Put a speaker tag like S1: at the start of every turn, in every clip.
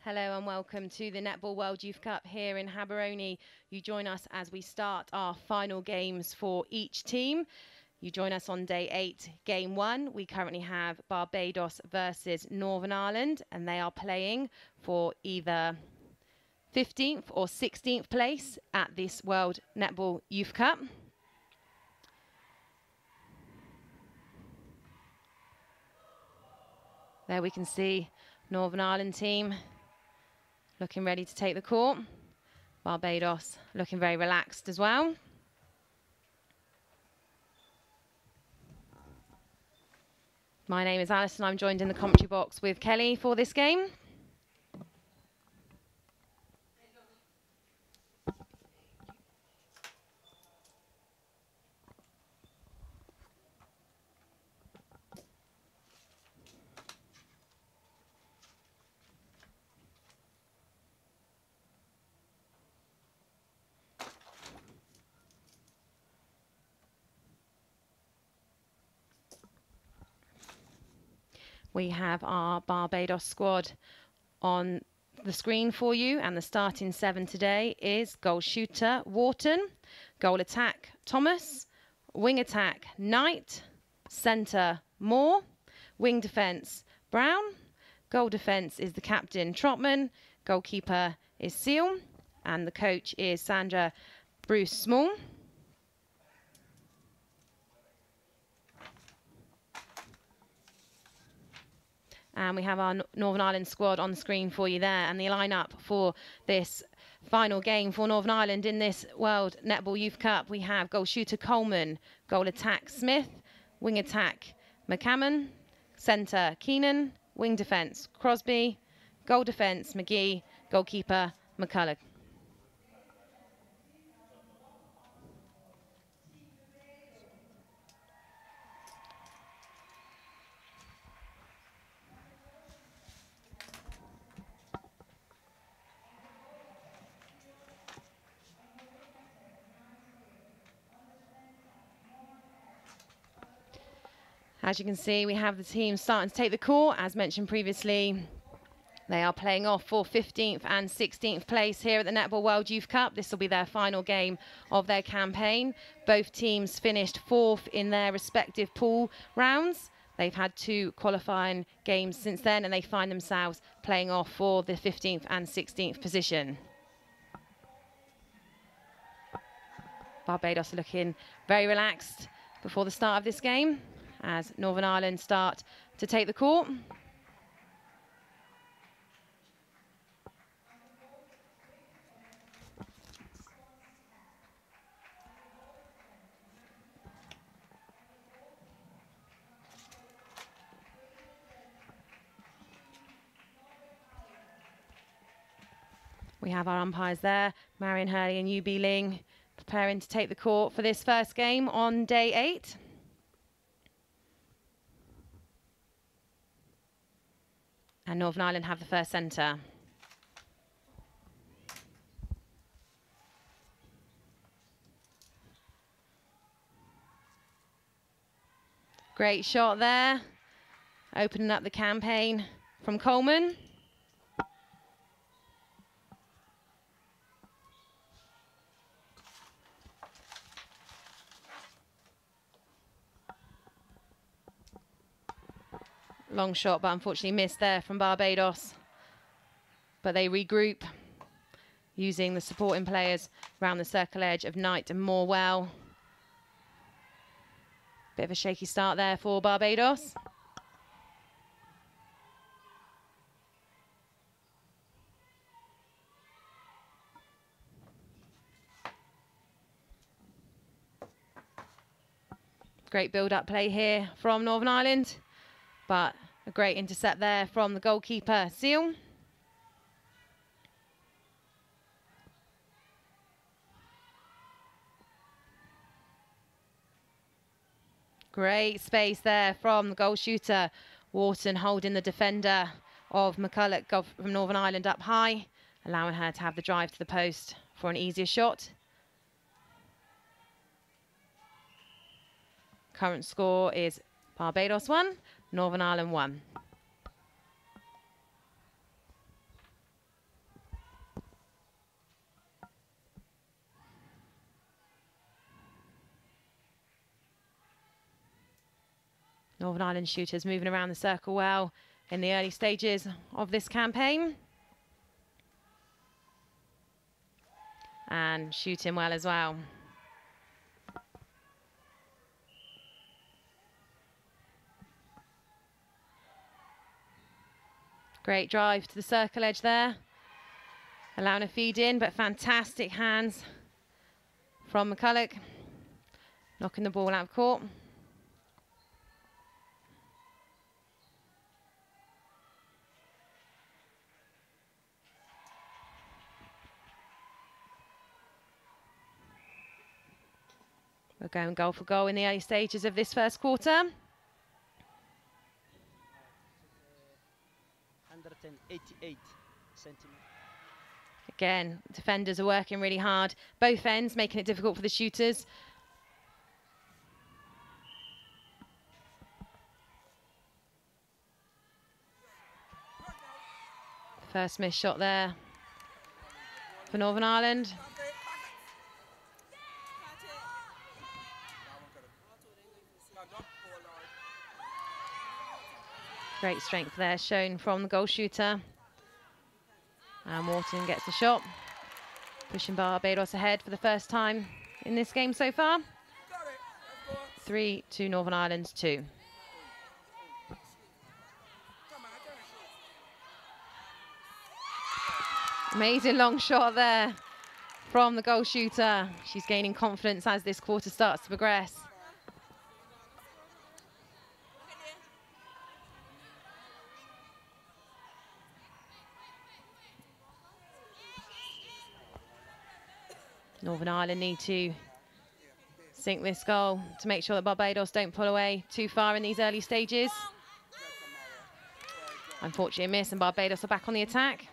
S1: Hello and welcome to the Netball World Youth Cup here in Gaborone. You join us as we start our final games for each team. You join us on day 8, game 1. We currently have Barbados versus Northern Ireland, and they are playing for either 15th or 16th place at this World Netball Youth Cup. There we can see Northern Ireland team looking ready to take the court. Barbados looking very relaxed as well. My name is Alison. I'm joined in the commentary box with Kelly for this game. We have our Barbados squad on the screen for you, and the starting 7 today is goal shooter Wharton, goal attack Thomas, wing attack Knight, centre Moore, wing defence Brown, goal defence is the captain Trotman, goalkeeper is Seal, and the coach is Sandra Bruce Small. And we have our Northern Ireland squad on the screen for you there, and the lineup for this final game for Northern Ireland in this World Netball Youth Cup. We have goal shooter Coleman, goal attack Smith, wing attack McCammon, centre Keenan, wing defence Crosby, goal defence McGee, goalkeeper McCulloch. As you can see, we have the team starting to take the court. As mentioned previously, they are playing off for 15th and 16th place here at the Netball World Youth Cup. This will be their final game of their campaign. Both teams finished 4th in their respective pool rounds. They've had 2 qualifying games since then, and they find themselves playing off for the 15th and 16th position. Barbados are looking very relaxed before the start of this game, as Northern Ireland start to take the court. We have our umpires there, Marion Hurley and UB Ling, preparing to take the court for this first game on day 8. And Northern Ireland have the first centre. Great shot there, opening up the campaign from Coleman. Long shot, but unfortunately missed there from Barbados. But they regroup using the supporting players around the circle edge of Knight and Morwell. Bit of a shaky start there for Barbados. Great build-up play here from Northern Ireland, but a great intercept there from the goalkeeper, Seal. Great space there from the goal shooter, Wharton, holding the defender of McCulloch from Northern Ireland up high, allowing her to have the drive to the post for an easier shot. Current score is Barbados 1, Northern Ireland 1. Northern Ireland shooters moving around the circle well in the early stages of this campaign. And shooting well as well. Great drive to the circle edge there. Allowing a feed in, but fantastic hands from McCulloch. Knocking the ball out of court. We're going goal for goal in the early stages of this first quarter.
S2: 188 centimeters.
S1: Again, defenders are working really hard. Both ends making it difficult for the shooters. First missed shot there for Northern Ireland. Great strength there shown from the goal shooter. And Wharton gets the shot, pushing Barbados ahead for the first time in this game so far. 3 to Northern Ireland's 2. Amazing long shot there from the goal shooter. She's gaining confidence as this quarter starts to progress. Northern Ireland need to sink this goal to make sure that Barbados don't pull away too far in these early stages. Unfortunately a miss, and Barbados are back on the attack.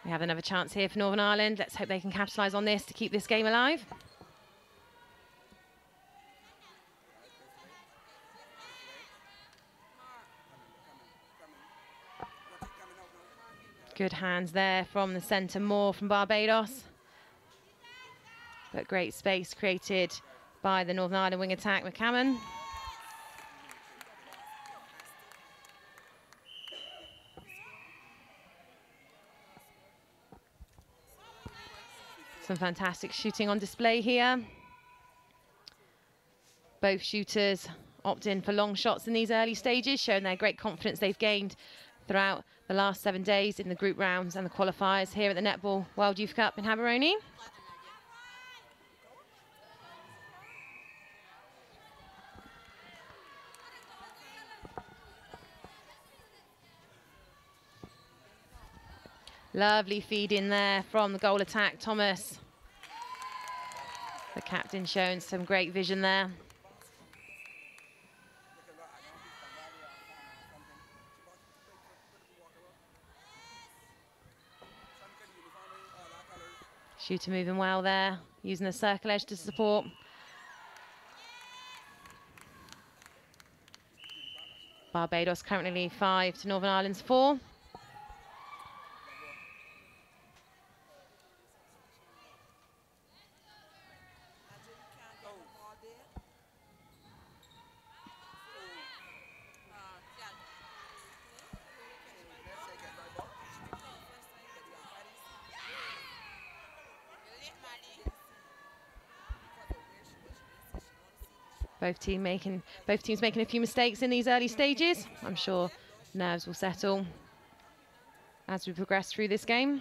S1: We have another chance here for Northern Ireland. Let's hope they can capitalise on this to keep this game alive. Good hands there from the centre, Moore from Barbados. But great space created by the Northern Ireland wing attack, McCammon. Some fantastic shooting on display here. Both shooters opt in for long shots in these early stages, showing their great confidence they've gained throughout the last 7 days in the group rounds and the qualifiers here at the Netball World Youth Cup in Gaborone. Lovely feed in there from the goal attack, Thomas. The captain showing some great vision there. Shooter moving well there, using the circle edge to support. Barbados currently lead 5 to Northern Ireland's 4. Both teams making a few mistakes in these early stages. I'm sure nerves will settle as we progress through this game.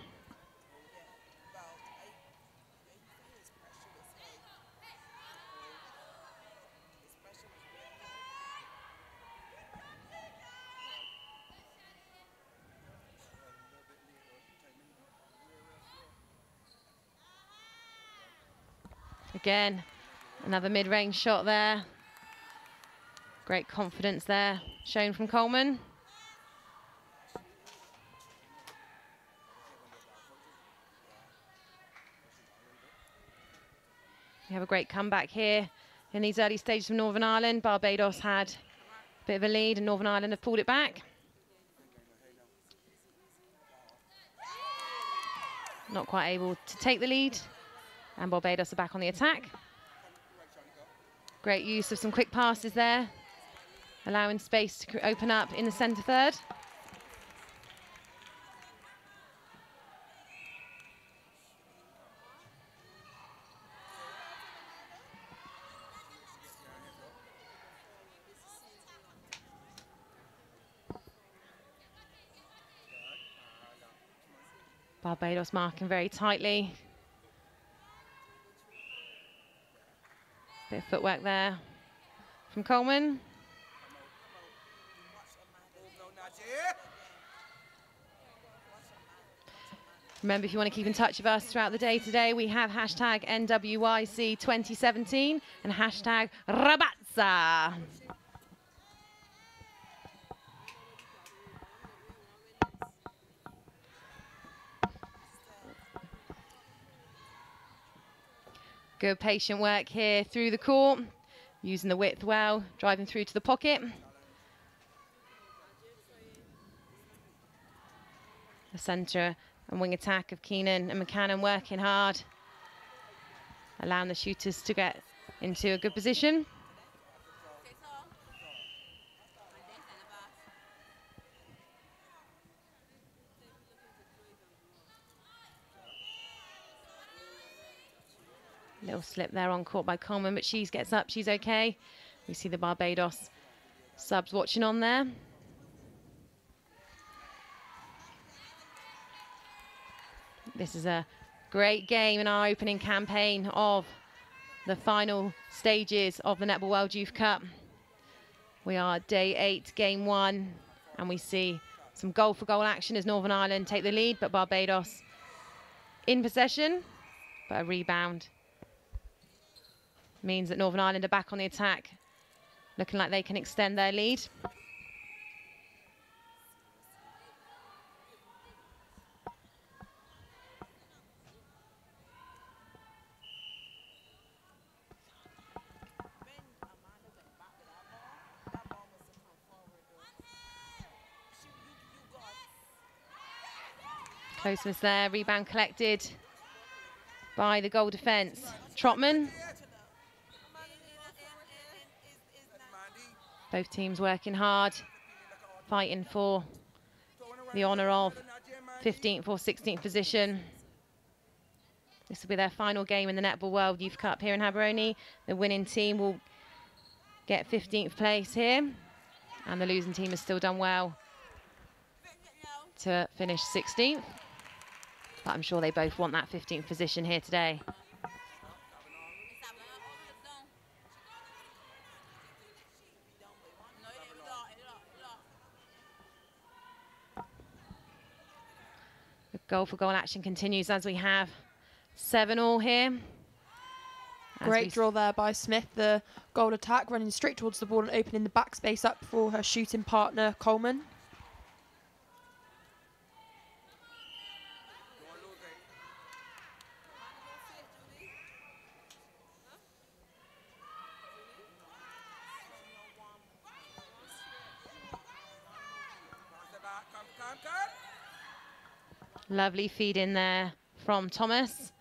S1: Again, another mid-range shot there. Great confidence there, shown from Coleman. We have a great comeback here in these early stages from Northern Ireland. Barbados had a bit of a lead and Northern Ireland have pulled it back. Not quite able to take the lead And Barbados are back on the attack. Great use of some quick passes there, allowing space to open up in the centre third. Barbados marking very tightly. Bit of footwork there from Coleman. Remember, if you want to keep in touch with us throughout the day today, we have hashtag NWYC2017 and hashtag A Ba Tsaa. Good patient work here through the court, using the width well, driving through to the pocket. The centre and wing attack of Keenan and McCannon working hard, allowing the shooters to get into a good position. Little slip there on court by Coleman, but she gets up, she's okay. We see the Barbados subs watching on there. This is a great game in our opening campaign of the final stages of the Netball World Youth Cup. We are day 8, game 1, and we see some goal-for-goal action as Northern Ireland take the lead, but Barbados in possession, but a rebound means that Northern Ireland are back on the attack, looking like they can extend their lead. Closeness there, rebound collected by the goal defence. Trotman. Both teams working hard, fighting for the honour of 15th or 16th position. This will be their final game in the Netball World Youth Cup here in Gaborone. The winning team will get 15th place here, and the losing team has still done well to finish 16th. But I'm sure they both want that 15th position here today. The goal-for-goal action continues as we have 7-all here.
S3: Great draw there by Smith, the goal attack, running straight towards the ball and opening the backspace up for her shooting partner, Coleman.
S1: Lovely feed in there from Thomas.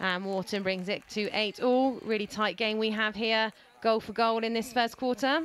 S1: And Wharton brings it to 8-all. Really tight game we have here. Goal for goal in this first quarter.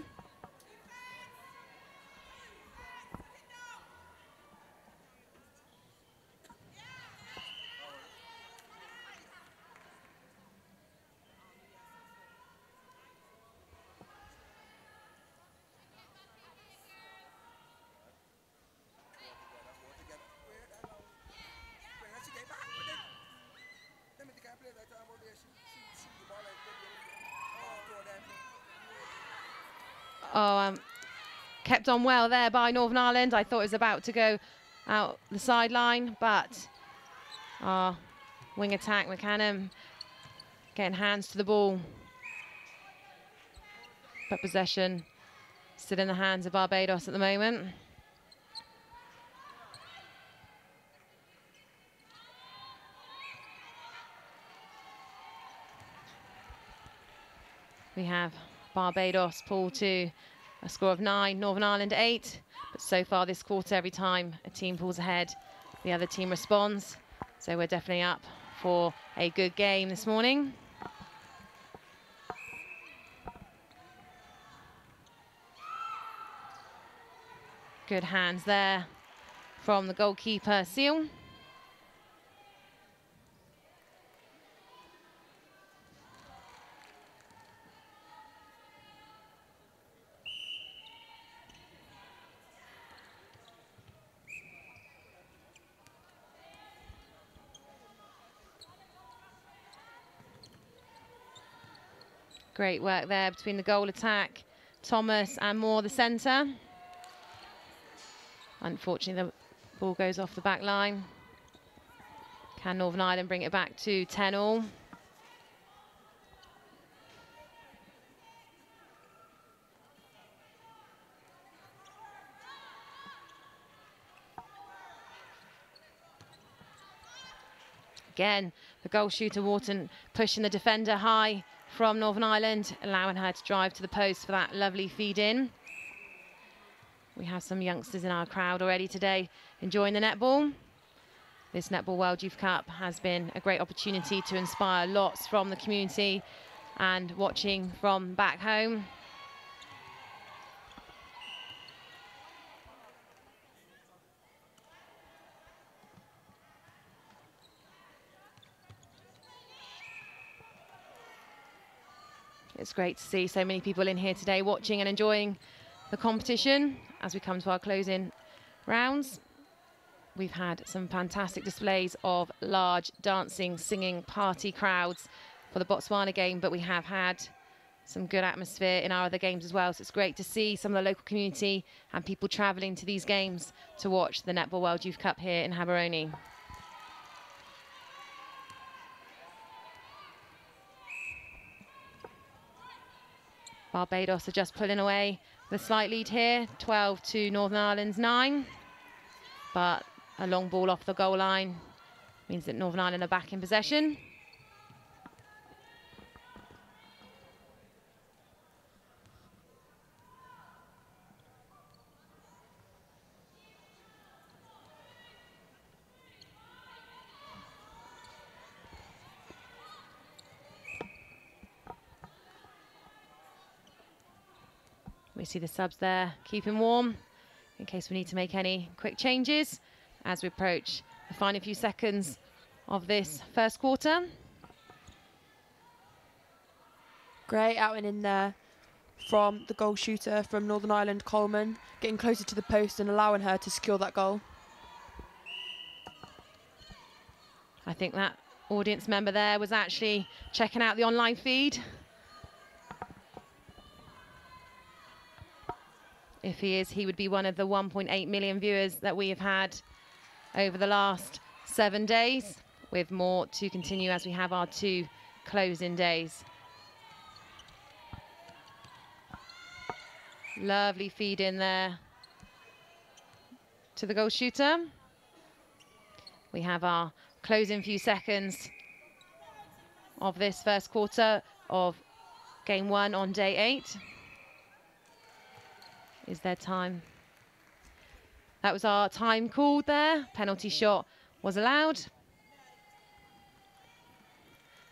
S1: Kept on well there by Northern Ireland. I thought it was about to go out the sideline, but our wing attack, McCannon, getting hands to the ball. But possession still in the hands of Barbados at the moment. We have Barbados pull to a score of 9, Northern Ireland 8. But so far this quarter, every time a team pulls ahead, the other team responds. So we're definitely up for a good game this morning. Good hands there from the goalkeeper, Seal. Great work there between the goal attack, Thomas and Moore, the centre. Unfortunately, the ball goes off the back line. Can Northern Ireland bring it back to 10-all? Again, the goal shooter, Wharton, pushing the defender high from Northern Ireland, allowing her to drive to the post for that lovely feed in. We have some youngsters in our crowd already today enjoying the netball. This Netball World Youth Cup has been a great opportunity to inspire lots from the community and watching from back home. It's great to see so many people in here today watching and enjoying the competition as we come to our closing rounds. We've had some fantastic displays of large dancing, singing party crowds for the Botswana game, but we have had some good atmosphere in our other games as well. So it's great to see some of the local community and people travelling to these games to watch the Netball World Youth Cup here in Gaborone. Barbados are just pulling away with a slight lead here, 12 to Northern Ireland's 9. But a long ball off the goal line means that Northern Ireland are back in possession. We see the subs there keeping warm in case we need to make any quick changes as we approach the final few seconds of this first quarter.
S3: Great out and in there from the goal shooter from Northern Ireland, Coleman, getting closer to the post and allowing her to secure that goal.
S1: I think that audience member there was actually checking out the online feed. If he is, he would be one of the 1.8 million viewers that we have had over the last 7 days, with more to continue as we have our 2 closing days. Lovely feed in there to the goal shooter. We have our closing few seconds of this first quarter of game 1 on day 8. Is there time? That was our time called there. Penalty shot was allowed.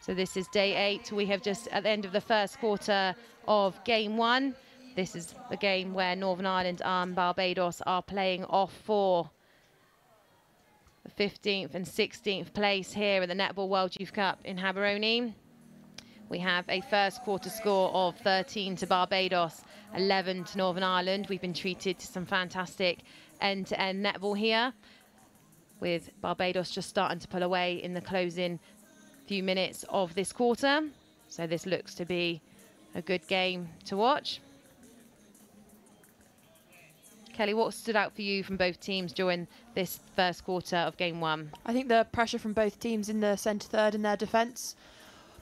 S1: So this is day 8. We have just at the end of the first quarter of game 1. This is the game where Northern Ireland and Barbados are playing off for the 15th and 16th place here in the Netball World Youth Cup in Gaborone. We have a first quarter score of 13 to Barbados, 11 to Northern Ireland. We've been treated to some fantastic end-to-end netball here, with Barbados just starting to pull away in the closing few minutes of this quarter. So this looks to be a good game to watch. Kelly, what stood out for you from both teams during this first quarter of game 1?
S3: I think the pressure from both teams in the centre third and their defence.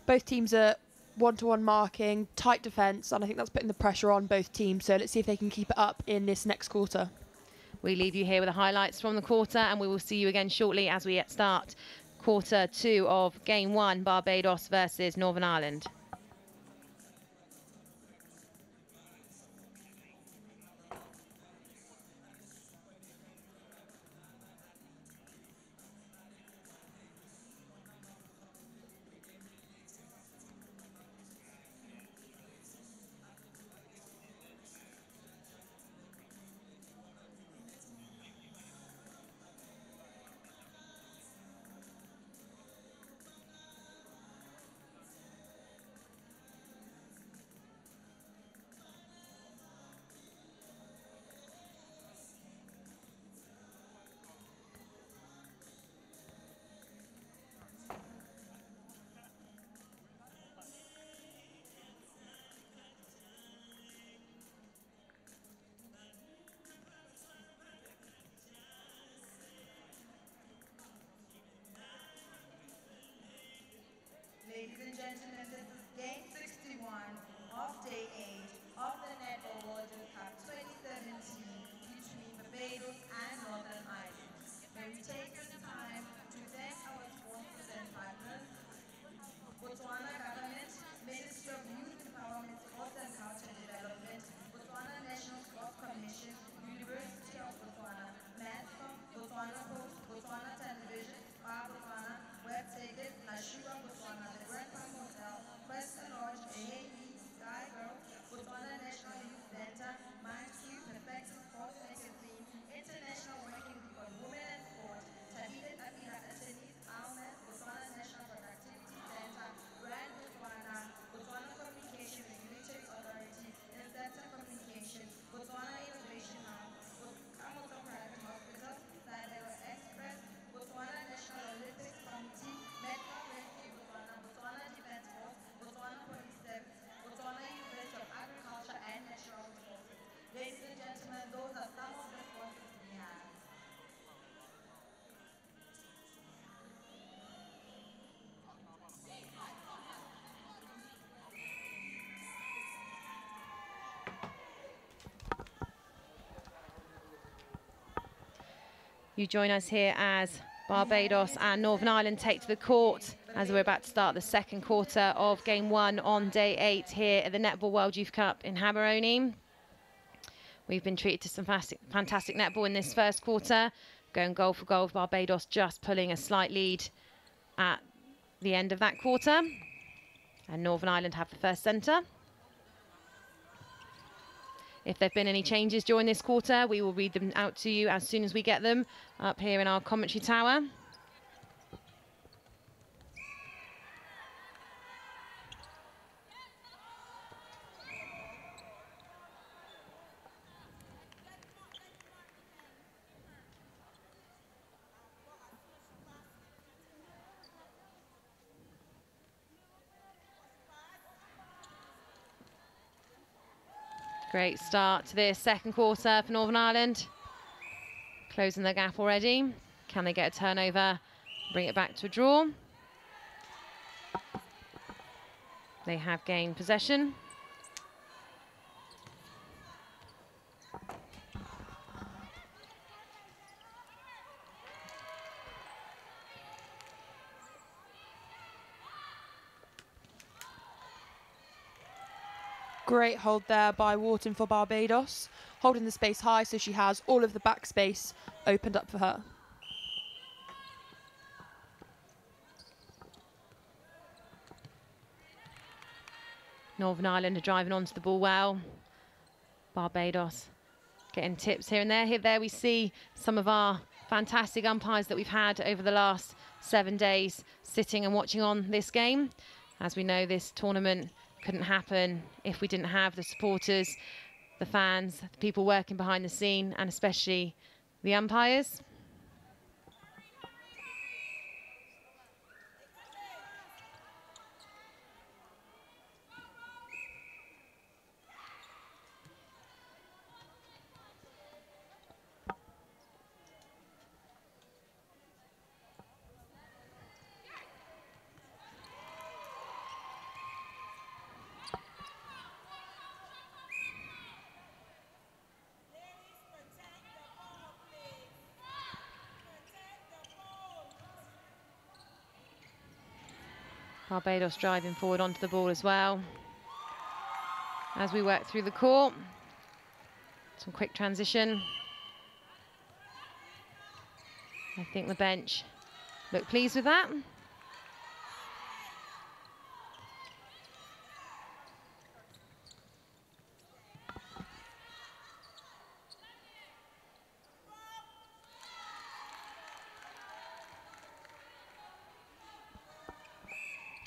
S3: Both teams are one-to-one marking, tight defence, and I think that's putting the pressure on both teams. So let's see if they can keep it up in this next quarter.
S1: We leave you here with the highlights from the quarter, and we will see you again shortly as we start quarter 2 of game 1, Barbados versus Northern Ireland. you join us here as Barbados and Northern Ireland take to the court as we're about to start the second quarter of game 1 on day 8 here at the Netball World Youth Cup in Gaborone. We've been treated to some fantastic netball in this first quarter, going goal for goal with Barbados just pulling a slight lead at the end of that quarter. And Northern Ireland have the first centre. If there have been any changes during this quarter, we will read them out to you as soon as we get them up here in our commentary tower. Great start to this second quarter for Northern Ireland. Closing the gap already. Can they get a turnover, bring it back to a draw? They have gained possession.
S3: Great hold there by Wharton for Barbados, holding the space high so she has all of the back space opened up for her.
S1: Northern Ireland are driving onto the ball well. Barbados getting tips here and there. There we see some of our fantastic umpires that we've had over the last 7 days sitting and watching on this game. As we know, this tournament couldn't happen if we didn't have the supporters, the fans, the people working behind the scene, and especially the umpires. Barbados driving forward onto the ball as well. As we work through the court, some quick transition. I think the bench look pleased with that.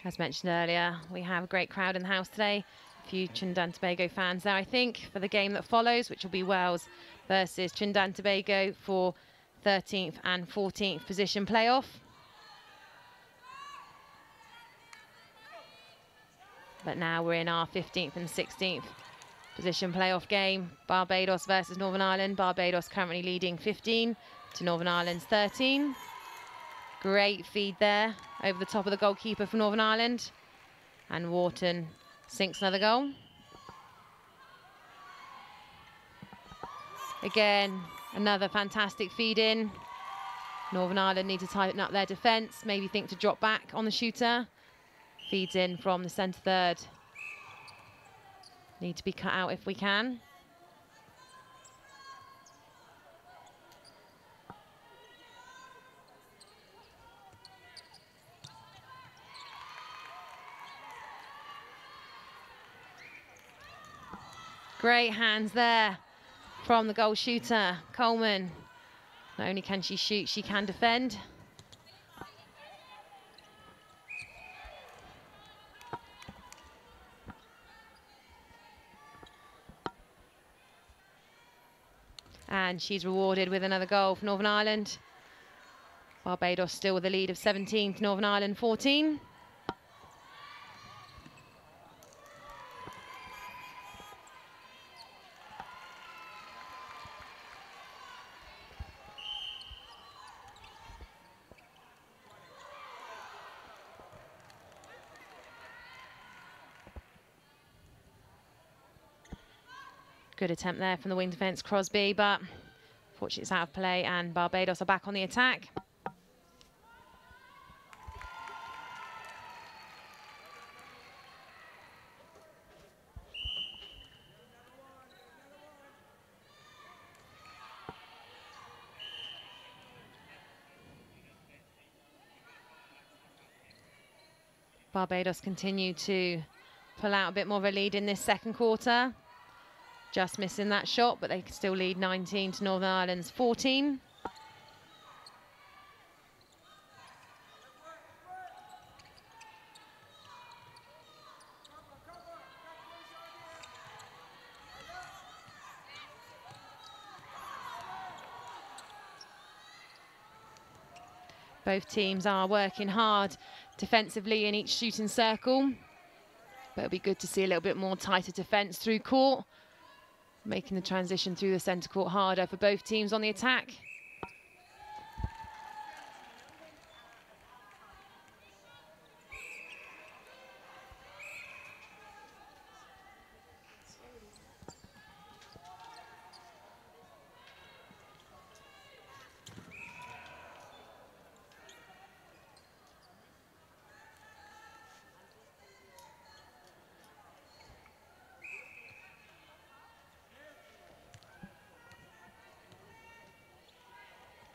S1: As mentioned earlier, we have a great crowd in the house today. A few Trinidad and Tobago fans there, I think, for the game that follows, which will be Wales versus Trinidad and Tobago for 13th and 14th position playoff. But now we're in our 15th and 16th position playoff game. Barbados versus Northern Ireland. Barbados currently leading 15 to Northern Ireland's 13. Great feed there over the top of the goalkeeper from Northern Ireland. And Wharton sinks another goal. Again, another fantastic feed in. Northern Ireland need to tighten up their defence, maybe think to drop back on the shooter. Feeds in from the centre third. Need to be cut out if we can. Great hands there from the goal shooter, Coleman. Not only can she shoot, she can defend. And she's rewarded with another goal for Northern Ireland. Barbados still with a lead of 17 to Northern Ireland 14. Good attempt there from the wing defence, Crosby, but Fortunately, it's out of play, and Barbados are back on the attack. Barbados continue to pull out a bit more of a lead in this second quarter. Just missing that shot, but they can still lead 19 to Northern Ireland's 14. Both teams are working hard defensively in each shooting circle, but it'll be good to see a little bit more tighter defence through court, making the transition through the centre court harder for both teams on the attack.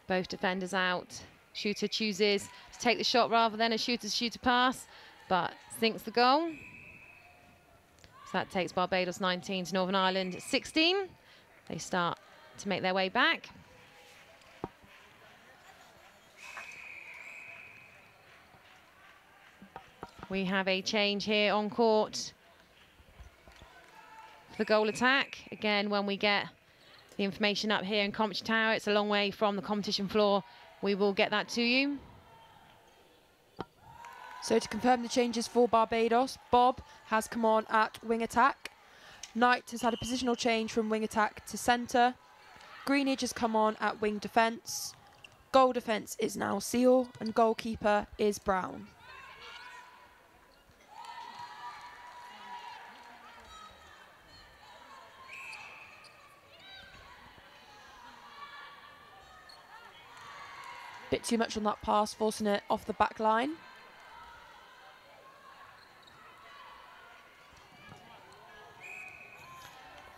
S1: Both defenders out. Shooter chooses to take the shot rather than a shooter pass, but sinks the goal. So that takes Barbados 19 to Northern Ireland 16. They start to make their way back. We have a change here on court for the goal attack. Again, when we get the information up here in Commentary Tower, it's a long way from the competition floor. We will get that to you.
S3: So to confirm the changes for Barbados, Bob has come on at wing attack. Knight has had a positional change from wing attack to centre. Greenidge has come on at wing defence. Goal defence is now Seal, and goalkeeper is Brown. Bit too much on that pass, forcing it off the back line.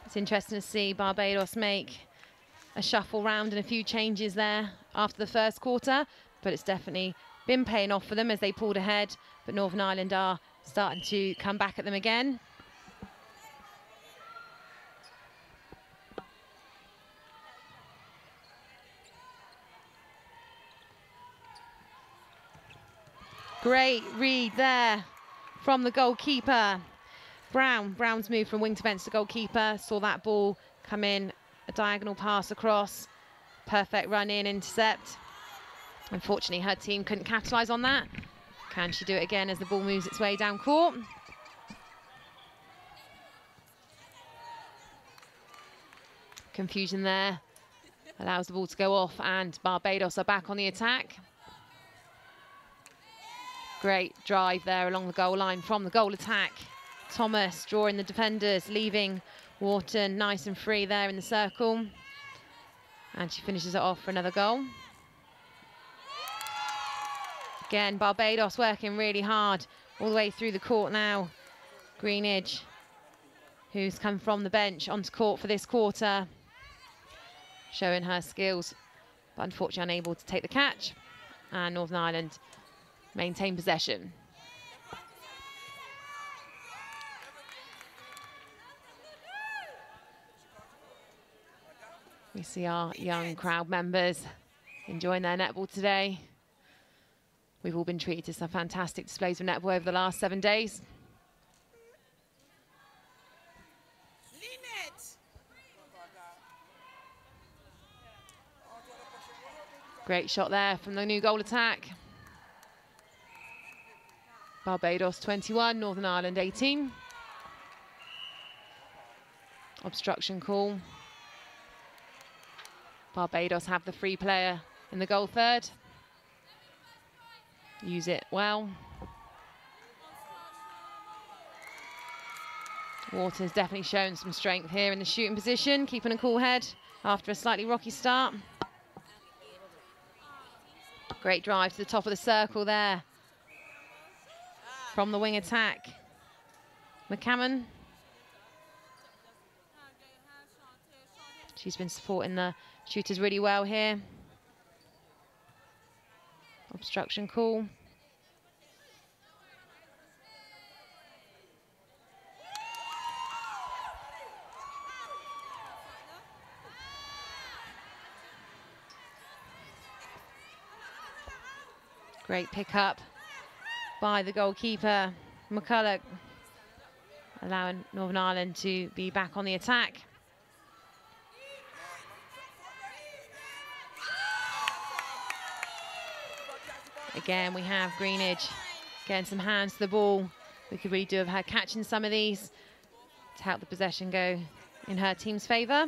S1: It's interesting to see Barbados make a shuffle round and a few changes there after the first quarter, but it's definitely been paying off for them as they pulled ahead, but Northern Ireland are starting to come back at them again. Great read there from the goalkeeper. Brown's moved from wing defence to goalkeeper, saw that ball come in, a diagonal pass across, perfect run in, intercept. Unfortunately, her team couldn't capitalise on that. Can she do it again as the ball moves its way down court? Confusion there, allows the ball to go off, and Barbados are back on the attack. Great drive there along the goal line from the goal attack. Thomas drawing the defenders, leaving Wharton nice and free there in the circle. And she finishes it off for another goal. Again, Barbados working really hard all the way through the court now. Greenidge, who's come from the bench onto court for this quarter, showing her skills, but unfortunately unable to take the catch. And Northern Ireland maintain possession. We see our young crowd members enjoying their netball today. We've all been treated to some fantastic displays of netball over the last 7 days. Great shot there from the new goal attack. Barbados 21, Northern Ireland 18. Obstruction call. Barbados have the free player in the goal third. Use it well. Wharton's definitely shown some strength here in the shooting position, keeping a cool head after a slightly rocky start. Great drive to the top of the circle there. From the wing attack. McCammon. She's been supporting the shooters really well here. Obstruction call. Great pickup by the goalkeeper, McCulloch, allowing Northern Ireland to be back on the attack. Again, we have Greenidge getting some hands to the ball. We could really do with her catching some of these to help the possession go in her team's favour.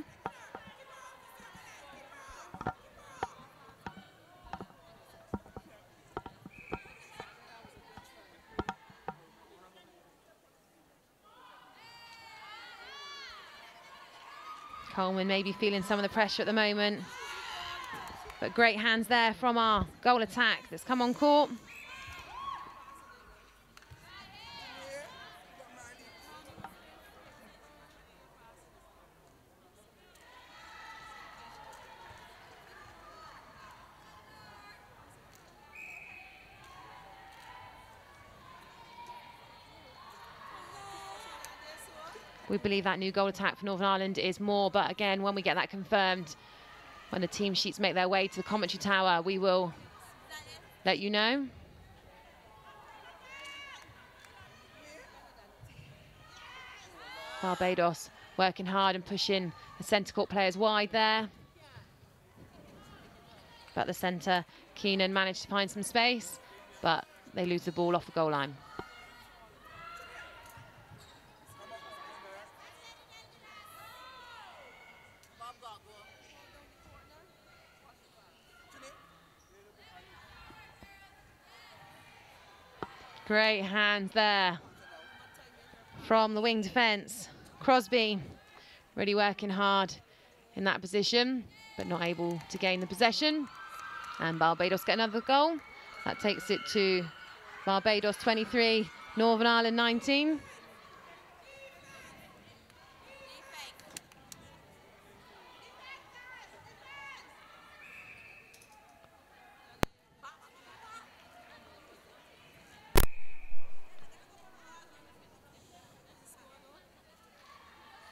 S1: Coleman maybe feeling some of the pressure at the moment. But great hands there from our goal attack that's come on court. We believe that new goal attack for Northern Ireland is more, but again, when we get that confirmed, when the team sheets make their way to the commentary tower, we will let you know. Barbados working hard and pushing the centre court players wide there. But the centre, Keenan, managed to find some space, but they lose the ball off the goal line. Great hands there from the wing defence. Crosby really working hard in that position, but not able to gain the possession. And Barbados get another goal. That takes it to Barbados 23, Northern Ireland 19.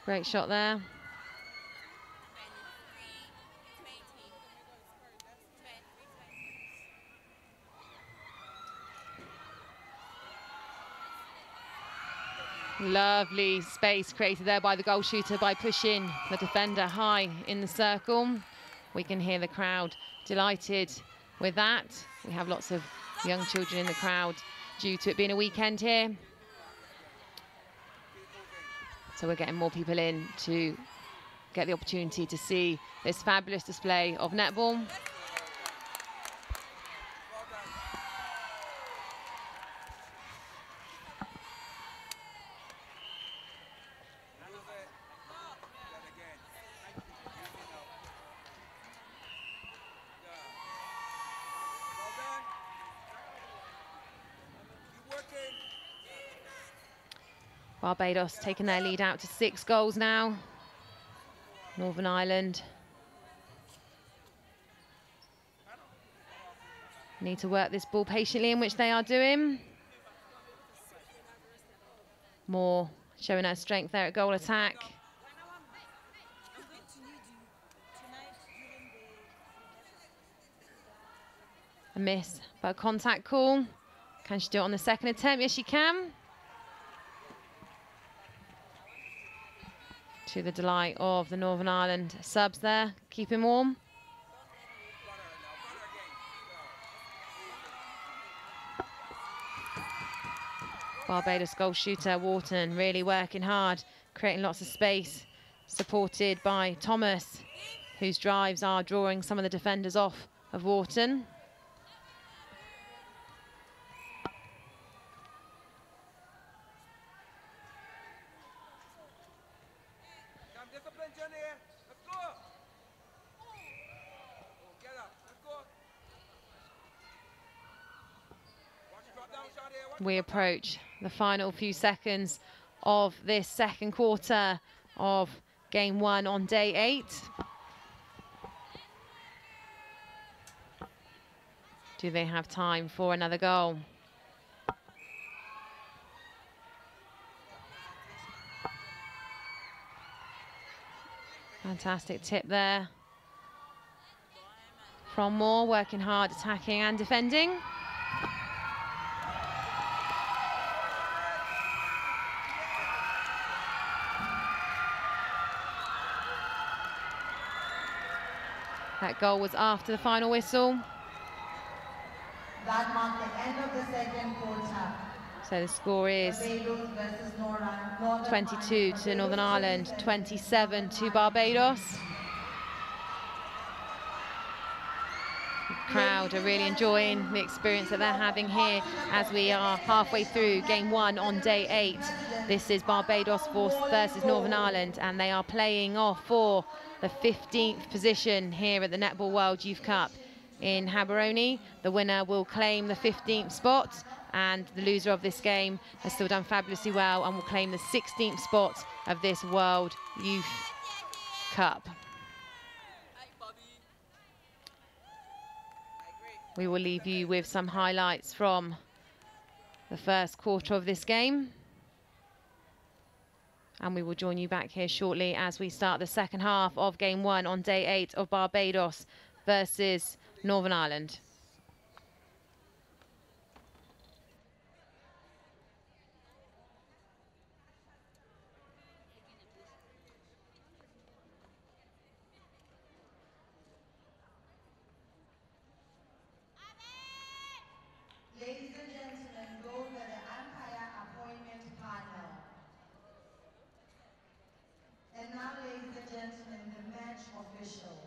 S1: Great shot there. Lovely space created there by the goal shooter by pushing the defender high in the circle. We can hear the crowd delighted with that. We have lots of young children in the crowd due to it being a weekend here. So we're getting more people in to get the opportunity to see this fabulous display of netball. Barbados taking their lead out to 6 goals now. Northern Ireland need to work this ball patiently, in which they are doing. Moore showing her strength there at goal attack. A miss, but a contact call. Can she do it on the second attempt? Yes, she can. To the delight of the Northern Ireland subs there, keeping warm. Barbados goal shooter Wharton really working hard, creating lots of space, supported by Thomas, whose drives are drawing some of the defenders off of Wharton. We approach the final few seconds of this second quarter of game 1 on day 8. Do they have time for another goal? Fantastic tip there from Moore, working hard, attacking and defending. That goal was after the final whistle.
S4: That marked the end of the second quarter.
S1: So the score is 22 to Northern Ireland, 27 to Barbados. The crowd are really enjoying the experience that they're having here as we are halfway through game 1 on day 8. This is Barbados versus Northern Ireland, and they are playing off for the 15th position here at the Netball World Youth Cup in Gaborone. The winner will claim the 15th spot, and the loser of this game has still done fabulously well and will claim the 16th spot of this World Youth Cup. We will leave you with some highlights from the first quarter of this game, and we will join you back here shortly as we start the second half of game 1 on day 8 of Barbados versus Northern Ireland.
S4: Ladies and gentlemen, those are the umpire appointment panel. And now, ladies and gentlemen, the match official.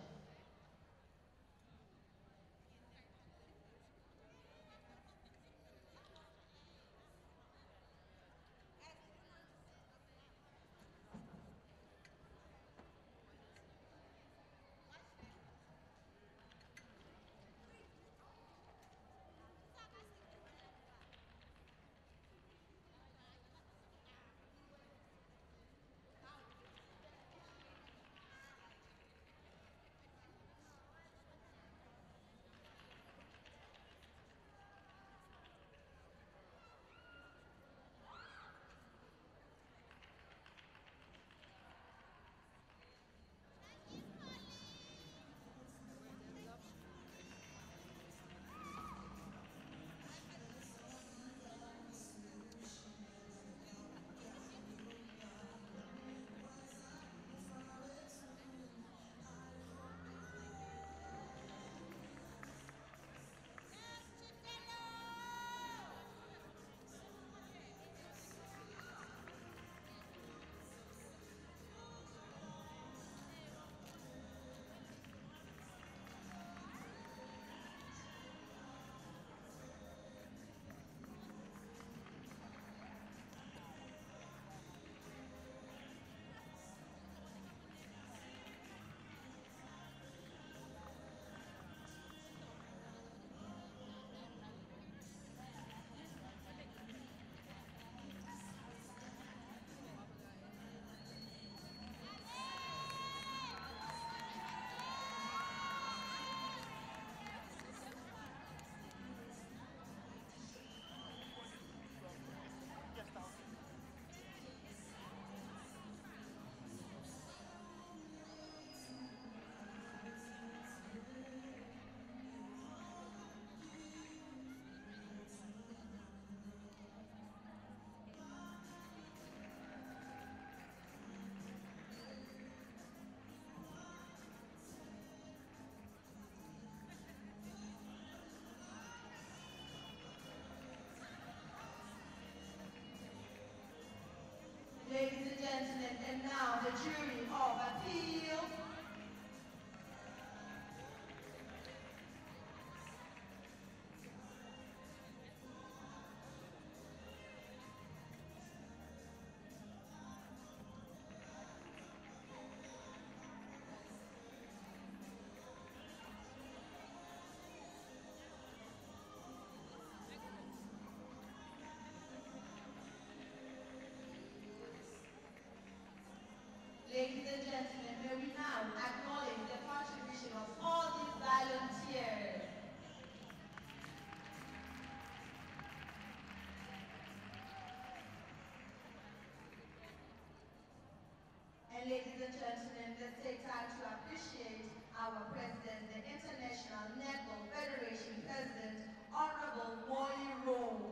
S4: ladies and gentlemen, let's take time to appreciate our President, the International Netball Federation President, Honorable Wally Rowe.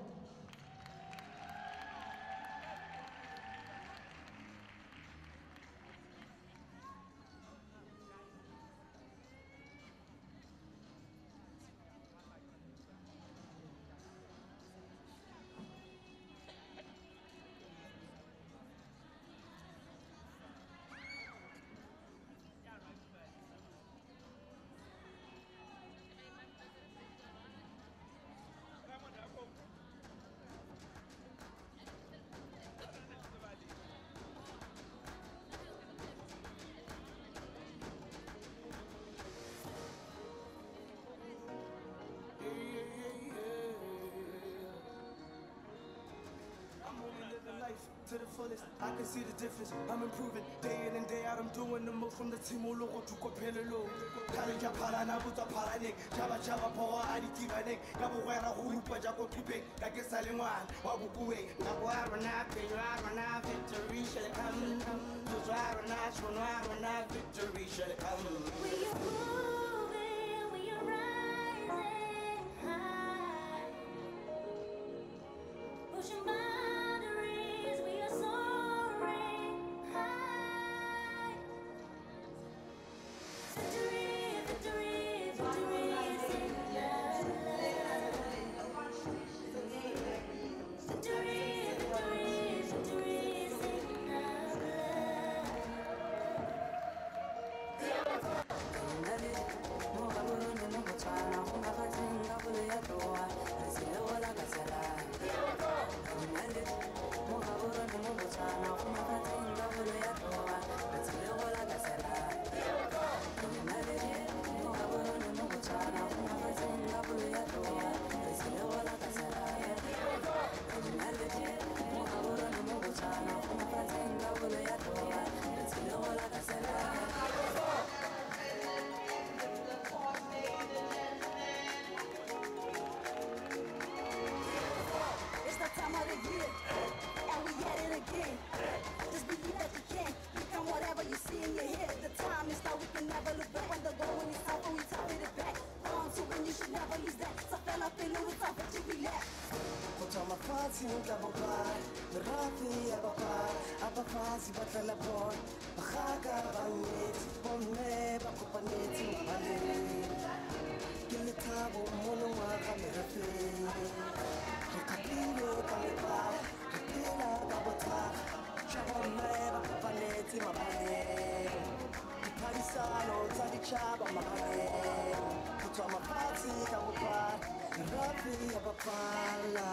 S5: To the fullest, I can see the difference. I'm improving day in and day out. I'm doing the most from the team all over to Copello. Kalija Parana, Buta Paranik, Java Java Power, Aditivanik, Gabuera, who Pajaco Pipe, like a Saliwan, Wabue, Naguarana, Pirana, victory shall come. Rana, victory shall come.
S6: We are moving, we are rising high, pushing boundaries, we are soaring high. Victory, victory, victory is in love. Victory, victory, victory is in love. It's the time of the year, and we at it again. Just believe that you can become whatever you see in your head. The time is that we can never look back. When the going is tough, we top it back. On to win, you should never lose that. So fell up in with tough, but you relax.
S5: Put on my party in Gabobai, the Rafi, Abafazi, Batalabon, Bahaga, Banit, Bonne, Bakupaniti, Male, Gilitabo, Monoma, Kamerafe, Kakapino, Kalepa, Kapila, Gabota, Chabone, Bakupaniti, Mabane, Parisano, Tadichaba, Mabane, put on my party, Gabobai. Rafi Abapala.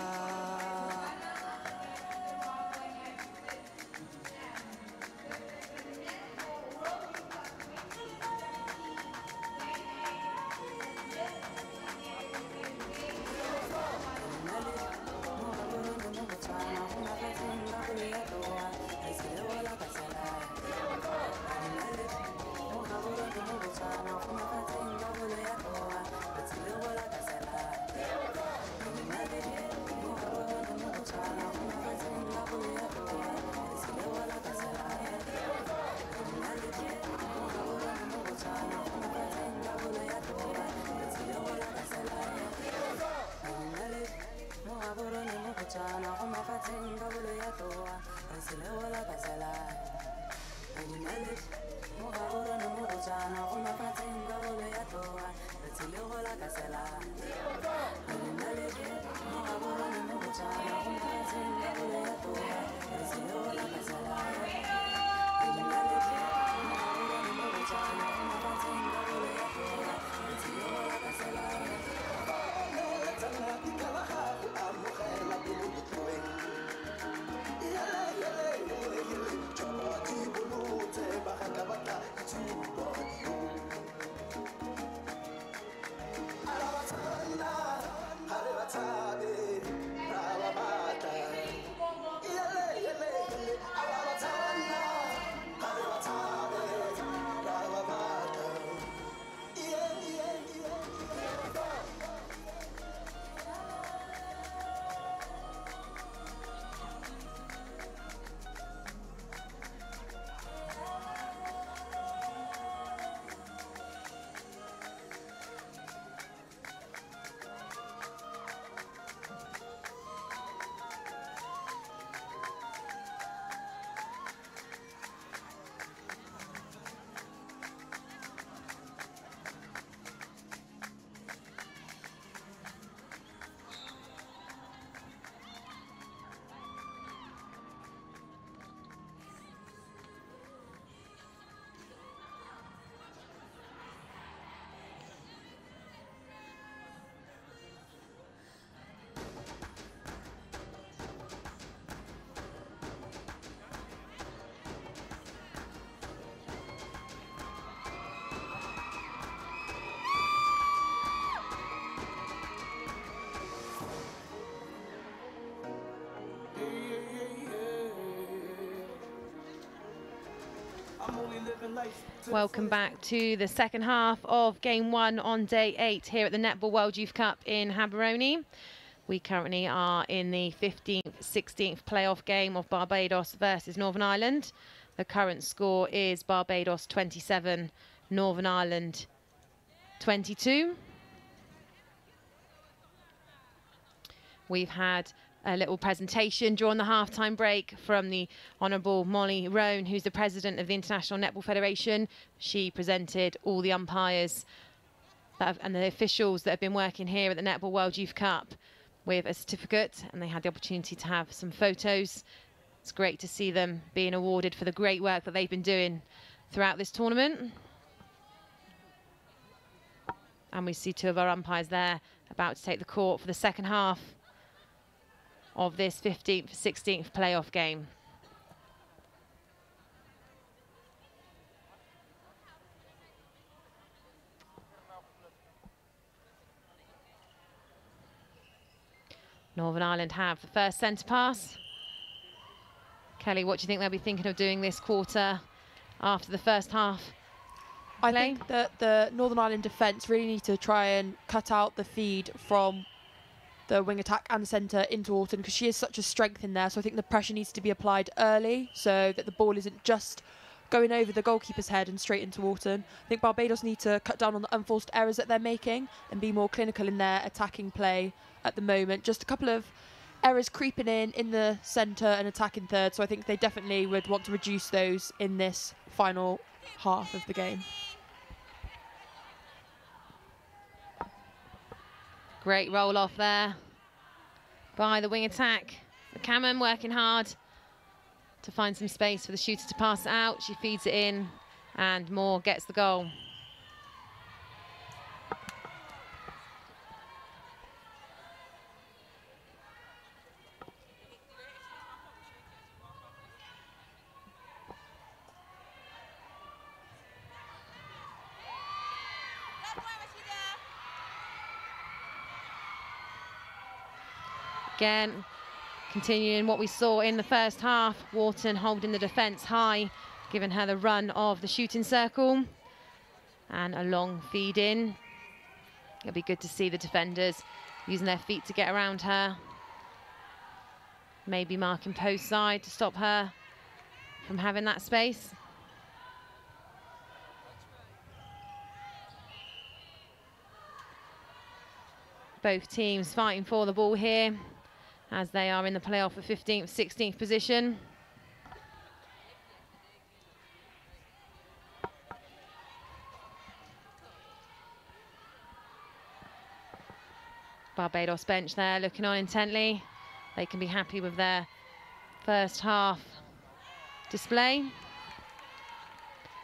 S1: Welcome back to the second half of game 1 on day 8 here at the Netball World Youth Cup in Gaborone. We currently are in the 15th, 16th playoff game of Barbados versus Northern Ireland. The current score is Barbados 27, Northern Ireland 22. We've had a little presentation during the halftime break from the Honourable Molly Roan, who's the president of the International Netball Federation. She presented all the umpires and the officials that have been working here at the Netball World Youth Cup with a certificate, and they had the opportunity to have some photos. It's great to see them being awarded for the great work that they've been doing throughout this tournament. And we see 2 of our umpires there about to take the court for the second half of this 15th, 16th playoff game. Northern Ireland have the first centre pass. Kelly, what do you think they'll be thinking of doing this quarter after the first half?
S3: I think that the Northern Ireland defence really need to try and cut out the feed from the wing attack and centre into Wharton, because she is such a strength in there. So I think the pressure needs to be applied early so that the ball isn't just going over the goalkeeper's head and straight into Wharton. I think Barbados need to cut down on the unforced errors that they're making and be more clinical in their attacking play at the moment. Just a couple of errors creeping in the centre and attacking third. So I think they definitely would want to reduce those in this final half of the game.
S1: Great roll off there by the wing attack. Cameron working hard to find some space for the shooter to pass it out. She feeds it in and Moore gets the goal. Again, continuing what we saw in the first half, Wharton holding the defence high, giving her the run of the shooting circle. And a long feed in. It'll be good to see the defenders using their feet to get around her. Maybe marking post side to stop her from having that space. Both teams fighting for the ball here, as they are in the playoff for 15th, 16th position. Barbados bench there looking on intently. They can be happy with their first half display.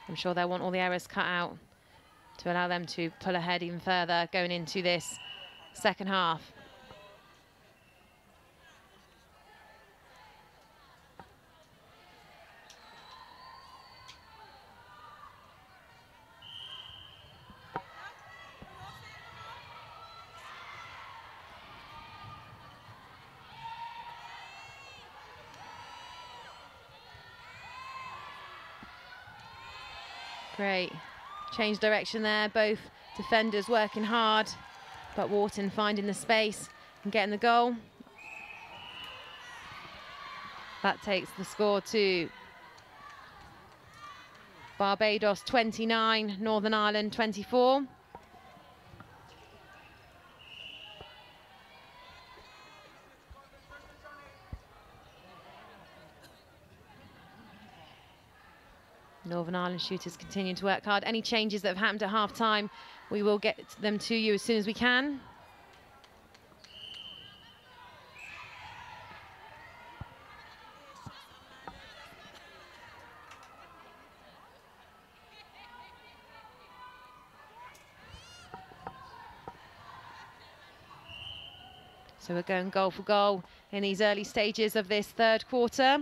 S1: I'm sure they'll want all the errors cut out to allow them to pull ahead even further going into this second half. Great. Change direction there. Both defenders working hard, but Wharton finding the space and getting the goal. That takes the score to Barbados 29, Northern Ireland 24. Northern Ireland shooters continue to work hard. Any changes that have happened at half-time, we will get them to you as soon as we can. So we're going goal for goal in these early stages of this third quarter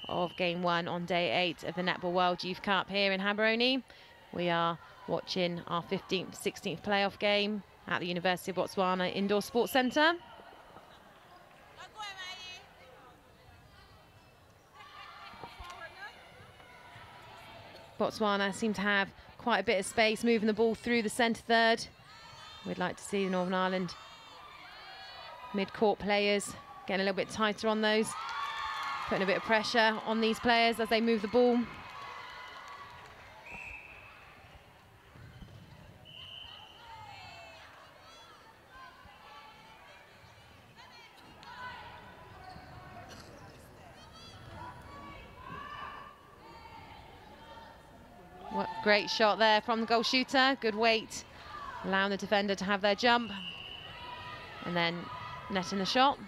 S1: of game 1 on day 8 of the Netball World Youth Cup here in Gaborone. We are watching our 15th, 16th playoff game at the University of Botswana Indoor Sports Centre. Botswana seem to have quite a bit of space moving the ball through the centre third. We'd like to see the Northern Ireland mid-court players getting a little bit tighter on those, putting a bit of pressure on these players as they move the ball. What great shot there from the goal shooter, good weight, allowing the defender to have their jump and then netting the shot.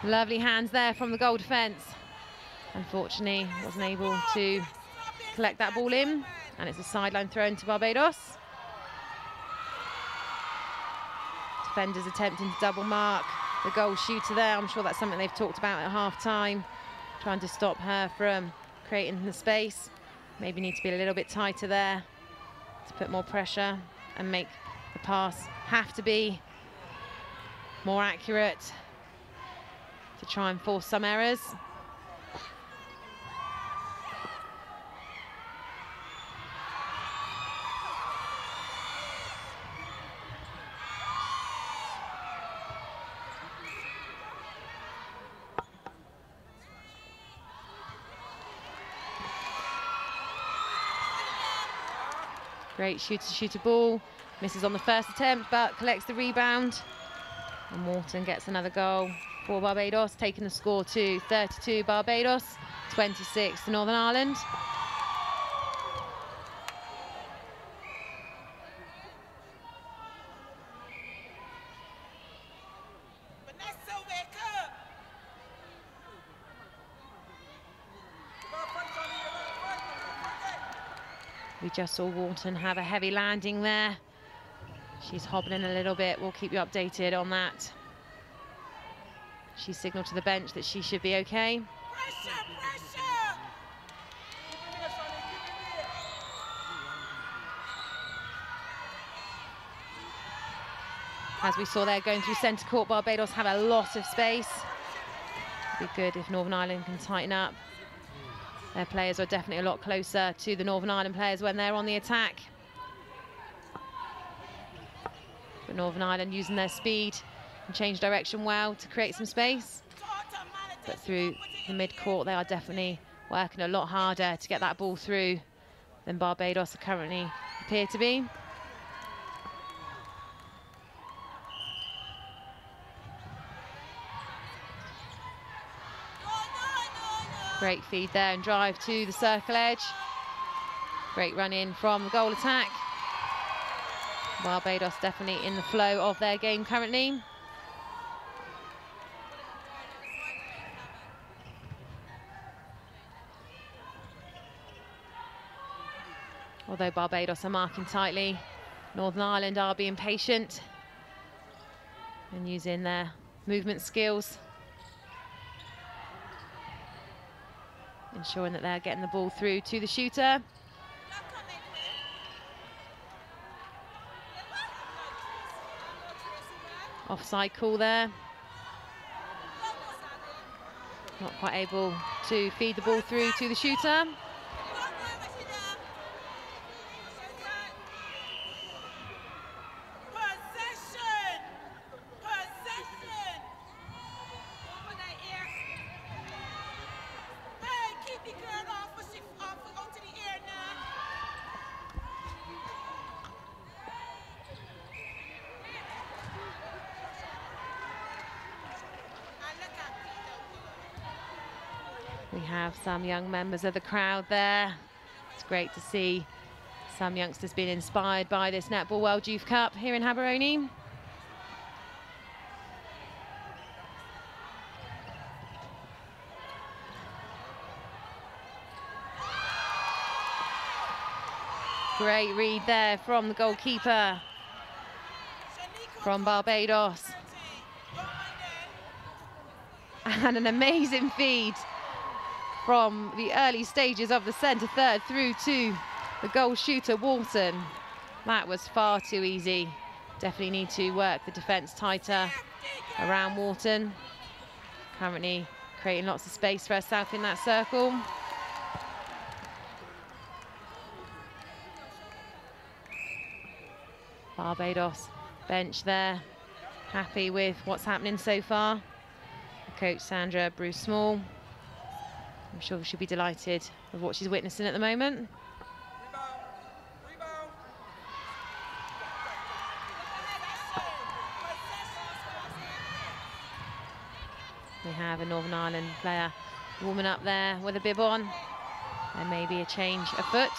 S1: Lovely hands there from the goal defence. Unfortunately, wasn't able to collect that ball in, and it's a sideline throw into Barbados. Defenders attempting to double mark the goal shooter there. I'm sure that's something they've talked about at half-time, trying to stop her from creating the space. Maybe need to be a little bit tighter there to put more pressure and make the pass have to be more accurate to try and force some errors. Great shooter ball, misses on the first attempt but collects the rebound, and Walton gets another goal for Barbados, taking the score to 32 Barbados, 26 to Northern Ireland. We just saw Walton have a heavy landing there. She's hobbling a little bit. We'll keep you updated on that. She signaled to the bench that she should be okay.
S6: Pressure, pressure!
S1: As we saw there going through centre court, Barbados have a lot of space. It'd be good if Northern Ireland can tighten up. Their players are definitely a lot closer to the Northern Ireland players when they're on the attack. But Northern Ireland using their speed and change direction well to create some space. But through the mid-court, they are definitely working a lot harder to get that ball through than Barbados currently appear to be. Great feed there and drive to the circle edge. Great run in from the goal attack. Barbados definitely in the flow of their game currently. Although Barbados are marking tightly, Northern Ireland are being patient and using their movement skills, ensuring that they're getting the ball through to the shooter. Offside call there. Not quite able to feed the ball through to the shooter. We have some young members of the crowd there. It's great to see some youngsters being inspired by this Netball World Youth Cup here in Gaborone. Great read there from the goalkeeper from Barbados. And an amazing feed from the early stages of the centre third through to the goal shooter, Walton. That was far too easy. definitely need to work the defence tighter around Wharton. Currently creating lots of space for herself in that circle. Barbados bench there, happy with what's happening so far. Coach Sandra Bruce Small, I'm sure she'll be delighted with what she's witnessing at the moment. We have a Northern Ireland player warming up there with a bib on. There may be a change afoot.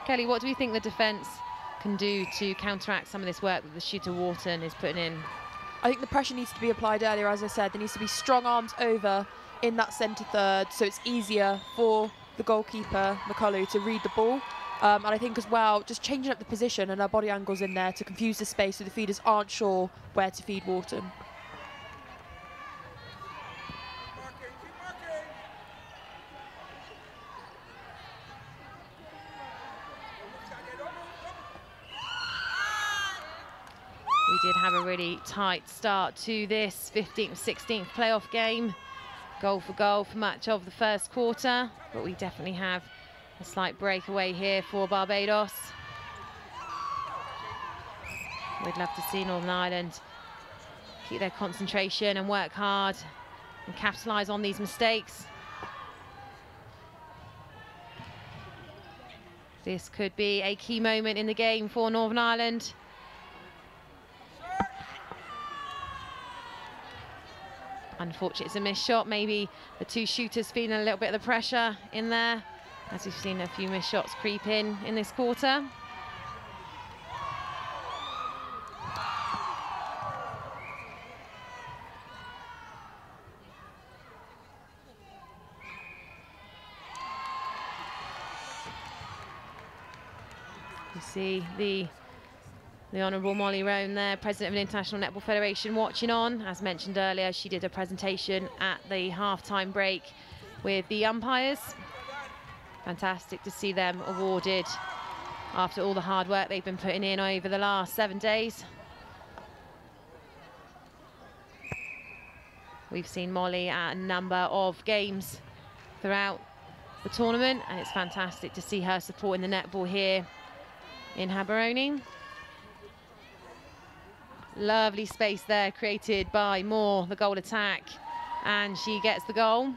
S1: Kelly, what do we think the defence can do to counteract some of this work that the shooter Wharton is putting in?
S3: I think the pressure needs to be applied earlier, as I said. There needs to be strong arms over in that centre third, so it's easier for the goalkeeper, McCullough, to read the ball. And I think as well, just changing up the position and our body angles in there to confuse the space so the feeders aren't sure where to feed Wharton.
S1: We did have a really tight start to this 15th, 16th playoff game. Goal for much of the first quarter, but we definitely have a slight breakaway here for Barbados. We'd love to see Northern Ireland keep their concentration and work hard and capitalise on these mistakes. This could be a key moment in the game for Northern Ireland. Unfortunately, it's a missed shot. Maybe the two shooters feeling a little bit of the pressure in there, as we've seen a few missed shots creep in this quarter. You see the Honourable Molly Roan there, President of the International Netball Federation, watching on. As mentioned earlier, she did a presentation at the half-time break with the umpires. Fantastic to see them awarded after all the hard work they've been putting in over the last 7 days. We've seen Molly at a number of games throughout the tournament, and it's fantastic to see her supporting the netball here in Gaborone. Lovely space there created by Moore, the goal attack, and she gets the goal.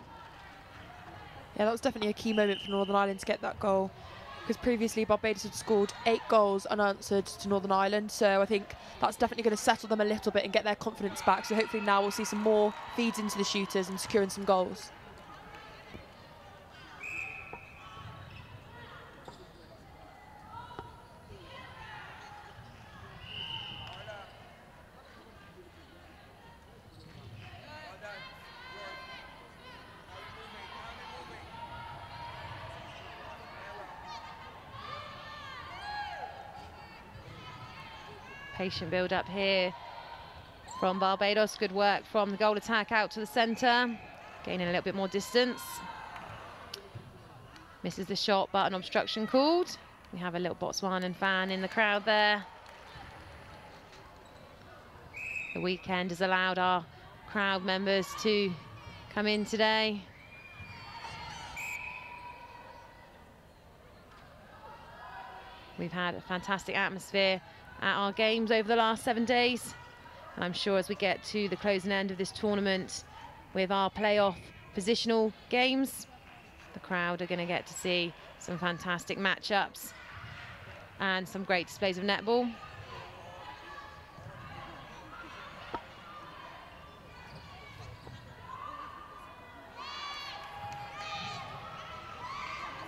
S3: Yeah, that was definitely a key moment for Northern Ireland to get that goal, because previously Barbados had scored 8 goals unanswered to Northern Ireland, so I think that's definitely going to settle them a little bit and get their confidence back. So hopefully now we'll see some more feeds into the shooters and securing some goals.
S1: Patient build up here from Barbados. Good work from the goal attack out to the centre, gaining a little bit more distance. Misses the shot, but an obstruction called. We have a little Botswanan fan in the crowd there. The weekend has allowed our crowd members to come in today. We've had a fantastic atmosphere at our games over the last 7 days, and I'm sure as we get to the closing end of this tournament with our playoff positional games, the crowd are going to get to see some fantastic matchups and some great displays of netball.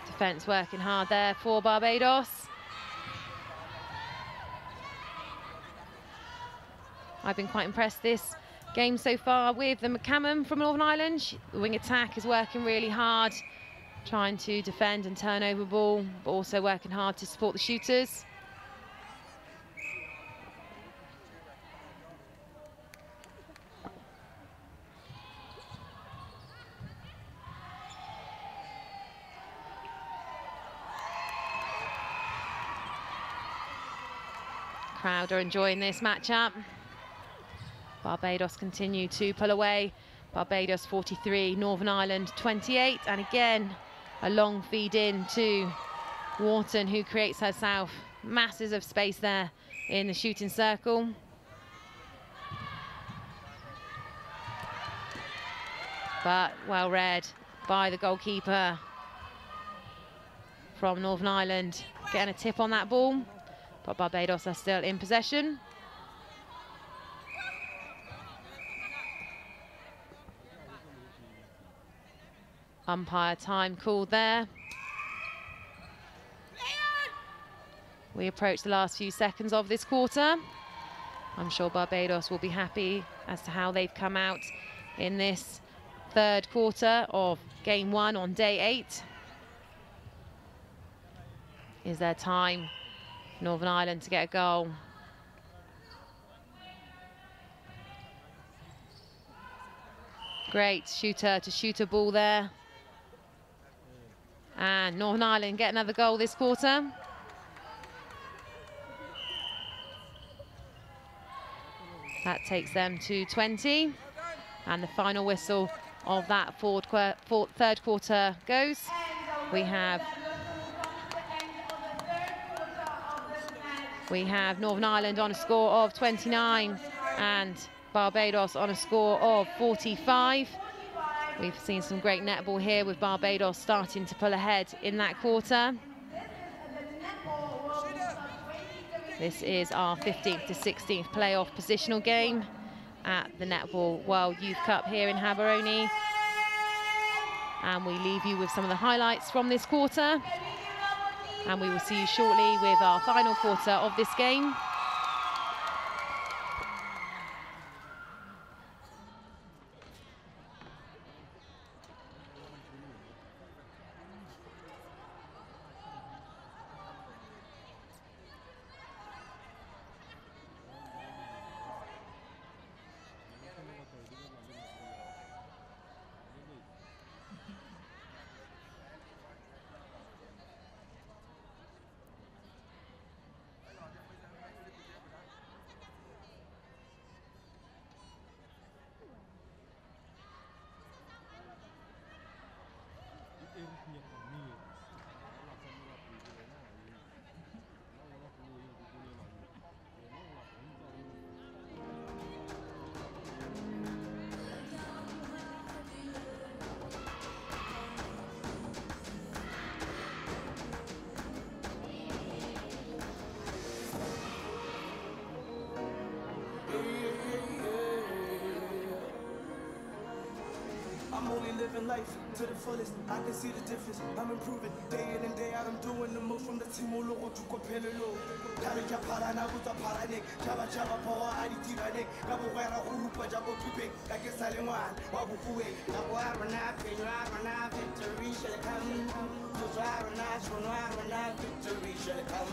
S1: Defence working hard there for Barbados. I've been quite impressed this game so far with the McCammon from Northern Ireland. The wing attack is working really hard, trying to defend and turn over ball, but also working hard to support the shooters. Crowd are enjoying this matchup. Barbados continue to pull away. Barbados 43, Northern Ireland 28, and again a long feed in to Wharton, who creates herself masses of space there in the shooting circle. But well read by the goalkeeper from Northern Ireland, getting a tip on that ball, but Barbados are still in possession. Umpire time called there. We approach the last few seconds of this quarter. I'm sure Barbados will be happy as to how they've come out in this third quarter of game 1 on day 8. Is there time for Northern Ireland to get a goal? Great shooter to shooter ball there. And Northern Ireland get another goal this quarter. That takes them to 20. And the final whistle of that third quarter goes. We have Northern Ireland on a score of 29 and Barbados on a score of 45. We've seen some great netball here with Barbados starting to pull ahead in that quarter. This is our 15th to 16th playoff positional game at the Netball World Youth Cup here in Gaborone. And we leave you with some of the highlights from this quarter. And we will see you shortly with our final quarter of this game.
S5: I'm only living life to the fullest. I can see the difference. I'm improving day in and day out. I'm doing the most from the team all over to Copello. Kalija Parana with a Paranek, Java Java Power, Aditivanek, Gabuera Urupa Jabo Pipe, Kakesalemwan, Wabukue, Nabuarana, Pinarana, victory shall come. Zuzarana, Sonarana, victory shall come.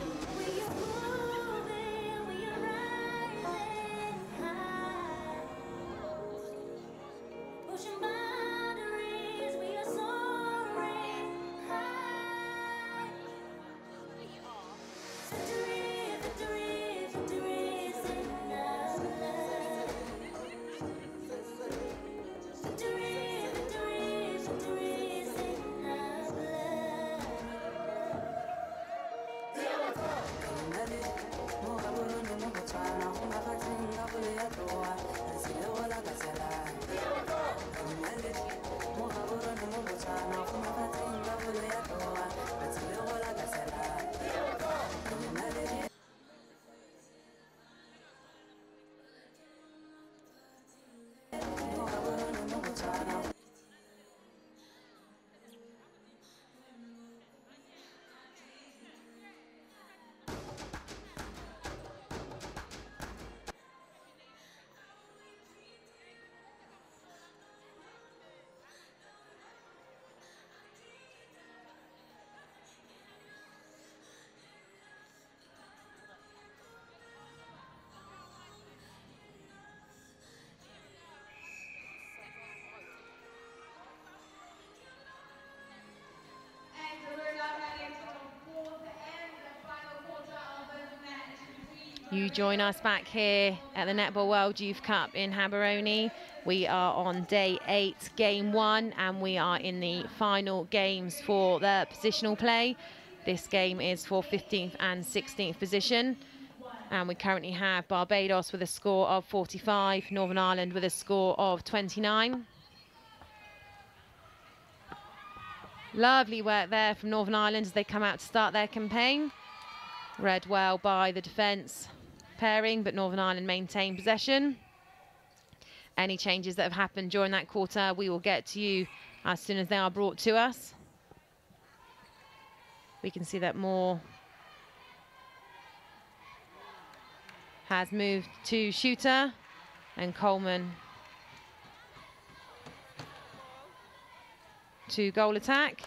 S1: You join us back here at the Netball World Youth Cup in Gaborone. We are on day 8, game 1, and we are in the final games for the positional play. This game is for 15th and 16th position. And we currently have Barbados with a score of 45, Northern Ireland with a score of 29. Lovely work there from Northern Ireland as they come out to start their campaign. Read well by the defence pairing, but Northern Ireland maintain possession. Any changes that have happened during that quarter, we will get to you as soon as they are brought to us. We can see that Moore has moved to shooter, and Coleman to goal attack.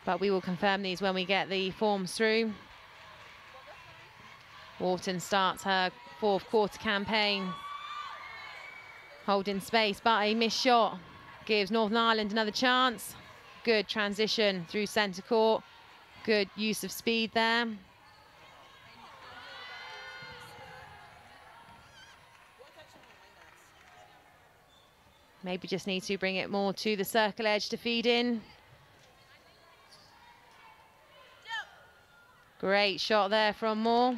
S1: But we will confirm these when we get the forms through. Wharton starts her 4th quarter campaign, holding space, but a missed shot gives Northern Ireland another chance. Good transition through centre court. Good use of speed there. Maybe just need to bring it more to the circle edge to feed in. Great shot there from Moore.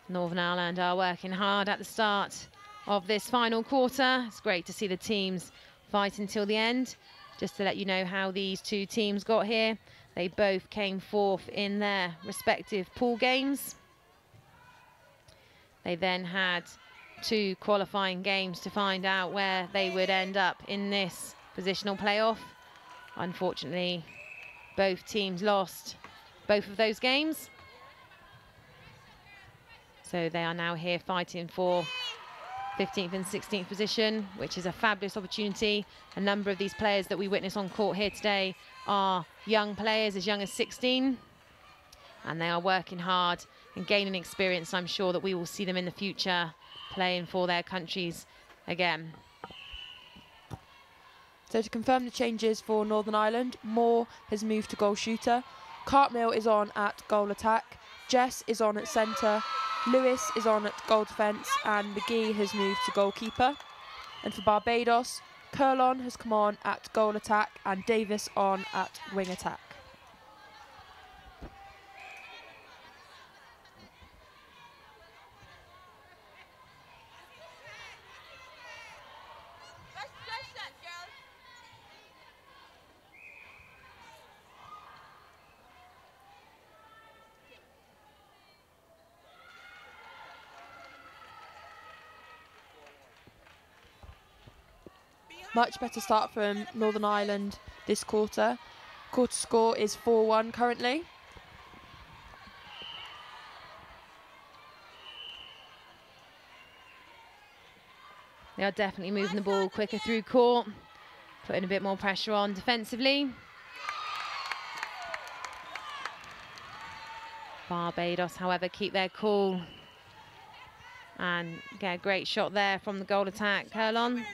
S1: Northern Ireland are working hard at the start of this final quarter. It's great to see the teams fight until the end. Just to let you know how these two teams got here. They both came 4th in their respective pool games. They then had 2 qualifying games to find out where they would end up in this positional playoff. Unfortunately, both teams lost both of those games. So they are now here fighting for 15th and 16th position, which is a fabulous opportunity. A number of these players that we witness on court here today are young players, as young as 16. And they are working hard and gaining experience. I'm sure that we will see them in the future playing for their countries again.
S3: So to confirm the changes for Northern Ireland, Moore has moved to goal shooter. Cartmill is on at goal attack. Jess is on at centre. Lewis is on at goal defence, and McGee has moved to goalkeeper. And for Barbados, Curlon has come on at goal attack and Davis on at wing attack. Much better start from Northern Ireland this quarter. Quarter score is 4-1 currently.
S1: They are definitely moving the ball quicker through court, putting a bit more pressure on defensively. Barbados, however, keep their cool and get a great shot there from the goal attack. Curlon.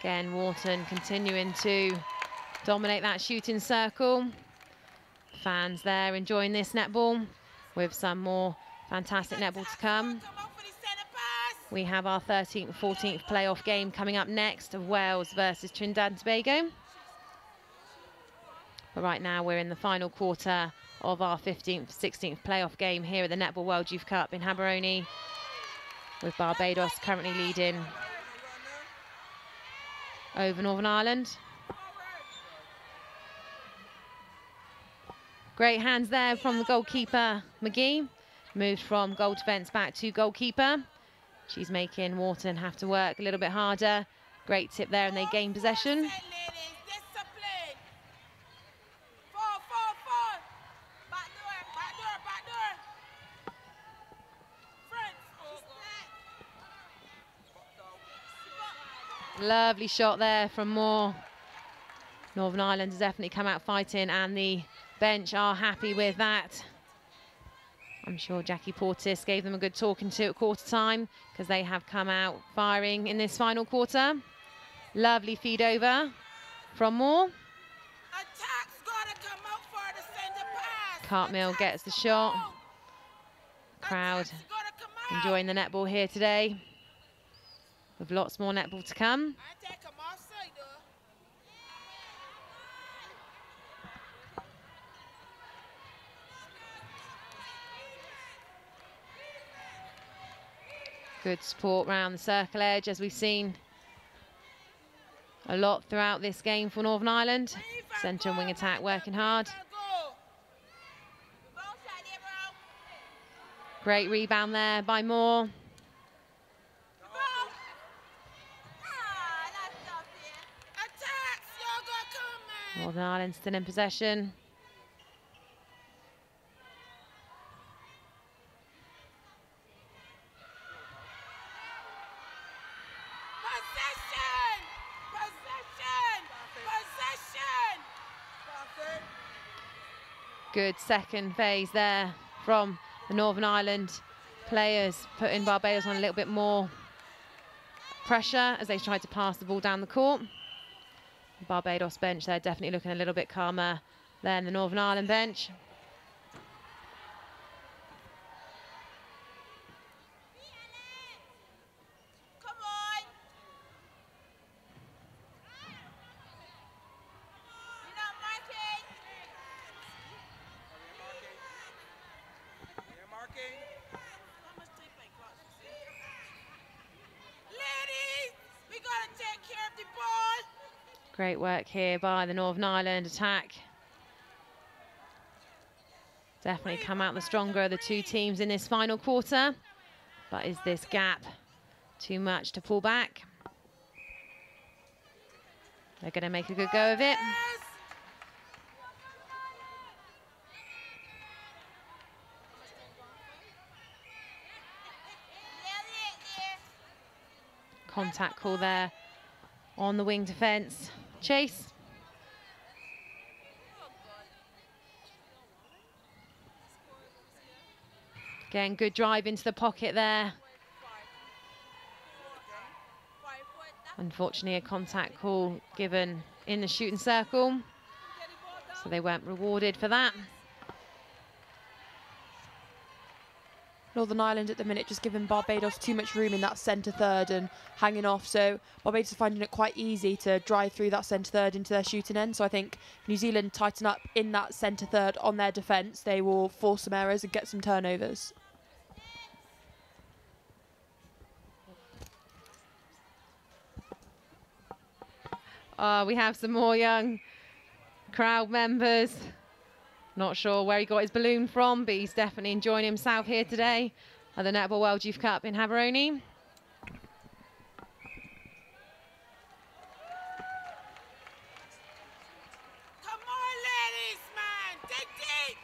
S1: Again, Wharton continuing to dominate that shooting circle. Fans there enjoying this netball, with some more fantastic netball to come. We have our 13th and 14th playoff game coming up next of Wales versus Trinidad and Tobago. But right now we're in the final quarter of our 15th, 16th playoff game here at the Netball World Youth Cup in Gaborone, with Barbados currently leading over Northern Ireland. Great hands there from the goalkeeper, McGee. Moved from goal defence back to goalkeeper. She's making Wharton have to work a little bit harder. Great tip there, and they gain possession. Lovely shot there from Moore. Northern Ireland has definitely come out fighting, and the bench are happy with that. I'm sure Jackie Portis gave them a good talking to at quarter time, because they have come out firing in this final quarter. Lovely feed over from Moore. Cartmill gets the shot. Crowd enjoying the netball here today, with lots more netball to come. Good support round the circle edge, as we've seen a lot throughout this game for Northern Ireland. Centre and wing attack working hard. Great rebound there by Moore. Northern Ireland still in possession. Good second phase there from the Northern Ireland players, putting Barbados on a little bit more pressure as they tried to pass the ball down the court. The Barbados bench, they're definitely looking a little bit calmer than the Northern Ireland bench. Great work here by the Northern Ireland attack. Definitely come out the stronger of the two teams in this final quarter. But is this gap too much to pull back? They're going to make a good go of it. Contact call there on the wing defence. Chase. Again, good drive into the pocket there. Unfortunately, a contact call given in the shooting circle, so they weren't rewarded for that.
S3: Northern Ireland at the minute just giving Barbados too much room in that centre third and hanging off, so Barbados are finding it quite easy to drive through that centre third into their shooting end. So I think if New Zealand tighten up in that centre third on their defence, they will force some errors and get some turnovers.
S1: We have some more young crowd members. Not sure where he got his balloon from, but he's definitely enjoying himself here today at the Netball World Youth Cup in Haveroni.
S7: Come on, ladies, man, dig deep.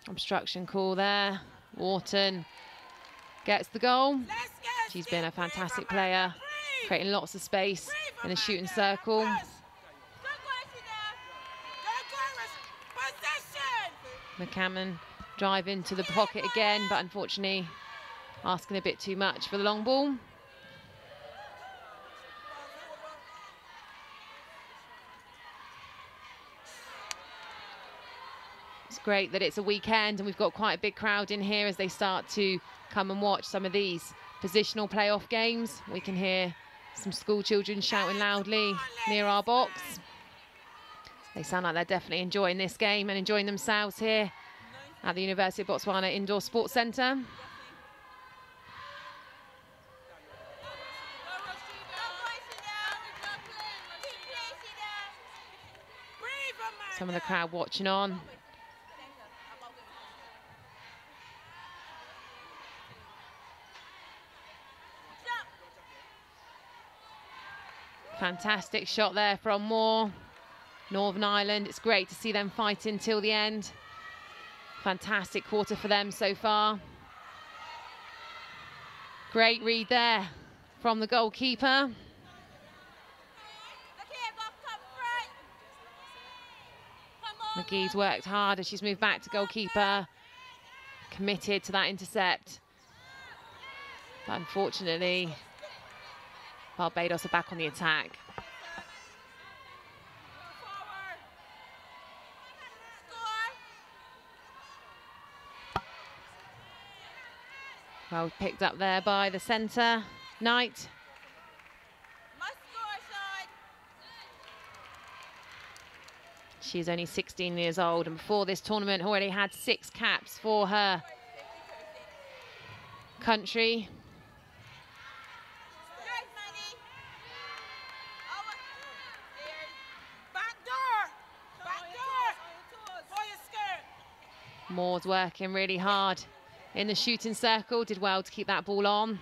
S1: Obstruction call there. Wharton gets the goal. She's been a fantastic player, creating lots of space in the shooting circle. McCammon drive into the pocket again, but unfortunately asking a bit too much for the long ball. It's great that it's a weekend and we've got quite a big crowd in here as they start to come and watch some of these positional playoff games. We can hear some school children shouting loudly near our box. They sound like they're definitely enjoying this game and enjoying themselves here at the University of Botswana Indoor Sports Centre. Some of the crowd watching on. Fantastic shot there from Moore. Northern Ireland, it's great to see them fighting till the end. Fantastic quarter for them so far. Great read there from the goalkeeper. McGee's worked hard as she's moved back to goalkeeper. Committed to that intercept. But unfortunately, Barbados are back on the attack. Well picked up there by the centre, Knight. She's only 16 years old, and before this tournament already had 6 caps for her country. Moore's working really hard in the shooting circle, did well to keep that ball on.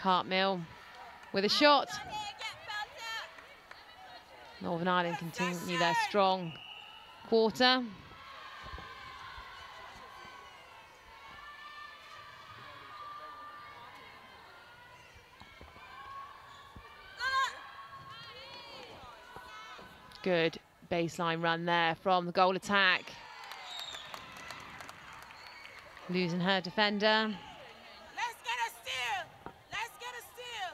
S1: Cartmill with a shot. Northern Ireland continue their strong quarter. Good baseline run there from the goal attack. Losing her defender.
S7: Let's get a steal. Let's get a steal.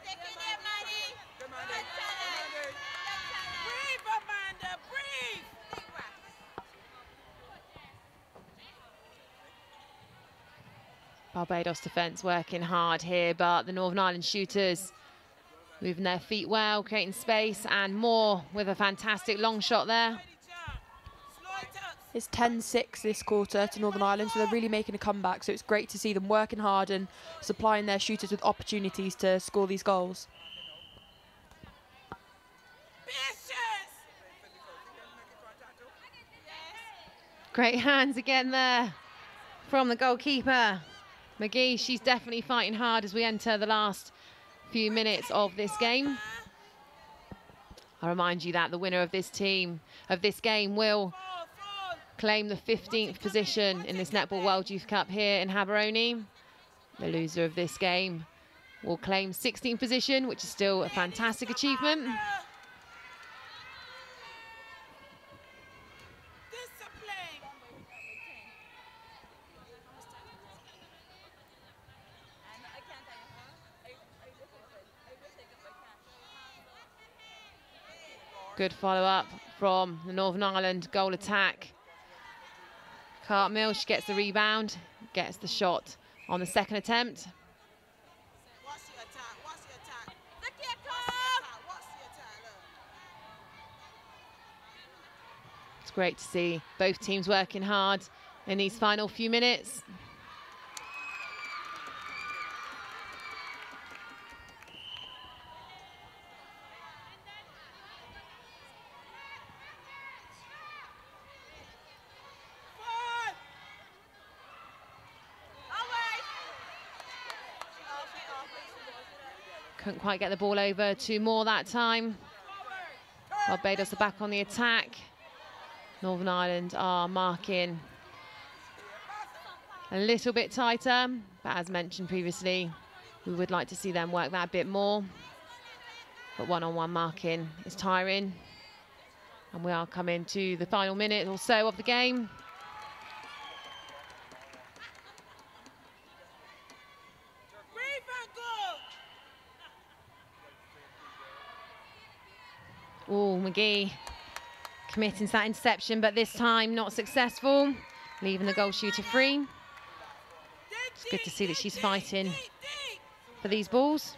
S7: Stick in there, Manny. Breathe, Amanda, breathe.
S1: Barbados defence working hard here, but the Northern Ireland shooters moving their feet well, creating space, and Moore with a fantastic long shot there.
S3: It's 10-6 this quarter to Northern Ireland, so they're really making a comeback. So it's great to see them working hard and supplying their shooters with opportunities to score these goals.
S1: Great hands again there from the goalkeeper. McGee, she's definitely fighting hard as we enter the last few minutes of this game. I remind you that the winner of this game will claim the 15th position in this Netball World Youth Cup here in Gaborone. The loser of this game will claim 16th position, which is still a fantastic achievement. Good follow-up from the Northern Ireland goal attack. Cartmill, she gets the rebound, gets the shot on the second attempt. It's great to see both teams working hard in these final few minutes. Couldn't quite get the ball over to Moore that time. Barbados are back on the attack. Northern Ireland are marking a little bit tighter, but as mentioned previously, we would like to see them work that a bit more. But one-on-one marking is tiring. And we are coming to the final minute or so of the game. Oh, McGee committing to that interception, but this time not successful, leaving the goal shooter free. It's good to see that she's fighting for these balls.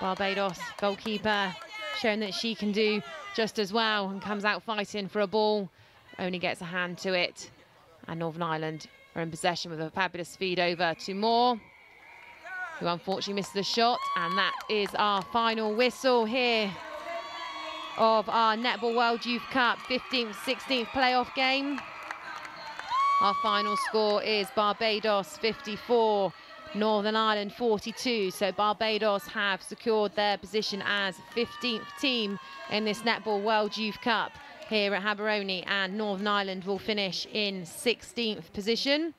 S1: Barbados goalkeeper showing that she can do just as well and comes out fighting for a ball, only gets a hand to it. And Northern Ireland are in possession with a fabulous feed over to Moore, who unfortunately missed the shot. And that is our final whistle here of our Netball World Youth Cup 15th, 16th playoff game. Our final score is Barbados 54, Northern Ireland 42. So Barbados have secured their position as 15th team in this Netball World Youth Cup here at Gaborone, and Northern Ireland will finish in 16th position.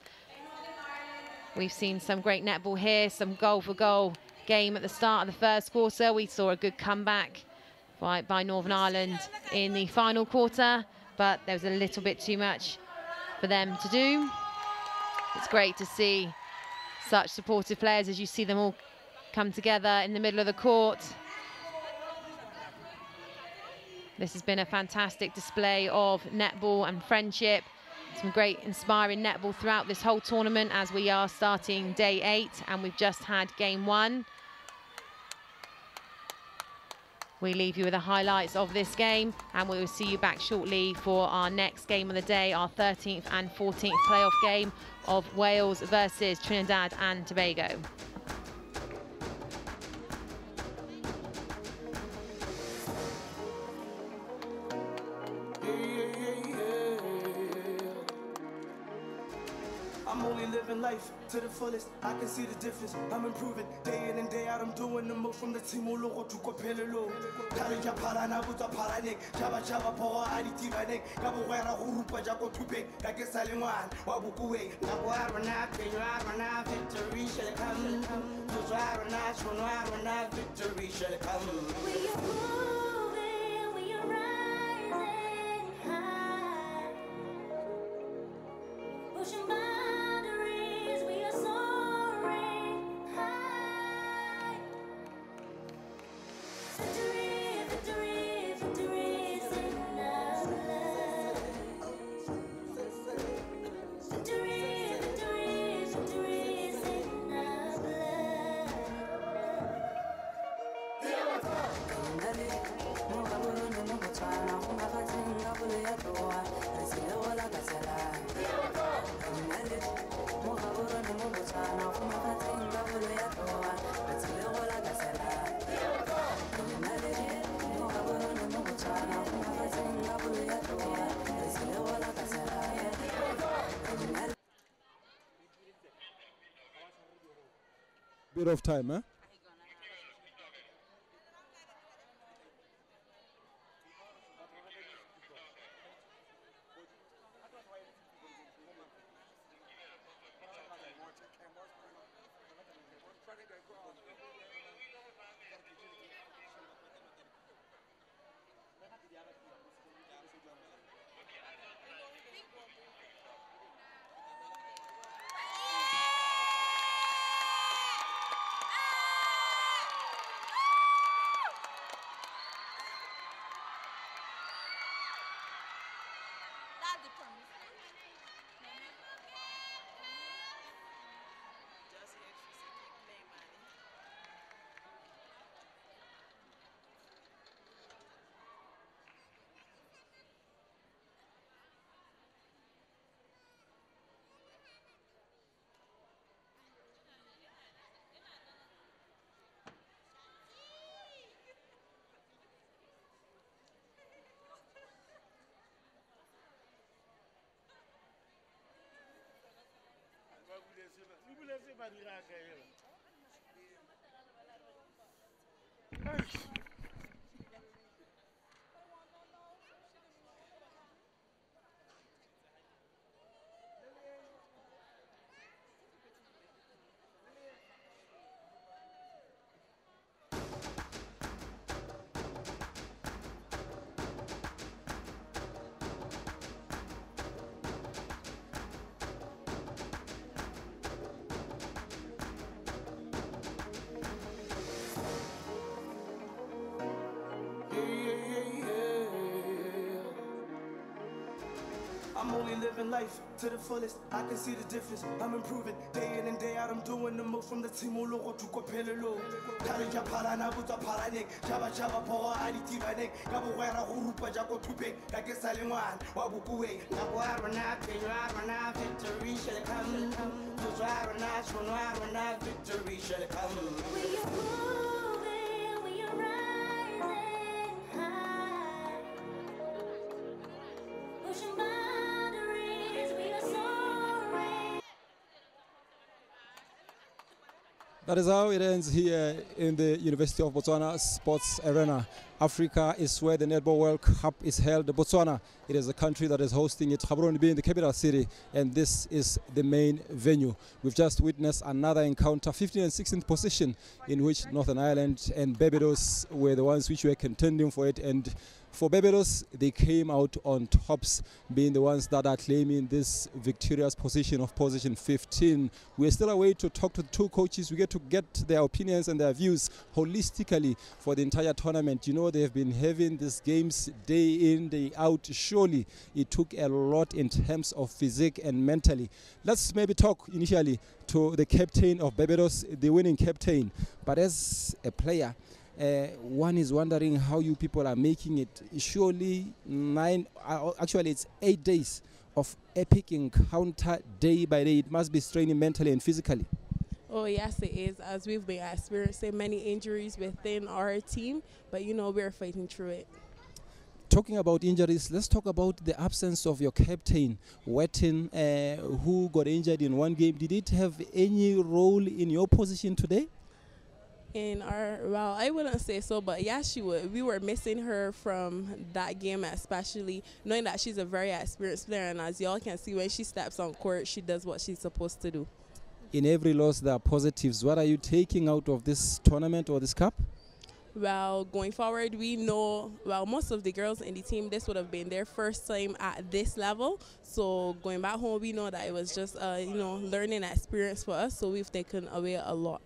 S1: We've seen some great netball here, some goal-for-goal game at the start of the first quarter. We saw a good comeback by Northern Ireland in the final quarter, but there was a little bit too much for them to do. It's great to see such supportive players as you see them all come together in the middle of the court. This has been a fantastic display of netball and friendship. Some great inspiring netball throughout this whole tournament as we are starting day 8 and we've just had game 1. We leave you with the highlights of this game, and we will see you back shortly for our next game of the day, our 13th and 14th playoff game of Wales versus Trinidad and Tobago.
S5: I'm only living life to the fullest. I can see the difference. I'm improving day in and day out. I'm doing the most from the team all over to Copello. Kalija Parana Buta Paranek, Java Java Power Aditi Vanek, Gabuera Hurupa Jaco Tupe, Gagesaliman, Wabukue, Naguarana, Penuarana, victory shall come. Tuzarana, Sunuarana, victory shall come.
S6: We are moving, we are rising high, pushing boundaries, we are soaring high. Victory, victory, victory is in our blood. Victory, victory, victory is in our blood.
S8: Bit of time, huh?
S5: I'm only living life to the fullest. I can see the difference. I'm improving day in and day out. out, I'm doing the most from the team all over to Copello. Kalija Parana, Buta Paranek, Java Java Power, Aditi Vanek, Gabuera, Urupa Jaco Tupe, Kakesaliman, Wabukue, Naguarana, Pirana, victory shall come. Tuzarana, Sonarana, victory shall come.
S6: We are moving, we are rising high. Pushing boundaries, we are soaring.
S8: That is how it ends here in the University of Botswana Sports Arena. Africa is where the Netball World Cup is held. Botswana, it is the country that is hosting it. Gaborone being the capital city, and this is the main venue. We've just witnessed another encounter, 15th and 16th position, in which Northern Ireland and Barbados were the ones which were contending for it. And for Barbados, they came out on tops, being the ones that are claiming this victorious position of position 15. We're still away to talk to the two coaches. We get to get their opinions and their views holistically for the entire tournament. You know, they've been having these games day in, day out. Surely it took a lot in terms of physique and mentally. Let's maybe talk initially to the captain of Barbados, the winning captain. But as a player, one is wondering how you people are making it. Surely actually it's 8 days of epic encounter day by day. It must be straining mentally and physically.
S9: Oh yes, it is, as we've been experiencing many injuries within our team, but you know, we're fighting through it.
S8: Talking about injuries, let's talk about the absence of your captain, Wettin, who got injured in one game. Did it have any role in your position today?
S9: In our, well, I wouldn't say so, but yeah, she would. We were missing her from that game, especially knowing that she's a very experienced player, and as y'all can see, when she steps on court, she does what she's supposed to do.
S8: In every loss, there are positives. What are you taking out of this tournament or this cup?
S9: Well, going forward, we know, well, most of the girls in the team, this would have been their first time at this level. So going back home, we know that it was just, you know, learning experience for us. So we've taken away a lot.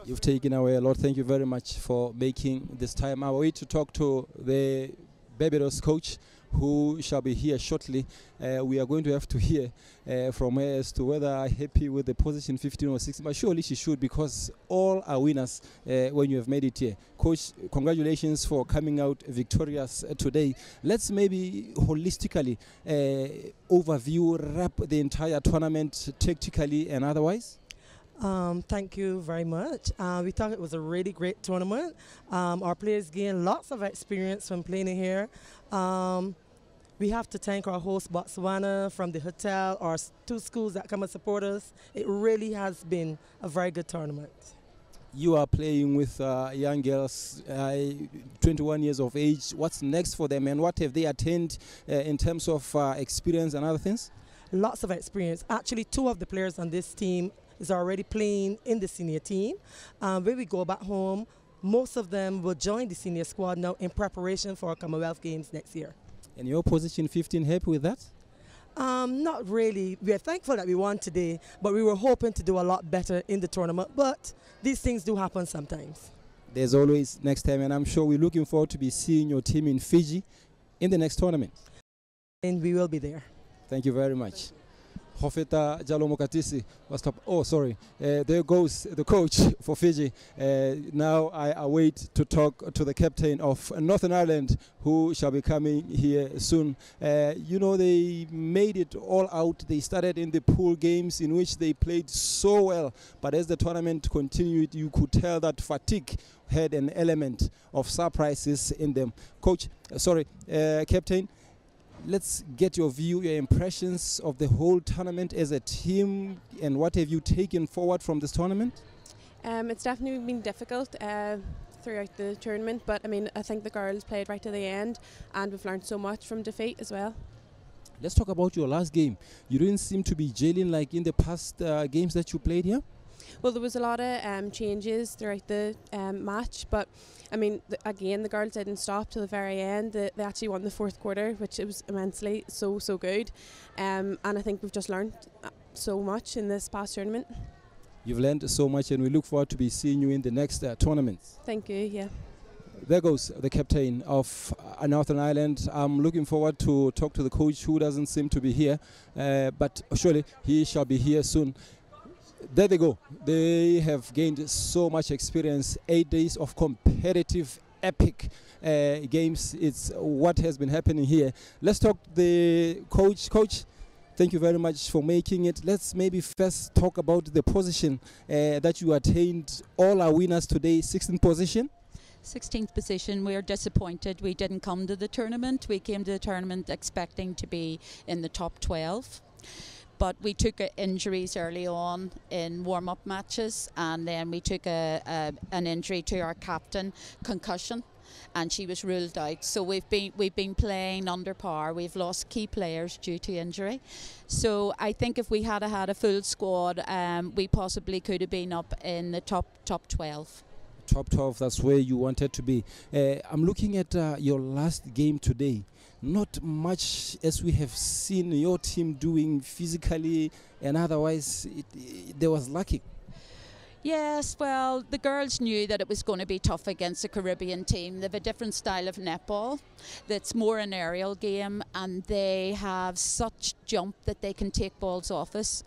S8: You've taken away a lot. Thank you very much for making this time. I wait to talk to the Barbados coach, who shall be here shortly. We are going to have to hear from her as to whether I'm happy with the position 15 or 16, but surely she should, because all are winners when you have made it here. Coach, congratulations for coming out victorious today. Let's maybe holistically overview, wrap the entire tournament tactically and otherwise.
S10: Thank you very much. We thought it was a really great tournament. Our players gained lots of experience from playing here. We have to thank our host Botswana from the hotel, our two schools that come and support us. It really has been a very good tournament.
S8: You are playing with young girls, 21 years of age. What's next for them, and what have they attained in terms of experience and other things?
S10: Lots of experience. Actually, two of the players on this team is already playing in the senior team. When we go back home, most of them will join the senior squad now in preparation for Commonwealth Games next year.
S8: And your position 15, happy with that?
S10: Not really. We are thankful that we won today, but we were hoping to do a lot better in the tournament. But these things do happen sometimes. There's
S8: always next time, and I'm sure we're looking forward to be seeing your team in Fiji in the next tournament.
S10: And we will be there.
S8: Thank you very much. Hofeta Jalomokatisi was top. Oh, sorry. There goes the coach for Fiji. Now I await to talk to the captain of Northern Ireland, who shall be coming here soon. You know, they made it all out. They started in the pool games in which they played so well. But as the tournament continued, you could tell that fatigue had an element of surprises in them. Coach, Captain, let's get your view, your impressions of the whole tournament as a team, and what have you taken forward from this tournament?
S9: It's definitely been difficult throughout the tournament, but I mean, I think the girls played right to the end, and we've learned so much from defeat as well.
S8: Let's talk about your last game. You didn't seem to be gelling like in the past games that you played here?
S9: Well, there was a lot of changes throughout the match, but I mean, again, the girls didn't stop till the very end. They actually won the fourth quarter, which it was immensely so good. And I think we've just learned so much in this past tournament.
S8: You've learned so much, and we look forward to be seeing you in the next tournaments.
S9: Thank you, yeah.
S8: There goes the captain of Northern Ireland. I'm looking forward to talk to the coach, who doesn't seem to be here, but surely he shall be here soon. there they go. They have gained so much experience. 8 days of competitive, epic games. It's what has been happening here. Let's talk the coach. Coach, thank you very much for making it. Let's maybe first talk about the position that you attained. All our winners today, 16th position.
S11: 16th position. We are disappointed we didn't come to the tournament. We came to the tournament expecting to be in the top 12. But we took injuries early on in warm-up matches, and then we took an injury to our captain, concussion, and she was ruled out. So we've been playing under par. We've lost key players due to injury. So I think if we had had a full squad, we possibly could have been up in the top 12.
S8: Top 12, that's where you wanted to be. I'm looking at your last game today. Not much as we have seen your team doing physically and otherwise. There was lacking.
S11: Yes, well, the girls knew that it was going to be tough against a Caribbean team. They have a different style of netball that's more an aerial game, and they have such jump that they can take balls off us.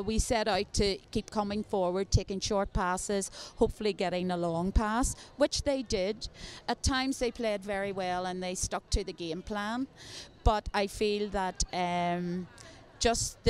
S11: We set out to keep coming forward, taking short passes, hopefully getting a long pass, which they did. At times they played very well and they stuck to the game plan, but I feel that just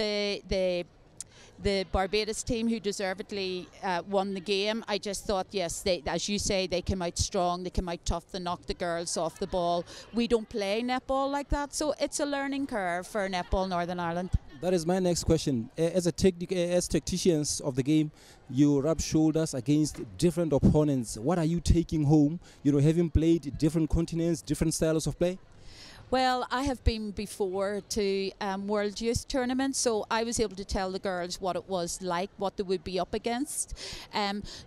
S11: the Barbados team, who deservedly won the game, I just thought, yes, they, as you say, they came out strong, they came out tough, they knocked the girls off the ball. We don't play netball like that, so it's a learning curve for Netball Northern Ireland.
S8: That is my next question. As tacticians of the game, you rub shoulders against different opponents. What are you taking home, having played different continents, different styles of play?
S11: Well, I have been before to World Youth tournaments, so I was able to tell the girls what it was like, what they would be up against.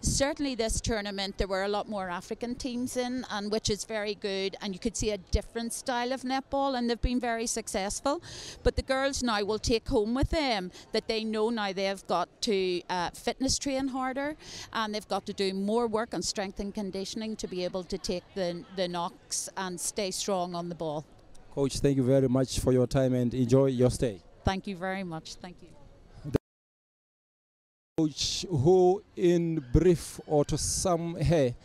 S11: Certainly this tournament there were a lot more African teams in, and which is very good, and you could see a different style of netball, and they've been very successful. But the girls now will take home with them that they know now they've got to fitness train harder, and they've got to do more work on strength and conditioning to be able to take the knocks and stay strong on the ball.
S8: Coach, thank you very much for your time and enjoy your stay.
S11: Thank you very much. Thank you.
S8: Coach, who in brief or to some hair,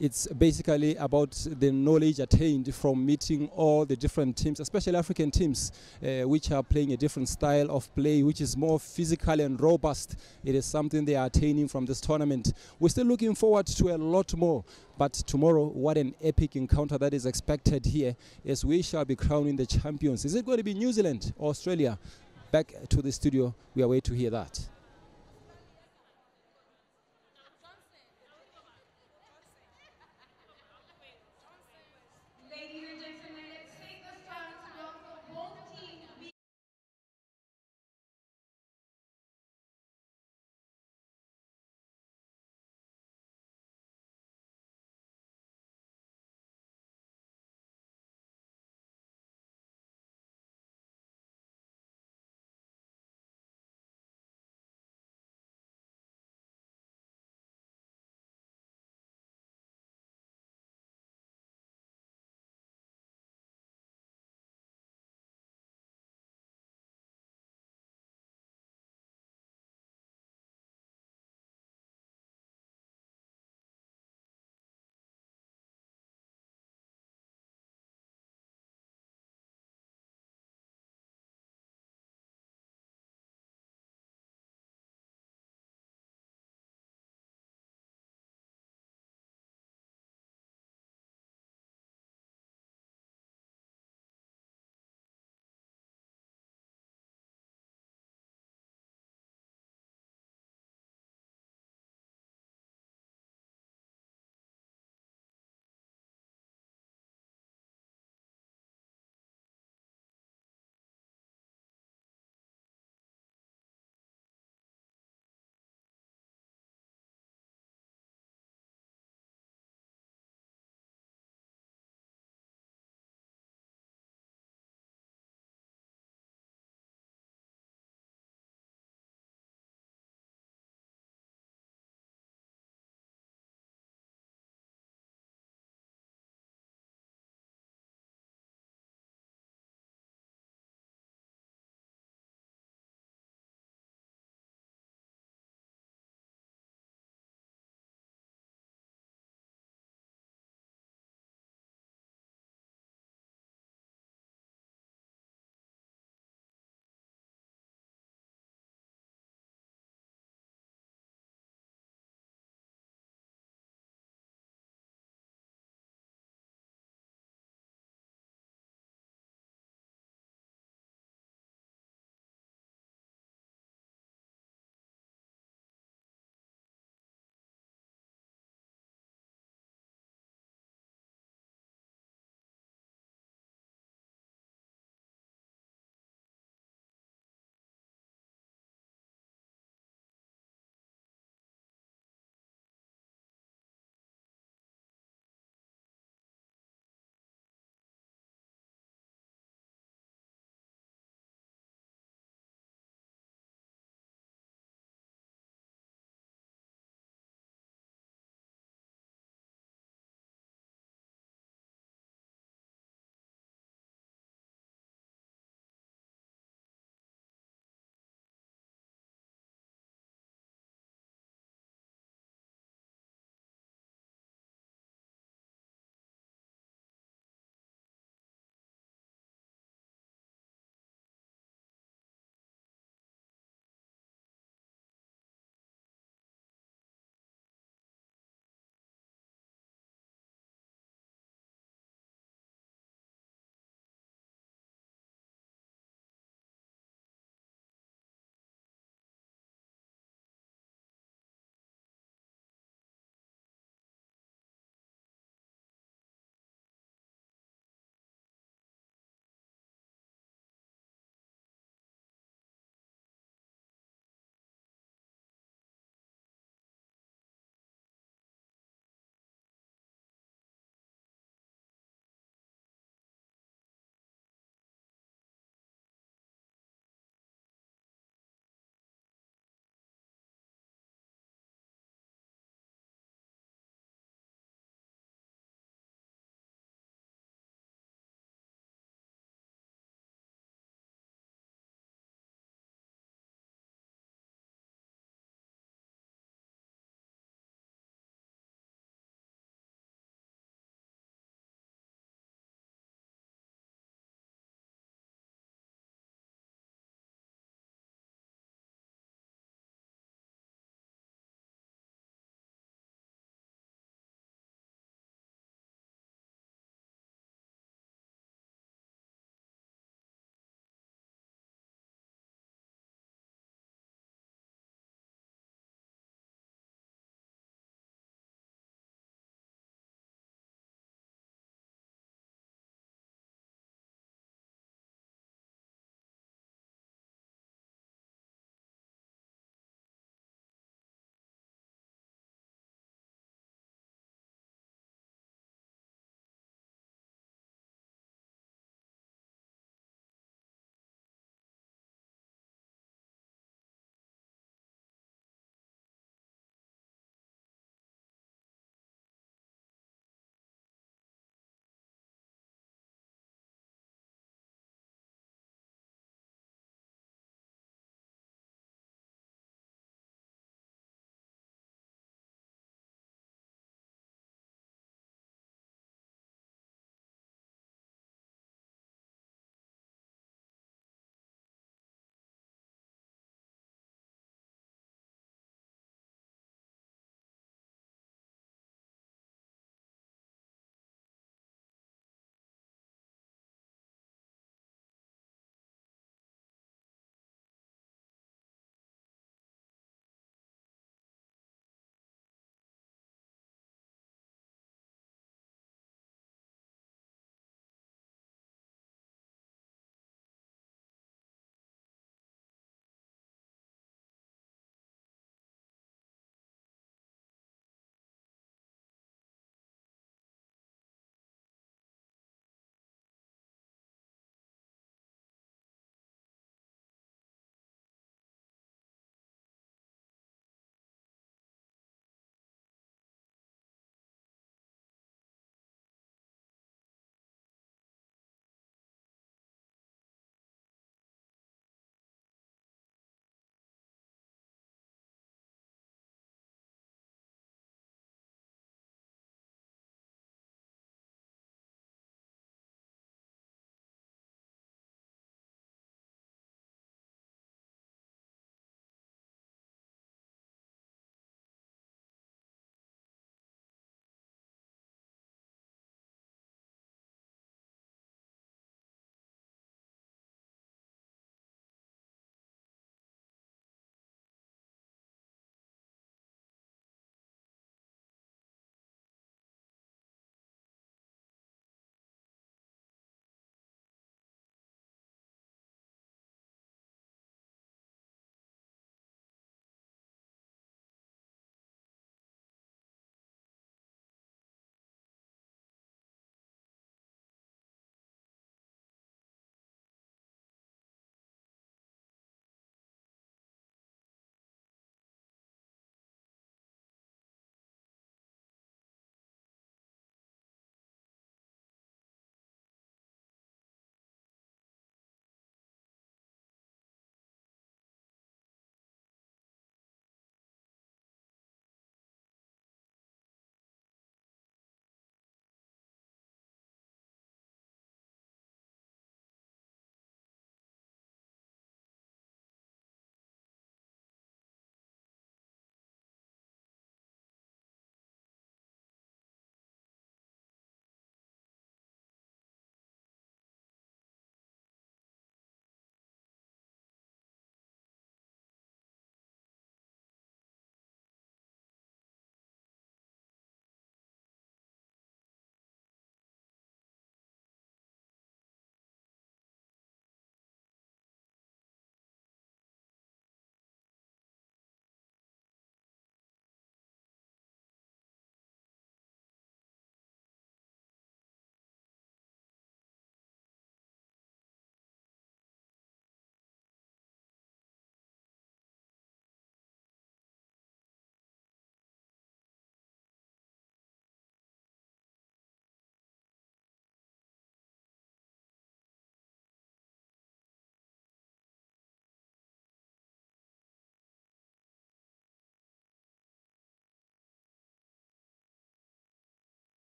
S8: it's basically about the knowledge attained from meeting all the different teams, especially African teams, which are playing a different style of play, which is more physical and robust. It is something they are attaining from this tournament. We're still looking forward to a lot more. But tomorrow, what an epic encounter that is expected here, as we shall be crowning the champions. Is it going to be New Zealand or Australia? Back to the studio, we are waiting to hear that.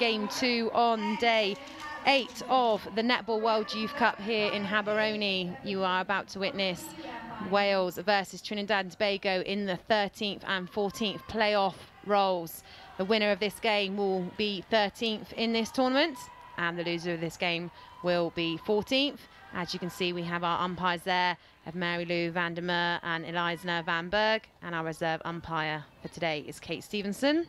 S1: game 2 on day 8 of the Netball World Youth Cup here in Gaborone. You are about to witness Wales versus Trinidad and Tobago in the 13th and 14th playoff roles. The winner of this game will be 13th in this tournament, and the loser of this game will be 14th. As you can see, we have our umpires there of Mary Lou van der Meer and Eliza Van Berg, and our reserve umpire for today is Kate Stevenson.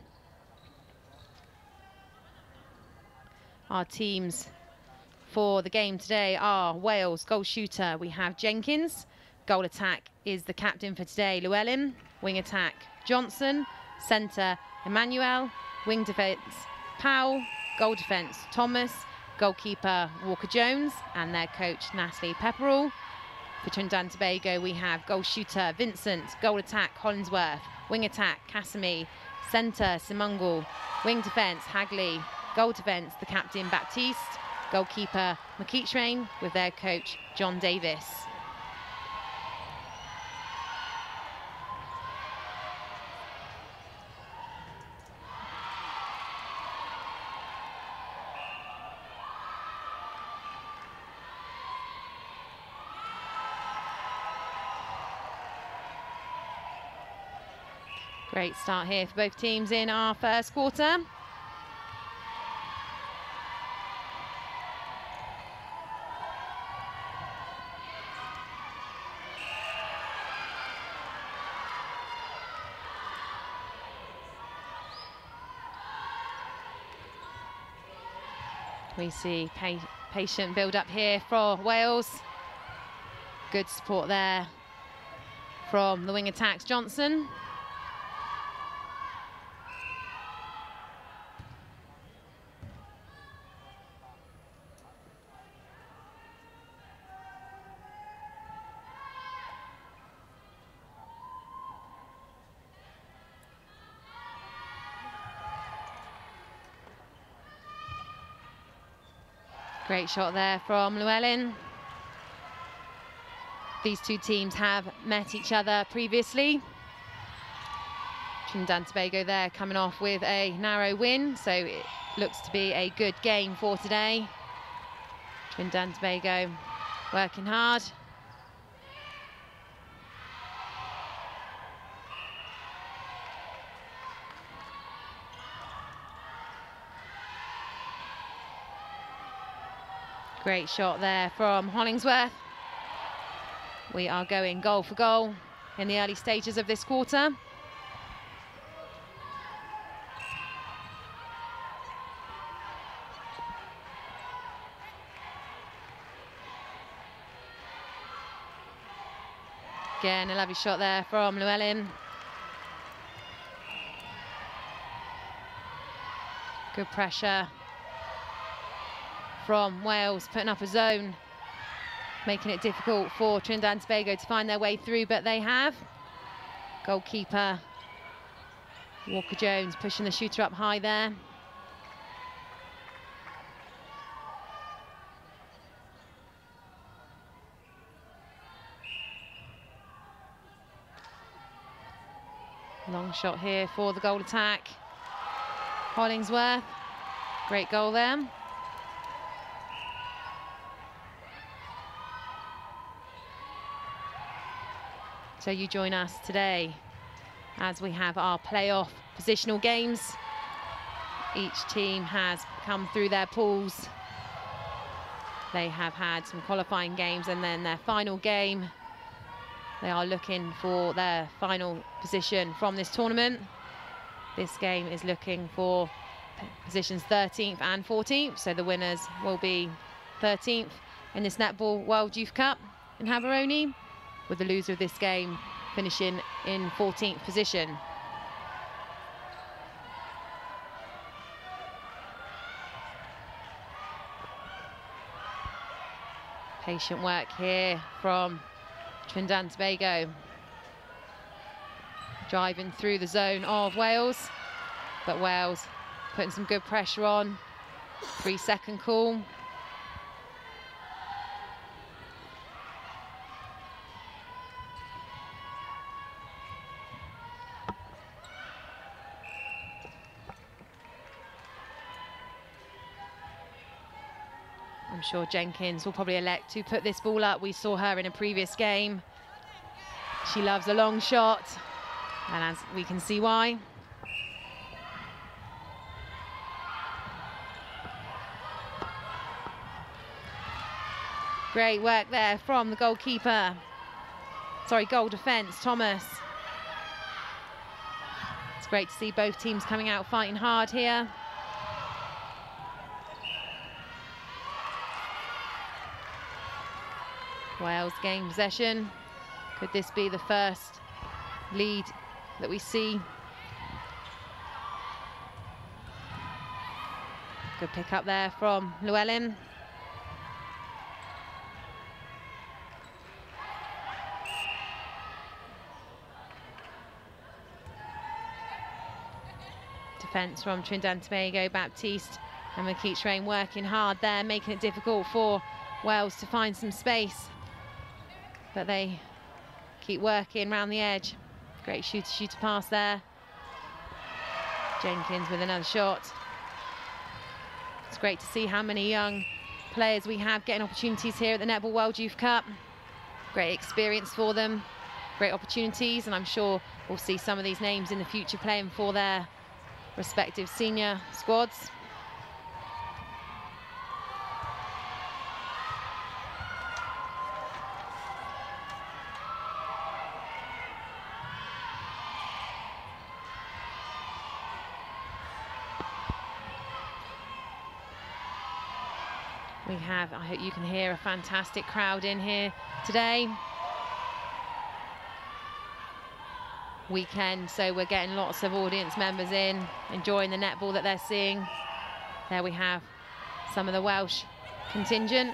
S1: Our teams for the game today are Wales goal shooter, we have Jenkins. Goal attack is the captain for today, Llewellyn. Wing attack, Johnson. Centre, Emmanuel. Wing defence, Powell. Goal defence, Thomas. Goalkeeper, Walker-Jones. And their coach, Natalie Pepperell. For Trinidad and Tobago, we have goal shooter, Vincent. Goal attack, Hollingsworth. Wing attack, Casimir. Centre, Simungal. Wing defence, Hagley. Goal defence, the captain, Baptiste. Goalkeeper, McKeetrain, with their coach, John Davis. Great start here for both teams in our first quarter. We see patient build up here for Wales. Good support there from the wing attacks, Johnson. Great shot there from Llewellyn. These two teams have met each other previously. Trinidad and Tobago there coming off with a narrow win, so it looks to be a good game for today. Trinidad and Tobago working hard. Great shot there from Hollingsworth. We are going goal for goal in the early stages of this quarter. Again, a lovely shot there from Llewellyn. Good pressure from Wales, putting up a zone, making it difficult for Trinidad and Tobago to find their way through, but they have. Goalkeeper Walker-Jones pushing the shooter up high there. Long shot here for the goal attack. Hollingsworth, great goal there. So you join us today as we have our playoff positional games. Each team has come through their pools. They have had some qualifying games, and then their final game, they are looking for their final position from this tournament. This game is looking for positions 13th and 14th, so the winners will be 13th in this Netball World Youth Cup in Gaborone, with the loser of this game finishing in 14th position. Patient work here from Trinidad and Tobago. Driving through the zone of Wales, but Wales putting some good pressure on. 3-second call. I'm sure Jenkins will probably elect to put this ball up. We saw her in a previous game. She loves a long shot, and as we can see why. Great work there from the goalkeeper. Sorry, goal defence, Thomas. It's great to see both teams coming out fighting hard here. Wales gain possession. Could this be the first lead that we see? Good pick up there from Llewellyn. Defence from Trinidad and Tobago, Baptiste and McKeith working hard there, making it difficult for Wales to find some space. But they keep working round the edge. Great shooter pass there. Jenkins with another shot. It's great to see how many young players we have getting opportunities here at the Netball World Youth Cup. Great experience for them, great opportunities, and I'm sure we'll see some of these names in the future playing for their respective senior squads. We have, I hope you can hear, a fantastic crowd in here today. Weekend, so we're getting lots of audience members in, enjoying the netball that they're seeing. There we have some of the Welsh contingent.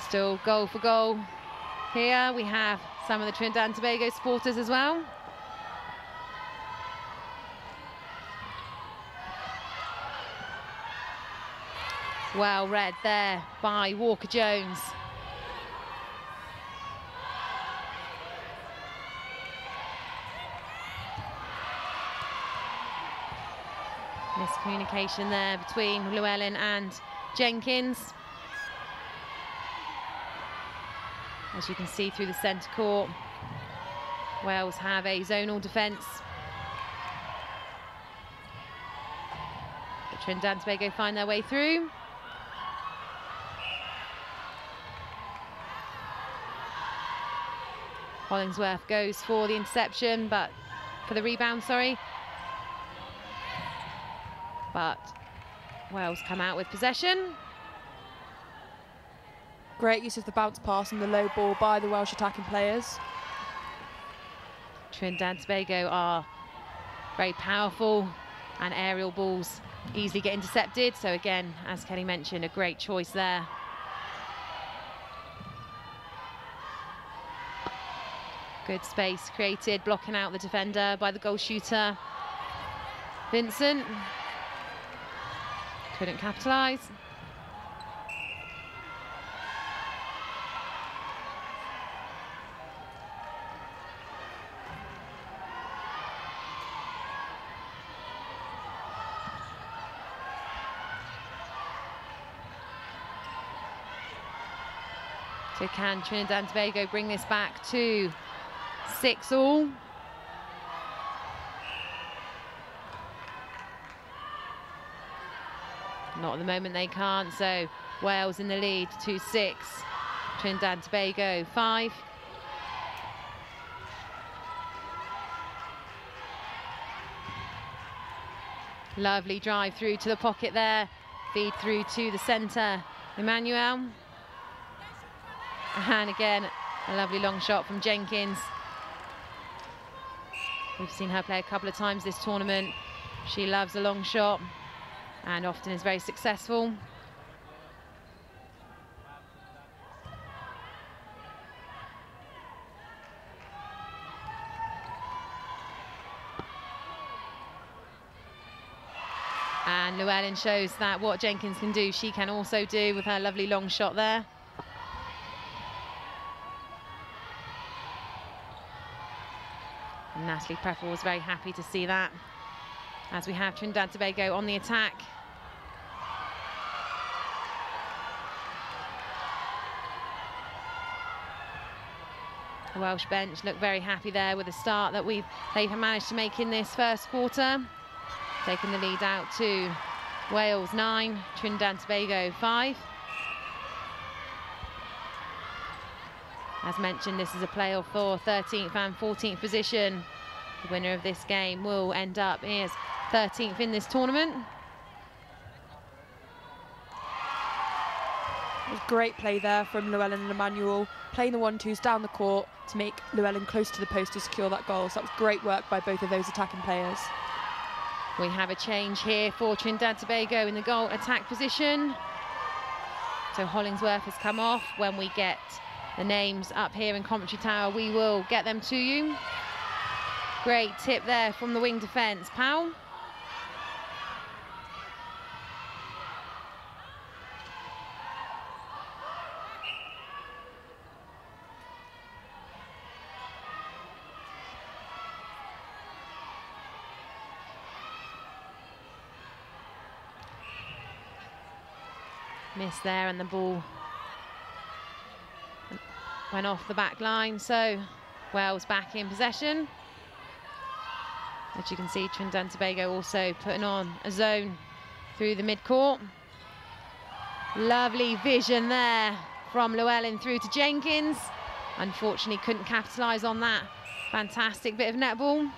S1: Still goal for goal here. We have some of the Trinidad and Tobago supporters as well. Well read there by Walker-Jones. Miscommunication there between Llewellyn and Jenkins. As you can see through the centre court, Wales have a zonal defence. But Trinidad and Tobago find their way through. Hollingsworth goes for the interception, but for the rebound, sorry. But Wales come out with possession.
S3: Great use of the bounce pass and the low ball by the Welsh attacking players.
S1: Trinidad and Tobago are very powerful, and aerial balls easily get intercepted. So again, as Kelly mentioned, a great choice there. Good space created, blocking out the defender by the goal shooter, Vincent. Couldn't capitalise. So can Trinidad and Tobago bring this back to 6-all? Not at the moment, they can't. So Wales in the lead, 2-6. Trinidad and Tobago 5. Lovely drive through to the pocket there. Feed through to the centre, Emmanuel. And again, a lovely long shot from Jenkins. We've seen her play a couple of times this tournament. She loves a long shot and often is very successful. And Llewellyn shows that what Jenkins can do, she can also do with her lovely long shot there. And Natalie Prepper was very happy to see that, as we have Trinidad and Tobago on the attack. The Welsh bench look very happy there with the start that they've managed to make in this first quarter. Taking the lead out to Wales 9, Trinidad and Tobago 5. As mentioned, this is a playoff for 13th and 14th position. The winner of this game will end up as 13th in this tournament.
S3: It was great play there from Llewellyn and Emmanuel, playing the 1-2s down the court to make Llewellyn close to the post to secure that goal. So that was great work by both of those attacking players.
S1: We have a change here for Trinidad and Tobago in the goal attack position. So Hollingsworth has come off. When we get the names up here in commentary tower, we will get them to you. Great tip there from the wing defence, Powell. Miss there, and the ball went off the back line, so Wales back in possession. As you can see, Trinidad and Tobago also putting on a zone through the mid-court. Lovely vision there from Llewellyn through to Jenkins. Unfortunately couldn't capitalise on that fantastic bit of netball.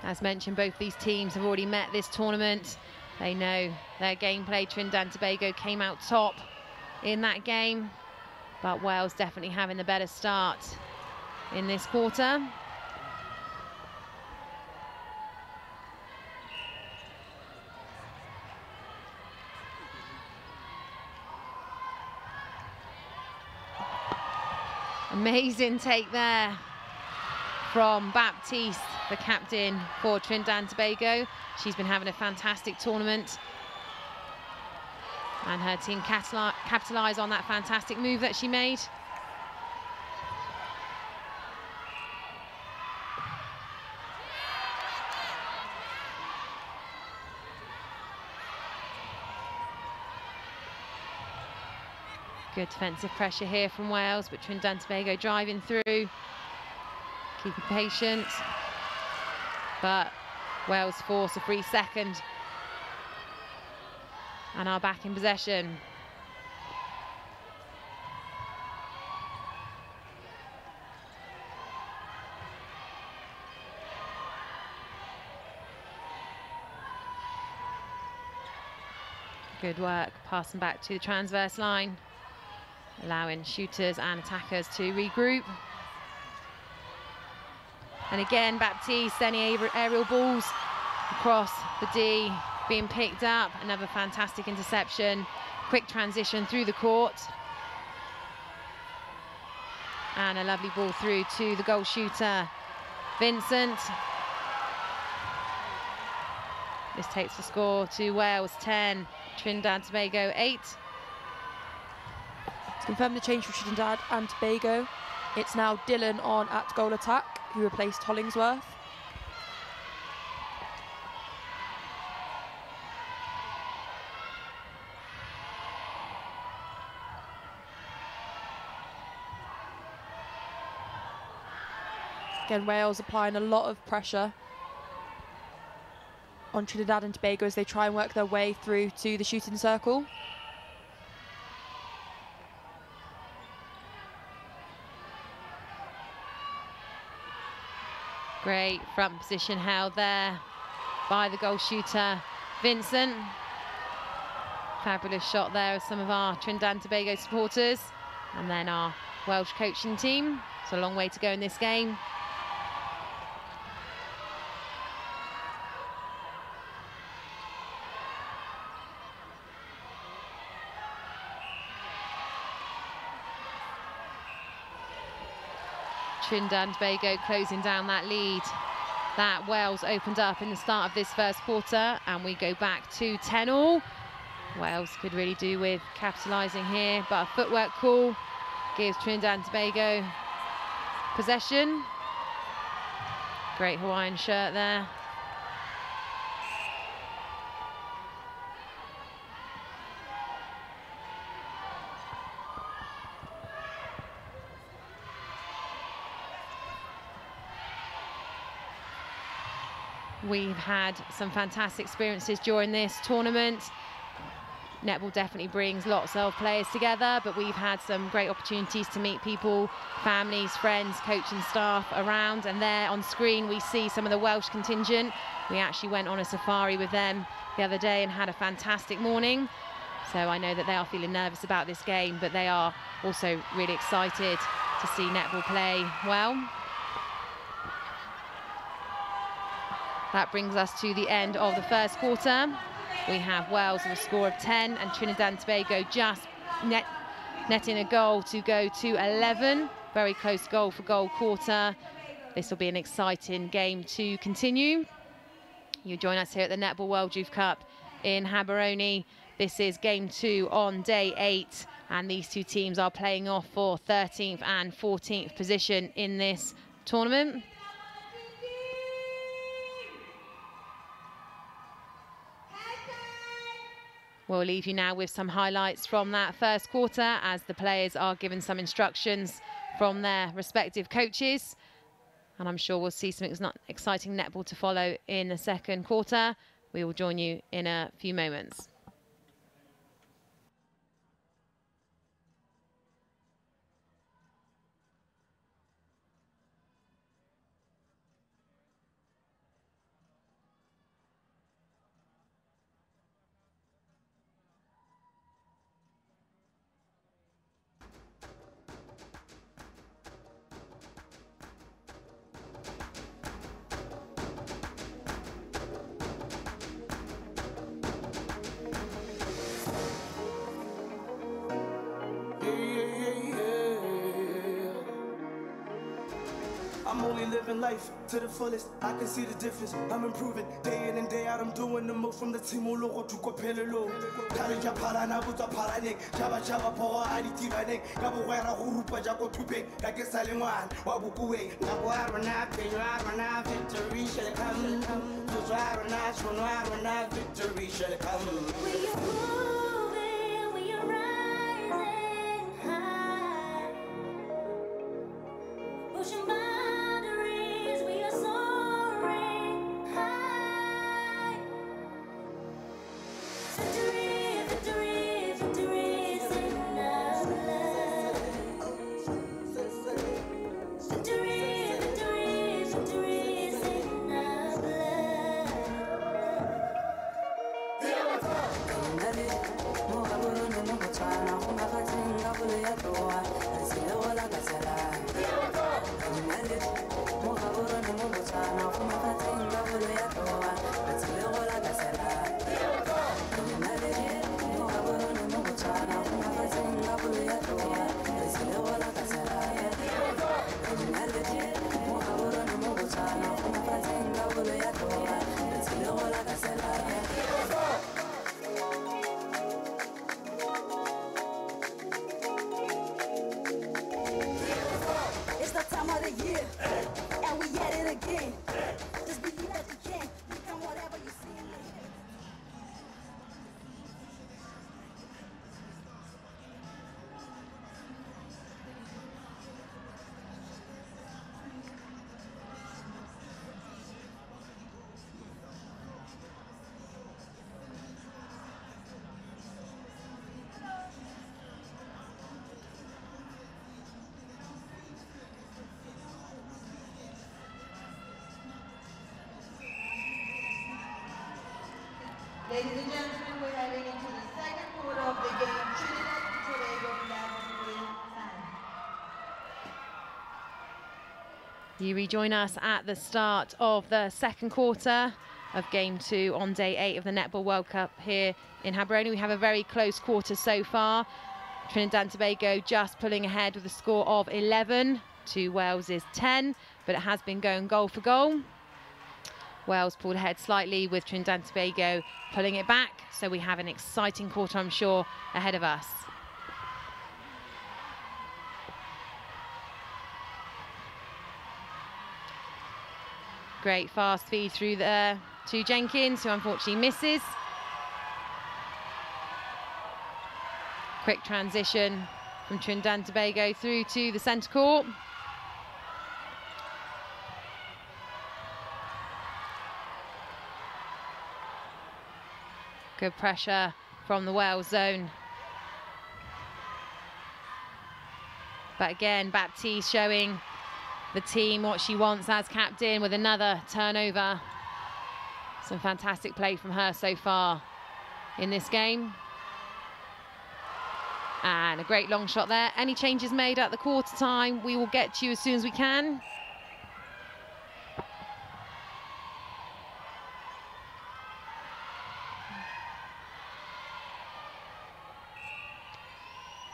S1: As mentioned, both these teams have already met this tournament. They know their gameplay. Trinidad and Tobago came out top in that game, but Wales definitely having the better start in this quarter. Amazing take there from Baptiste, the captain for Trinidad and Tobago. She's been having a fantastic tournament, and her team capitalised on that fantastic move that she made. Good defensive pressure here from Wales, but Trinidad and Tobago driving through, keeping patient, but Wales force a free second and are back in possession. Good work, passing back to the transverse line, allowing shooters and attackers to regroup. And again, Baptiste, any aerial balls across the D being picked up. Another fantastic interception. Quick transition through the court. And a lovely ball through to the goal shooter, Vincent. This takes the score to Wales 10, Trinidad and Tobago 8.
S3: To confirm the change for Trinidad and Tobago, it's now Dylan on at goal attack, who replaced Hollingsworth. Again, Wales applying a lot of pressure on Trinidad and Tobago as they try and work their way through to the shooting circle.
S1: Great front position held there by the goal shooter, Vincent. Fabulous shot there of some of our Trinidad and Tobago supporters. And then our Welsh coaching team. It's a long way to go in this game. Trinidad and Tobago closing down that lead that Wales opened up in the start of this first quarter, and we go back to 10-all. Wales could really do with capitalising here, but a footwork call gives Trinidad and Tobago possession. Great Hawaiian shirt there. We've had some fantastic experiences during this tournament. Netball definitely brings lots of players together, but we've had some great opportunities to meet people, families, friends, coaching staff around, and there on screen we see some of the Welsh contingent. We actually went on a safari with them the other day and had a fantastic morning. So I know that they are feeling nervous about this game, but they are also really excited to see netball play well. That brings us to the end of the first quarter. We have Wales with a score of 10 and Trinidad and Tobago just netting a goal to go to 11. Very close goal for goal quarter. This will be an exciting game to continue. You join us here at the Netball World Youth Cup in Gaborone. This is game 2 on day 8, and these two teams are playing off for 13th and 14th position in this tournament. We'll leave you now with some highlights from that first quarter as the players are given some instructions from their respective coaches. And I'm sure we'll see some exciting netball to follow in the second quarter. We will join you in a few moments.
S5: I'm only living life to the fullest. I can see the difference. I'm improving day in and day out. I'm doing the most from the team all over to Copello. Kalija Parana Buta Paranik, Java Java Power, Aditi Vanek, Gabuera Hurupa Jaco Tupe, Gagesaliman, Wabukuwe, Naguarana, Pejuarana, victory shall come. Tujarana, Shunarana, victory shall come.
S6: We are moving, we are rising high, pushing boundaries, we are soaring high. Victory, victory, victory is in our blood. Victory, victory, victory is in our blood. It's the time of the year, and we at it again. Just believe that you can become whatever you see in your head.
S4: Ladies and gentlemen, we're heading into the second quarter of the game. Trinidad and Tobago level time.
S1: You rejoin us at the start of the second quarter of game 2 on day 8 of the Netball World Cup here in Gaborone. We have a very close quarter so far. Trinidad and Tobago just pulling ahead with a score of 11 to Wales's 10, but it has been going goal for goal. Wales pulled ahead slightly with Trinidad and Tobago pulling it back. So we have an exciting quarter, I'm sure, ahead of us. Great fast feed through there to Jenkins, who unfortunately misses. Quick transition from Trinidad and Tobago through to the centre court. Good pressure from the Wales zone. But again, Baptiste showing the team what she wants as captain with another turnover. Some fantastic play from her so far in this game. And a great long shot there. Any changes made at the quarter time, we will get to you as soon as we can.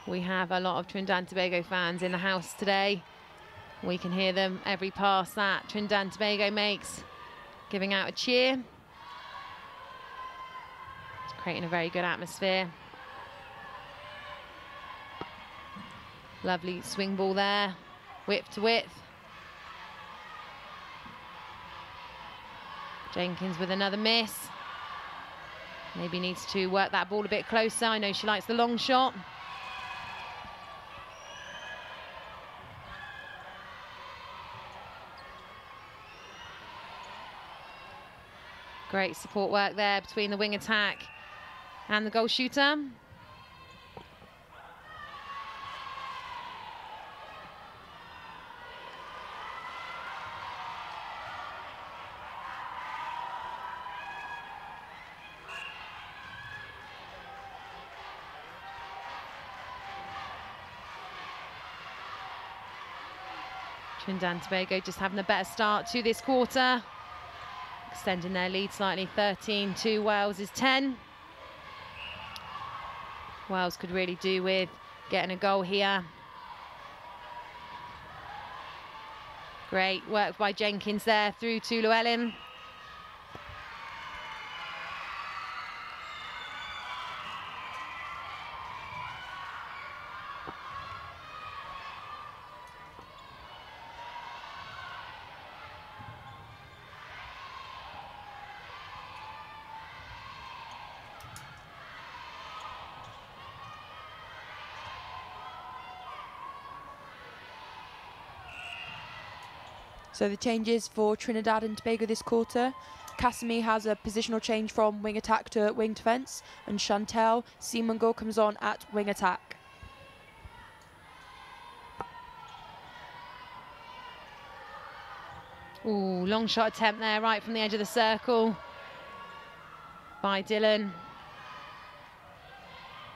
S1: We have a lot of Trinidad and Tobago fans in the house today. We can hear them every pass that Trinidad and Tobago makes, giving out a cheer. It's creating a very good atmosphere. Lovely swing ball there, width to width. Jenkins with another miss. Maybe needs to work that ball a bit closer. I know she likes the long shot. Great support work there between the wing attack and the goal shooter. Trinidad and Tobago just having a better start to this quarter, extending their lead slightly, 13 to Wales' 10. Wales could really do with getting a goal here. Great work by Jenkins there through to Llewellyn.
S3: So the changes for Trinidad and Tobago this quarter. Casimir has a positional change from wing attack to wing defence, and Chantel Seamungo comes on at wing attack.
S1: Ooh, long shot attempt there, right from the edge of the circle by Dylan.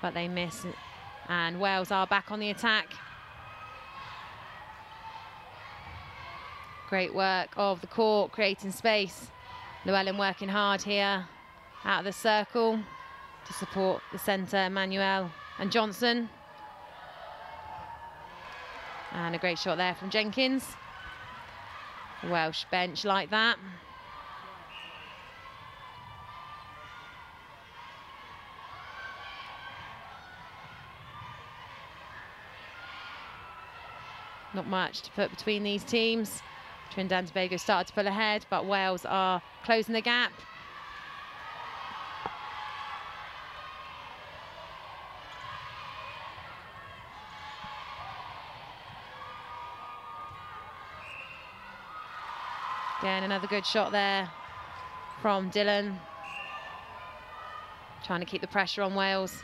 S1: But they miss, and Wales are back on the attack. Great work of the court, creating space. Llewellyn working hard here out of the circle to support the centre, Emmanuel and Johnson. And a great shot there from Jenkins. The Welsh bench like that. Not much to put between these teams. Trinidad and Tobago started to pull ahead, but Wales are closing the gap. Again, another good shot there from Dylan. Trying to keep the pressure on Wales.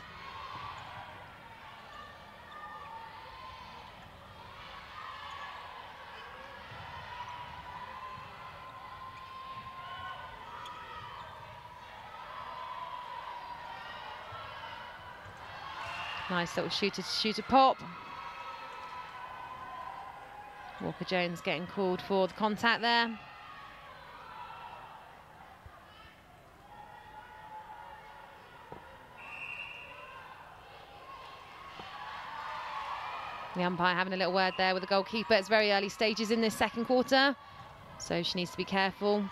S1: Nice little shooter pop. Walker Jones getting called for the contact there. The umpire having a little word there with the goalkeeper. It's very early stages in this second quarter, so she needs to be careful.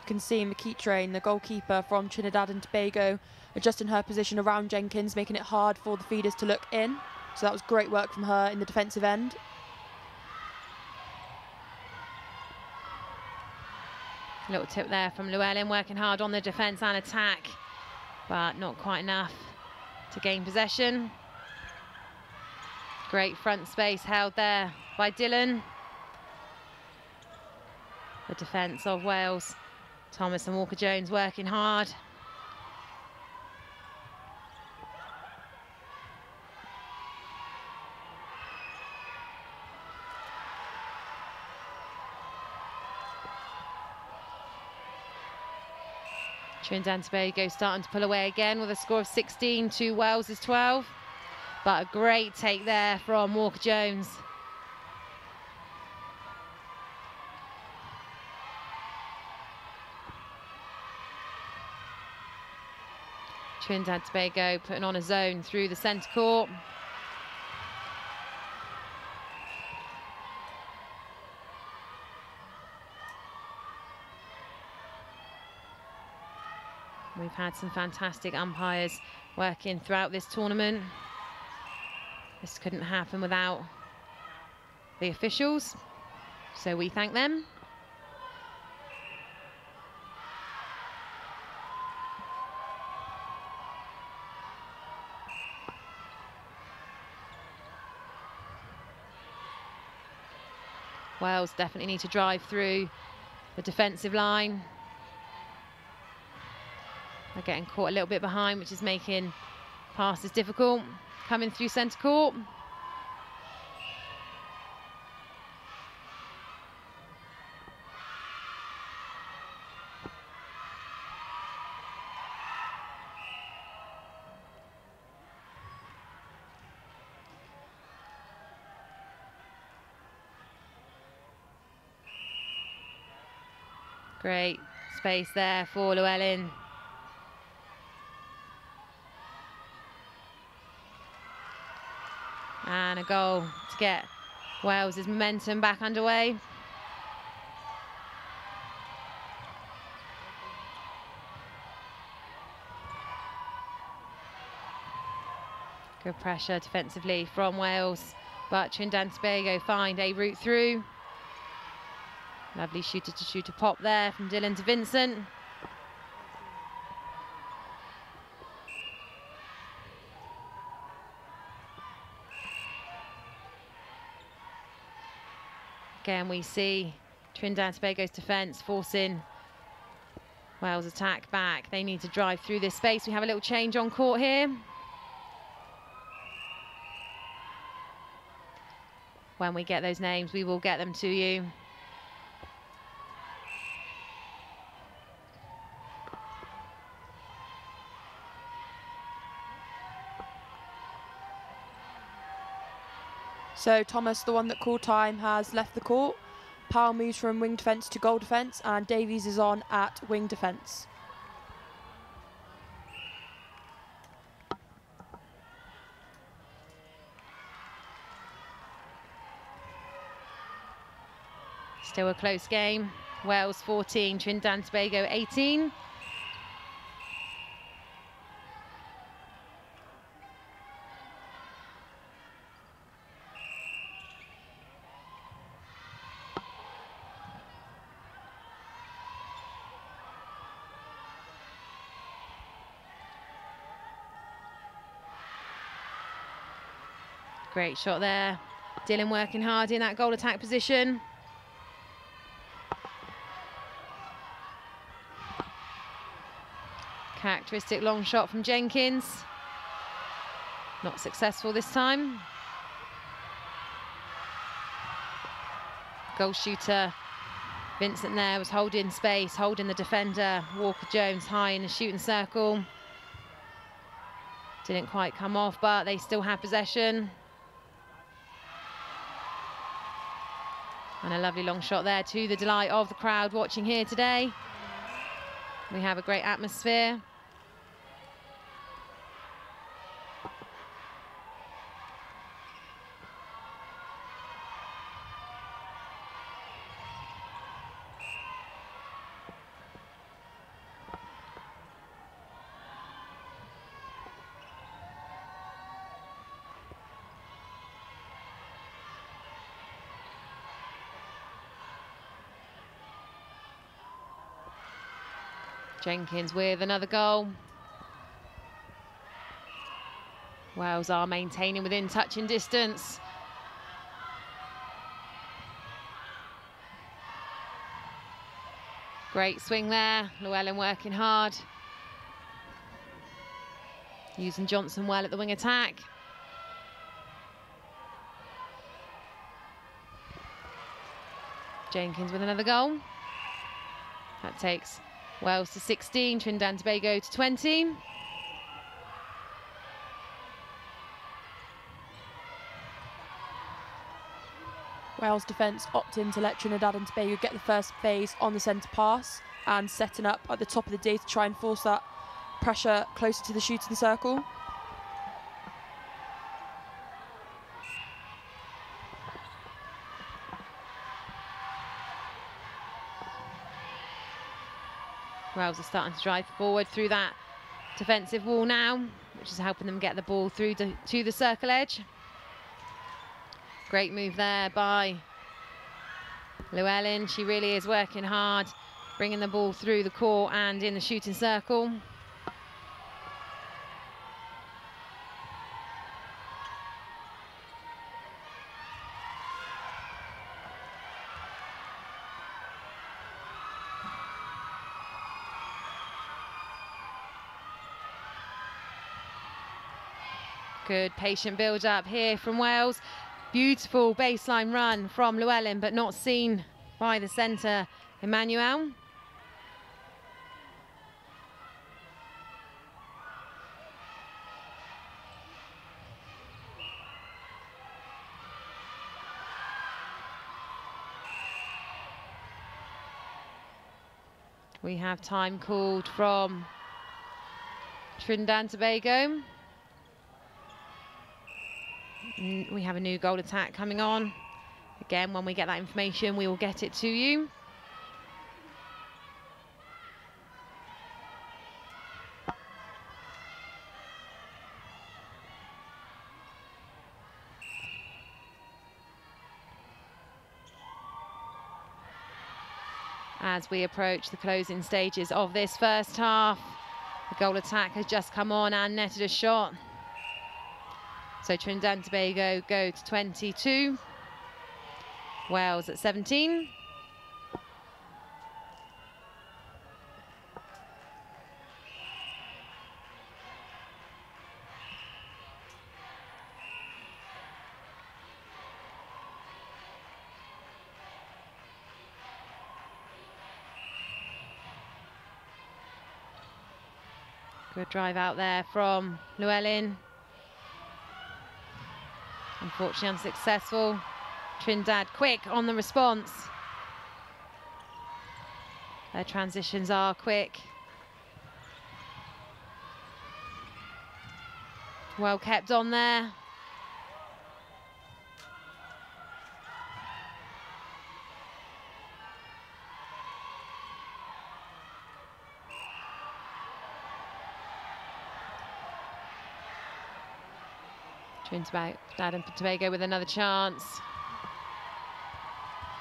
S3: You can see McKeetrain, the goalkeeper from Trinidad and Tobago, adjusting her position around Jenkins, making it hard for the feeders to look in. So that was great work from her in the defensive end.
S1: Little tip there from Llewellyn, working hard on the defence and attack, but not quite enough to gain possession. Great front space held there by Dylan. The defence of Wales. Thomas and Walker-Jones working hard. Trinidad and Tobago starting to pull away again with a score of 16 to Wales' 12. But a great take there from Walker-Jones. Trinidad and Tobago putting on a zone through the centre court. We've had some fantastic umpires working throughout this tournament. This couldn't happen without the officials, so we thank them. Wales definitely need to drive through the defensive line. They're getting caught a little bit behind, which is making passes difficult. Coming through centre court. Great space there for Llewellyn. And a goal to get Wales' momentum back underway. Good pressure defensively from Wales, but Trinidad and Tobago find a route through. Lovely shooter-to-shooter pop there from Dylan to Vincent. Again, we see Trinidad and Tobago's defence forcing Wales' attack back. They need to drive through this space. We have a little change on court here. When we get those names, we will get them to you.
S3: So Thomas, the one that called time, has left the court. Powell moves from wing defence to goal defence, and Davies is on at wing defence.
S1: Still a close game. Wales 14, Trinidad and Tobago 18. Great shot there. Dylan working hard in that goal attack position. Characteristic long shot from Jenkins. Not successful this time. Goal shooter Vincent there was holding space, holding the defender. Walker-Jones high in the shooting circle. Didn't quite come off, but they still have possession. And a lovely long shot there, to the delight of the crowd watching here today. We have a great atmosphere. Jenkins with another goal. Wales are maintaining within touching distance. Great swing there, Llewellyn working hard. Using Johnson well at the wing attack. Jenkins with another goal. That takes Wales to 16, Trinidad and Tobago to 20.
S3: Wales defence opting to let Trinidad and Tobago get the first phase on the centre pass and setting up at the top of the D to try and force that pressure closer to the shooting circle.
S1: Wales are starting to drive forward through that defensive wall now, which is helping them get the ball through to the circle edge. Great move there by Llewellyn. She really is working hard, bringing the ball through the court and in the shooting circle. Good patient build up here from Wales. Beautiful baseline run from Llewellyn, but not seen by the centre, Emmanuel. We have time called from Trinidad and Tobago. We have a new goal attack coming on. Again, when we get that information, we will get it to you. As we approach the closing stages of this first half, the goal attack has just come on and netted a shot. So Trinidad and Tobago go to 22, Wales at 17. Good drive out there from Llewellyn. Unfortunately unsuccessful. Trinidad quick on the response. Their transitions are quick. Well kept on there. Trinidad and Tobago with another chance.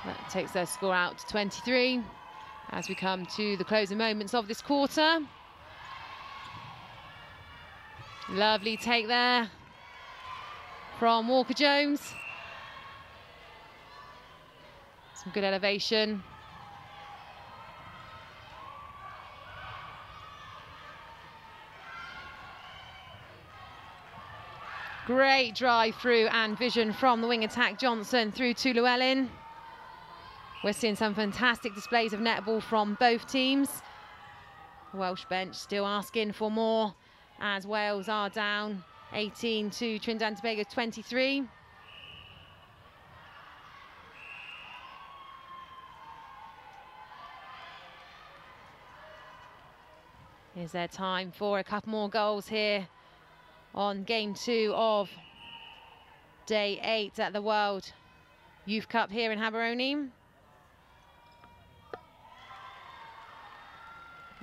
S1: That takes their score out to 23 as we come to the closing moments of this quarter. Lovely take there from Walker-Jones. Some good elevation. Great drive through and vision from the wing attack Johnson through to Llewellyn. We're seeing some fantastic displays of netball from both teams. The Welsh bench still asking for more as Wales are down 18 to Trinidad and Tobago 23. Is there time for a couple more goals here on game 2 of day 8 at the World Youth Cup here in Gaborone?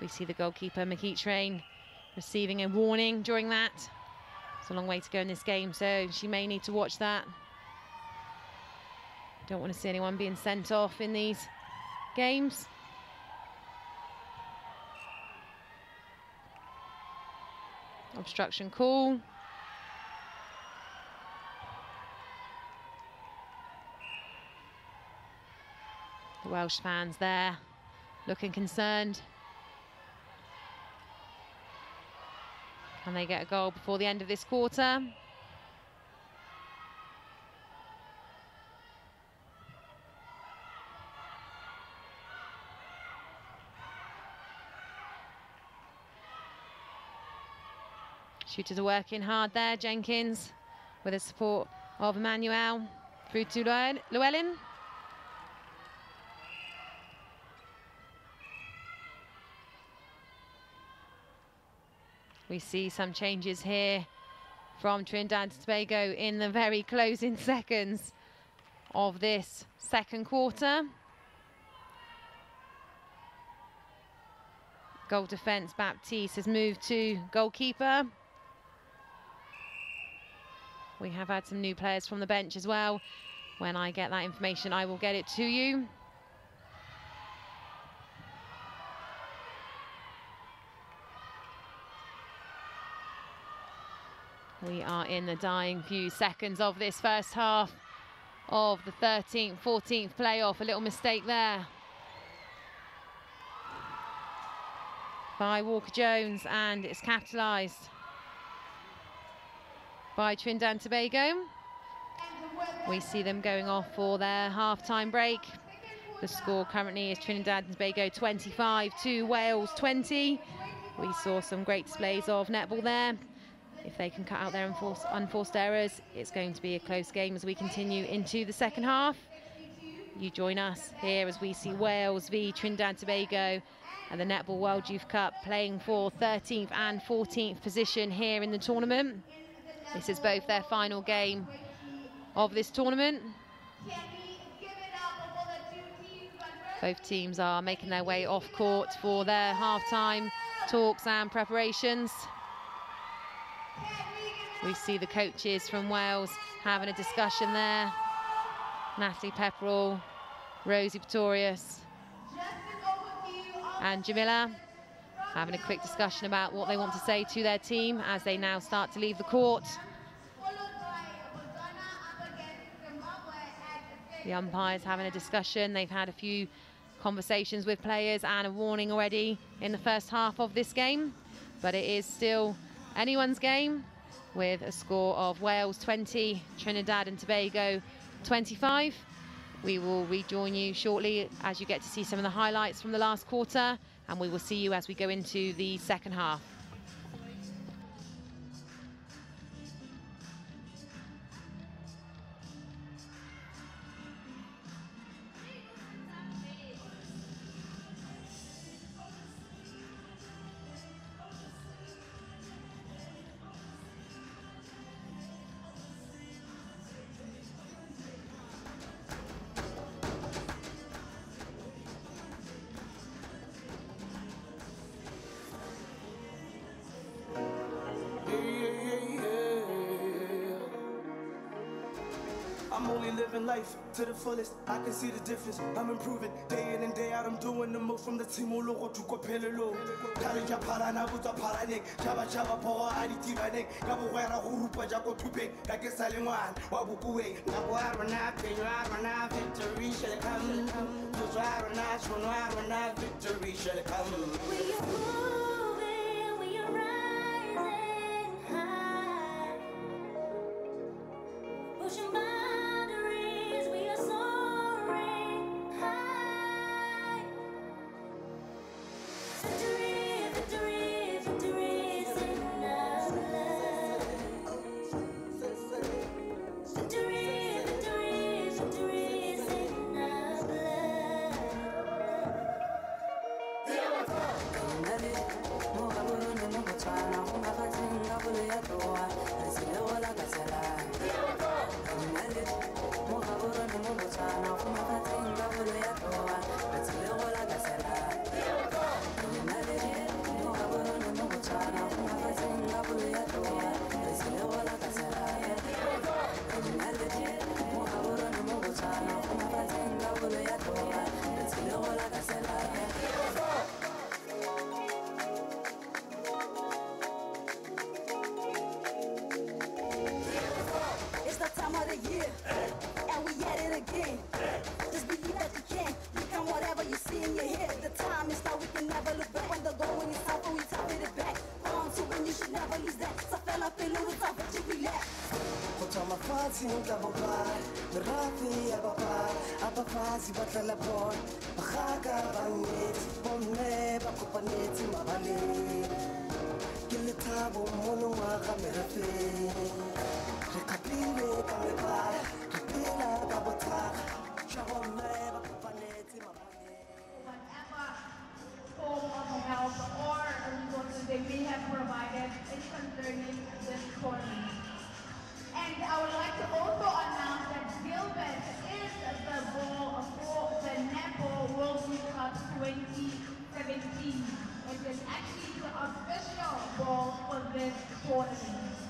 S1: We see the goalkeeper, McKee Train, receiving a warning during that. It's a long way to go in this game, so she may need to watch that. Don't want to see anyone being sent off in these games. Obstruction call. The Welsh fans there looking concerned. Can they get a goal before the end of this quarter? Shooters are working hard there. Jenkins with the support of Emmanuel through to Llewellyn. We see some changes here from Trinidad and Tobago in the very closing seconds of this second quarter. Goal defence, Baptiste has moved to goalkeeper. We have had some new players from the bench as well. When I get that information, I will get it to you. We are in the dying few seconds of this first half of the 13th, 14th playoff. A little mistake there by Walker-Jones, and it's capitalised by Trinidad and Tobago. We see them going off for their half-time break. The score currently is Trinidad and Tobago 25 to Wales 20. We saw some great displays of netball there. If they can cut out their unforced errors, it's going to be a close game as we continue into the second half. You join us here as we see Wales v Trinidad and Tobago and the Netball World Youth Cup playing for 13th and 14th position here in the tournament. This is both their final game of this tournament. Both teams are making their way off court for their half-time talks and preparations. We see the coaches from Wales having a discussion there. Natalie Pepperell, Rosie Pretorius and Jamila having a quick discussion about what they want to say to their team as they now start to leave the court. The umpires having a discussion. They've had a few conversations with players and a warning already in the first half of this game. But it is still anyone's game with a score of Wales 20, Trinidad and Tobago 25. We will rejoin you shortly as you get to see some of the highlights from the last quarter, and we will see you as we go into the second half.
S5: I'm only living life to the fullest. I can see the difference. I'm improving day in and day out. I'm doing the most from the team all over to Copello. Kalija Parana Buta Paranik, Java Java Power Aditi Vanek, Gabuera Hurupa Jaco Tupe, Gagesaliman, Wabukue, Nabuarana, Penuarana, victory shall come. Tuzarana, Sunuarana, victory shall come.
S6: We are moving, we are rising high, pushing boundaries, we are soaring high. Victory, victory, victory is in our blood. Victory, victory, victory is in our blood.
S4: form of help or resources they may have provided in concerning this tournament. And I would like to also announce that BARvNIR is the ball for the Netball World Cup 2017. It is actually the official ball for this tournament.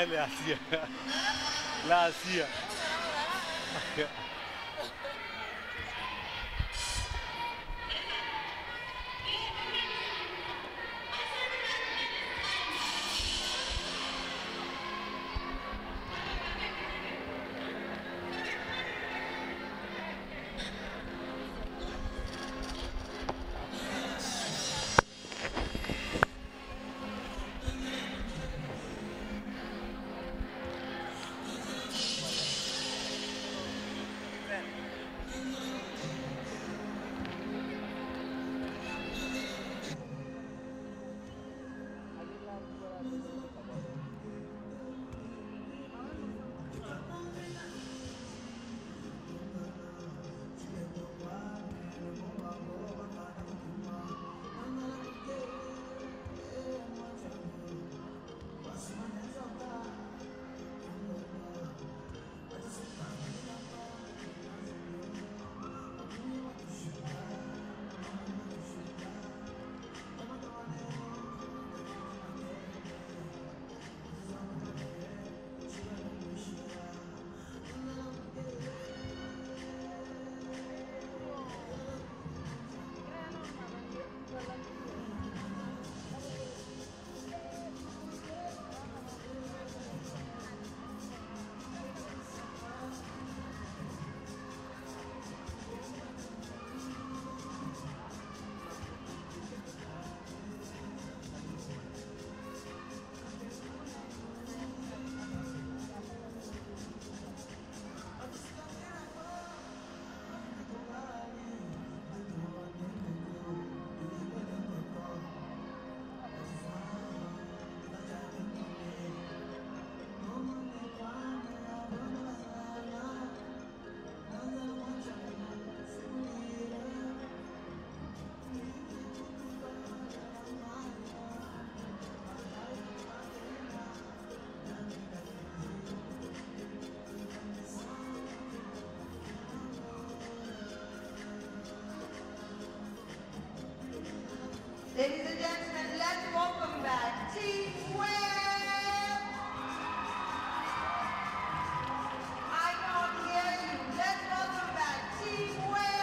S12: لا سيا لا سيا
S4: Ladies and gentlemen, let's welcome back Team WALvT. I can't hear you. Let's welcome back Team WALvT.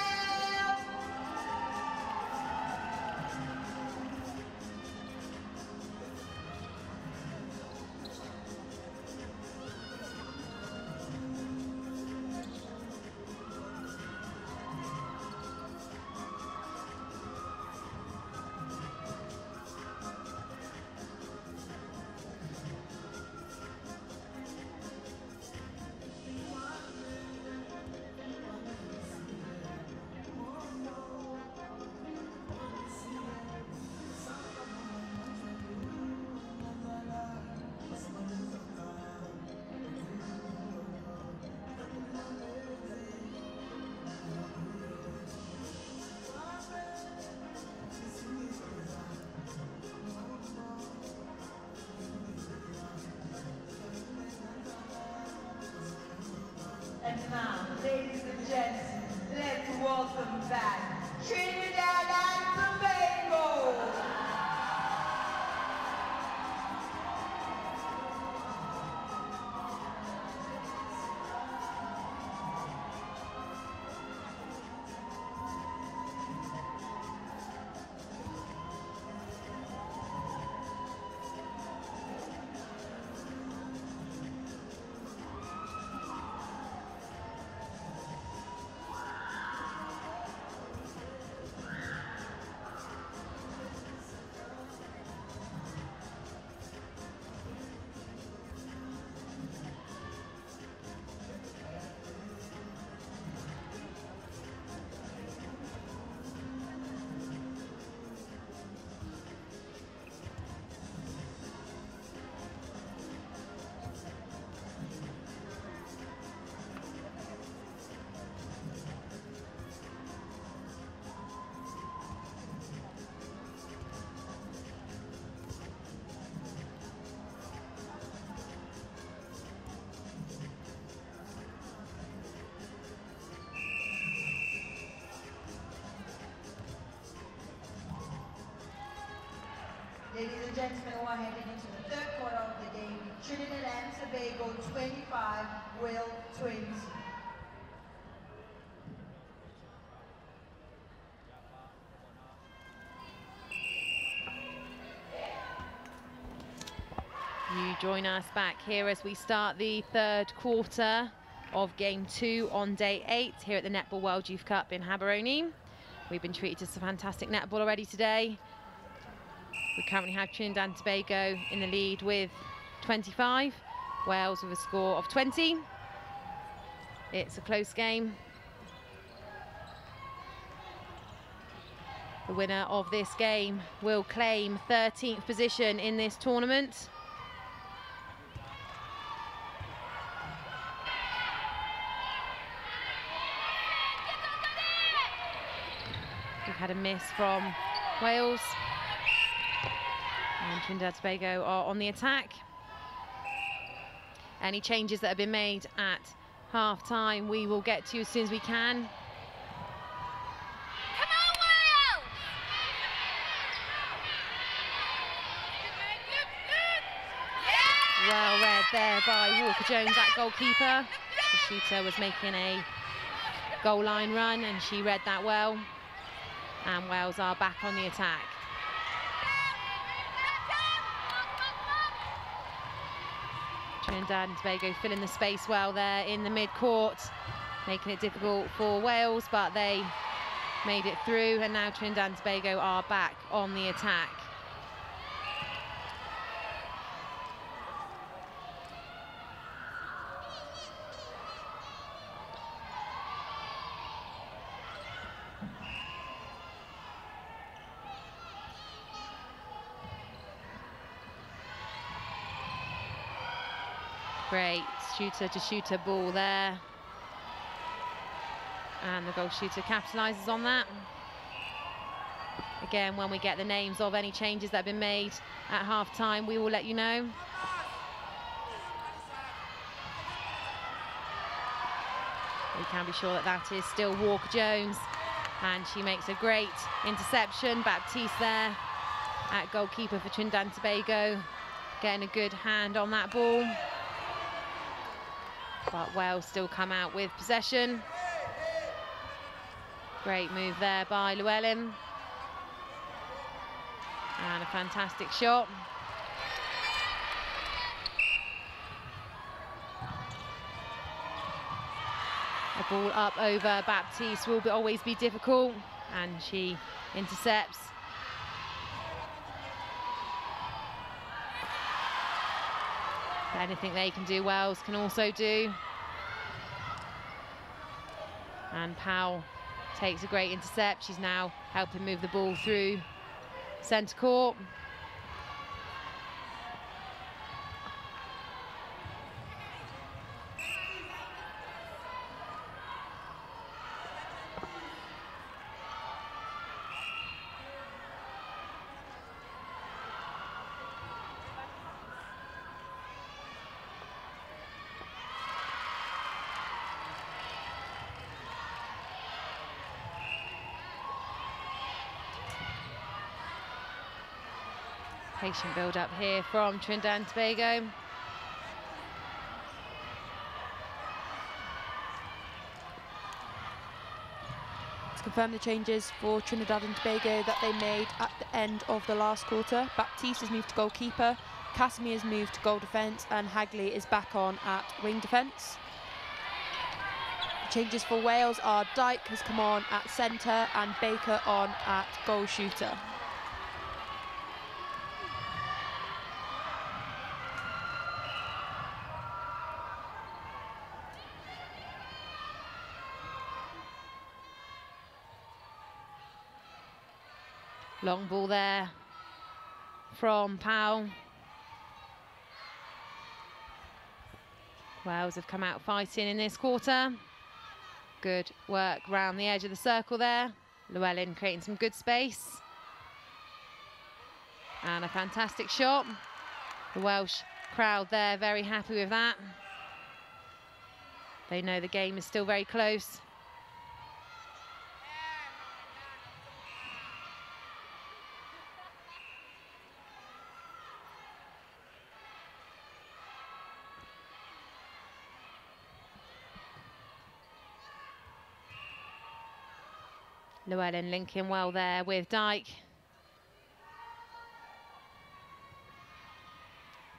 S4: And now, ladies and gents, let's welcome back Trinidad and Tobago. Ladies and gentlemen, we're heading into the third quarter of the game. Trinidad and Tobago 25, WALvT 20.
S1: You join us back here as we start the third quarter of Game 2 on Day 8 here at the Netball World Youth Cup in Gaborone. We've been treated to some fantastic netball already today. We currently have Trinidad and Tobago in the lead with 25, Wales with a score of 20. It's a close game. The winner of this game will claim 13th position in this tournament. We've had a miss from Wales. And Trinidad and Tobago are on the attack. Any changes that have been made at half-time, we will get to as soon as we can.
S7: Come on, Wales!
S1: Well read there by Walker Jones, that goalkeeper. The shooter was making a goal line run and she read that well. And Wales are back on the attack. Trinidad and Tobago filling the space well there in the mid-court, making it difficult for Wales, but they made it through, and now Trinidad and Tobago are back on the attack. Great shooter-to-shooter ball there. And the goal shooter capitalises on that. Again, when we get the names of any changes that have been made at half-time, we will let you know. We can be sure that that is still Walker Jones. And she makes a great interception. Baptiste there at goalkeeper for Trinidad and Tobago, getting a good hand on that ball. But Wales still come out with possession. Great move there by Llewellyn. And a fantastic shot. A ball up over Baptiste will always be difficult, and she intercepts. Anything they can do, Wales can also do. And Powell takes a great intercept. She's now helping move the ball through centre court. Patient build-up here from Trinidad and Tobago.
S3: To confirm the changes for Trinidad and Tobago that they made at the end of the last quarter. Baptiste has moved to goalkeeper, Casimir has moved to goal defence, and Hagley is back on at wing defence. The changes for Wales are Dyke has come on at centre and Baker on at goal shooter.
S1: Long ball there from Powell. Wales have come out fighting in this quarter. Good work round the edge of the circle there. Llewellyn creating some good space. And a fantastic shot. The Welsh crowd there very happy with that. They know the game is still very close. Llewellyn linking well there with Dyke.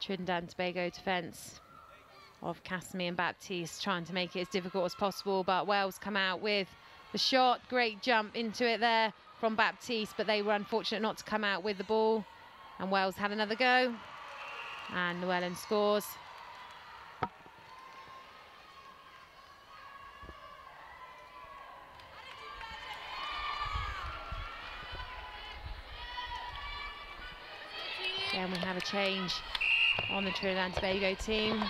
S1: Trinidad and Tobago defence of Casimir and Baptiste trying to make it as difficult as possible, but Wales come out with the shot. Great jump into it there from Baptiste, but they were unfortunate not to come out with the ball. And Wales had another go. And Llewellyn scores. Again, we have a change on the Trinidad and Tobago team.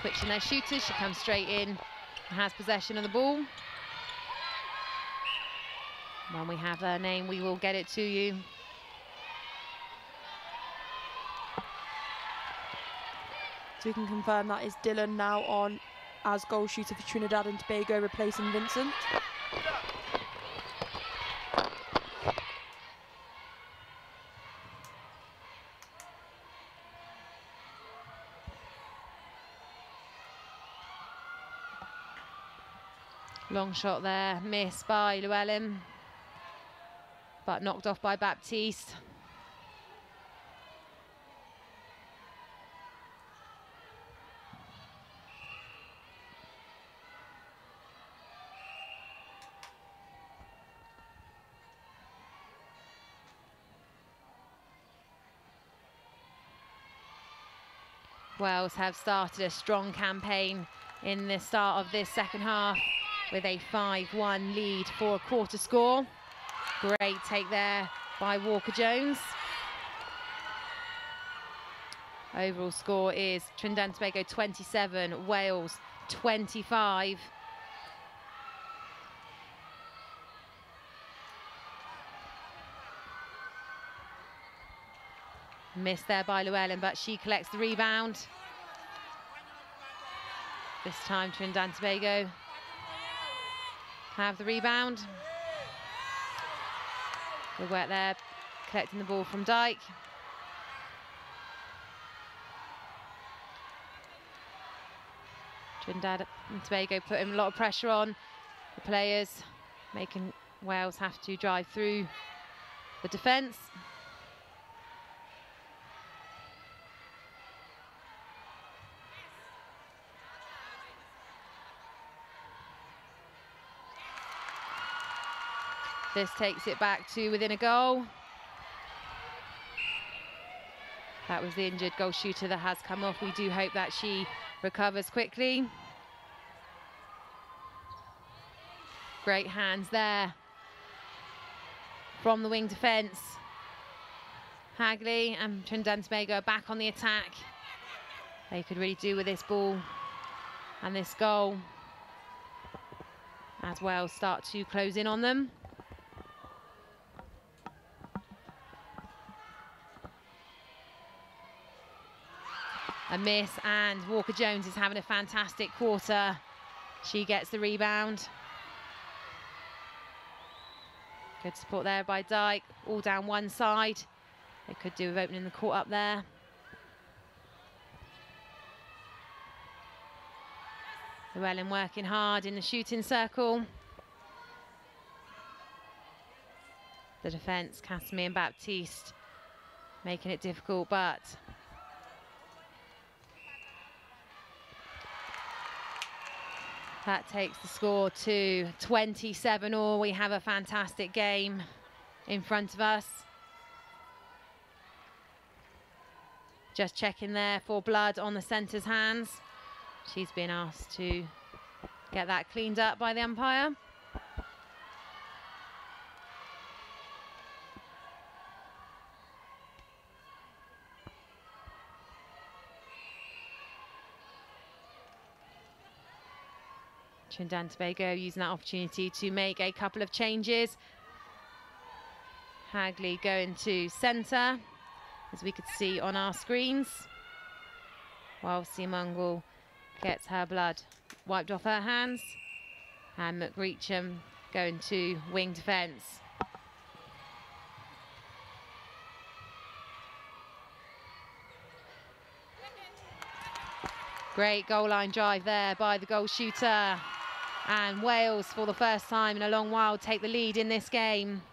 S1: Switching their shooters, she comes straight in and has possession of the ball. When we have her name, we will get it to you.
S3: So we can confirm that is Dylan now on as goal shooter for Trinidad and Tobago, replacing Vincent.
S1: Long shot there, missed by Llewellyn, but knocked off by Baptiste. Wales have started a strong campaign in the start of this second half with a 5-1 lead for a quarter score. Great take there by Walker-Jones. Overall score is Trinidad and Tobago 27, Wales 25. Missed there by Llewellyn, but she collects the rebound. This time Trinidad and Tobago have the rebound. Good work there. collecting the ball from Dyke. Trinidad and Tobago putting a lot of pressure on the players, making Wales have to drive through the defence. This takes it back to within a goal. That was the injured goal shooter that has come off. We do hope that she recovers quickly. Great hands there from the wing defence. Hagley and Trinidad and Tobago are back on the attack. They could really do with this ball and this goal as Wales start to close in on them. A miss, and Walker-Jones is having a fantastic quarter. She gets the rebound. Good support there by Dyke, all down one side. They could do with opening the court up there. Llewellyn working hard in the shooting circle. The defence, Casimir and Baptiste, making it difficult, but that takes the score to 27-all. We have a fantastic game in front of us. Just checking there for blood on the centre's hands. She's been asked to get that cleaned up by the umpire. Trinidad and Tobago using that opportunity to make a couple of changes. Hagley going to centre, as we could see on our screens, while Simungu gets her blood wiped off her hands, and McReacham going to wing defence. Great goal line drive there by the goal shooter. And Wales, for the first time in a long while, take the lead in this game.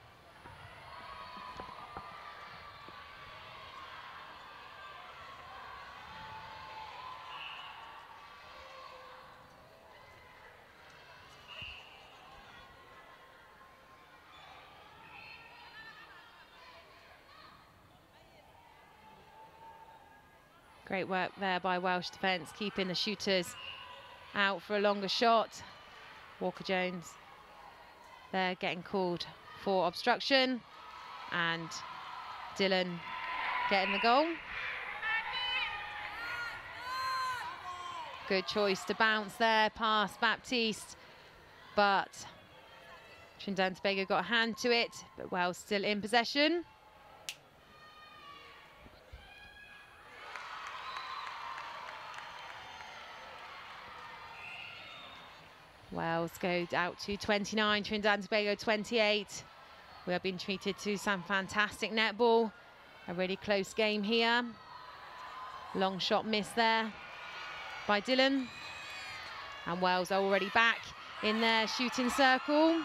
S1: Great work there by Welsh defence, keeping the shooters out for a longer shot. Walker-Jones there getting called for obstruction, and Dillon getting the goal. Good choice to bounce there past Baptiste, but Trinidad and Tobago got a hand to it, but Wales still in possession. Wales go out to 29, Trinidad and Tobago 28. We have been treated to some fantastic netball. A really close game here. Long shot miss there by Dillon. And Wales are already back in their shooting circle.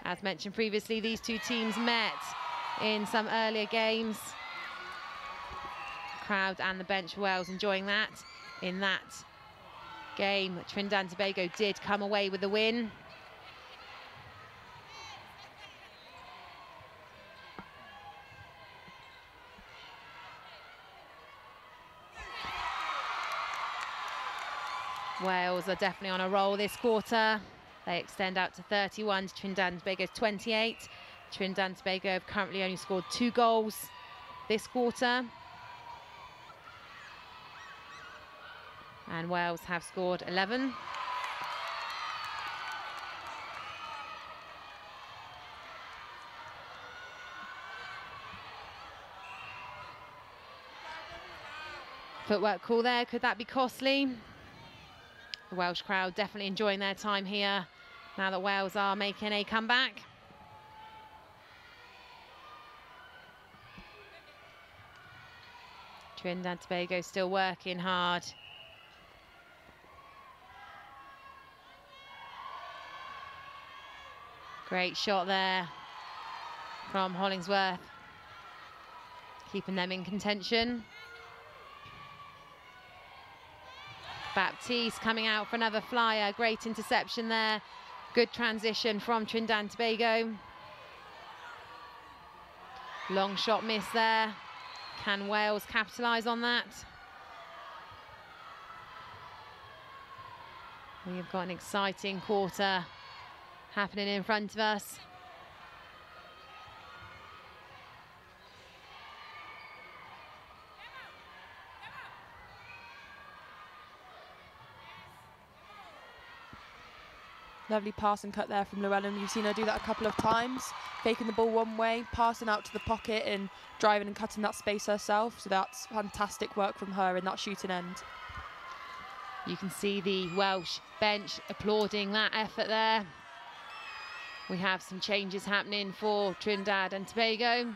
S1: As mentioned previously, these two teams met in some earlier games. The crowd and the bench for Wales enjoying that. In that game, Trinidad and Tobago did come away with the win. Wales are definitely on a roll this quarter. They extend out to 31 to Trinidad and Tobago's 28. Trinidad and Tobago have currently only scored 2 goals this quarter. And Wales have scored 11. Footwork call there, could that be costly? The Welsh crowd definitely enjoying their time here now that Wales are making a comeback. Trinidad and Tobago still working hard. Great shot there from Hollingsworth, keeping them in contention. Baptiste coming out for another flyer. Great interception there. Good transition from Trinidad and Tobago. Long shot miss there. Can Wales capitalise on that? We've got an exciting quarter happening in front of us.
S3: Lovely pass and cut there from Llewellyn. You've seen her do that a couple of times, faking the ball one way, passing out to the pocket and driving and cutting that space herself. So that's fantastic work from her in that shooting end.
S1: You can see the Welsh bench applauding that effort there. We have some changes happening for Trinidad and Tobago.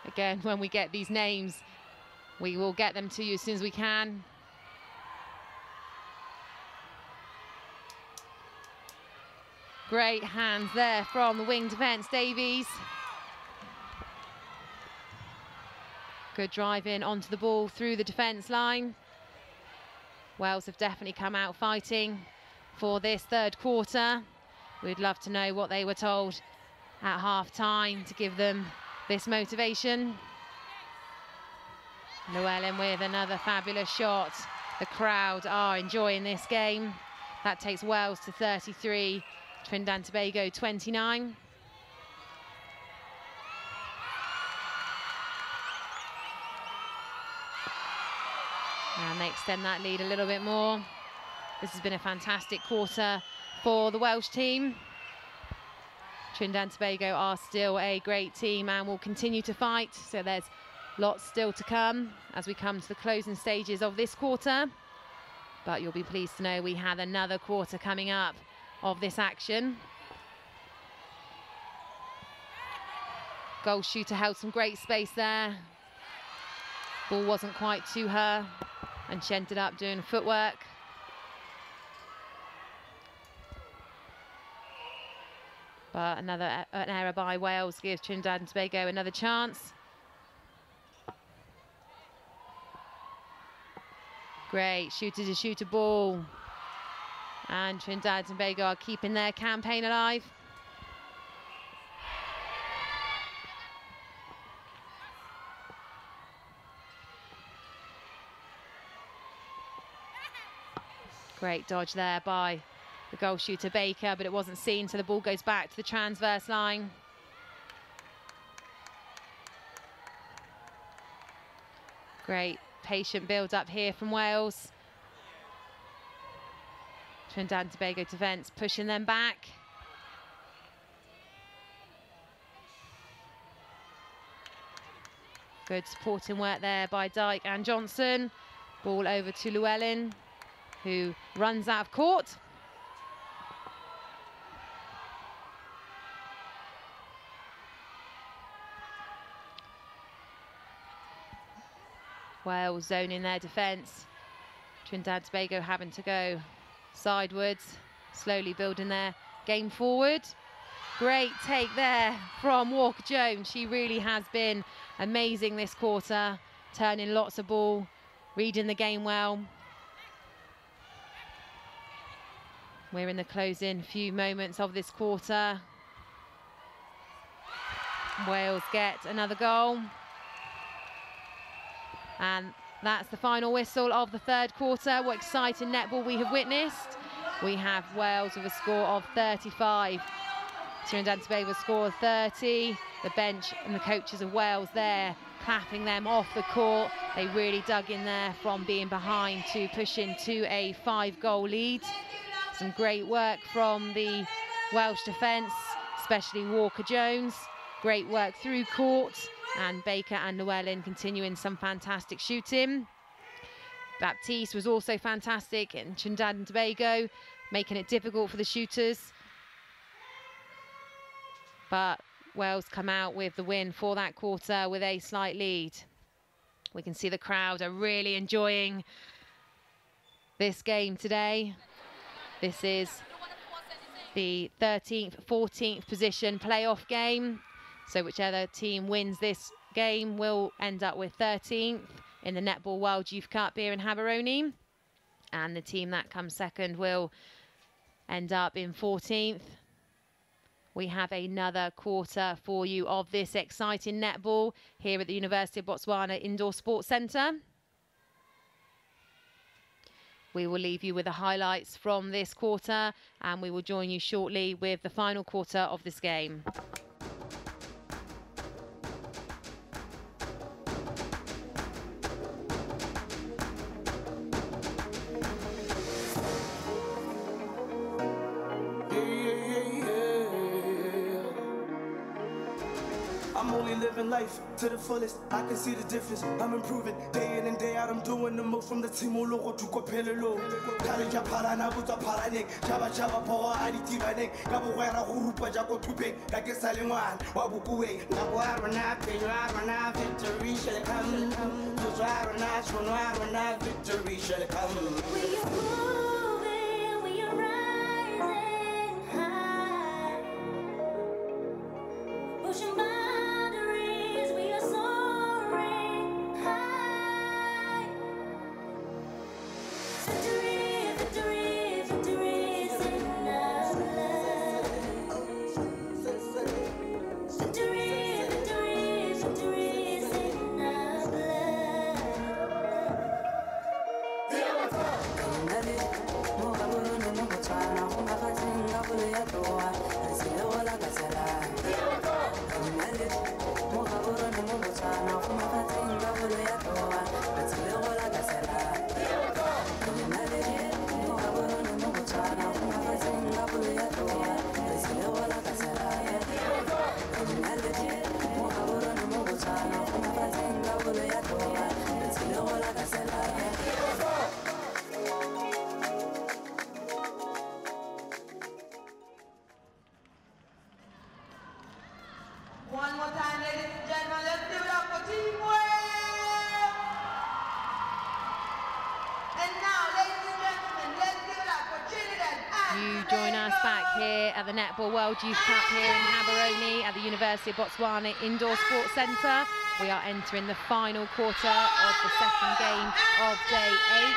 S1: Again, when we get these names, we will get them to you as soon as we can. Great hands there from the wing defence, Davies. Good drive in onto the ball through the defence line. Wales have definitely come out fighting for this third quarter. We'd love to know what they were told at half-time to give them this motivation. Llewellyn with another fabulous shot. The crowd are enjoying this game. That takes Wales to 33. Trinidad and Tobago 29. And they extend that lead a little bit more. This has been a fantastic quarter for the Welsh team. Trinidad and Tobago are still a great team and will continue to fight. So there's lots still to come as we come to the closing stages of this quarter. But you'll be pleased to know we have another quarter coming up of this action. Goal shooter held some great space there. Ball wasn't quite to her and she ended up doing footwork. But an error by Wales gives Trinidad and Tobago another chance. Great shooter-to-shooter ball. And Trinidad and Tobago are keeping their campaign alive. Great dodge there by the goal shooter Baker, but it wasn't seen, so the ball goes back to the transverse line. Great patient build up here from Wales. Trinidad and Tobago defence pushing them back. Good supporting work there by Dyke and Johnson. Ball over to Llewellyn, who runs out of court. Wales zoning their defence. Trinidad and Tobago having to go sidewards, slowly building their game forward. Great take there from Walker-Jones. She really has been amazing this quarter, turning lots of ball, reading the game well. We're in the closing few moments of this quarter. Wales get another goal. And that's the final whistle of the third quarter. What exciting netball we have witnessed. We have Wales with a score of 35. Trinidad and Tobago with a score of 30. The bench and the coaches of Wales there clapping them off the court. They really dug in there from being behind to push into a 5-goal lead. Some great work from the Welsh defence, especially Walker-Jones. Great work through court. And Baker and Llewellyn continuing some fantastic shooting. Baptiste was also fantastic in Trinidad and Tobago, making it difficult for the shooters. but Wales come out with the win for that quarter with a slight lead. We can see the crowd are really enjoying this game today. This is the 13th, 14th position playoff game. So whichever team wins this game will end up with 13th in the Netball World Youth Cup here in Gaborone. And the team that comes second will end up in 14th. We have another quarter for you of this exciting netball here at the University of Botswana Indoor Sports Centre. We will leave you with the highlights from this quarter, and we will join you shortly with the final quarter of this game.
S5: I'm only living life to the fullest. I can see the difference. I'm improving day in and day out. I'm doing the most from the team. Logo to Copello. Kalija Parana, Buta Paranik, Java Java Power, Aditivanek, Gabuera, Hurupa Jaco Tupe, Kakesaliman, Wabukue, Naguarana, Penuarana, victory shall come. Tuzarana, Sonarana, victory shall come.
S4: One more time, ladies and gentlemen, let's give it up for Team Wales! And now, ladies and gentlemen, let's give it up for Trinidad and
S1: You join us back here at the Netball World Youth Cup here in Gaborone at the University of Botswana Indoor Sports Centre. We are entering the final quarter of the second game of day 8.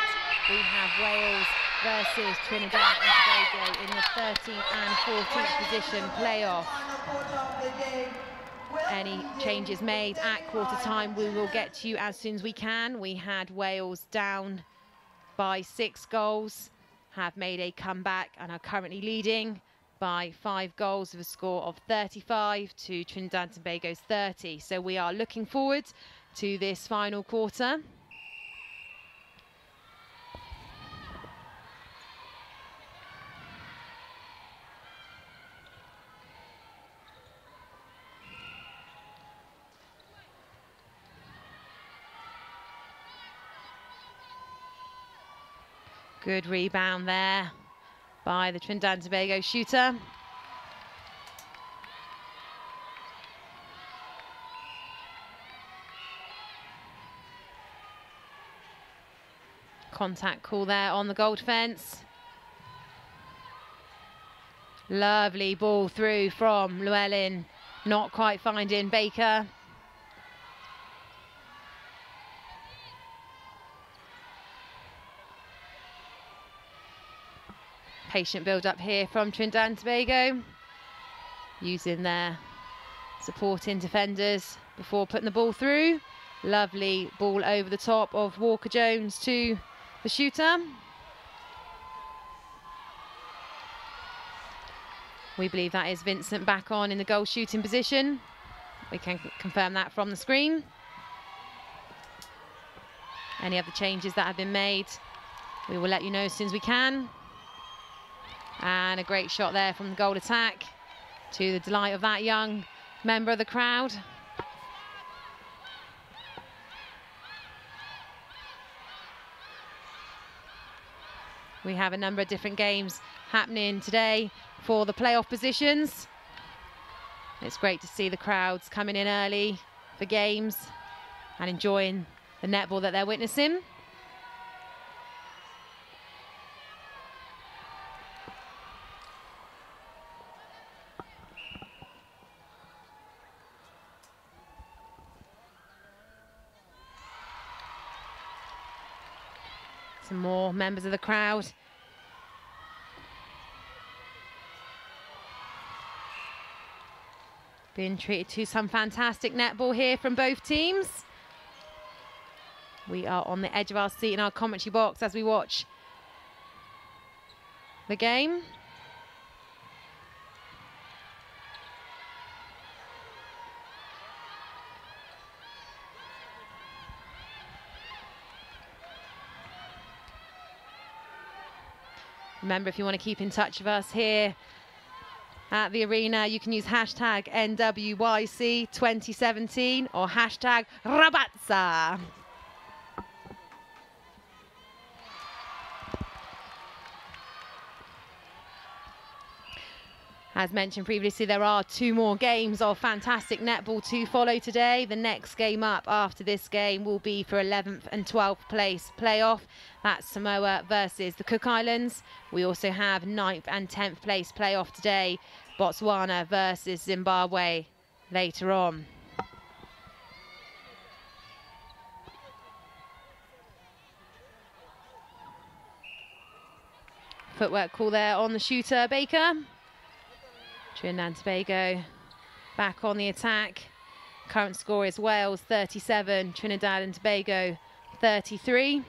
S1: We have Wales versus Trinidad and Tobago in the 13th and 14th position playoff. Any changes made at quarter time, we will get to you as soon as we can. We had Wales down by 6 goals, have made a comeback and are currently leading by 5 goals with a score of 35 to Trinidad and Tobago's 30. So we are looking forward to this final quarter. Good rebound there by the Trinidad and Tobago shooter. Contact call there on the goal defence. Lovely ball through from Llewellyn, not quite finding Baker. Patient build up here from Trinidad and Tobago, using their supporting defenders before putting the ball through. Lovely ball over the top of Walker Jones to the shooter. We believe that is Vincent back on in the goal shooting position. We can confirm that from the screen. Any other changes that have been made, we will let you know as soon as we can. And a great shot there from the goal attack, to the delight of that young member of the crowd. We have a number of different games happening today for the playoff positions. It's great to see the crowds coming in early for games and enjoying the netball that they're witnessing. Some more members of the crowd. Being treated to some fantastic netball here from both teams. We are on the edge of our seat in our commentary box as we watch the game. Remember, if you want to keep in touch with us here at the arena, you can use hashtag NWYC2017 or hashtag A Ba Tsaa. As mentioned previously, there are 2 more games of fantastic netball to follow today. The next game up after this game will be for 11th and 12th place playoff. That's Samoa versus the Cook Islands. We also have 9th and 10th place playoff today. Botswana versus Zimbabwe later on. Footwork call there on the shooter, Baker. Trinidad and Tobago back on the attack. Current score is Wales 37, Trinidad and Tobago 33.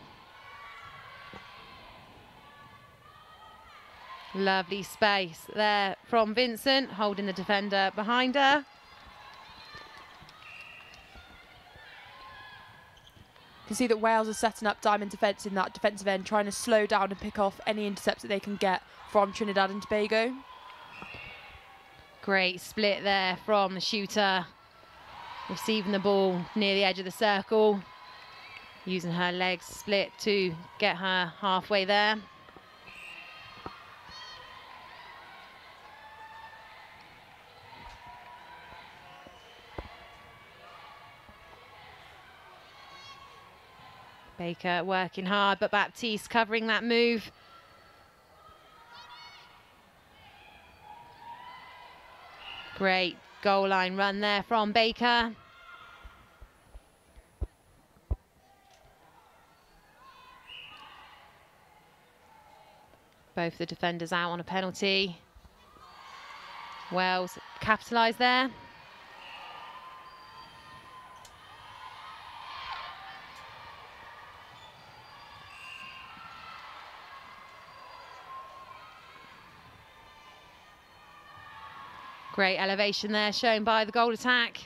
S1: Lovely space there from Vincent, holding the defender behind her.
S3: You can see that Wales is setting up diamond defence in that defensive end, trying to slow down and pick off any intercepts that they can get from Trinidad and Tobago.
S1: Great split there from the shooter, receiving the ball near the edge of the circle, using her legs split to get her halfway there. Baker working hard, but Baptiste covering that move. Great goal line run there from Baker. Both the defenders out on a penalty. Wales capitalised there. Great elevation there shown by the goal attack.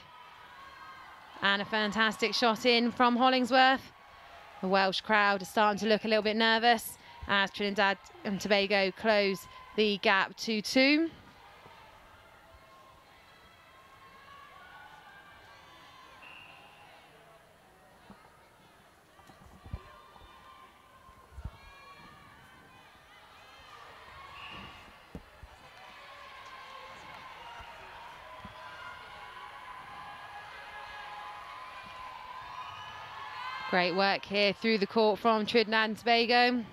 S1: And a fantastic shot in from Hollingsworth. The Welsh crowd are starting to look a little bit nervous as Trinidad and Tobago close the gap to 2. Great work here through the court from Trinidad and Tobago.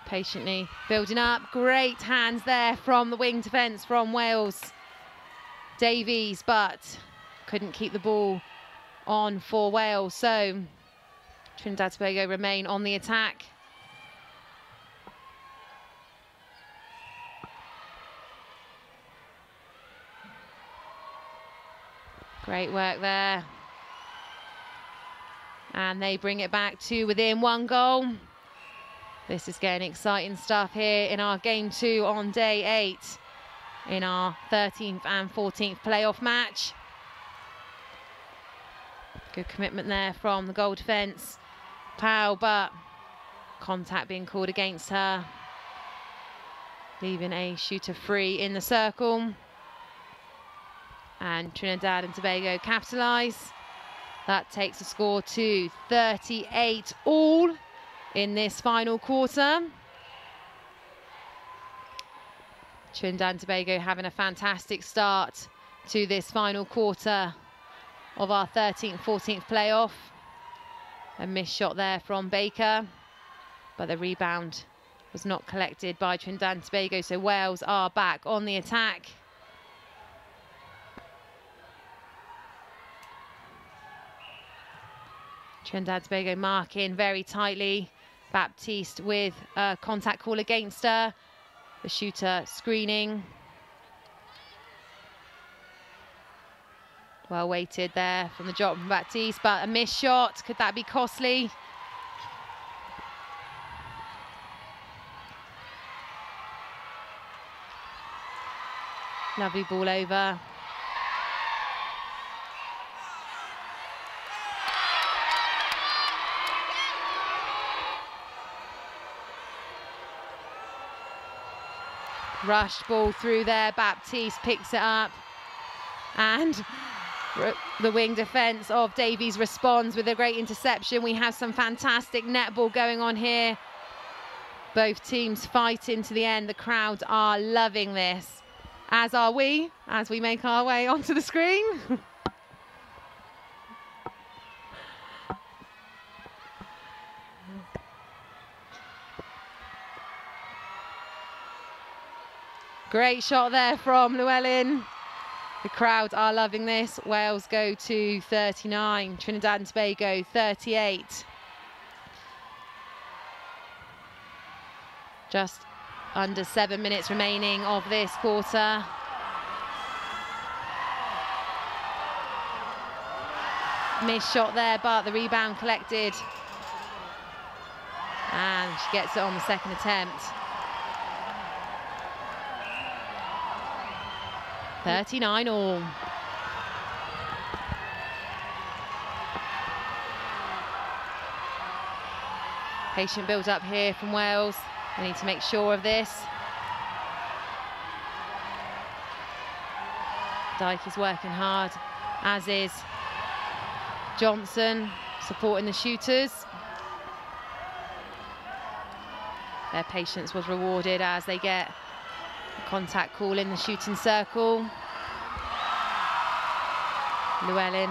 S1: Patiently building up. Great hands there from the wing defence from Wales. Davies, but couldn't keep the ball on for Wales. So Trinidad and Tobago remain on the attack. Great work there. And they bring it back to within 1 goal. This is getting exciting stuff here in our game 2 on day 8 in our 13th and 14th playoff match. Good commitment there from the goal defence. Powell, but contact being called against her, leaving a shooter free in the circle. And Trinidad and Tobago capitalise. That takes the score to 38 all in this final quarter. Trinidad and Tobago having a fantastic start to this final quarter of our 13th-14th playoff. A missed shot there from Baker, but the rebound was not collected by Trinidad and Tobago, so Wales are back on the attack. Trinidad and Tobago marking very tightly. Baptiste with a contact call against her. The shooter screening. Well weighted there from the drop from Baptiste, but a missed shot. Could that be costly? Lovely ball over. Rush ball through there. Baptiste picks it up. And the wing defence of Davies responds with a great interception. We have some fantastic netball going on here. Both teams fighting to the end. The crowd are loving this, as are we, as we make our way onto the screen. Great shot there from Llewellyn. The crowd are loving this. Wales go to 39, Trinidad and Tobago 38. Just under 7 minutes remaining of this quarter. Missed shot there, but the rebound collected. And she gets it on the second attempt. 39 all. Patient build up here from Wales. They need to make sure of this. Dyke is working hard, as is Johnson, supporting the shooters. Their patience was rewarded as they get a contact call in the shooting circle. Llewellyn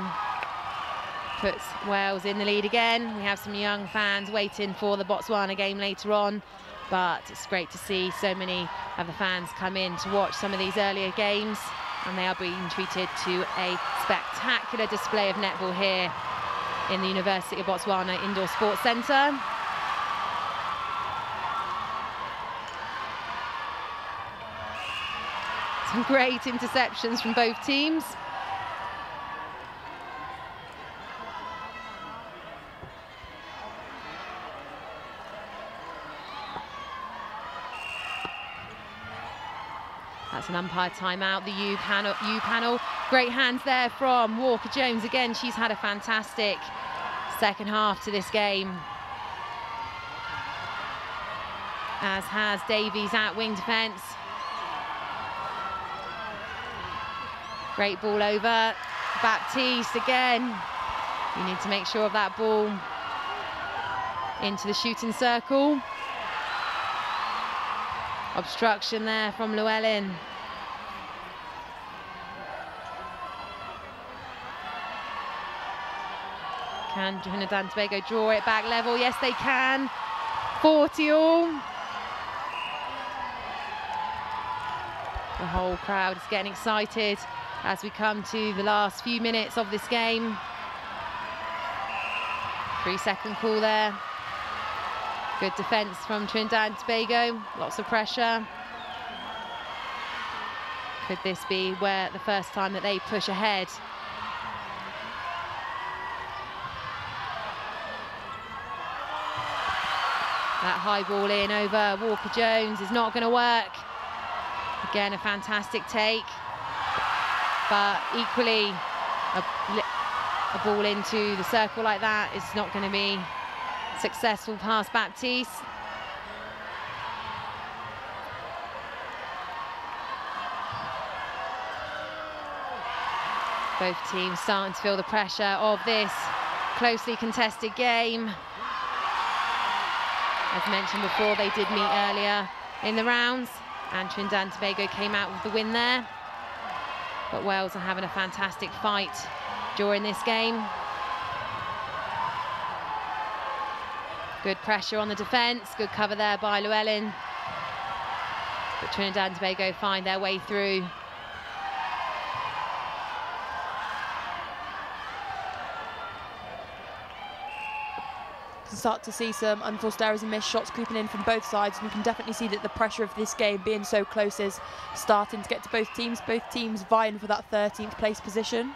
S1: puts Wales in the lead again. We have some young fans waiting for the Botswana game later on, but it's great to see so many of the fans come in to watch some of these earlier games, and they are being treated to a spectacular display of netball here in the University of Botswana Indoor Sports Centre. Some great interceptions from both teams. That's an umpire timeout, the U panel. Great hands there from Walker-Jones. Again, she's had a fantastic second half to this game, as has Davies at wing defence. Great ball over. Baptiste again. You need to make sure of that ball into the shooting circle. Obstruction there from Llewellyn. Can Trinidad and Tobago draw it back level? Yes, they can. 40 all. The whole crowd is getting excited as we come to the last few minutes of this game. 3-second call there. Good defence from Trinidad and Tobago, lots of pressure. Could this be where the first time that they push ahead? That high ball in over Walker-Jones is not going to work. Again, a fantastic take, but equally a ball into the circle like that is not going to be successful past Baptiste. Both teams starting to feel the pressure of this closely contested game. As mentioned before, they did meet earlier in the rounds, and Trinidad and Tobago came out with the win there. But Wales are having a fantastic fight during this game. Good pressure on the defence, good cover there by Llewellyn. But Trinidad and Tobago find their way through.
S3: Can start to see some unforced errors and missed shots creeping in from both sides, and you can definitely see that the pressure of this game being so close is starting to get to both teams vying for that 13th place position.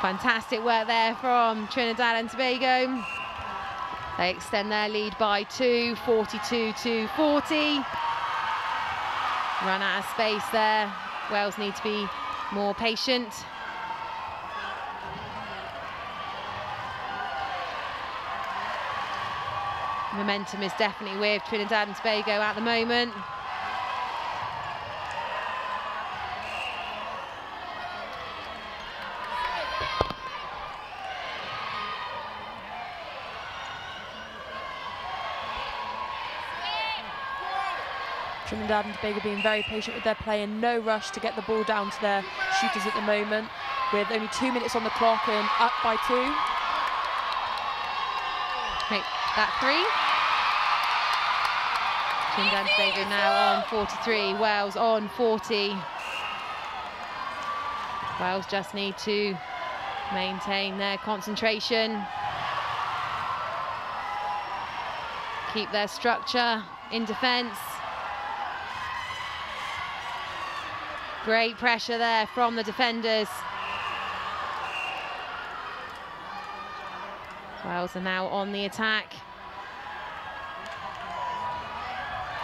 S1: Fantastic work there from Trinidad and Tobago. They extend their lead by 2, 42-40. Run out of space there. Wales need to be more patient. Momentum is definitely with Trinidad and Tobago at the moment.
S3: Trinidad and Tobago being very patient with their play and no rush to get the ball down to their shooters at the moment, with only 2 minutes on the clock and up by 2.
S1: Make that 3. Trinidad and Tobago now on 43, Wales on 40. Wales just need to maintain their concentration, keep their structure in defence. Great pressure there from the defenders. Wales are now on the attack.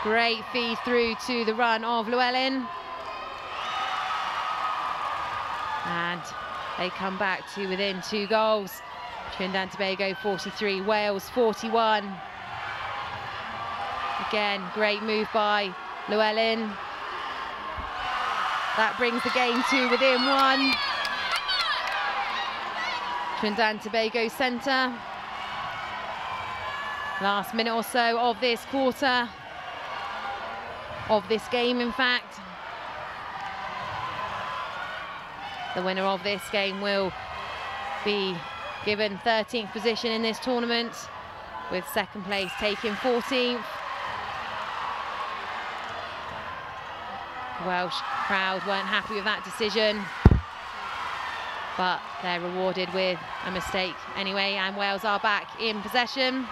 S1: Great feed through to the run of Llewellyn. And they come back to within 2 goals. Trinidad and Tobago 43, Wales 41. Again, great move by Llewellyn. That brings the game to within 1. Trinidad and Tobago centre. Last minute or so of this quarter, of this game in fact. The winner of this game will be given 13th position in this tournament, with second place taking 14th. The Welsh crowd weren't happy with that decision, but they're rewarded with a mistake anyway, and Wales are back in possession.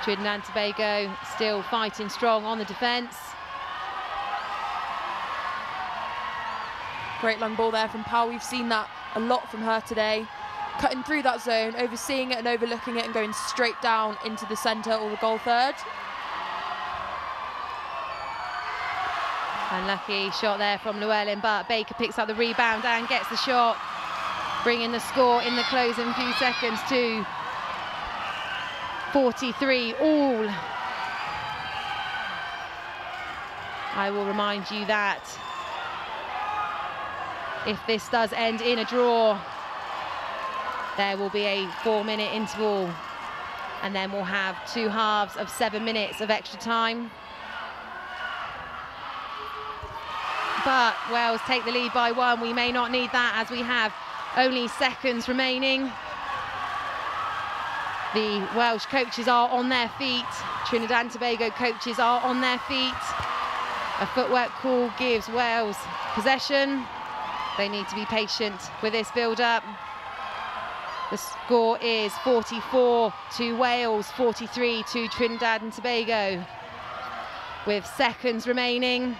S1: Trinidad and Tobago still fighting strong on the defence.
S3: Great long ball there from Powell. We've seen that a lot from her today. Cutting through that zone, overseeing it and overlooking it and going straight down into the centre or the goal third.
S1: Unlucky shot there from Llewellyn, but Baker picks up the rebound and gets the shot, bringing the score in the closing few seconds to 43 all. I will remind you that if this does end in a draw, there will be a 4-minute interval, and then we'll have 2 halves of 7 minutes of extra time. But Wales take the lead by 1. We may not need that, as we have only seconds remaining. The Welsh coaches are on their feet. Trinidad and Tobago coaches are on their feet. A footwork call gives Wales possession. They need to be patient with this build-up. The score is 44 to Wales, 43 to Trinidad and Tobago, with seconds remaining.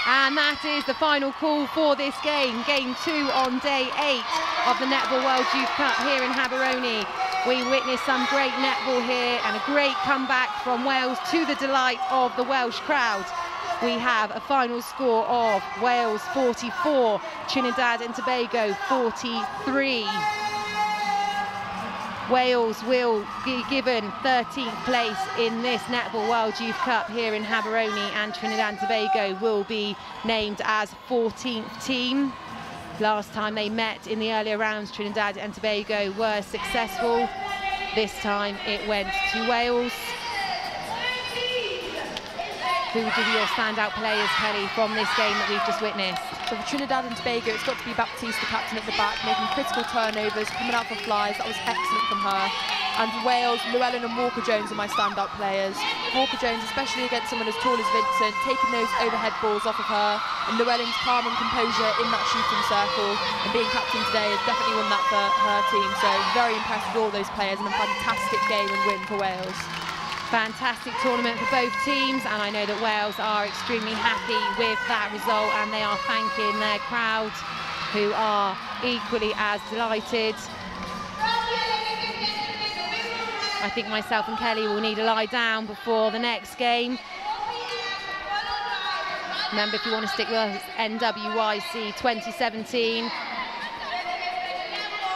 S1: And that is the final call for this game, game 2 on day 8 of the Netball World Youth Cup here in Gaborone. We witnessed some great netball here and a great comeback from Wales, to the delight of the Welsh crowd. We have a final score of Wales 44, Trinidad and Tobago 43. Wales will be given 13th place in this Netball World Youth Cup here in Gaborone, and Trinidad and Tobago will be named as 14th team. Last time they met in the earlier rounds, Trinidad and Tobago were successful. This time it went to Wales. Who would give you your standout players, Kelly, from this game that we've just witnessed?
S3: So for Trinidad and Tobago, it's got to be Baptiste, the captain at the back, making critical turnovers, coming out for flies. That was excellent from her. And for Wales, Llewellyn and Walker Jones are my standout players. Walker Jones, especially against someone as tall as Vincent, taking those overhead balls off of her, and Llewellyn's calm and composure in that shooting circle, and being captain today has definitely won that for her team. So very impressed with all those players, and a fantastic game and win for Wales.
S1: Fantastic tournament for both teams, and I know that Wales are extremely happy with that result, and they are thanking their crowd, who are equally as delighted. I think myself and Kelly will need to lie down before the next game. Remember, if you want to stick with us, NWYC 2017.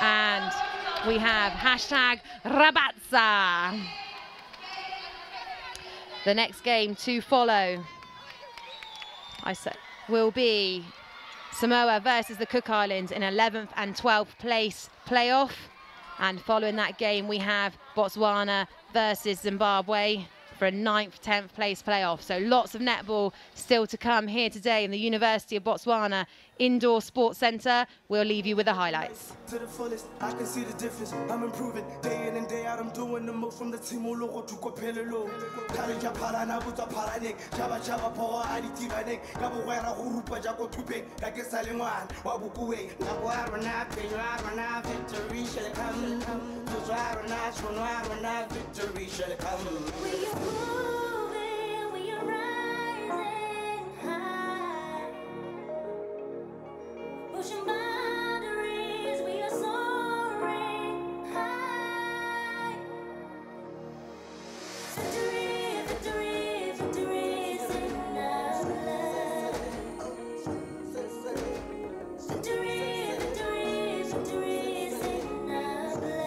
S1: And we have hashtag A Ba Tsaa. The next game to follow, I said, will be Samoa versus the Cook Islands in 11th and 12th place playoff. And following that game, we have Botswana versus Zimbabwe for a 9th, 10th place playoff. So lots of netball still to come here today in the University of Botswana Indoor Sports Centre. We'll leave you with the highlights.
S5: To the fullest, I can see the difference. I'm improving day in and day out. I'm doing the most from the team all over to Kopelelo. Kalija Parana, Buta Paranik, Java Java Power, Aditivanik, Gabuera, Hurupa Jaco Tupe, Kakesalimwan, Wabukuwe, Naguarana, Penuarana, victory shall come. Tuzarana, Sonarana, victory shall come.
S6: We are moving, we are rising high. Pushing boundaries, we are soaring high. Victory, victory, victory is in our blood. Victory, victory, victory is in our blood.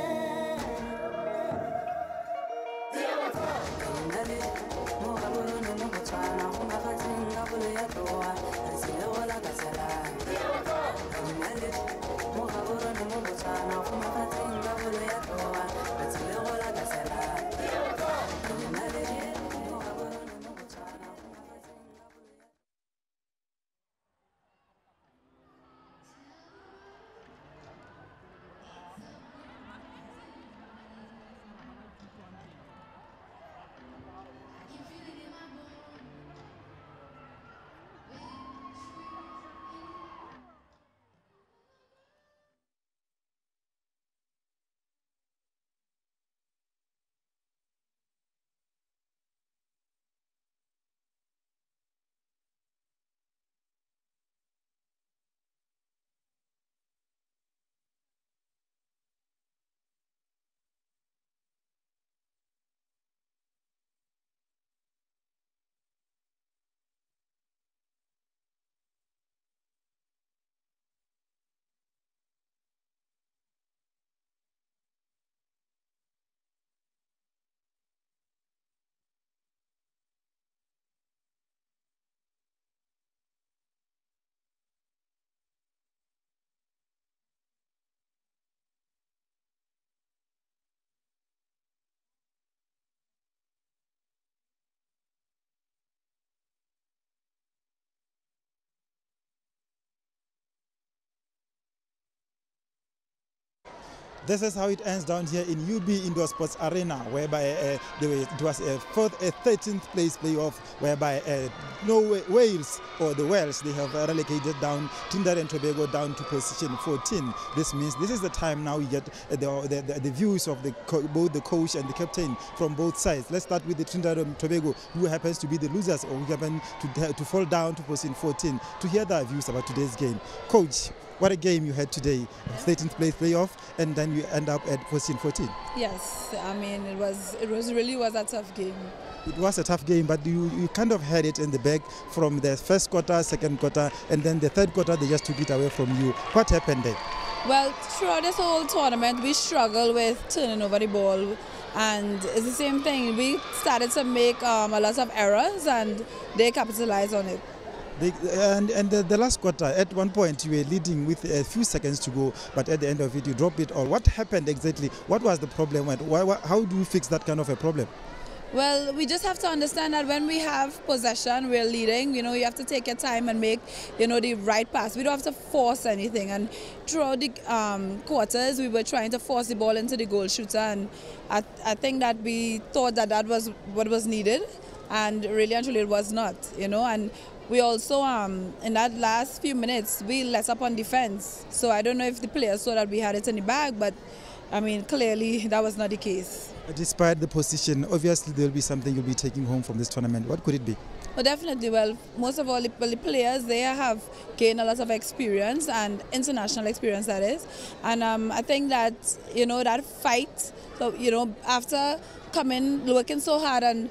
S13: This is how it ends down here in UB Indoor Sports Arena, whereby it was a 13th place playoff, whereby Wales, or the Welsh, they have relegated down Trinidad and Tobago down to position 14. This means this is the time now we get the views of both the coach and the captain from both sides. Let's start with the Trinidad and Tobago, who happens to be the losers, or who happen to fall down to position 14, to hear their views about today's game. Coach, what a game you had today, 13th place playoff, and then you end up at position 14.
S14: Yes, I mean, it really was a tough game.
S13: It was a tough game, but you kind of had it in the bag from the first quarter, second quarter, and then the third quarter they just took it away from you. What happened there?
S14: Well, throughout this whole tournament, we struggled with turning over the ball, and it's the same thing. We started to make a lot of errors, and they capitalized on it.
S13: The last quarter, at one point you were leading with a few seconds to go, but at the end of it you dropped it all. What happened exactly? What was the problem? How do you fix that kind of a problem?
S14: Well, we just have to understand that when we have possession, we're leading, you have to take your time and make, the right pass. We don't have to force anything. And throughout the quarters, we were trying to force the ball into the goal shooter. And I think that we thought that was what was needed. And really and truly it was not, And we also, in that last few minutes, we let up on defense. So I don't know if the players saw that we had it in the bag, but clearly that was not the case.
S13: Despite the position, obviously there will be something you'll be taking home from this tournament. What could it be?
S14: Well, definitely. Well, most of all, the players, they have gained a lot of experience, and international experience, that is. And I think that, that fight, so, after working so hard and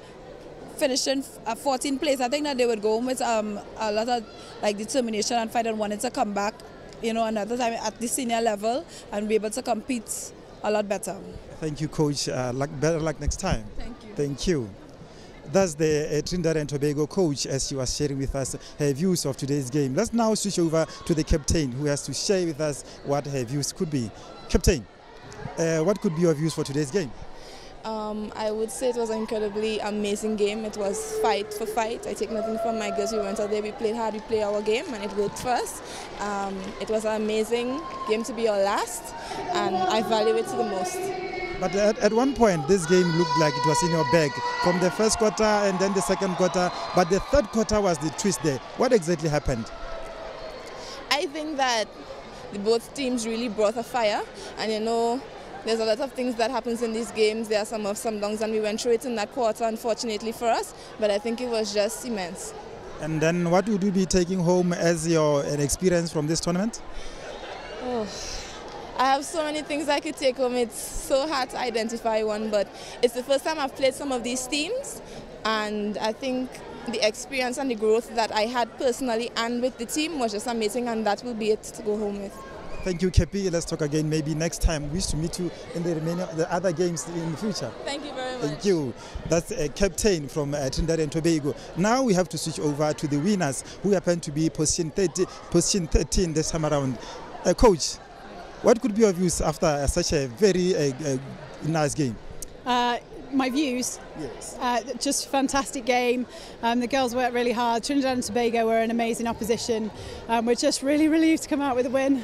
S14: finishing 14th place, I think that they would go home with a lot of determination and fight and wanting to come back, another time at the senior level and be able to compete a lot better.
S13: Thank you, Coach. Better luck next time.
S14: Thank you.
S13: Thank you. That's the Trinidad and Tobago coach as she was sharing with us her views of today's game. Let's now switch over to the captain who has to share with us what her views could be. Captain, what could be your views for today's game?
S15: I would say it was an incredibly amazing game. It was fight for fight. I take nothing from my girls. We went out there, we played hard, we played our game, and it worked for us. It was an amazing game to be our last, and I value it to the most.
S13: But at one point, this game looked like it was in your bag from the first quarter and then the second quarter, but the third quarter was the twist there. What exactly happened?
S15: I think that both teams really brought a fire, and there's a lot of things that happens in these games. There are some ups, some downs, and we went through it in that quarter, unfortunately for us, but I think it was just immense.
S13: And then what would you be taking home as an experience from this tournament?
S15: Oh, I have so many things I could take home. It's so hard to identify one, but it's the first time I've played some of these teams, and I think the experience and the growth that I had personally and with the team was just amazing, and that will be it to go home with.
S13: Thank you, Kepi. Let's talk again maybe next time. We wish to meet you in the other games in the future.
S15: Thank you very much.
S13: Thank you. That's a captain from Trinidad and Tobago. Now we have to switch over to the winners who happen to be position 13 this time around. Coach, what could be your views after such a very nice game?
S16: My views?
S13: Yes.
S16: Just fantastic game. The girls worked really hard. Trinidad and Tobago were an amazing opposition. We're just really relieved to come out with a win.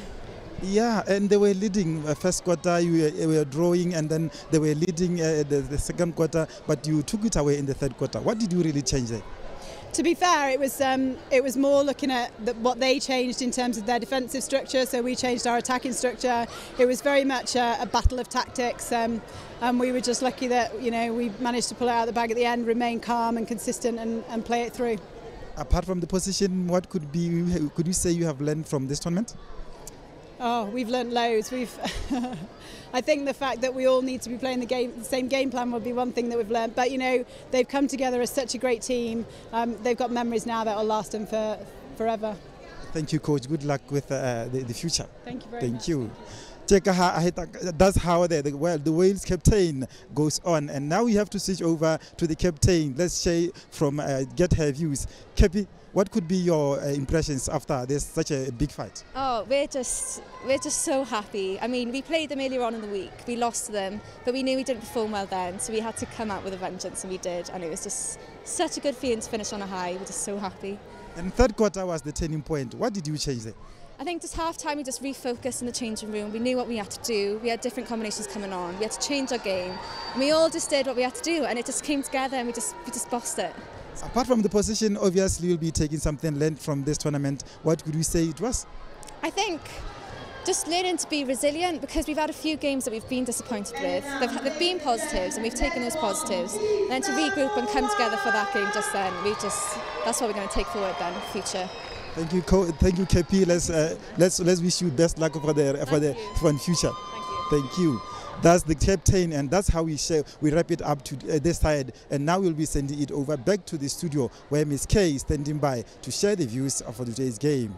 S13: Yeah, and they were leading first quarter, you were drawing, and then they were leading the second quarter, but you took it away in the third quarter. What did you really change there?
S16: To be fair, it was more looking at what they changed in terms of their defensive structure, so we changed our attacking structure. It was very much a battle of tactics, and we were just lucky that we managed to pull it out of the bag at the end, remain calm and consistent, and play it through.
S13: Apart from the position, what could you say you have learned from this tournament?
S16: Oh, we've learnt loads. I think the fact that we all need to be playing the same game plan would be one thing that we've learnt. But they've come together as such a great team. They've got memories now that will last them for forever.
S13: Thank you, Coach. Good luck with the future.
S16: Thank you very much.
S13: Thank you. That's how the Wales captain goes on, and now we have to switch over to the captain. Let's say get her views. Kepi, what could be your impressions after there's such a big fight?
S17: Oh, we're just so happy. I mean, we played them earlier on in the week. We lost to them, but we knew we didn't perform well then, so we had to come out with a vengeance, and we did. And it was just such a good feeling to finish on a high. We're just so happy.
S13: And third quarter was the turning point. What did you change there?
S17: I think just half-time we just refocused in the changing room. We knew what we had to do. We had different combinations coming on. We had to change our game. And we all just did what we had to do, and it just came together, and we just bossed it.
S13: Apart from the position, obviously you'll be taking something learned from this tournament. What could you say it was?
S17: I think just learning to be resilient, because we've had a few games that we've been disappointed with. They've been positives, and we've taken those positives. And then to regroup and come together for that game just then, that's what we're going to take forward then in the future.
S13: Thank you, KP. Let's wish you best luck for the future. Thank you. That's the captain, and that's how we wrap it up to this side. And now we'll be sending it over back to the studio where Miss K is standing by to share the views of today's game.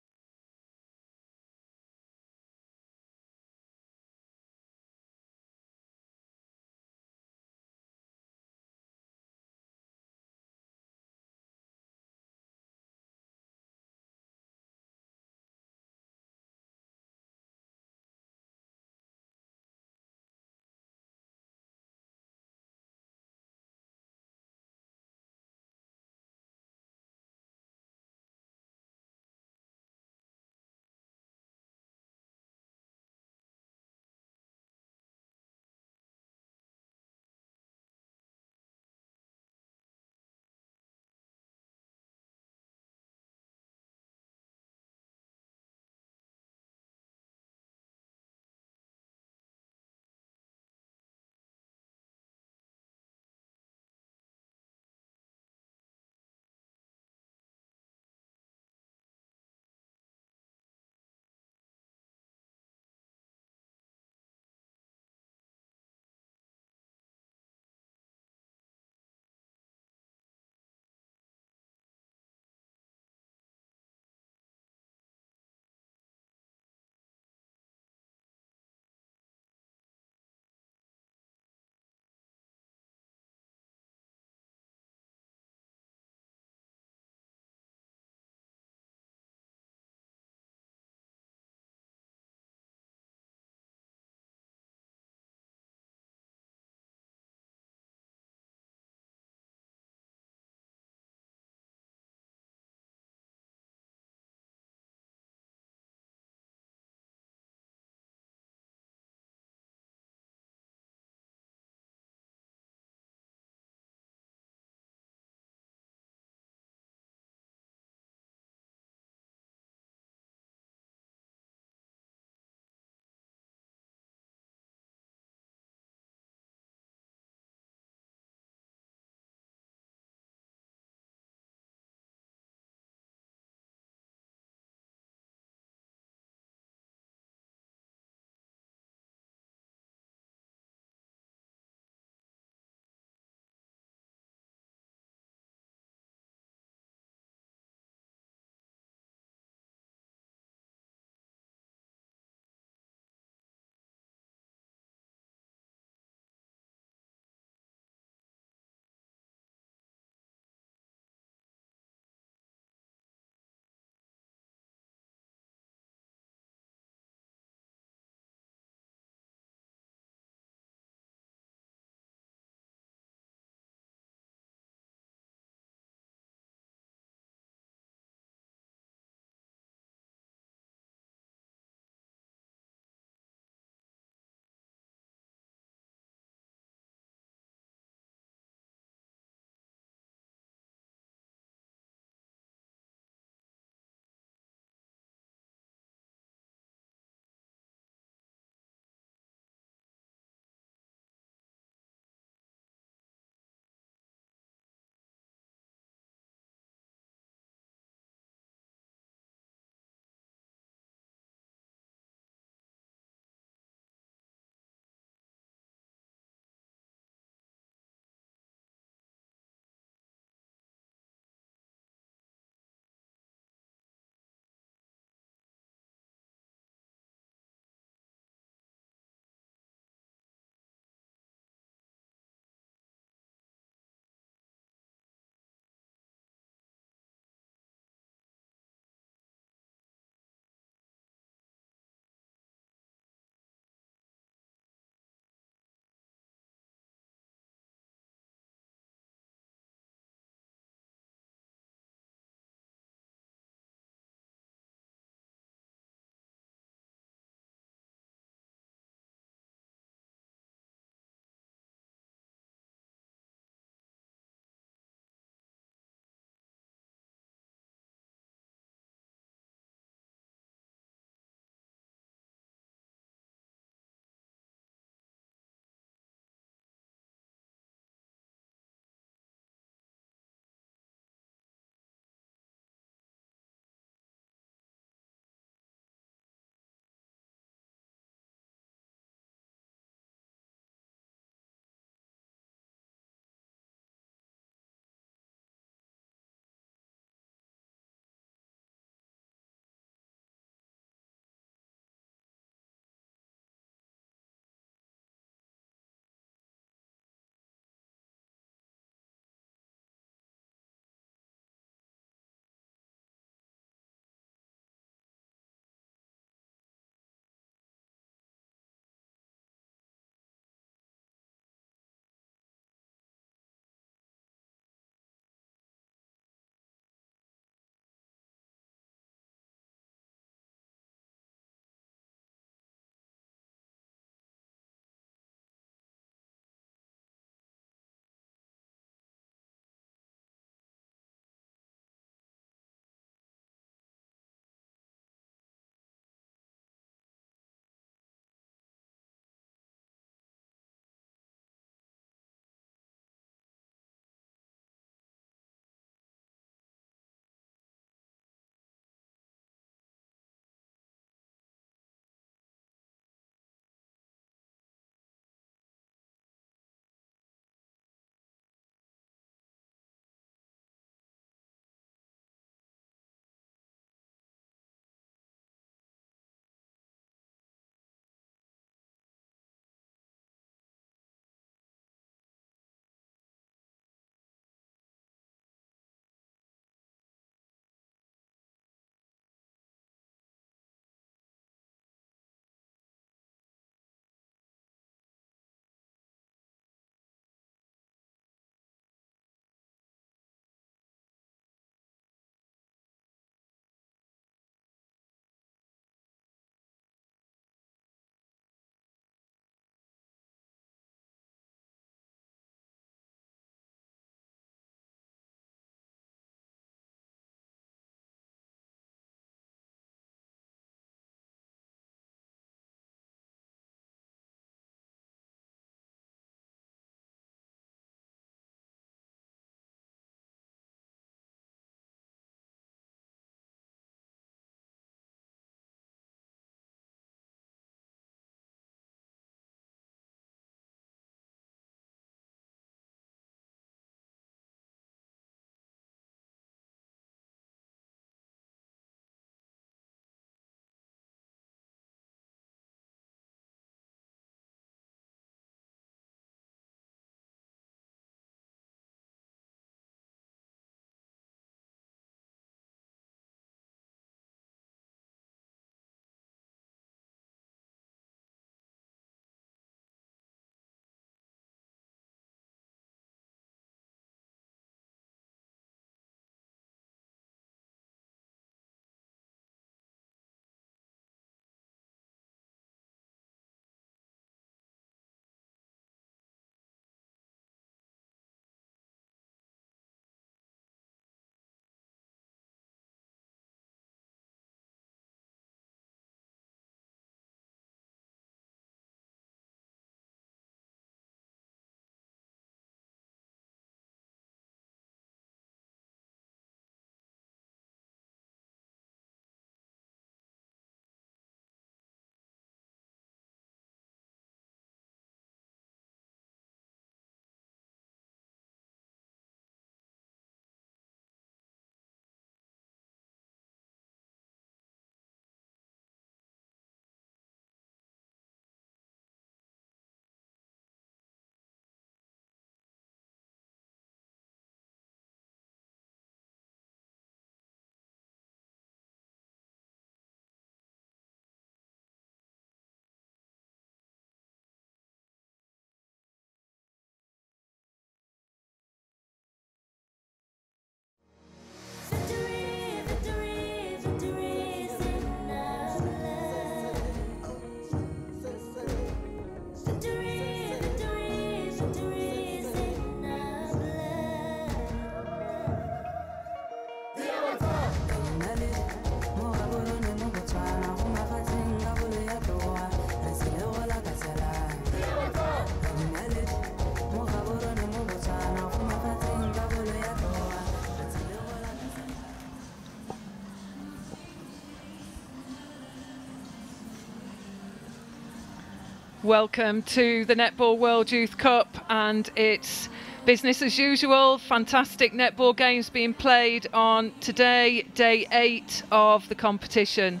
S18: Welcome to the Netball World Youth Cup, and it's business as usual. Fantastic netball games being played on today, day 8 of the competition.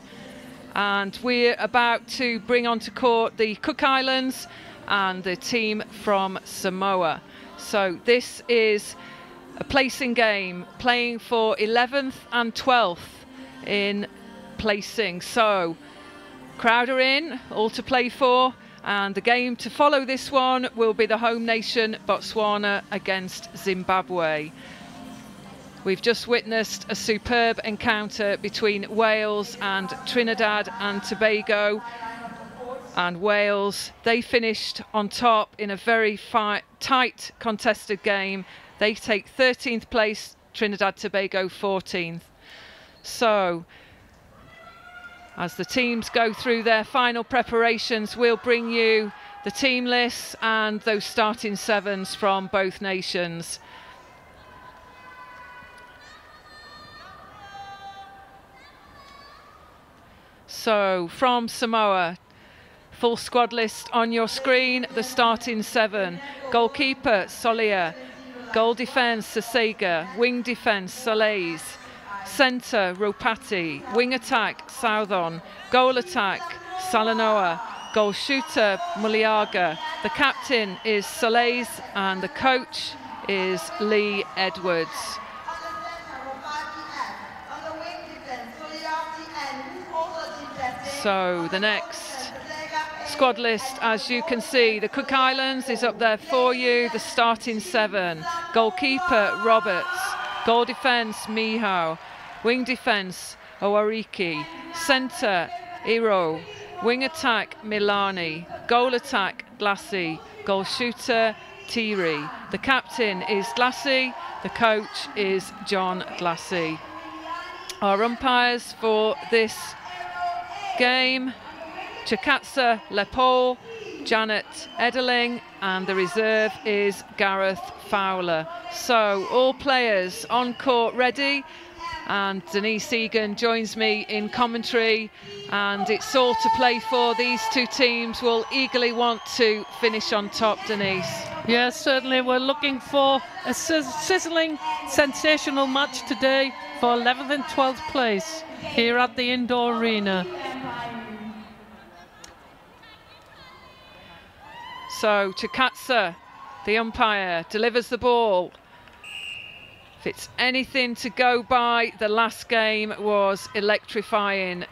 S18: And we're about to bring onto court the Cook Islands and the team from Samoa. So this is a placing game, playing for 11th and 12th in placing. So crowd are in, all to play for. And the game to follow this one will be the home nation Botswana against Zimbabwe. We've just witnessed a superb encounter between Wales and Trinidad and Tobago. And Wales, they finished on top in a very tight contested game. They take 13th place, Trinidad Tobago 14th. So as the teams go through their final preparations, we'll bring you the team lists and those starting 7s from both nations. So from Samoa, full squad list on your screen, the starting 7. Goalkeeper, Solia. Goal defence, Sasega. Wing defence, Soleis. Centre, Ropati. Wing attack, Southon. Goal attack, Salanoa. Goal shooter, Muliaga. The captain is Soleis and the coach is Lee Edwards. So the next squad list, as you can see, the Cook Islands is up there for you, the starting 7. Goalkeeper, Roberts. Goal defence, Miho. Wing defence, Owariki. Centre, Iro. Wing attack, Milani. Goal attack, Glassy. Goal shooter, Tiri. The captain is Glassy. The coach is John Glassy. Our umpires for this game, Chikatsa Lepole, Janet Edeling, and the reserve is Gareth Fowler. So all players on court ready, and Denise Egan joins me in commentary, and it's all to play for. These two teams will eagerly want to finish on top, Denise.
S19: Yes, certainly we're looking for a sizzling, sensational match today for 11th and 12th place here at the indoor arena.
S18: So Chikatsa, the umpire, delivers the ball. If it's anything to go by, the last game was electrifying.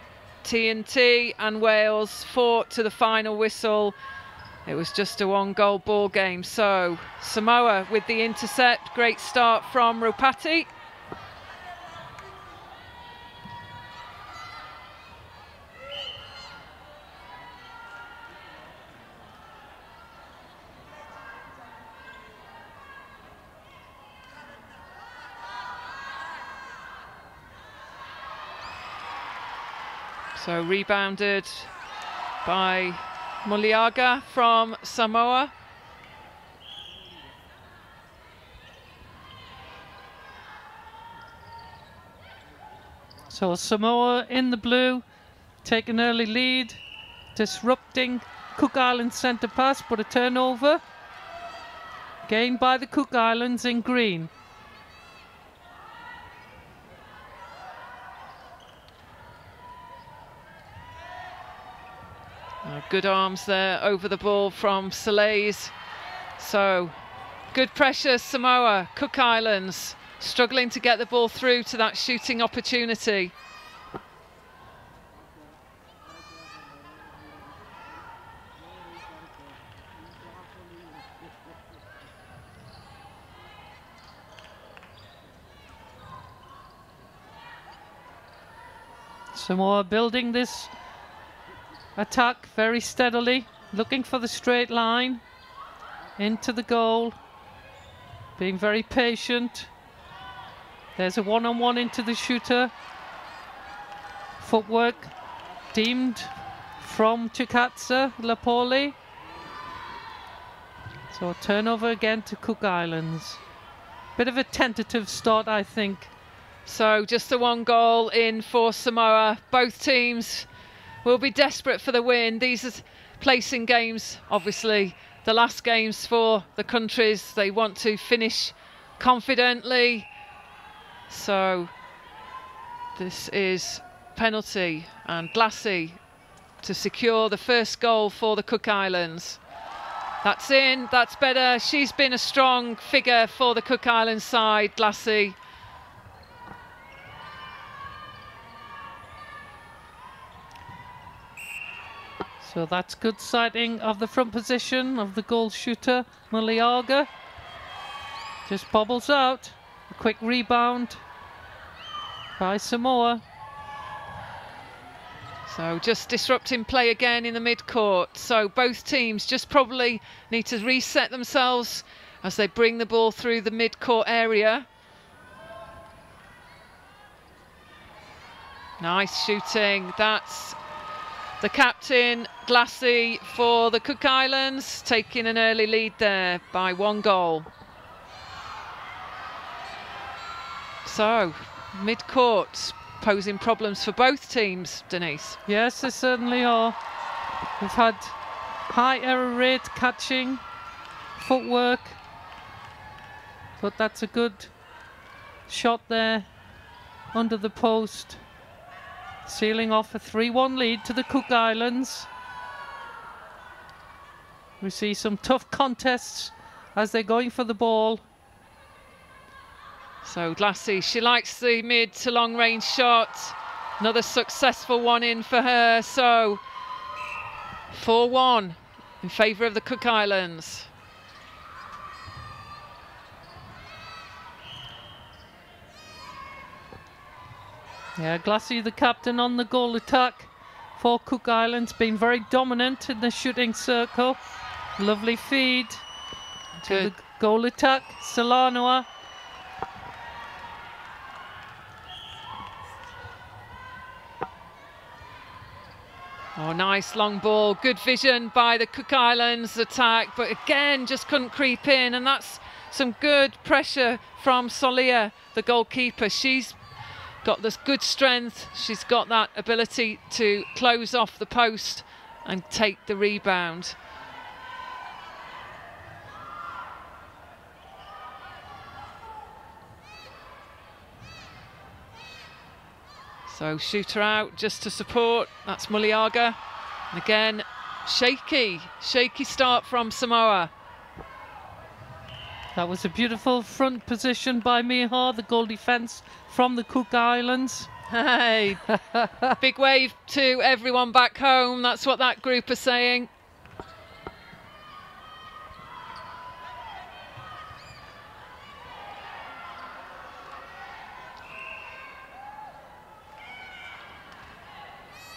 S18: T&T and Wales fought to the final whistle. It was just a 1-goal ball game. So Samoa with the intercept. Great start from Ropati. So rebounded by Muliaga from Samoa.
S19: So Samoa in the blue, take an early lead, disrupting Cook Islands centre pass, but a turnover gained by the Cook Islands in green.
S18: Good arms there over the ball from Soleis. So good pressure, Samoa. Cook Islands struggling to get the ball through to that shooting opportunity.
S19: Samoa building this attack very steadily, looking for the straight line into the goal, being very patient. There's a one-on-one into the shooter. Footwork deemed from Chikatsa Lepole. So a turnover again to Cook Islands. Bit of a tentative start, I think.
S18: So just the 1 goal in for Samoa. Both teams will be desperate for the win. These placing games, obviously the last games for the countries. They want to finish confidently. So this is penalty, and Glassy to secure the first goal for the Cook Islands. That's in, that's better. She's been a strong figure for the Cook Islands side, Glassy.
S19: So that's good sighting of the front position of the goal shooter, Muliaga. Just bobbles out. A quick rebound by Samoa.
S18: So just disrupting play again in the mid-court. So both teams just probably need to reset themselves as they bring the ball through the mid-court area. Nice shooting. That's the captain, Glassy, for the Cook Islands, taking an early lead there by 1 goal. So, mid-court posing problems for both teams, Denise.
S19: Yes, they certainly are. We've had high error rate catching, footwork, but that's a good shot there under the post, sealing off a 3-1 lead to the Cook Islands. We see some tough contests as they're going for the ball.
S18: So Glassy, she likes the mid to long range shot. Another successful one in for her. So 4-1 in favour of the Cook Islands.
S19: Yeah, Glassy, the captain, on the goal attack for Cook Islands, been very dominant in the shooting circle. Lovely feed to the goal attack, Solanoa.
S18: Oh, nice long ball. Good vision by the Cook Islands attack, but again, just couldn't creep in. And that's some good pressure from Solia, the goalkeeper. She's got this good strength. She's got that ability to close off the post and take the rebound. So shooter out just to support. That's Muliaga. And again, shaky start from Samoa.
S19: That was a beautiful front position by Mihar, the goal defence from the Cook Islands.
S18: Hey, big wave to everyone back home. That's what that group are saying.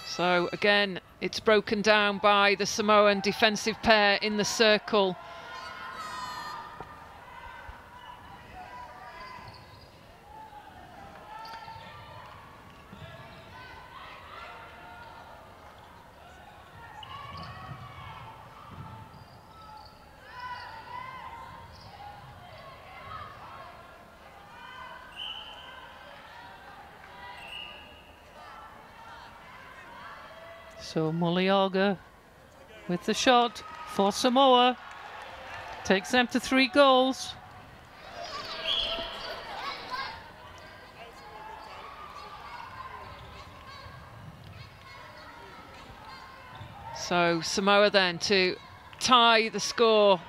S18: So again, it's broken down by the Samoan defensive pair in the circle.
S19: So Muliaga with the shot for Samoa. Takes them to 3 goals.
S18: So Samoa then to tie the score.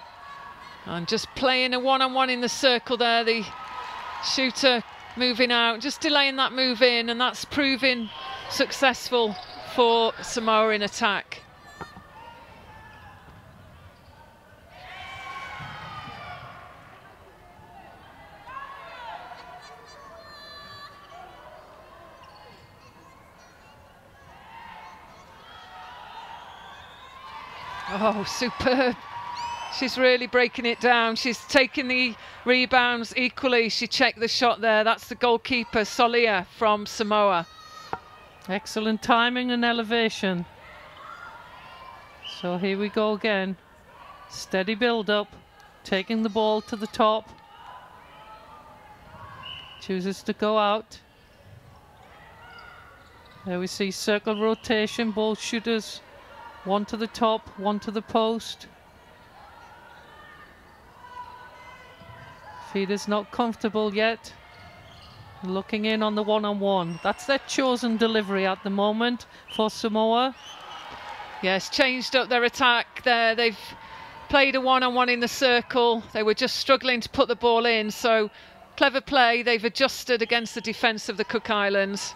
S18: And just playing a one-on-one in the circle there. The shooter moving out, just delaying that move in, and that's proving successful for Samoa in attack. Oh, superb. She's really breaking it down. She's taking the rebounds equally. She checked the shot there. That's the goalkeeper, Solia, from Samoa.
S19: Excellent timing and elevation. So here we go again. Steady build up, taking the ball to the top. Chooses to go out. There we see circle rotation, ball shooters One to the top, one to the post. Feeder's not comfortable yet. Looking in on the one-on-one. That's their chosen delivery at the moment for Samoa.
S18: Yes, changed up their attack there. They've played a one-on-one in the circle. They were just struggling to put the ball in, so clever play. They've adjusted against the defence of the Cook Islands.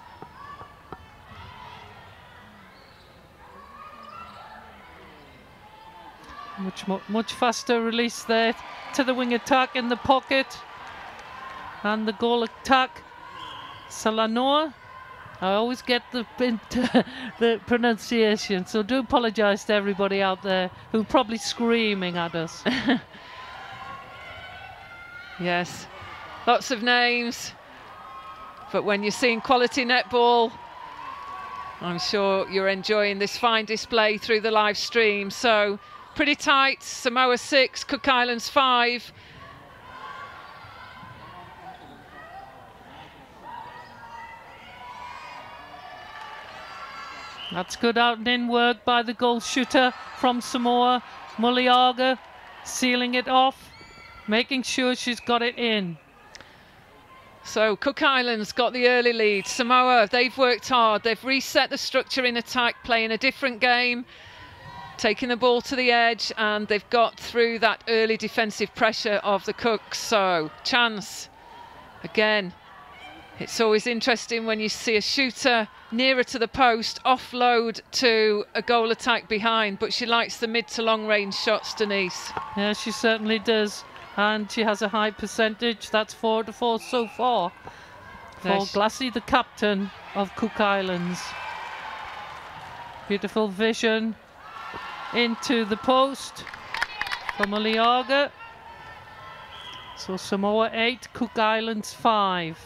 S19: Much faster release there to the wing attack in the pocket. And the goal attack, Salanoa. I always get the pronunciation, so do apologise to everybody out there who are probably screaming at us.
S18: Yes, lots of names, but when you're seeing quality netball, I'm sure you're enjoying this fine display through the live stream. So pretty tight, Samoa 6, Cook Islands 5.
S19: That's good out and in work by the goal shooter from Samoa. Muliaga sealing it off, making sure she's got it in.
S18: So Cook Islands got the early lead. Samoa, they've worked hard. They've reset the structure in attack, playing a different game, taking the ball to the edge, and they've got through that early defensive pressure of the Cooks. So chance again. It's always interesting when you see a shooter nearer to the post offload to a goal attack behind, but she likes the mid to long range shots, Denise.
S19: Yeah, she certainly does, and she has a high percentage. That's 4 to 4 so far for Glassy, the captain of Cook Islands. Beautiful vision into the post for Muliaga. So Samoa 8, Cook Islands 5.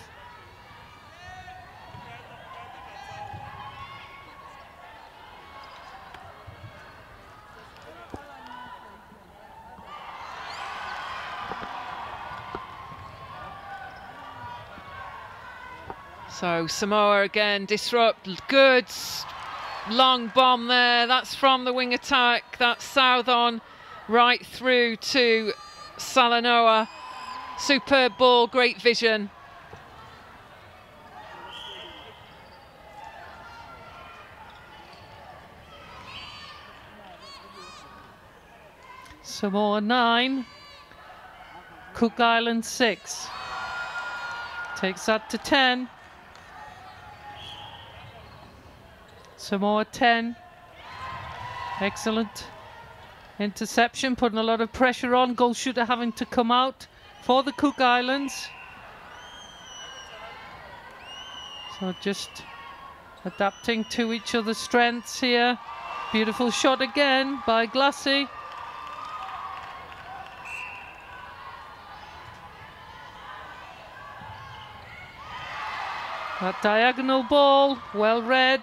S18: So Samoa again disrupt. Good long bomb there. That's from the wing attack. That's south on right through to Salanoa. Superb ball, great vision.
S19: Samoa 9, Cook Islands 6. Takes that to 10. Samoa 10. Excellent interception, putting a lot of pressure on. Goal shooter having to come out for the Cook Islands. So just adapting to each other's strengths here. Beautiful shot again by Glassy. That diagonal ball, well read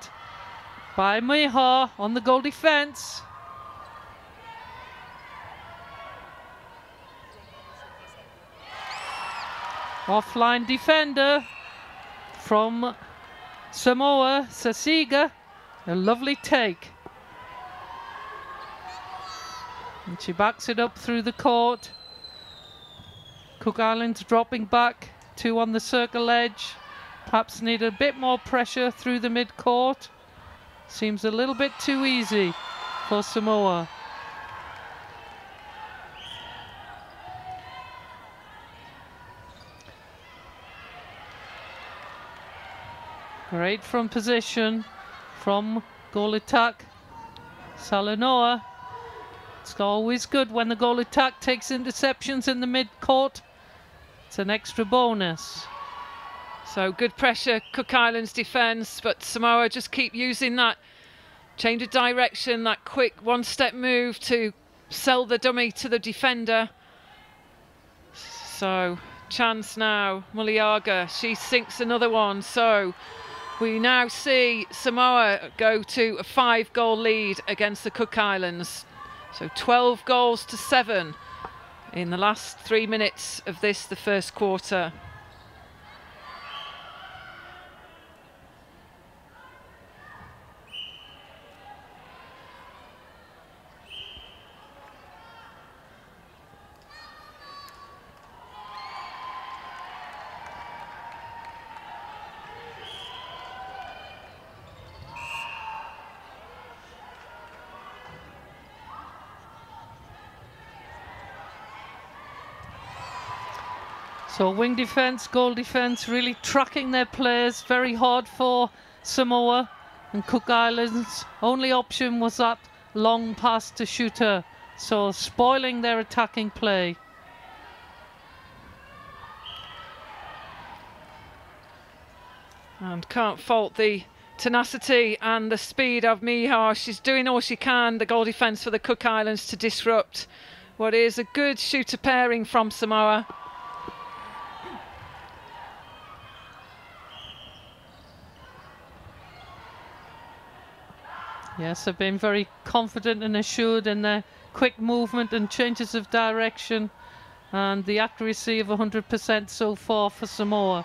S19: by Miha on the goal defence. Offline defender from Samoa, Sasiga. A lovely take. And she backs it up through the court. Cook Islands dropping back, 2 on the circle edge. Perhaps need a bit more pressure through the mid-court. Seems a little bit too easy for Samoa. Great from position from goal attack. Salanoa. It's always good when the goal attack takes interceptions in the mid-court. It's an extra bonus.
S18: So good pressure, Cook Islands defence, but Samoa just keep using that change of direction, that quick one-step move to sell the dummy to the defender. So chance now, Muliaga, she sinks another one. So we now see Samoa go to a 5-goal lead against the Cook Islands. So 12 goals to 7 in the last 3 minutes of the first quarter.
S19: So wing defence, goal defence, really tracking their players very hard for Samoa. And Cook Islands' only option was that long pass to Shooter, so spoiling their attacking play.
S18: And can't fault the tenacity and the speed of Miha. She's doing all she can, the goal defence for the Cook Islands, to disrupt what is a good shooter pairing from Samoa.
S19: Yes, they've been very confident and assured in their quick movement and changes of direction, and the accuracy of 100% so far for Samoa.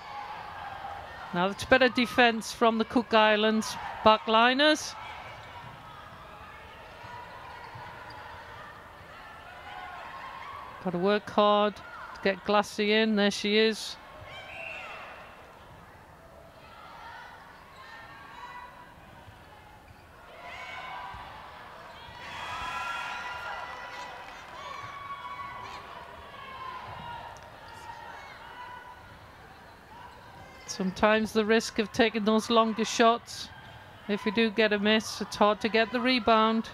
S19: Now it's better defence from the Cook Islands backliners. Got to work hard to get Glassy in. There she is. Sometimes the risk of taking those longer shots, if you do get a miss, it's hard to get the rebound.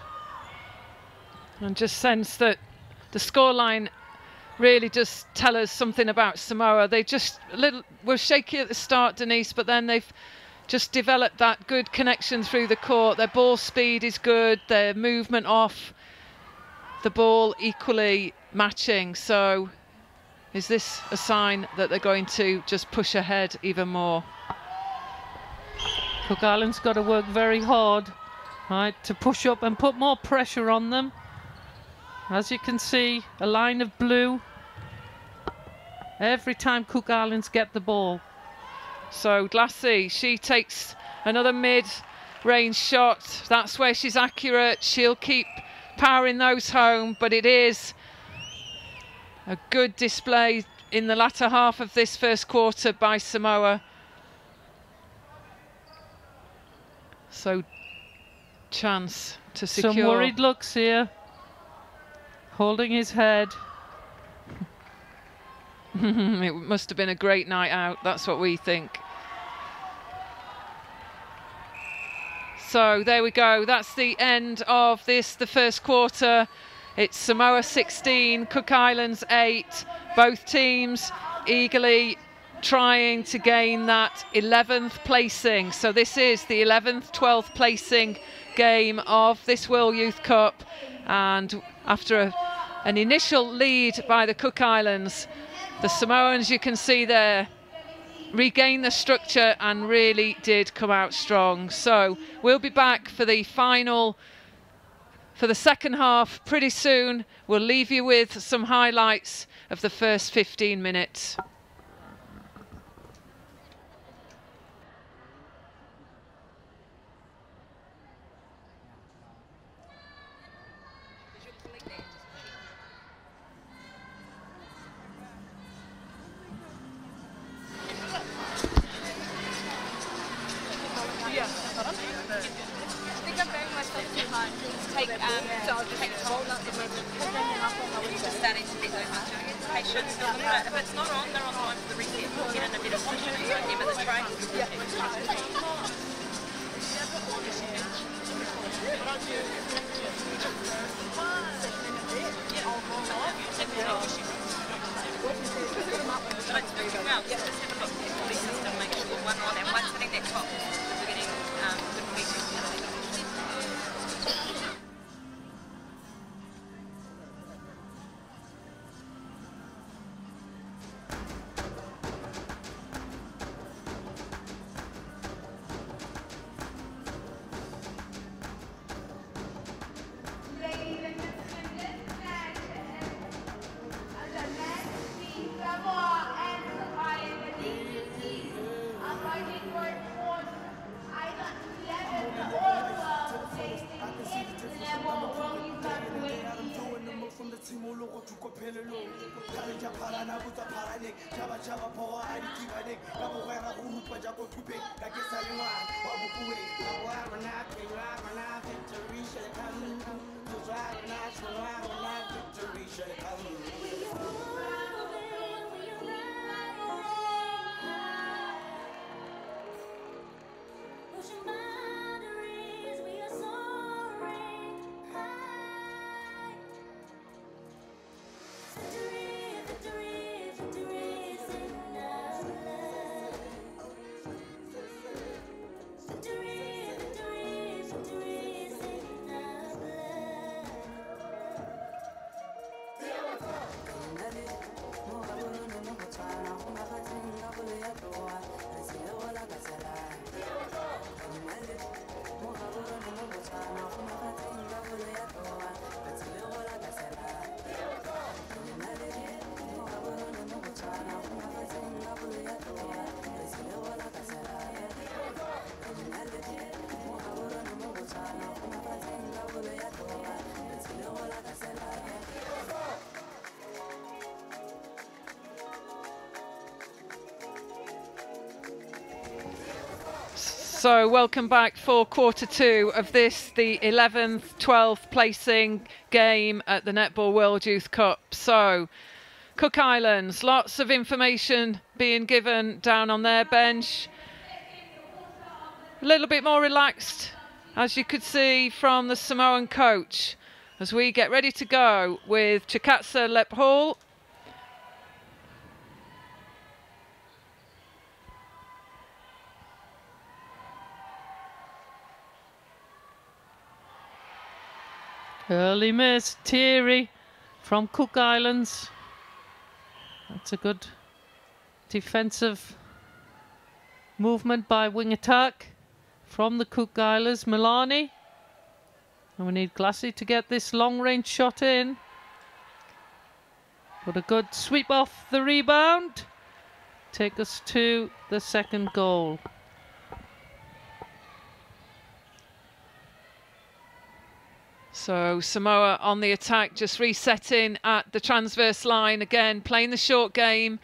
S18: And just sense that the scoreline really just tell us something about Samoa. They just were shaky at the start, Denise, but then they've just developed that good connection through the court. Their ball speed is good, their movement off the ball equally matching. So is this a sign that they're going to just push ahead even more?
S19: Cook Island's got to work very hard, right, to push up and put more pressure on them. As you can see, a line of blue every time Cook Islands get the ball.
S18: So Glassy, she takes another mid-range shot. That's where she's accurate. She'll keep powering those home, but it is a good display in the latter half of this first quarter by Samoa. So chance to secure.
S19: Some worried looks here. Holding his head.
S18: It must have been a great night out, that's what we think. So there we go, that's the end of this, the first quarter. It's Samoa 16, Cook Islands 8. Both teams eagerly trying to gain that 11th placing. So this is the 11th, 12th placing game of this World Youth Cup. And after an initial lead by the Cook Islands, the Samoans, you can see there, regained the structure and really did come out strong. So we'll be back for the final, for the second half pretty soon. We'll leave you with some highlights of the first 15 minutes.
S20: If it's not on, they're on time for the reset. We'll get in a bit of position, so give it a try. Make sure one on and one's hitting that top. We're getting good feedback.
S18: So welcome back for quarter two of this, the 11th, 12th placing game at the Netball World Youth Cup. So Cook Islands, lots of information being given down on their bench. A little bit more relaxed, as you could see from the Samoan coach, as we get ready to go with Chikatsa Lephall.
S19: Early miss, Thierry from Cook Islands. That's a good defensive movement by wing attack from the Cook Islanders. Milani. And we need Glassy to get this long range shot in. But a good sweep off the rebound. Take us to the second goal.
S18: So Samoa on the attack, just resetting at the transverse line again, playing the short game,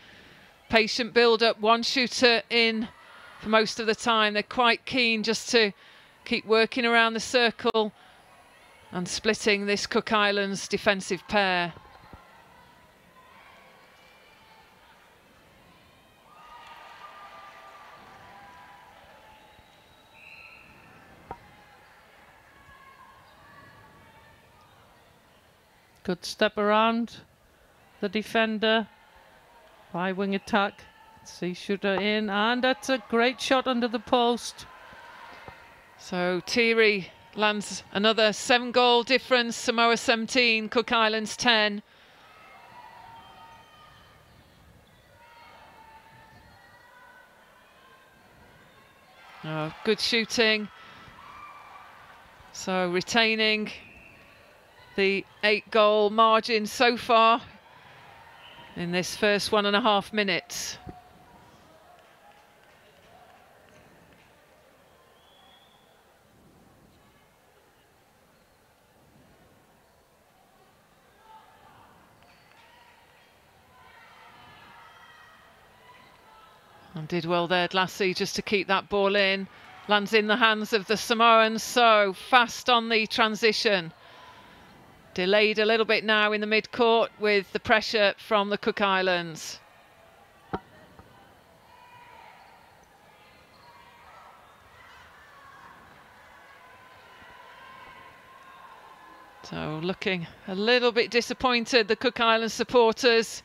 S18: patient build up, one shooter in for most of the time. They're quite keen just to keep working around the circle and splitting this Cook Islands defensive pair.
S19: Good step around the defender by wing attack. See shooter in, and that's a great shot under the post.
S18: So Thierry lands another 7-goal difference. Samoa 17, Cook Islands 10. Oh, good shooting. So retaining the 8-goal margin so far in this first 1.5 minutes. And did well there, Lassie, just to keep that ball in. Lands in the hands of the Samoans, so fast on the transition. Delayed a little bit now in the mid-court with the pressure from the Cook Islands. So looking a little bit disappointed, the Cook Islands supporters.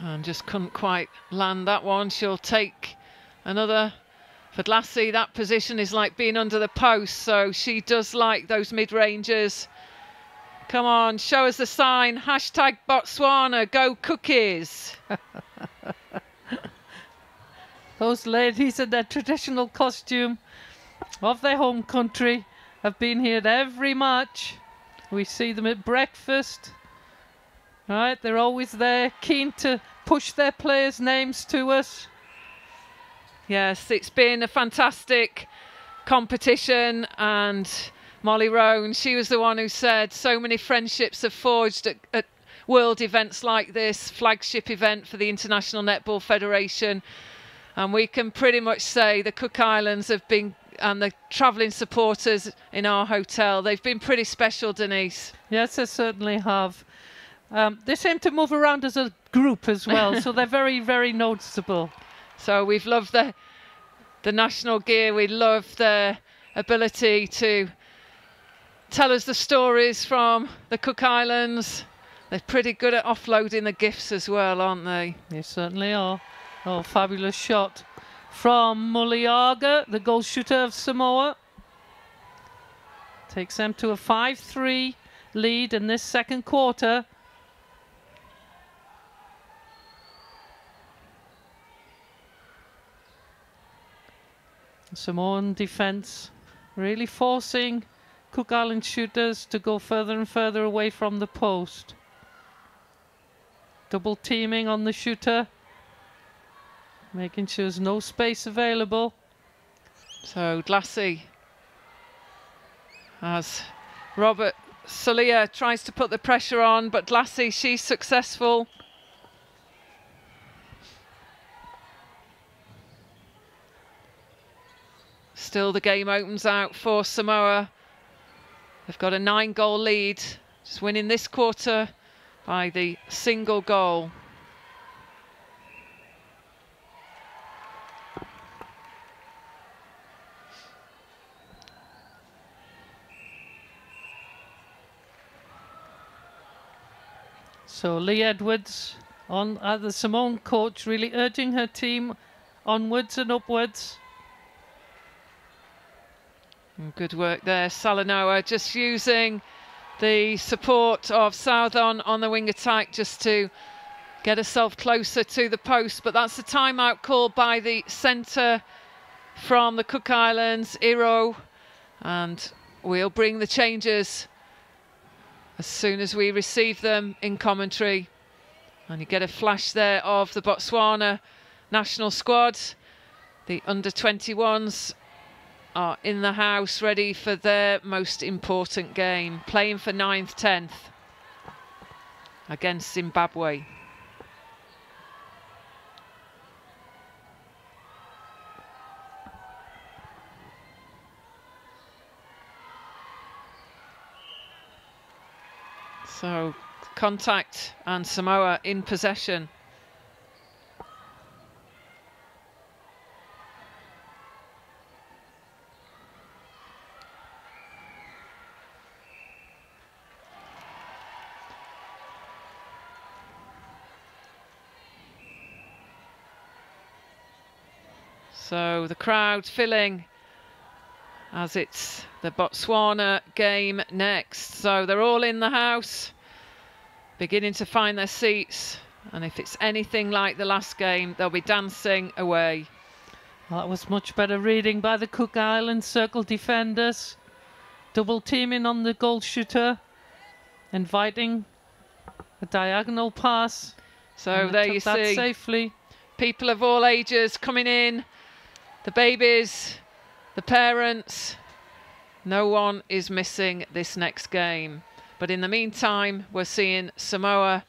S18: And just couldn't quite land that one. She'll take another. For Lassie, that position is like being under the post, so she does like those mid-rangers. Come on, show us the sign. Hashtag Botswana, go Cookies.
S19: Those ladies in their traditional costume of their home country have been here at every match. We see them at breakfast. Right, they're always there, keen to push their players' names to us.
S18: Yes, it's been a fantastic competition, and Molly Roan, she was the one who said so many friendships have forged at world events like this, flagship event for the International Netball Federation. And we can pretty much say the Cook Islands have been, and the travelling supporters in our hotel, they've been pretty special, Denise.
S19: Yes, they certainly have. They seem to move around as a group as well, so they're very, very noticeable.
S18: So we've loved the national gear. We love their ability to tell us the stories from the Cook Islands. They're pretty good at offloading the gifts as well, aren't they?
S19: They certainly are. Oh, fabulous shot from Muliaga, the goal shooter of Samoa. Takes them to a 5-3 lead in this second quarter. Samoan defense really forcing Cook Island shooters to go further and further away from the post. Double teaming on the shooter, making sure there's no space available.
S18: So Glassy, as Robert Salia tries to put the pressure on, but Glassy, she's successful. Still the game opens out for Samoa. They've got a 9-goal lead, just winning this quarter by the single goal.
S19: So Lee Edwards on the Samoan coach, really urging her team onwards and upwards.
S18: Good work there, Salanoa, just using the support of Southon on the wing attack just to get herself closer to the post. But that's a timeout called by the centre from the Cook Islands, Iro, and we'll bring the changes as soon as we receive them in commentary. And you get a flash there of the Botswana national squad. The under-21s are in the house, ready for their most important game, playing for 9th, 10th against Zimbabwe. So contact and Samoa in possession. So the crowd filling as it's the Botswana game next. So they're all in the house, beginning to find their seats. And if it's anything like the last game, they'll be dancing away.
S19: Well, that was much better reading by the Cook Islands circle defenders. Double teaming on the goal shooter, inviting a diagonal pass.
S18: So there you see,
S19: safely.
S18: People of all ages coming in. The babies, the parents, no one is missing this next game. But in the meantime, we're seeing Samoa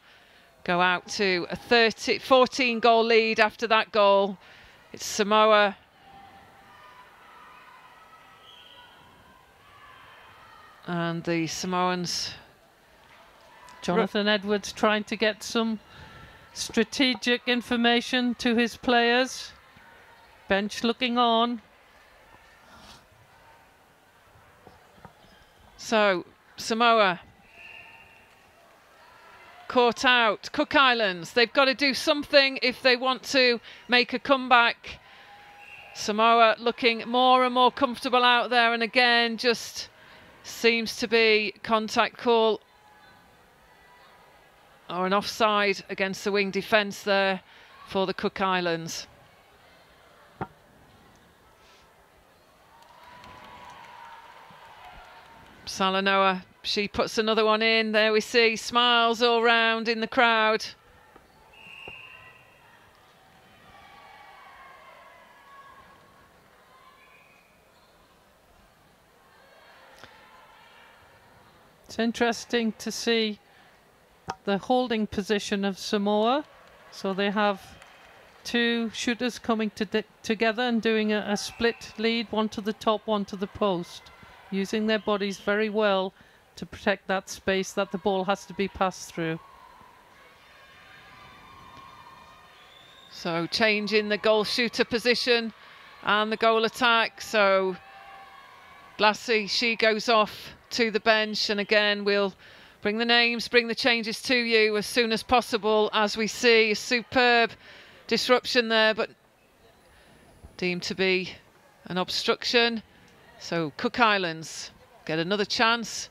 S18: go out to a 14-goal lead after that goal. It's Samoa. And the Samoans.
S19: Jonathan Edwards trying to get some strategic information to his players. Bench looking on.
S18: So Samoa caught out. Cook Islands, they've got to do something if they want to make a comeback. Samoa looking more and more comfortable out there, and again just seems to be contact call or an offside against the wing defence there for the Cook Islands. Salanoa, she puts another one in. There we see smiles all round in the crowd.
S19: It's interesting to see the holding position of Samoa. So they have two shooters coming together and doing a split lead, one to the top, one to the post, using their bodies very well to protect that space that the ball has to be passed through.
S18: So change in the goal shooter position and the goal attack. So Glassy, she goes off to the bench, and again we'll bring the names, bring the changes to you as soon as possible, as we see a superb disruption there, but deemed to be an obstruction. So Cook Islands get another chance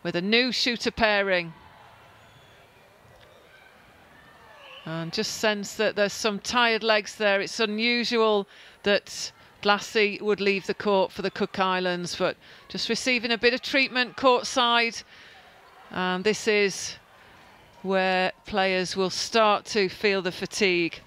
S18: with a new shooter pairing. And just sense that there's some tired legs there. It's unusual that Glassy would leave the court for the Cook Islands, but just receiving a bit of treatment courtside. And this is where players will start to feel the fatigue.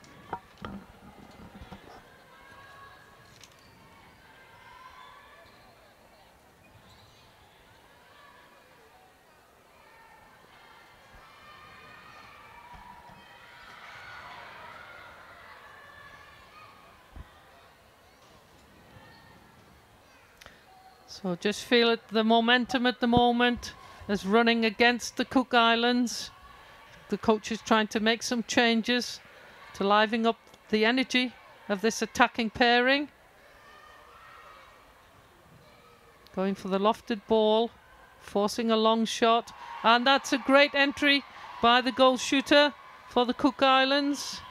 S19: So just feel it, the momentum at the moment is running against the Cook Islands. The coach is trying to make some changes to liven up the energy of this attacking pairing. Going for the lofted ball, forcing a long shot, and that's a great entry by the goal shooter for the Cook Islands,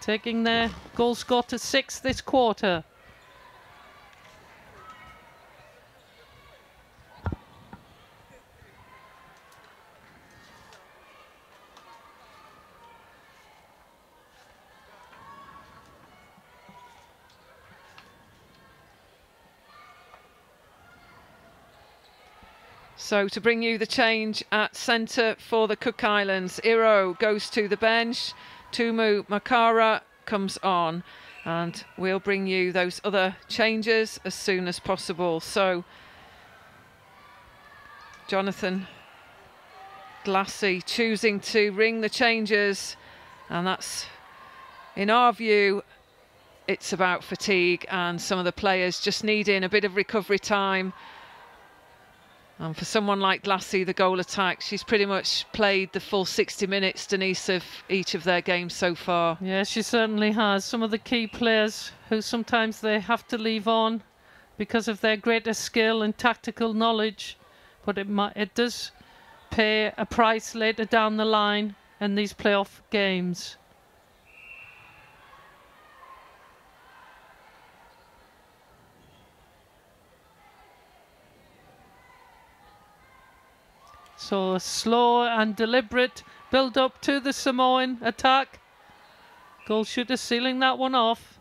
S19: taking their goal score to 6 this quarter.
S18: So to bring you the change at centre for the Cook Islands, Iro goes to the bench, Tumu Makara comes on, and we'll bring you those other changes as soon as possible. So Jonathan Glassy choosing to ring the changes, and that's, in our view, it's about fatigue and some of the players just needing a bit of recovery time. And for someone like Glassy, the goal attack, she's pretty much played the full 60 minutes, Denise, of each of their games so far.
S19: Yeah, she certainly has. Some of the key players who sometimes they have to leave on because of their greater skill and tactical knowledge, but it does pay a price later down the line in these playoff games. So a slow and deliberate build up to the Samoan attack. Goal shooter sealing that one off,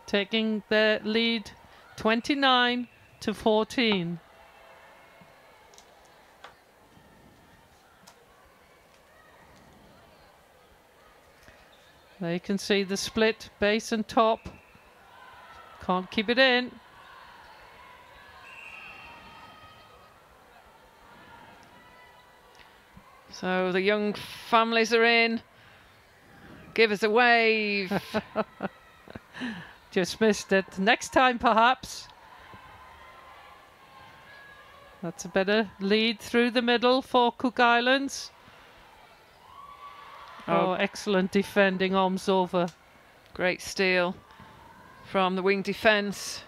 S19: taking their lead 29-14. There you can see the split, base and top. Can't keep it in.
S18: So the young families are in. Give us a wave.
S19: Just missed it. Next time, perhaps. That's a better lead through the middle for Cook Islands. Oh, excellent defending, arms over.
S18: Great steal from the wing defence.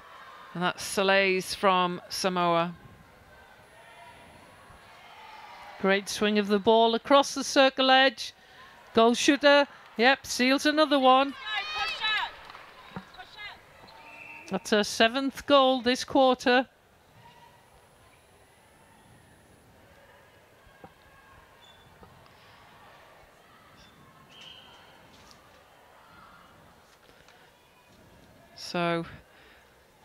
S18: And that's Soleil's from Samoa.
S19: Great swing of the ball across the circle edge. Goal shooter, yep, seals another one. That's her 7th goal this quarter.
S18: So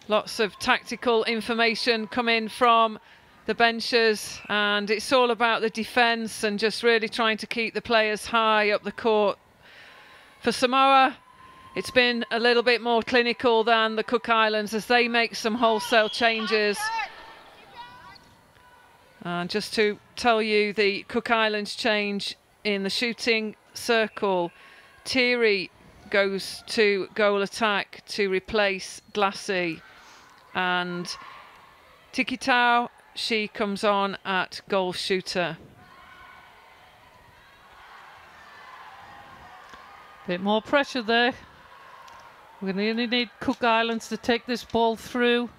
S18: lots of tactical information coming from the benches, and it's all about the defence and just really trying to keep the players high up the court. For Samoa, it's been a little bit more clinical than the Cook Islands as they make some wholesale changes. And just to tell you the Cook Islands change in the shooting circle, Thierry goes to goal attack to replace Glassy, and Tikitau, she comes on at goal shooter.
S19: Bit more pressure there. We're going to only need Cook Islands to take this ball through.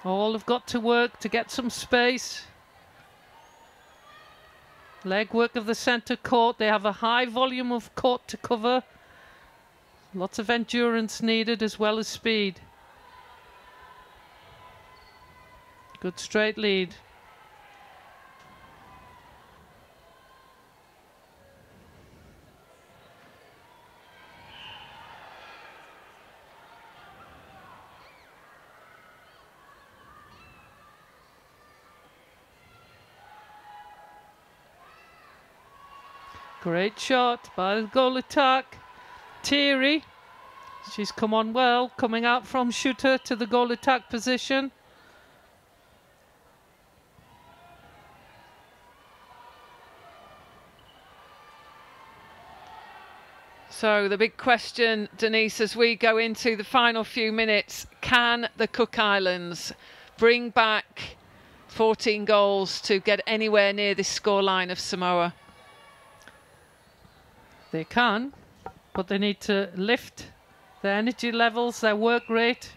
S19: All have got to work to get some space. Leg work of the centre court. They have a high volume of court to cover. Lots of endurance needed as well as speed. Good straight lead. Great shot by the goal attack. Thierry, she's come on well, coming out from shooter to the goal attack position.
S18: So the big question, Denise, as we go into the final few minutes, can the Cook Islands bring back 14 goals to get anywhere near this scoreline of Samoa?
S19: They can, but they need to lift their energy levels, their work rate,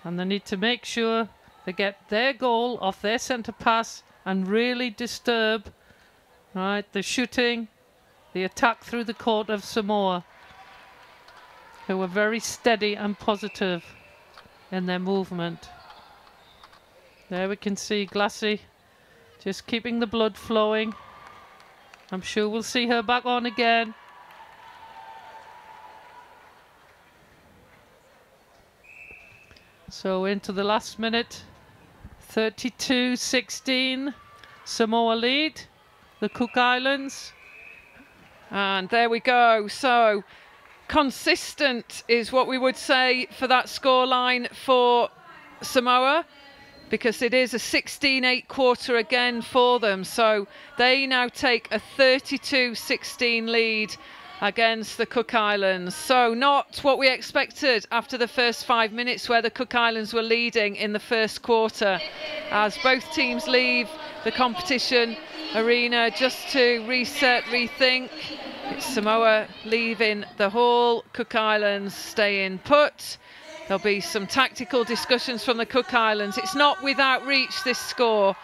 S19: and they need to make sure they get their goal off their centre pass and really disturb, right, the shooting, the attack through the court of Samoa, who are very steady and positive in their movement. There we can see Glassy just keeping the blood flowing. I'm sure we'll see her back on again. So into the last minute, 32-16, Samoa lead, the Cook Islands.
S18: And there we go. So consistent is what we would say for that scoreline for Samoa, because it is a 16-8 quarter again for them. So they now take a 32-16 lead against the Cook Islands. So not what we expected after the first 5 minutes, where the Cook Islands were leading in the first quarter, as both teams leave the competition arena just to reset, rethink. It's Samoa leaving the hall, Cook Islands staying put. There'll be some tactical discussions from the Cook Islands. It's not without reach, this score,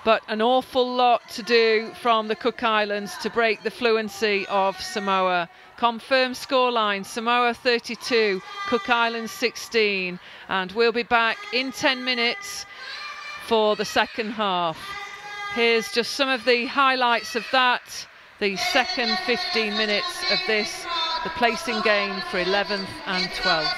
S18: but an awful lot to do from the Cook Islands to break the fluency of Samoa. Confirmed scoreline, Samoa 32, Cook Islands 16. And we'll be back in 10 minutes for the second half. Here's just some of the highlights of that. The second 15 minutes of this, the placing game for 11th and 12th.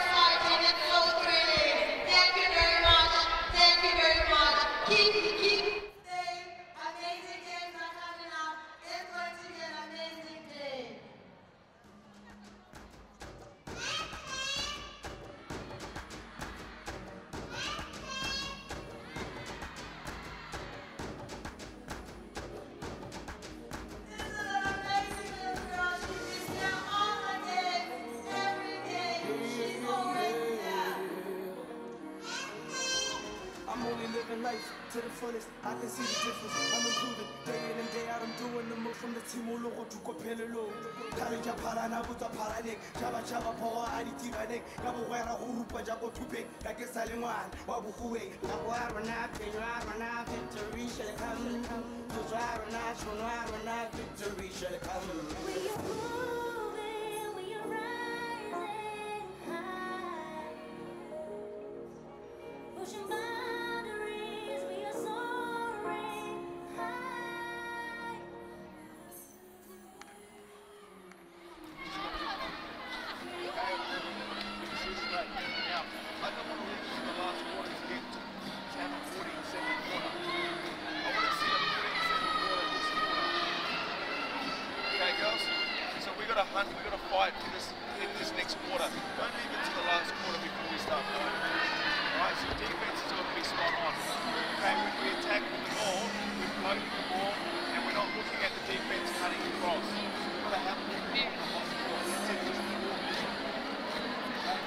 S5: To the fullest, I can see the difference. I'm improving day in and day out. I'm doing the most from the team all over to Copello. Karija Parana Buta Paranek, Java Java Power, Aditi Vanek, Gabuera Urupa Jago Tupe, like a Salimwan, Wabuwe, Naguarana, Pinarana, victory shall come. To Zarana, Shonarana, victory shall come.
S21: We've got to fight in this next quarter. Don't leave it to the last quarter before we start going. Alright, so defense has got to be spot on. Okay, when we attack with the ball, we're floating the ball, and we're not looking at the defense cutting across. We've got to have a look at the ball. That's it.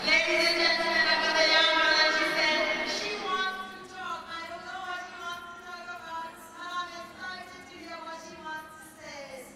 S6: Ladies and gentlemen, I've got a young girl, and she said she wants to talk. I don't know what she wants to talk about, but I'm excited to hear what she wants to say.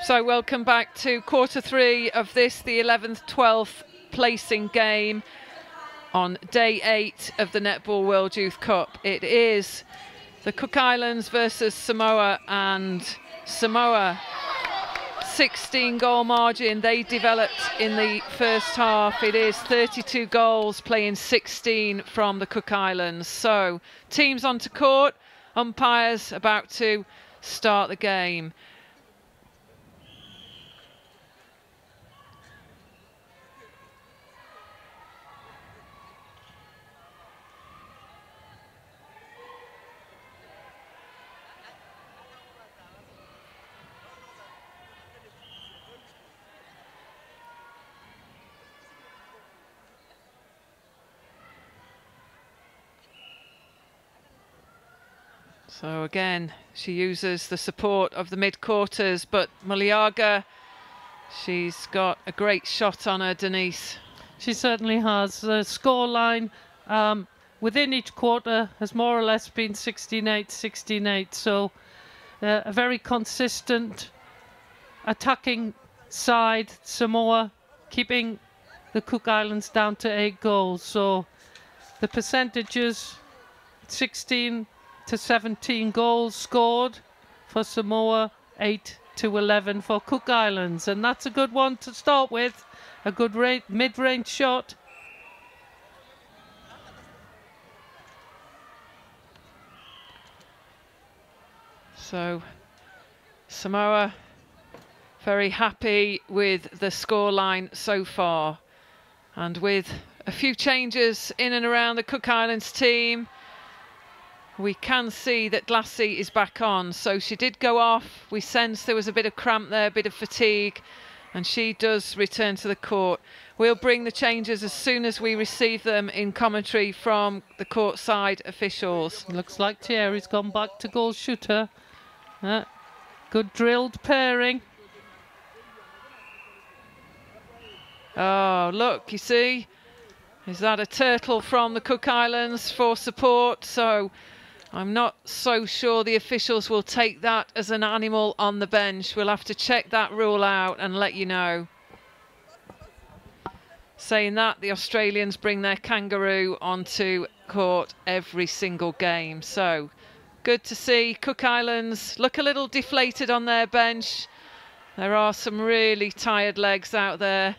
S18: So welcome back to quarter 3 of this, the 11th, 12th placing game on day 8 of the Netball World Youth Cup. It is the Cook Islands versus Samoa, and Samoa 16 goal margin they developed in the first half. It is 32 goals, playing 16 from the Cook Islands. So teams onto court, umpires about to start the game. So again, she uses the support of the mid-quarters, but Muliaga, she's got a great shot on her, Denise.
S19: She certainly has. The scoreline within each quarter has more or less been 16-8, 16-8. So a very consistent attacking side, Samoa, keeping the Cook Islands down to 8 goals. So the percentages, 16 to 17 goals scored for Samoa, 8 to 11 for Cook Islands, and that's a good one to start with. A good mid-range shot.
S18: So Samoa very happy with the scoreline so far, and with a few changes in and around the Cook Islands team, we can see that Glassy is back on. So she did go off. We sensed there was a bit of cramp there, a bit of fatigue, and she does return to the court. We'll bring the changes as soon as we receive them in commentary from the courtside officials.
S19: Looks like Thierry's gone back to goal shooter. Good drilled pairing.
S18: Oh, look, you see, is that a turtle from the Cook Islands for support? So I'm not so sure the officials will take that as an animal on the bench. We'll have to check that rule out and let you know. Saying that, the Australians bring their kangaroo onto court every single game. So good to see Cook Islands look a little deflated on their bench. There are some really tired legs out there.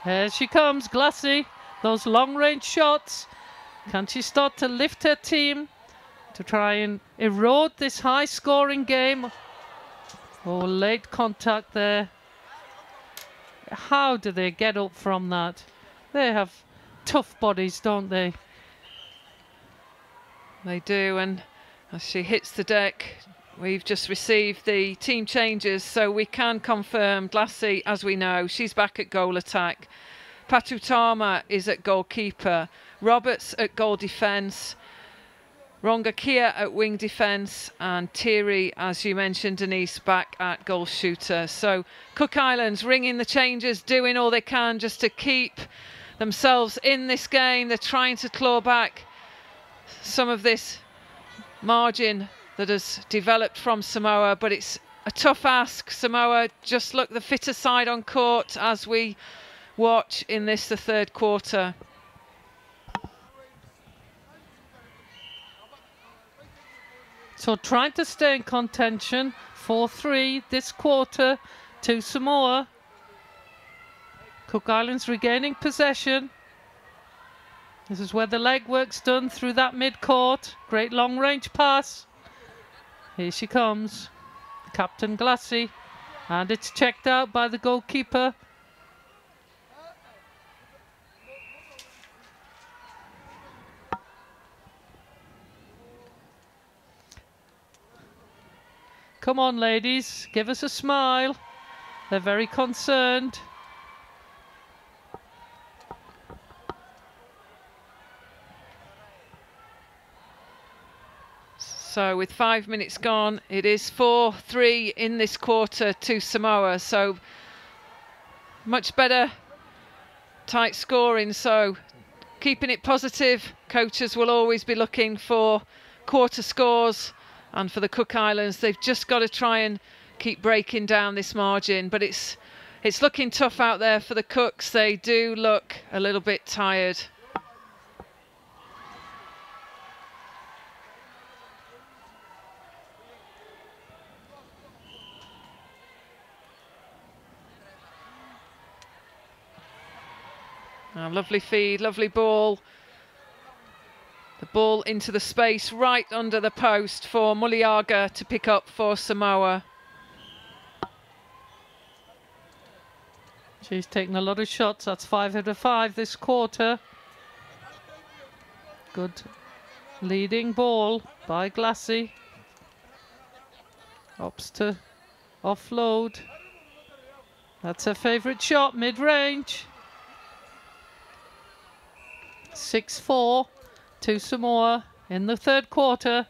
S19: Here she comes, Glassy. Those long-range shots. Can she start to lift her team to try and erode this high-scoring game? Oh, late contact there. How do they get up from that? They have tough bodies, don't they?
S18: They do, and as she hits the deck, we've just received the team changes, so we can confirm Glassy, as we know, she's back at goal attack. Patutama is at goalkeeper. Roberts at goal defence. Rongakia at wing defence, and Thierry, as you mentioned, Denise, back at goal shooter. So Cook Islands ringing the changes, doing all they can just to keep themselves in this game. They're trying to claw back some of this margin that has developed from Samoa, but it's a tough ask. Samoa just look the fitter side on court as we watch in this, the third quarter.
S19: So trying to stay in contention, 4-3 this quarter to Samoa. Cook Islands regaining possession. This is where the legwork's done through that mid-court. Great long-range pass. Here she comes, Captain Glassy, and it's checked out by the goalkeeper. Come on, ladies, give us a smile. They're very concerned.
S18: So with 5 minutes gone, it is 4-3 in this quarter to Samoa. So much better tight scoring. So keeping it positive, coaches will always be looking for quarter scores. And for the Cook Islands, they've just got to try and keep breaking down this margin. But it's looking tough out there for the Cooks. They do look a little bit tired. Lovely feed, lovely ball. The ball into the space right under the post for Muliaga to pick up for Samoa.
S19: She's taken a lot of shots. That's 5 out of 5 this quarter. Good leading ball by Glassy. Opts to offload. That's her favourite shot, mid-range. 6-4 to Samoa in the third quarter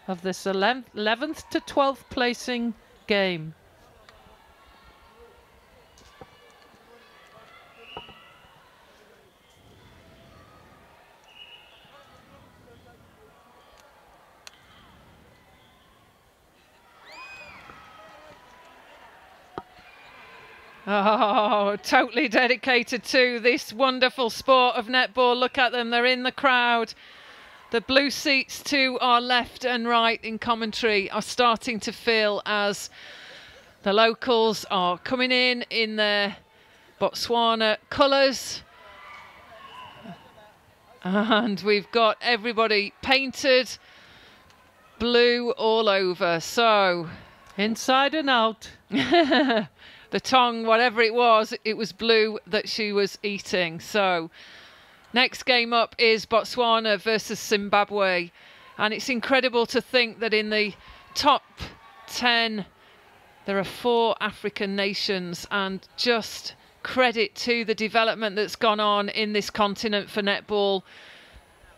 S19: of this 11th to 12th placing game.
S18: Oh, totally dedicated to this wonderful sport of netball. Look at them, they're in the crowd. The blue seats to our left and right in commentary are starting to fill as the locals are coming in their Botswana colours. And we've got everybody painted blue all over. So
S19: inside and out.
S18: The tongue, whatever it was blue that she was eating. So next game up is Botswana versus Zimbabwe. And it's incredible to think that in the top 10, there are 4 African nations, and just credit to the development that's gone on in this continent for netball.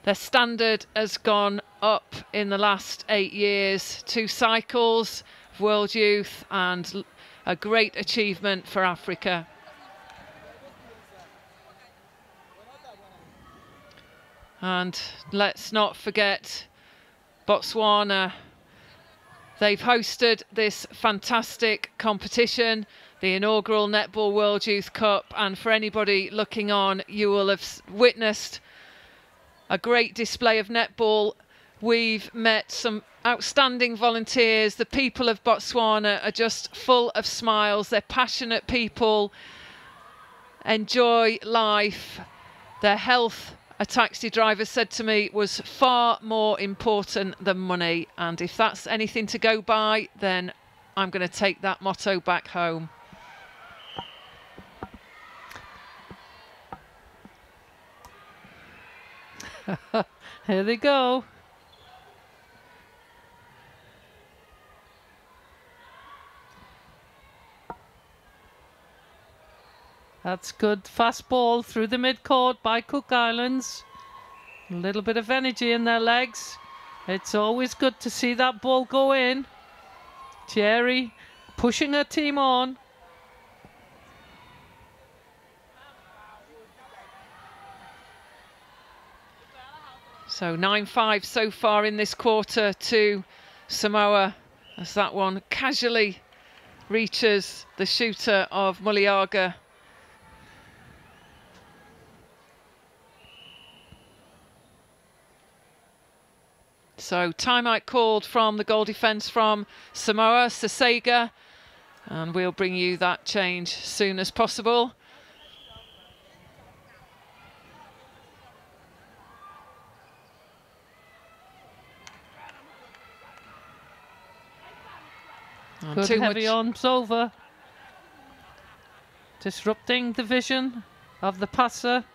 S18: Their standard has gone up in the last 8 years. 2 cycles of World Youth, and a great achievement for Africa. And let's not forget Botswana. They've hosted this fantastic competition, the inaugural Netball World Youth Cup, and for anybody looking on, you will have witnessed a great display of netball. We've met some outstanding volunteers. The people of Botswana are just full of smiles. They're passionate people, enjoy life. Their health, a taxi driver said to me, was far more important than money. And if that's anything to go by, then I'm going to take that motto back home.
S19: Here they go. That's good fast ball through the midcourt by Cook Islands. A little bit of energy in their legs. It's always good to see that ball go in. Jerry pushing her team on.
S18: So 9-5 so far in this quarter to Samoa, as that one casually reaches the shooter of Muliaga. So timeout called from the goal defence from Samoa, Sasega, and we'll bring you that change as soon as possible.
S19: Good heavy arms over. Disrupting the vision of the passer.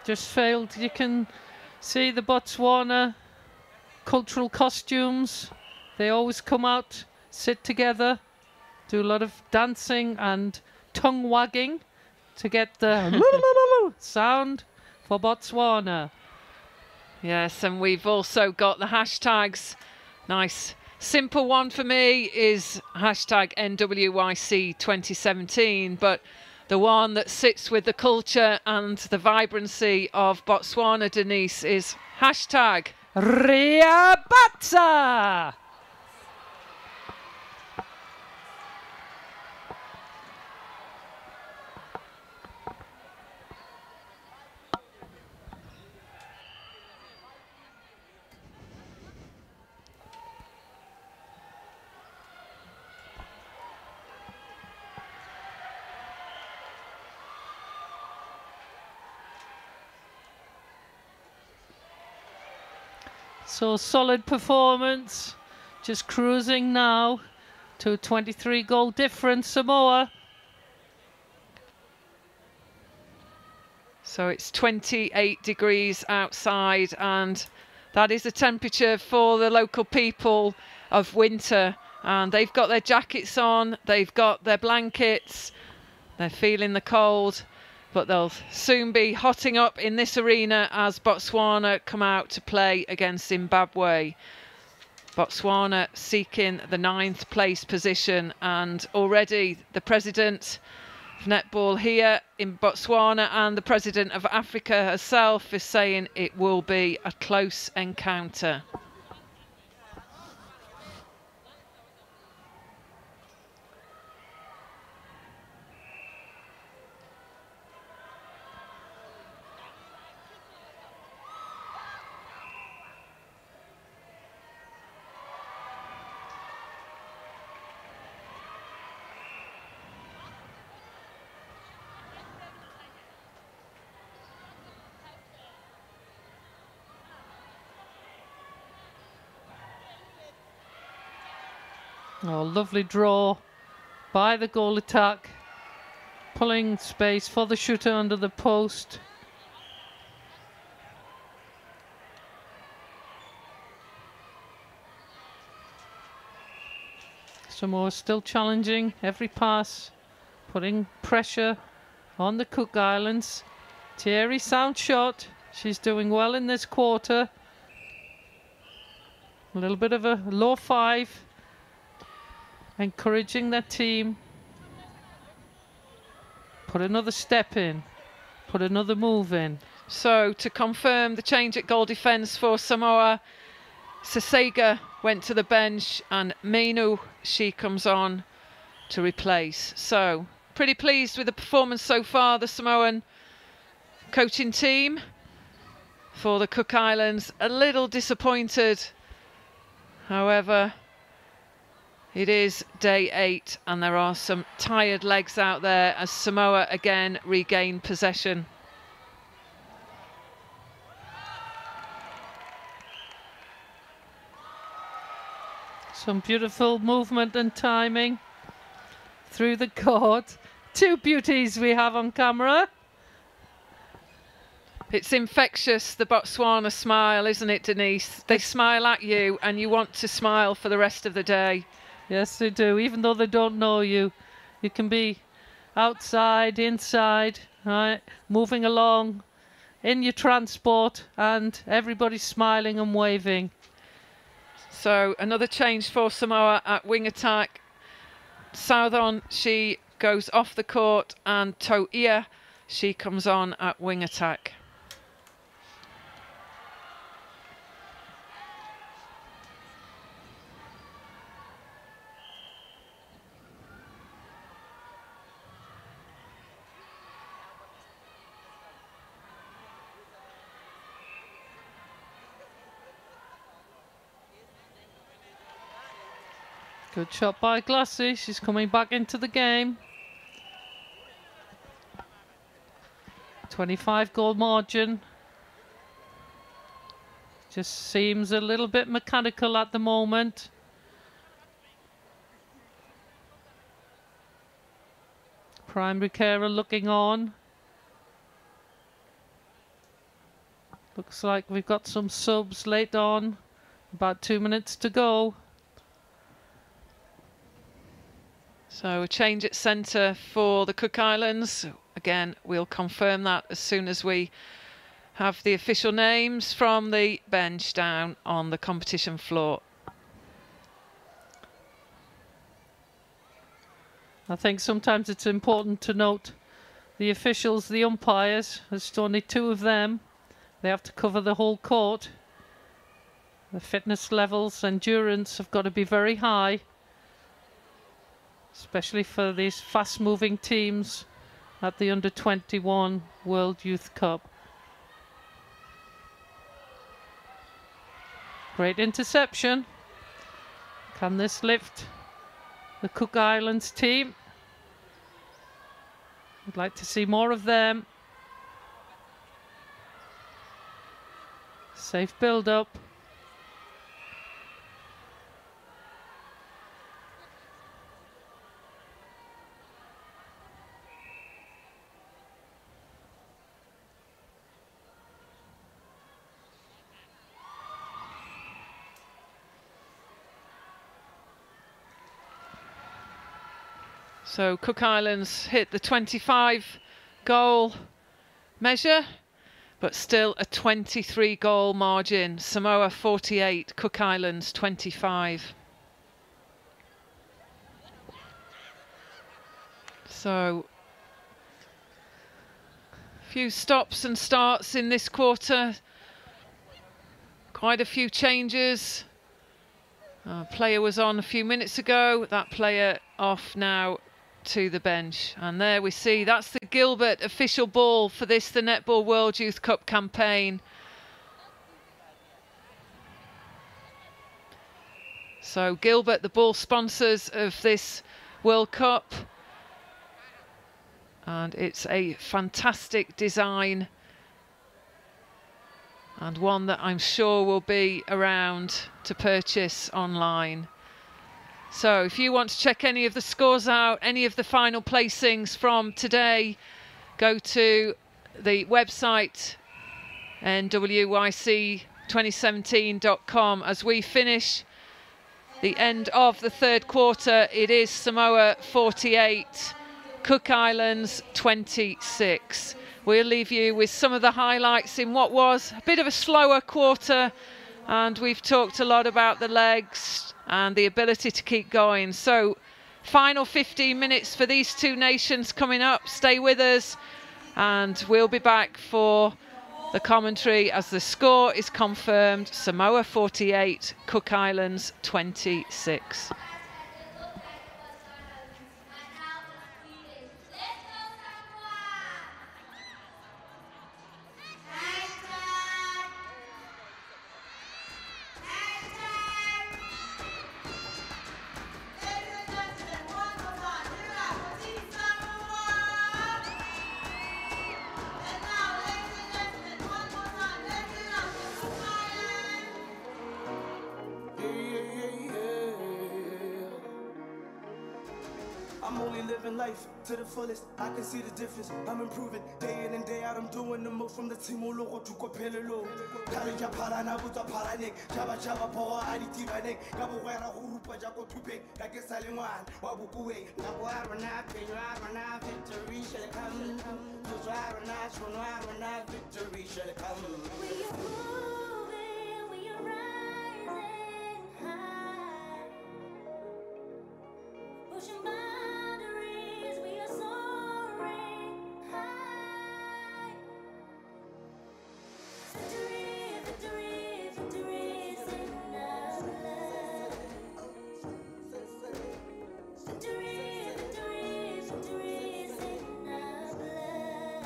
S19: Just failed. You can see the Botswana cultural costumes. They always come out sit together, do a lot of dancing and tongue wagging to get the sound for Botswana.
S18: Yes, and we've also got the hashtags. Nice. Simple one for me is hashtag NWYC 2017, but the one that sits with the culture and the vibrancy of Botswana, Denise, is hashtag
S19: A Ba Tsaa. So solid performance, just cruising now to a 23-goal difference, Samoa.
S18: So it's 28 degrees outside, and that is the temperature for the local people of winter. And they've got their jackets on, they've got their blankets, they're feeling the cold, but they'll soon be hotting up in this arena as Botswana come out to play against Zimbabwe. Botswana seeking the 9th place position, and already the president of netball here in Botswana and the president of Africa herself is saying it will be a close encounter.
S19: Oh, lovely draw by the goal attack, pulling space for the shooter under the post. Samoa still challenging every pass, putting pressure on the Cook Islands. Thierry, sound shot. She's doing well in this quarter. A little bit of a low 5. Encouraging their team. Put another step in. Put another move in.
S18: So to confirm the change at goal defence for Samoa, Sasega went to the bench and Menu, she comes on to replace. So pretty pleased with the performance so far, the Samoan coaching team. For the Cook Islands, a little disappointed. However, it is day 8 and there are some tired legs out there as Samoa again regain possession.
S19: Some beautiful movement and timing through the court. 2 beauties we have on camera.
S18: It's infectious, the Botswana smile, isn't it, Denise? They smile at you and you want to smile for the rest of the day.
S19: Yes, they do. Even though they don't know you, you can be outside, inside, right, moving along in your transport, and everybody's smiling and waving.
S18: So another change for Samoa at wing attack. Southon, she goes off the court, and To'ia, she comes on at wing attack.
S19: Good shot by Glassy. She's coming back into the game. 25-goal margin. Just seems a little bit mechanical at the moment. Primary carer looking on. Looks like we've got some subs late on. About 2 minutes to go.
S18: So a change at centre for the Cook Islands. Again, we'll confirm that as soon as we have the official names from the bench down on the competition floor.
S19: I think sometimes it's important to note the officials, the umpires. There's only 2 of them. They have to cover the whole court. The fitness levels, endurance have got to be very high, especially for these fast-moving teams at the Under-21 World Youth Cup. Great interception. Can this lift the Cook Islands team? I'd like to see more of them. Safe build-up.
S18: So Cook Islands hit the 25 goal measure, but still a 23 goal margin. Samoa 48, Cook Islands 25. So a few stops and starts in this quarter. Quite a few changes. Player was on a few minutes ago. That player off now to the bench, and there we see that's the Gilbert official ball for this, the Netball World Youth Cup campaign. So Gilbert, the ball sponsors of this World Cup, and it's a fantastic design and one that I'm sure will be around to purchase online. So if you want to check any of the scores out, any of the final placings from today, go to the website nwyc2017.com. As we finish the end of the third quarter, it is Samoa 48, Cook Islands 26. We'll leave you with some of the highlights in what was a bit of a slower quarter, and we've talked a lot about the legs and the ability to keep going. So final 15 minutes for these 2 nations coming up. Stay with us and we'll be back for the commentary as the score is confirmed. Samoa 48, Cook Islands 26.
S5: I'm only living life to the fullest. I can see the difference. I'm improving day in and day out. I'm doing the most from the team all over to Copello. Kalija Parana Buta Paranik, Java Java Power, Aditivanek, Gabuera Hurupa Jaco Tupe, Gagesaliman, Wabukue, Naguarana, Penuarana, victory shall come. Tuzarana, Sonarana, victory shall come.
S6: We are moving, we are rising high. Pushing boundaries, we are soaring high. Victory, victory, victory is in our blood. Victory, victory, victory is in our blood.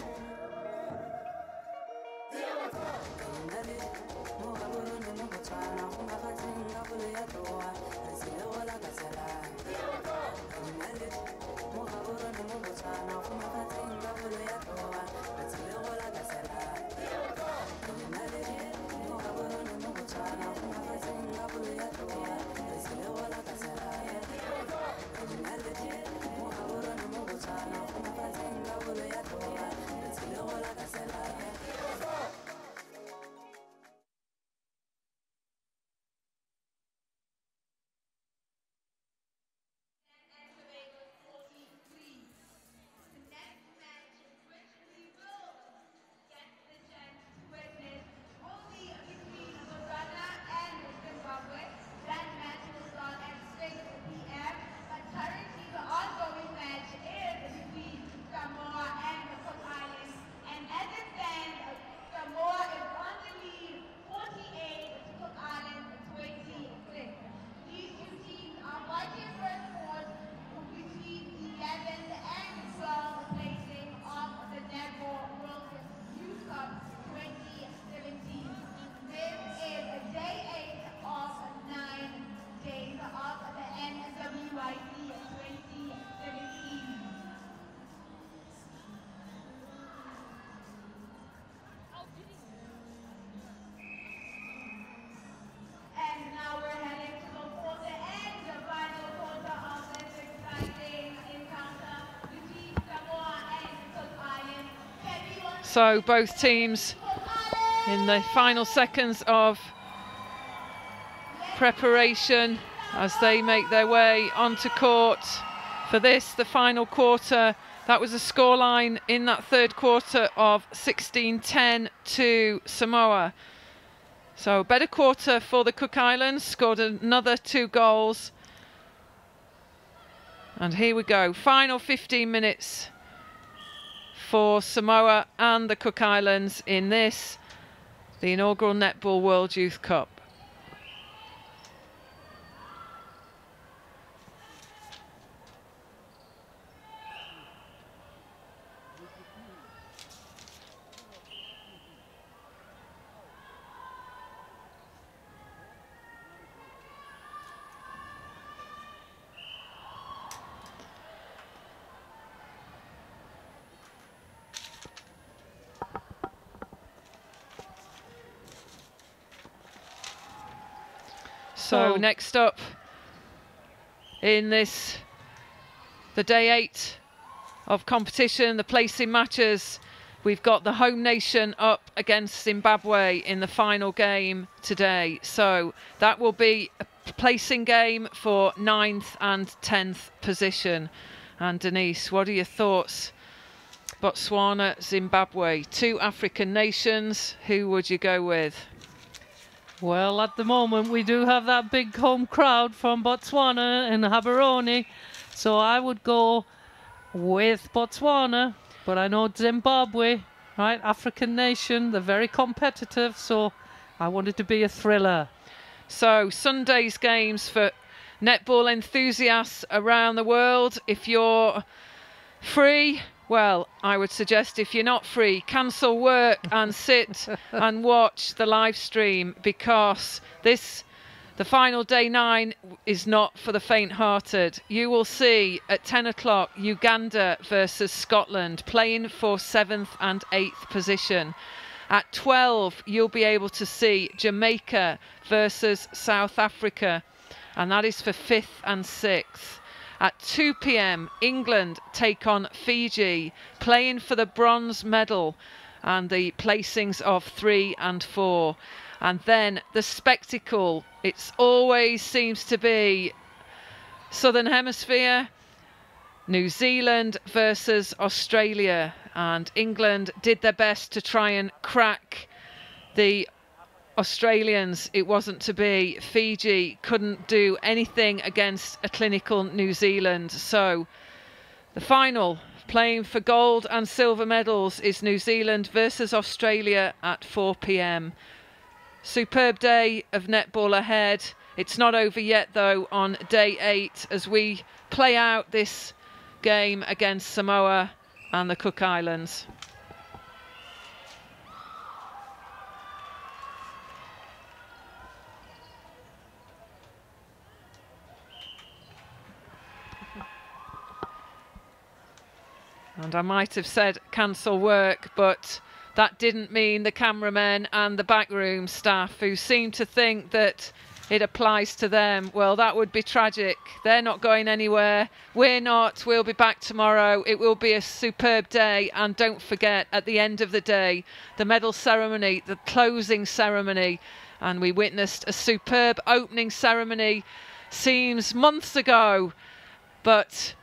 S18: So both teams in the final seconds of preparation as they make their way onto court for this, the final quarter. That was a scoreline in that third quarter of 16-10 to Samoa. So better quarter for the Cook Islands, scored another 2 goals. And here we go, final 15 minutes for Samoa and the Cook Islands in this, the inaugural Netball World Youth Cup. So next up in this, the day 8 of competition, the placing matches, we've got the home nation up against Zimbabwe in the final game today. So that will be a placing game for 9th and 10th position. And Denise, what are your thoughts? Botswana, Zimbabwe, 2 African nations. Who would you go with?
S19: Well, at the moment we do have that big home crowd from Botswana and Gaborone, so I would go with Botswana, but I know Zimbabwe, right, African nation, they're very competitive, so I want it to be a thriller.
S18: So Sunday's games for netball enthusiasts around the world. If you're free, well, I would suggest if you're not free, cancel work and sit and watch the live stream, because the final day 9 is not for the faint-hearted. You will see at 10 o'clock Uganda versus Scotland playing for 7th and 8th position. At 12 you'll be able to see Jamaica versus South Africa, and that is for 5th and 6th. At 2 p.m, England take on Fiji, playing for the bronze medal and the placings of 3 and 4. And then the spectacle, it always seems to be Southern Hemisphere, New Zealand versus Australia. And England did their best to try and crack the Australians. It wasn't to be. Fiji couldn't do anything against a clinical New Zealand. So the final, playing for gold and silver medals, is New Zealand versus Australia at 4 p.m. Superb day of netball ahead. It's not over yet though on day 8 as we play out this game against Samoa and the Cook Islands. And I might have said cancel work, but that didn't mean the cameramen and the backroom staff who seem to think that it applies to them. Well, that would be tragic. They're not going anywhere. We're not. We'll be back tomorrow. It will be a superb day. And don't forget, at the end of the day, the medal ceremony, the closing ceremony. And we witnessed a superb opening ceremony, seems months ago, but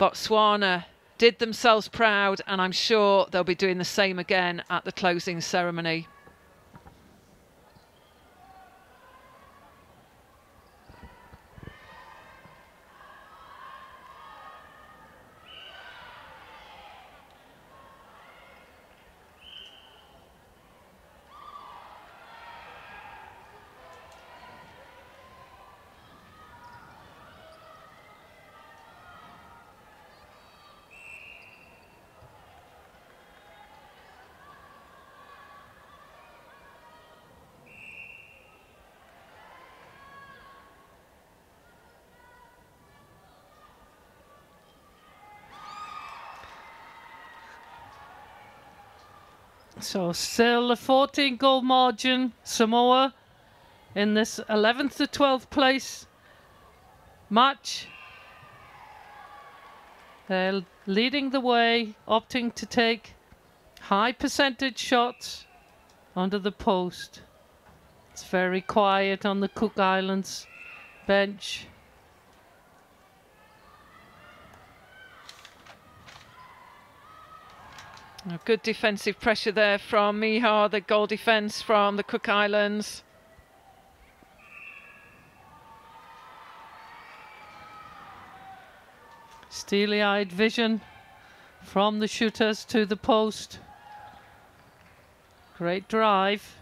S18: Botswana did themselves proud, and I'm sure they'll be doing the same again at the closing ceremony.
S19: So still a 14-goal margin, Samoa in this 11th to 12th place match. They're leading the way, opting to take High percentage shots under the post. It's very quiet on the Cook Islands bench.
S18: A good defensive pressure there from Mihar, the goal defence from the Cook Islands.
S19: Steely-eyed vision from the shooters to the post. Great drive.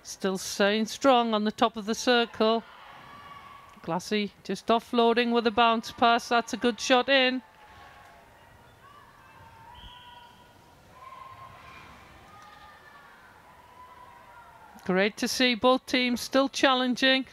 S19: Still staying strong on the top of the circle. Glassy just offloading with a bounce pass. That's a good shot in. Great to see both teams still challenging.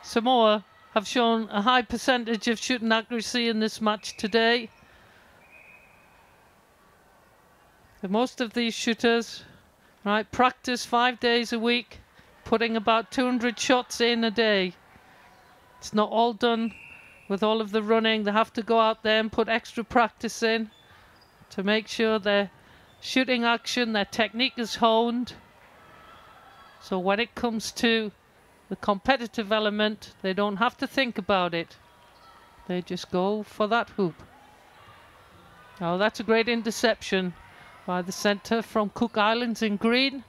S19: Samoa have shown a high percentage of shooting accuracy in this match today. But most of these shooters, right, practice 5 days a week, putting about 200 shots in a day. It's not all done with all of the running. They have to go out there and put extra practice in to make sure their shooting action, their technique is honed. So when it comes to the competitive element, they don't have to think about it. They just go for that hoop. Oh, that's a great interception by the centre from Cook Islands in green.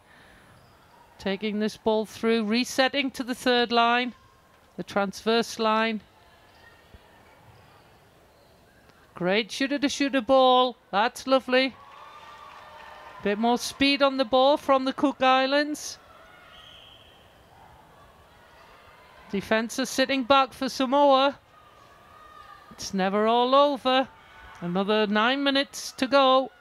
S19: Taking this ball through, resetting to the third line, the transverse line. Great shooter to shoot a ball. That's lovely. Bit more speed on the ball from the Cook Islands. Defence is sitting back for Samoa. It's never all over. Another 9 minutes to go.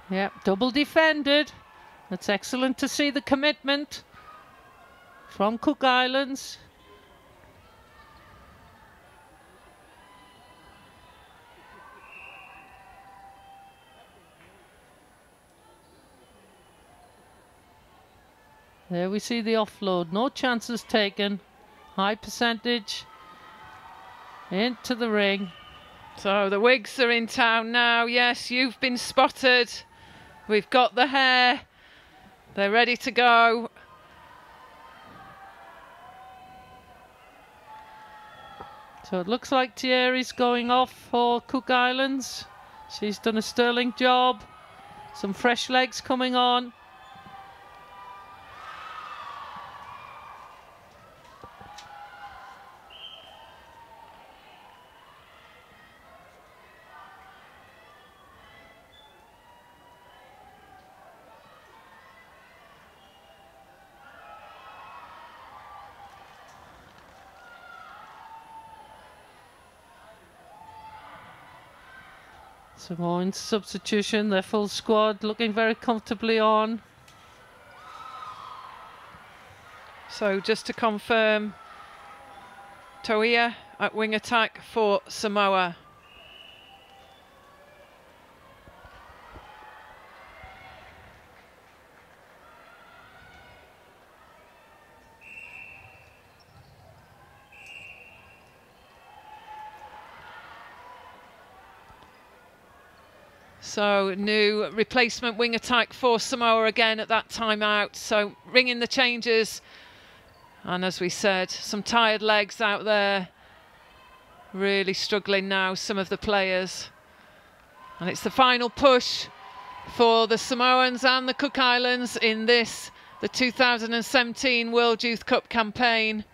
S19: Yep, double defended. That's excellent to see the commitment from Cook Islands. There we see the offload, no chances taken, high percentage, into the ring.
S18: So the Whigs are in town now. Yes, you've been spotted. We've got the hair. They're ready to go.
S19: So it looks like Thierry's going off for Cook Islands. She's done a sterling job. Some fresh legs coming on. Samoans substitution, their full squad looking very comfortably on.
S18: So just to confirm, Toia at wing attack for Samoa. So new replacement wing attack for Samoa again at that time out. So ringing the changes. And as we said, some tired legs out there. Really struggling now, some of the players. And it's the final push for the Samoans and the Cook Islands in this, the 2017 World Youth Cup campaign.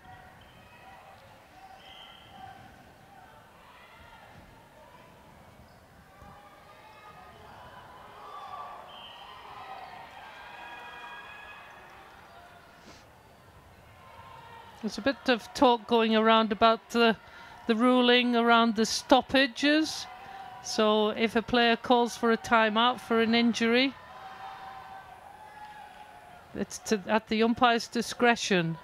S19: There's a bit of talk going around about the ruling around the stoppages. So if a player calls for a timeout for an injury, it's at the umpire's discretion.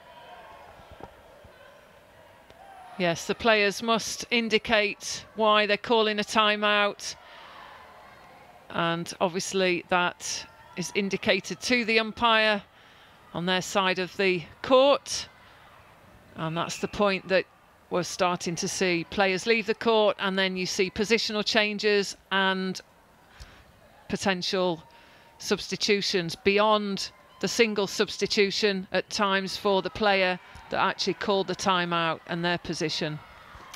S18: Yes, the players must indicate why they're calling a timeout, and obviously that is indicated to the umpire on their side of the court, and that's the point that we're starting to see players leave the court, and then you see positional changes and potential substitutions beyond the single substitution at times for the player that actually called the timeout and their position.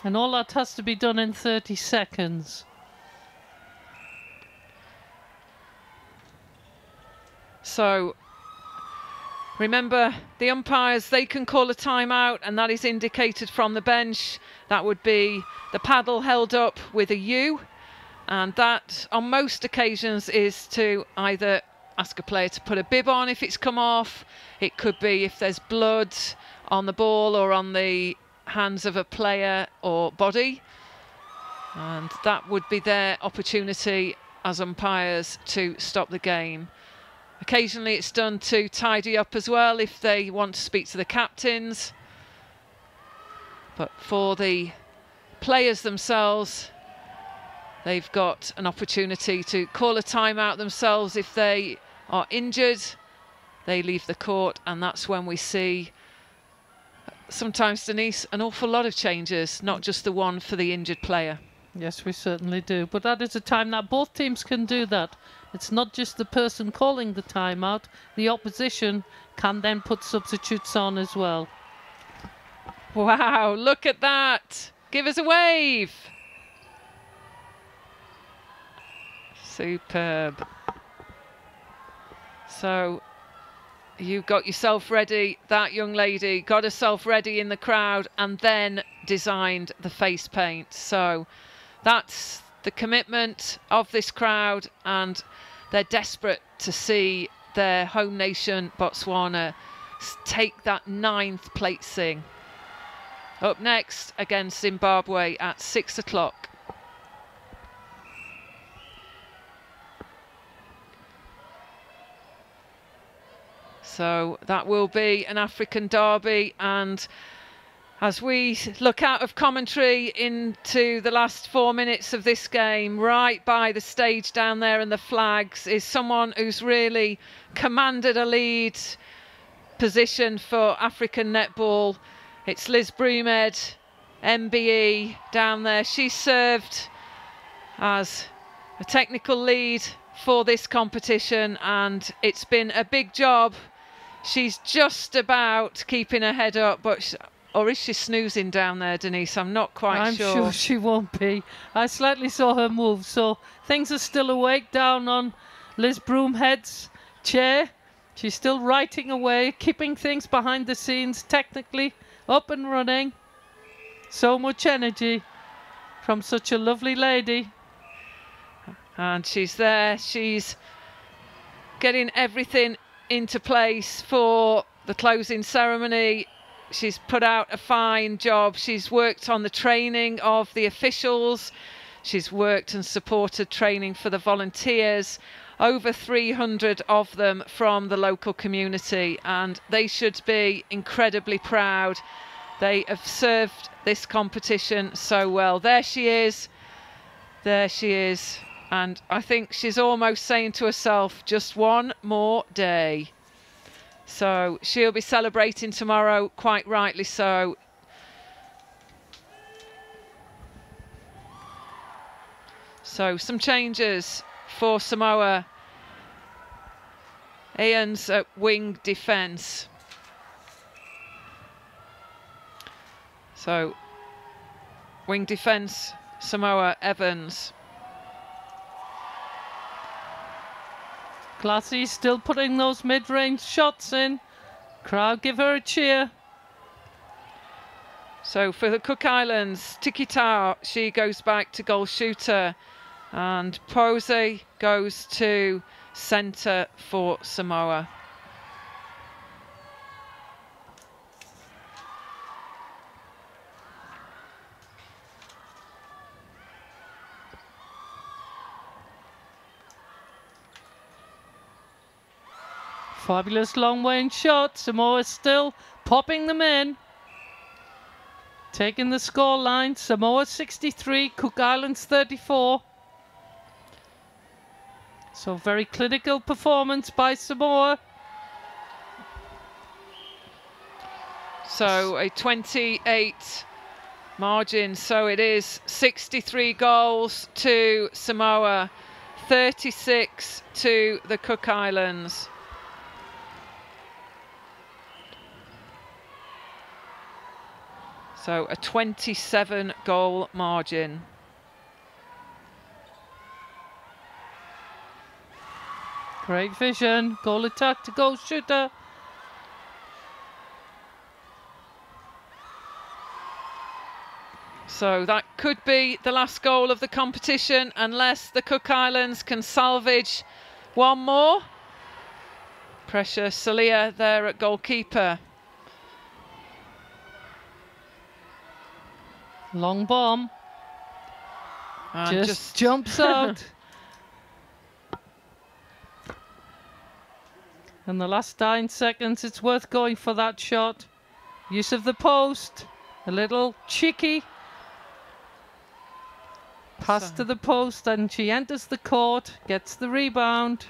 S19: And all that has to be done in 30 seconds.
S18: So remember, the umpires, they can call a timeout, and that is indicated from the bench. That would be the paddle held up with a U, and that on most occasions is to either ask a player to put a bib on if it's come off. It could be if there's blood on the ball or on the hands of a player or body, and that would be their opportunity as umpires to stop the game. Occasionally it's done to tidy up as well if they want to speak to the captains, but for the players themselves, they've got an opportunity to call a timeout themselves. If they are injured, they leave the court, and that's when we see sometimes, Denise, an awful lot of changes, not just the one for the injured player.
S19: Yes, we certainly do. But that is a time that both teams can do that. It's not just the person calling the timeout. The opposition can then put substitutes on as well.
S18: Wow, look at that. Give us a wave. Superb. So you got yourself ready, that young lady got herself ready in the crowd and then designed the face paint. So that's the commitment of this crowd, and they're desperate to see their home nation, Botswana, take that 9th placing. Up next against Zimbabwe at 6 o'clock. So that will be an African derby, and as we look out of commentary into the last 4 minutes of this game, right by the stage down there and the flags is someone who's really commanded a lead position for African netball. It's Liz Broomed, MBE, down there. She served as a technical lead for this competition, and it's been a big job. She's just about keeping her head up, but or is she snoozing down there, Denise? I'm not quite sure.
S19: I'm sure she won't be. I slightly saw her move, so things are still awake down on Liz Broomhead's chair. She's still writing away, keeping things behind the scenes, technically up and running. So much energy from such a lovely lady.
S18: And she's there, she's getting everything into place for the closing ceremony. She's put out a fine job. She's worked on the training of the officials. She's worked and supported training for the volunteers. Over 300 of them from the local community, and they should be incredibly proud. They have served this competition so well. There she is. There she is. And I think she's almost saying to herself, just one more day. So she'll be celebrating tomorrow, quite rightly so. So some changes for Samoa. Ian's at wing defence. So wing defence, Samoa, Evans.
S19: Classy still putting those mid-range shots in. Crowd give her a cheer.
S18: So for the Cook Islands, Tikita, she goes back to goal shooter, and Pose goes to centre for Samoa.
S19: Fabulous long range shot. Samoa still popping them in. Taking the scoreline, Samoa 63, Cook Islands 34. So very clinical performance by Samoa.
S18: So a 28 margin, so it is 63 goals to Samoa, 36 to the Cook Islands. So a 27 goal margin.
S19: Great vision, goal attack to goal shooter.
S18: So that could be the last goal of the competition unless the Cook Islands can salvage one more. Pressure Salia there at goalkeeper.
S19: Long bomb.
S18: And
S19: just jumps out. In the last 9 seconds, it's worth going for that shot. Use of the post. A little cheeky. Pass to the post, and she enters the court, gets the rebound.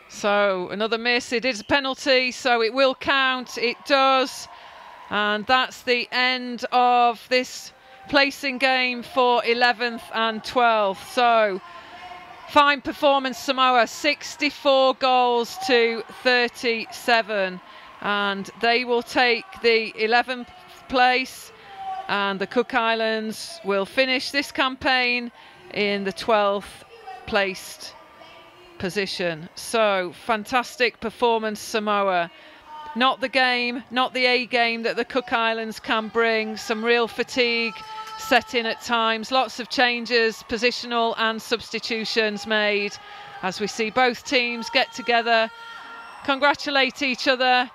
S18: So another miss. It is a penalty, so it will count. It does. And that's the end of this placing game for 11th and 12th. So fine performance, Samoa, 64 goals to 37. And they will take the 11th place. And the Cook Islands will finish this campaign in the 12th placed position. So fantastic performance, Samoa. Not the game, not the A game that the Cook Islands can bring. Some real fatigue set in at times. Lots of changes, positional and substitutions made as we see both teams get together, congratulate each other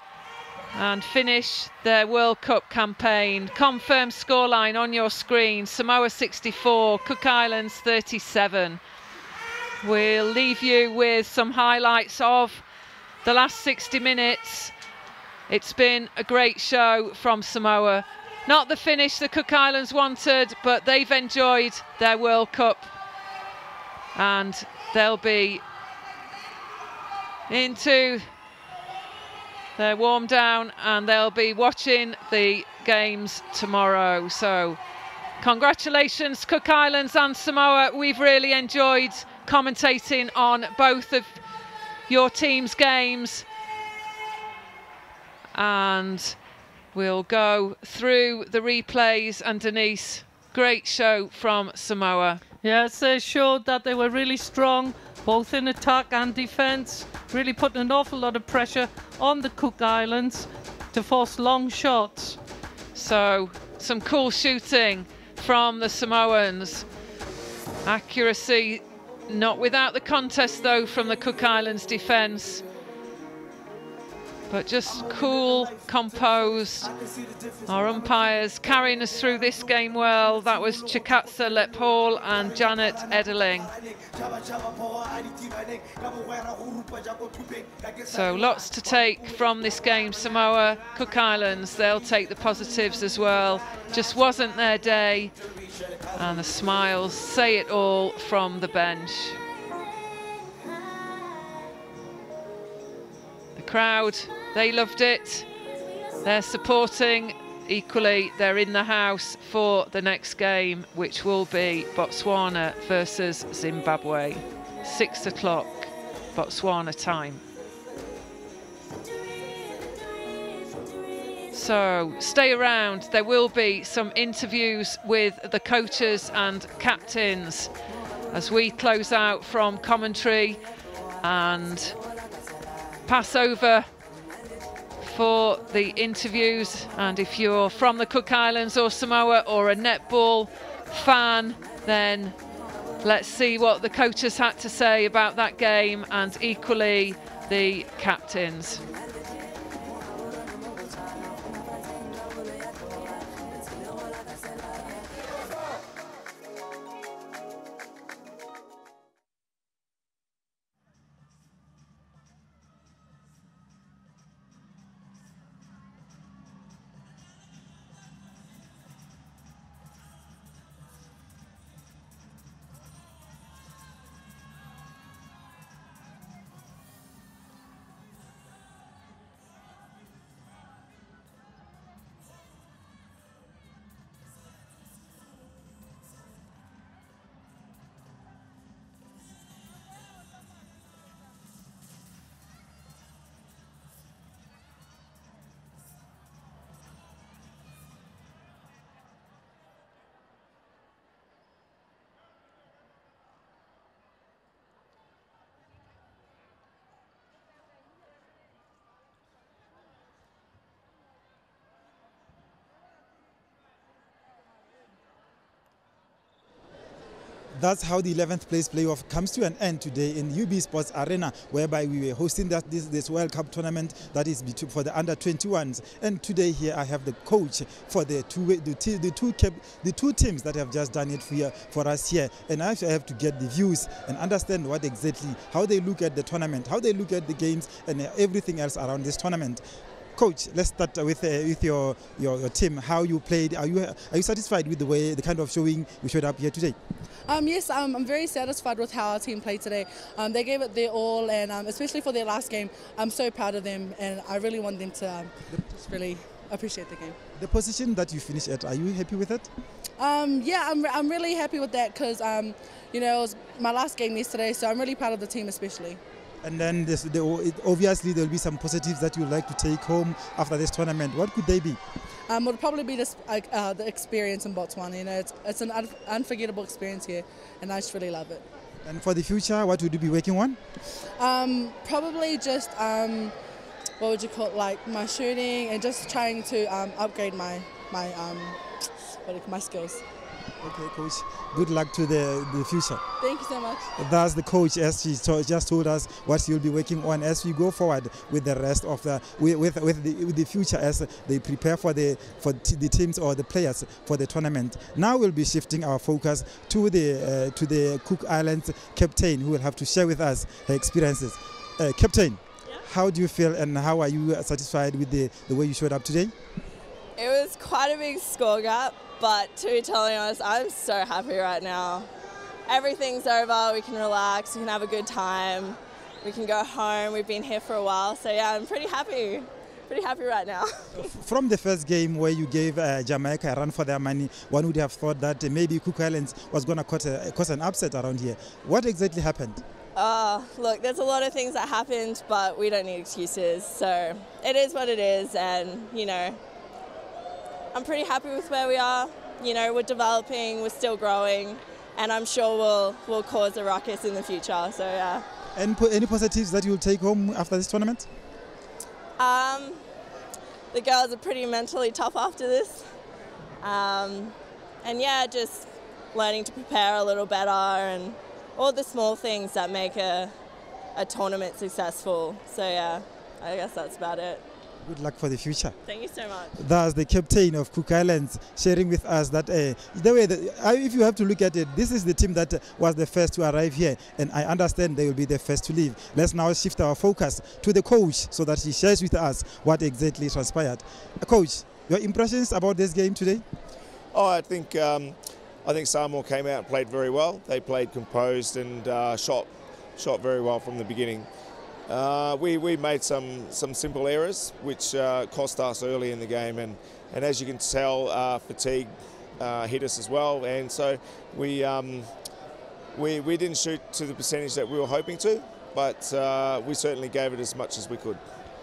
S18: and finish their World Cup campaign. Confirmed scoreline on your screen: Samoa 64, Cook Islands 37. We'll leave you with some highlights of the last 60 minutes. It's been a great show from Samoa. Not the finish the Cook Islands wanted, but they've enjoyed their World Cup and they'll be into their warm down and they'll be watching the games tomorrow. So congratulations, Cook Islands and Samoa. We've really enjoyed commentating on both of your team's games, and we'll go through the replays. And Denise, great show from Samoa.
S19: Yes, they showed that they were really strong, both in attack and defence, really putting an awful lot of pressure on the Cook Islands to force long shots.
S18: So some cool shooting from the Samoans. Accuracy not without the contest though from the Cook Islands defence, but just cool, composed. Our umpires carrying us through this game well. That was Chikatsa Lephol and Janet Edeling. So lots to take from this game. Samoa, Cook Islands, they'll take the positives as well. Just wasn't their day, and the smiles say it all from the bench. The crowd, they loved it. They're supporting. Equally, they're in the house for the next game, which will be Botswana versus Zimbabwe. 6 o'clock Botswana time. So stay around. There will be some interviews with the coaches and captains as we close out from commentary and pass over for the interviews. And if you're from the Cook Islands or Samoa or a netball fan, then let's see what the coaches had to say about that game, and equally the captains.
S13: That's how the 11th place playoff comes to an end today in UB Sports Arena, whereby we were hosting this World Cup tournament that is for the under-21s. And today here I have the coach for the two teams that have just done it for us here. And I have to get the views and understand what exactly, how they look at the tournament, how they look at the games and everything else around this tournament. Coach, let's start with your team. How you played? Are you satisfied with the kind of showing you showed up here today?
S2: Yes, I'm very satisfied with how our team played today. They gave it their all, and especially for their last game, I'm so proud of them, and I really want them to just really appreciate the game.
S13: The position that you finished at, are you happy with it?
S2: Yeah, I'm really happy with that because you know, it was my last game yesterday, so I'm really proud of the team especially.
S13: And then obviously there will be some positives that you would like to take home after this tournament. What could they be?
S2: Would probably be this, the experience in Botswana. You know, it's an unforgettable experience here, and I just really love it.
S13: And for the future, what would you be working on?
S2: Probably just what would you call it, like my shooting, and just trying to upgrade my skills.
S13: Okay, Coach. Good luck to the future.
S2: Thank you so much.
S13: That's the coach, as she just told us what she'll be working on as we go forward with the rest of with the future as they prepare for the teams or the players for the tournament. Now we'll be shifting our focus to the Cook Islands captain, who will have to share with us her experiences. Captain, how do you feel and how are you satisfied with the way you showed up today?
S22: It was quite a big score gap. But to be totally honest, I'm so happy right now. Everything's over, we can relax, we can have a good time, we can go home, we've been here for a while, so yeah, I'm pretty happy right now.
S13: From the first game where you gave Jamaica a run for their money, one would have thought that maybe Cook Islands was going to cause an upset around here. What exactly happened?
S22: Look, there's a lot of things that happened, but we don't need excuses, so it is what it is, and you know, I'm pretty happy with where we are. You know, we're developing, we're still growing, and I'm sure we'll cause a ruckus in the future. So yeah.
S13: And any positives that you'll take home after this tournament?
S22: The girls are pretty mentally tough after this, and yeah, just learning to prepare a little better and all the small things that make a tournament successful. So yeah, I guess that's about it.
S13: Good luck for the future.
S22: Thank you so much.
S13: That's the captain of Cook Islands sharing with us that if you have to look at it, this is the team that was the first to arrive here, and I understand they will be the first to leave. Let's now shift our focus to the coach so that he shares with us what exactly transpired. Coach, your impressions about this game today?
S21: Oh, I think Samoa came out and played very well. They played composed and shot very well from the beginning. We made some simple errors which cost us early in the game, and as you can tell, fatigue hit us as well, and so we didn't shoot to the percentage that we were hoping to, but we certainly gave it as much as we could.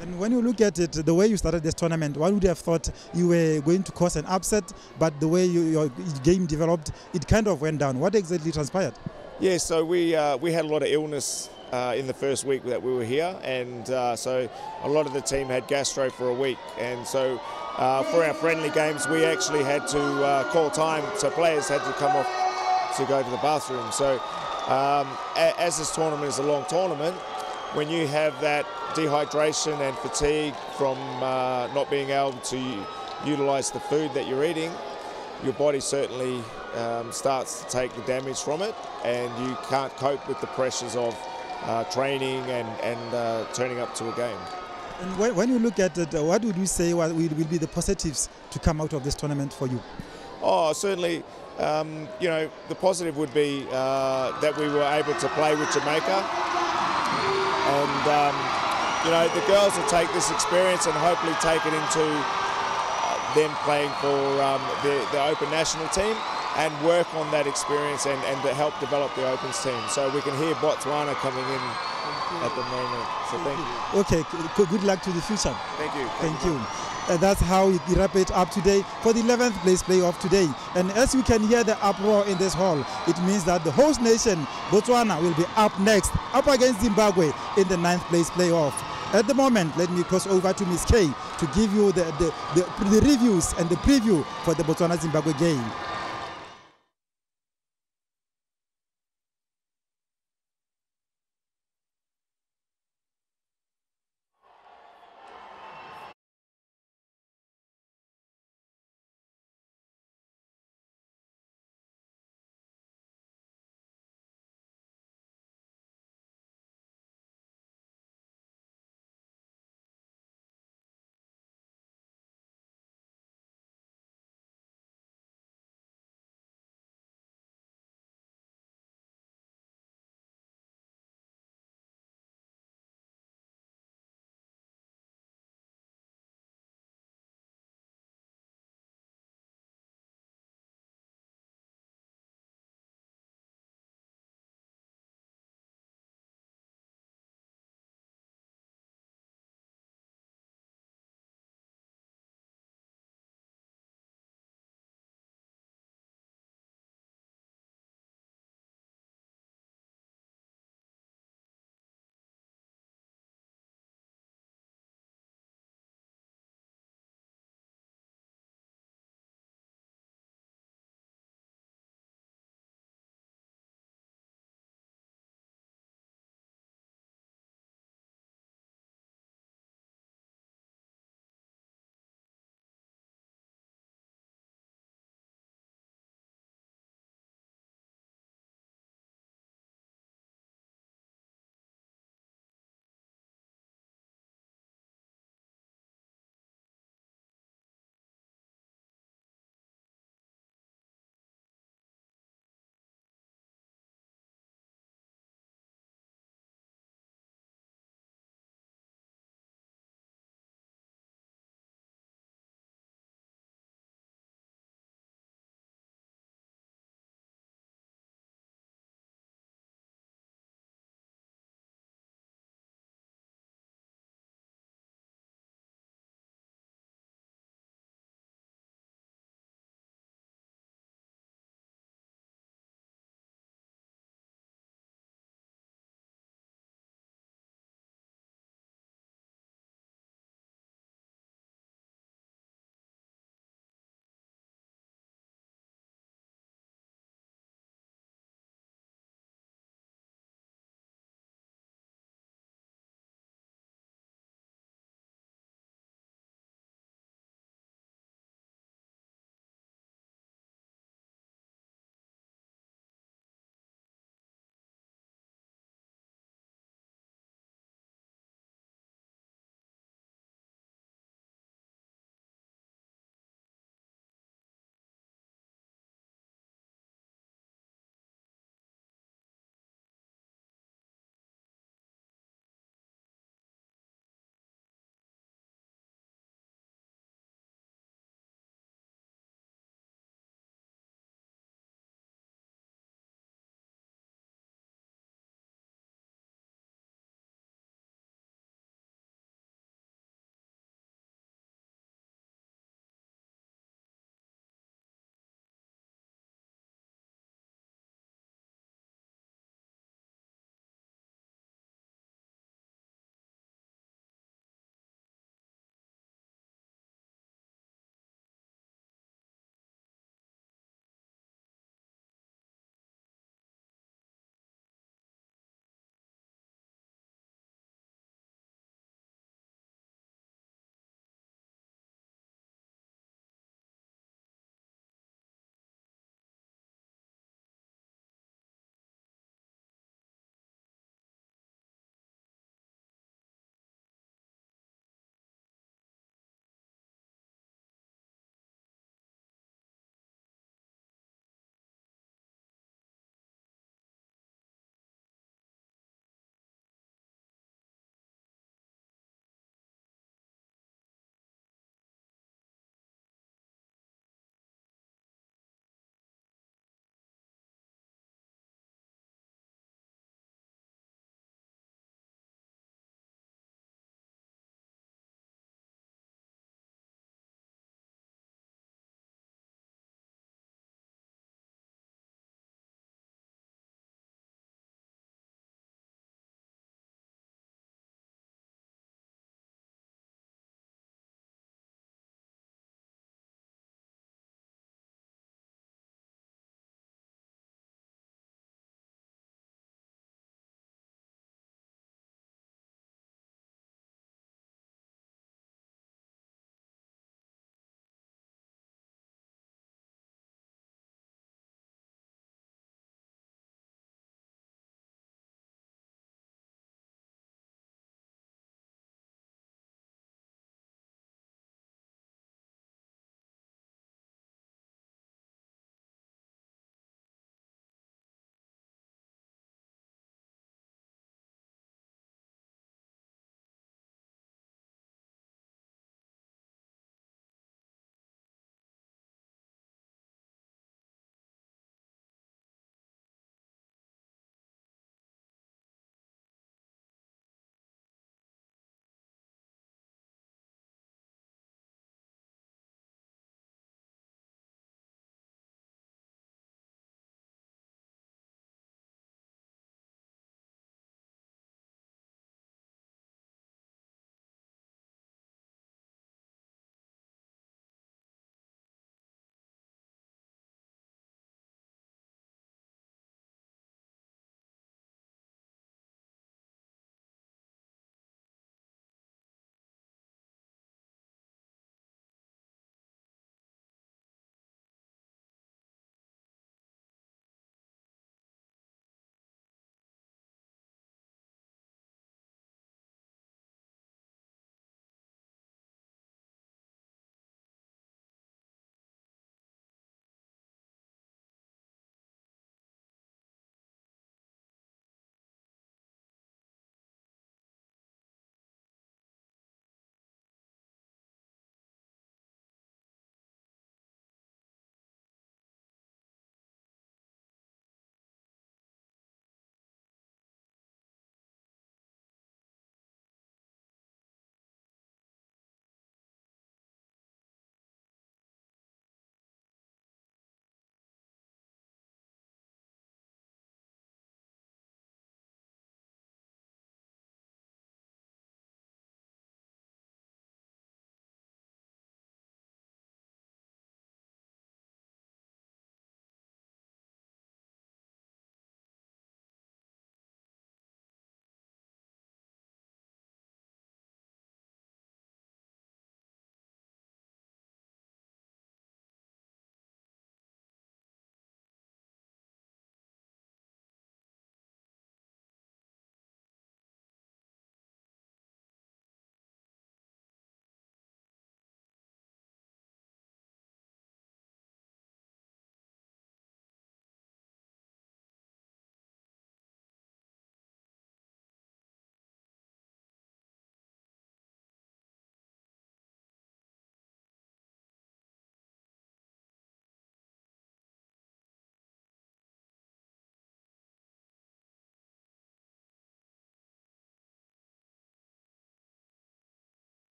S13: And when you look at it, the way you started this tournament, one would have thought you were going to cause an upset, but the way your game developed, it kind of went down. What exactly transpired?
S21: Yeah, so we had a lot of illness in the first week that we were here, and so a lot of the team had gastro for a week, and so for our friendly games we actually had to call time, so players had to come off to go to the bathroom. So as this tournament is a long tournament, when you have that dehydration and fatigue from not being able to utilise the food that you're eating, your body certainly starts to take the damage from it, and you can't cope with the pressures of training and turning up to a game.
S13: And when you look at it, what would you say will be the positives to come out of this tournament for you?
S21: Oh, certainly, you know, the positive would be that we were able to play with Jamaica, and you know, the girls will take this experience and hopefully take it into them playing for the Open national team, and work on that experience and to help develop the Opens team. So we can hear Botswana coming in at the moment. So thank you.
S13: Okay, good luck to the future.
S21: Thank you.
S13: Thank you. That's how we wrap it up today for the 11th place playoff today. And as you can hear the uproar in this hall, it means that the host nation, Botswana, will be up next, up against Zimbabwe in the 9th place playoff. At the moment, let me cross over to Ms. K to give you the reviews and the preview for the Botswana-Zimbabwe game.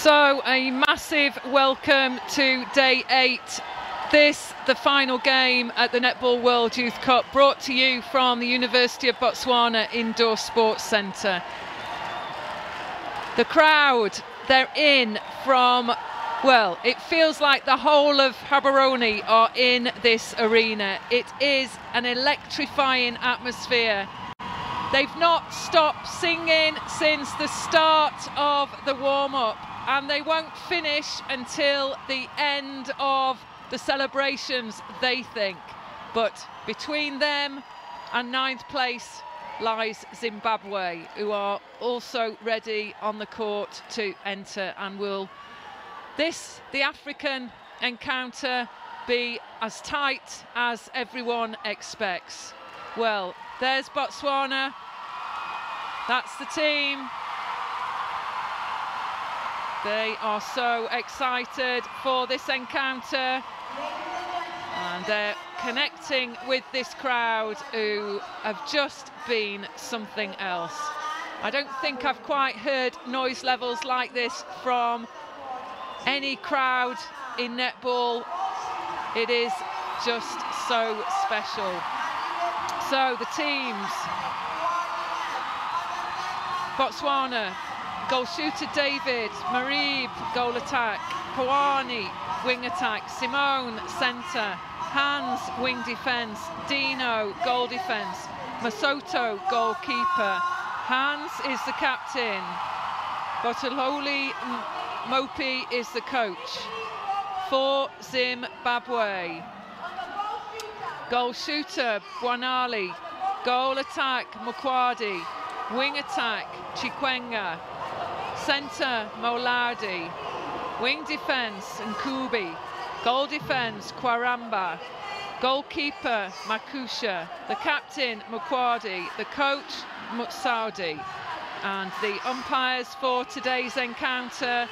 S18: So a massive welcome to day 8. This, the final game at the Netball World Youth Cup, brought to you from the University of Botswana Indoor Sports Centre. The crowd, they're in from, well, it feels like the whole of Gaborone are in this arena. It is an electrifying atmosphere. They've not stopped singing since the start of the warm-up, and they won't finish until the end of the celebrations, they think. But between them and 9th place lies Zimbabwe, who are also ready on the court to enter. And will this, the African encounter, be as tight as everyone expects? Well, there's Botswana. That's the team. They are so excited for this encounter, and they're connecting with this crowd who have just been something else. I don't think I've quite heard noise levels like this from any crowd in netball. It is just so special. So the teams: Botswana, goal shooter David, Marib, goal attack, Kawani, wing attack, Simone, centre, Hans, wing defence, Dino, goal defence, Masoto, goalkeeper. Hans is the captain, Botololi Mopi is the coach for Zimbabwe. Goal shooter Bwanali, goal attack Mukwadi, wing attack Chikwenga, centre Molaudi, wing defence Nkubi, goal defence Kwaramba, goalkeeper Makusha, the captain Mukwadi, the coach Mutsaudi. And the umpires for today's encounter,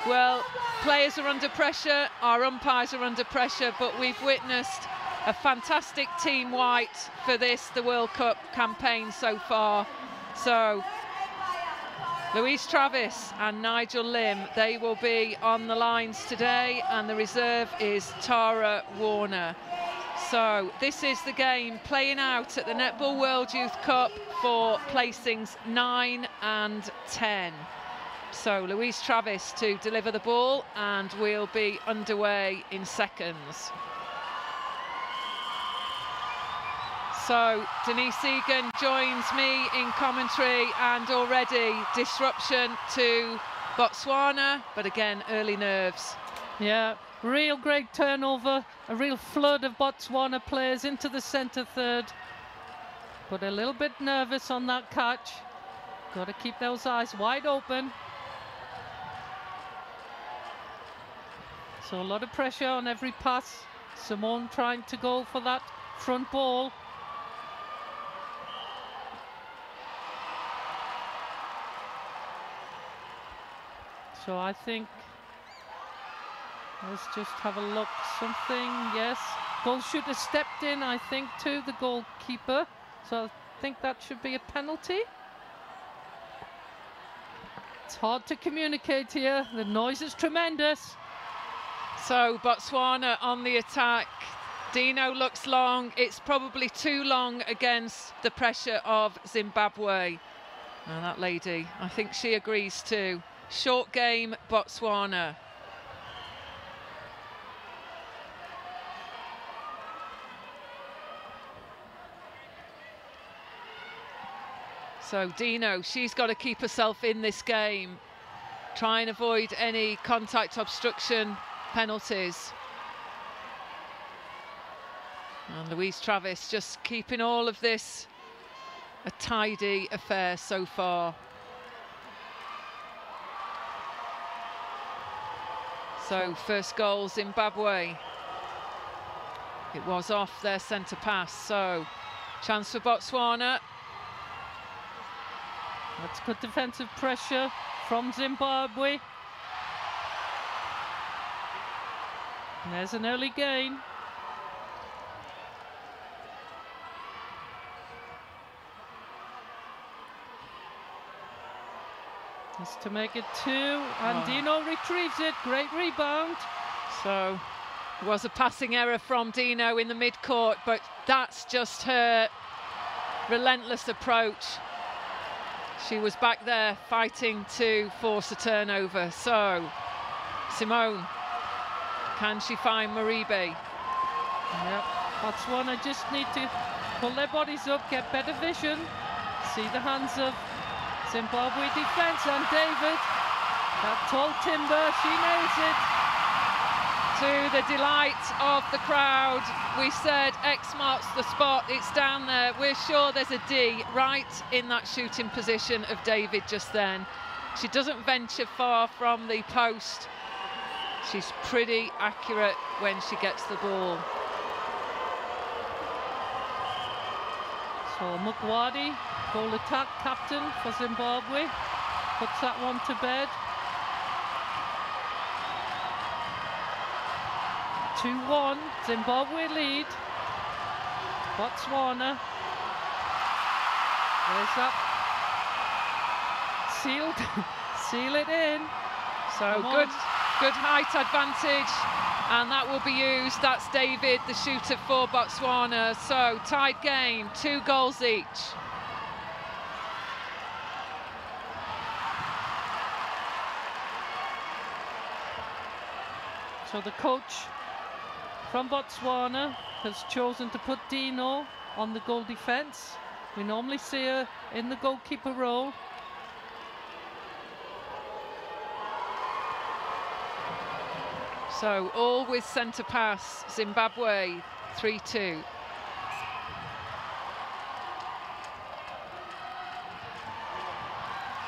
S18: well, players are under pressure, our umpires are under pressure, but we've witnessed a fantastic Team White for this, the World Cup campaign so far. So Louise Travis and Nigel Lim, they will be on the lines today, and the reserve is Tara Warner. So this is the game playing out at the Netball World Youth Cup for placings 9 and 10. So Louise Travis to deliver the ball, and we'll be underway in seconds. So Denise Egan joins me in commentary, and already disruption to Botswana, but again, early nerves.
S19: Yeah, real great turnover, a real flood of Botswana players into the centre third. But a little bit nervous on that catch. Got to keep those eyes wide open. So a lot of pressure on every pass. Simone trying to go for that front ball. So I think, let's just have a look. Something, yes. Goal shooter stepped in, I think, to the goalkeeper. So I think that should be a penalty. It's hard to communicate here. The noise is tremendous.
S18: So Botswana on the attack. Dino looks long. It's probably too long against the pressure of Zimbabwe. And that lady, I think she agrees too. Short game, Botswana. So Dino, she's got to keep herself in this game. Try and avoid any contact obstruction penalties. And Louise Travis just keeping all of this a tidy affair so far. So first goal, Zimbabwe. It was off their centre pass, so chance for Botswana.
S19: That's good defensive pressure from Zimbabwe. And there's an early gain. Just to make it 2, and Dino retrieves it. Great rebound.
S18: So it was a passing error from Dino in the mid-court, but that's just her relentless approach. She was back there fighting to force a turnover. So Simone, can she find Maribe?
S19: Yep, Botswana just need to pull their bodies up, get better vision. See the hands of Zimbabwe defence, and David, that tall timber, she nails it.
S18: To the delight of the crowd, we said X marks the spot, it's down there. We're sure there's a D right in that shooting position of David just then. She doesn't venture far from the post. She's pretty accurate when she gets the ball.
S19: So Mukwadi, goal attack captain for Zimbabwe, puts that one to bed. 2-1, Zimbabwe lead. Botswana. There's that. Seal it in.
S18: So good height advantage, and that will be used. That's David, the shooter for Botswana. So tied game, 2 goals each.
S19: So the coach from Botswana has chosen to put Dino on the goal defence. We normally see her in the goalkeeper role.
S18: So all with centre pass, Zimbabwe 3-2.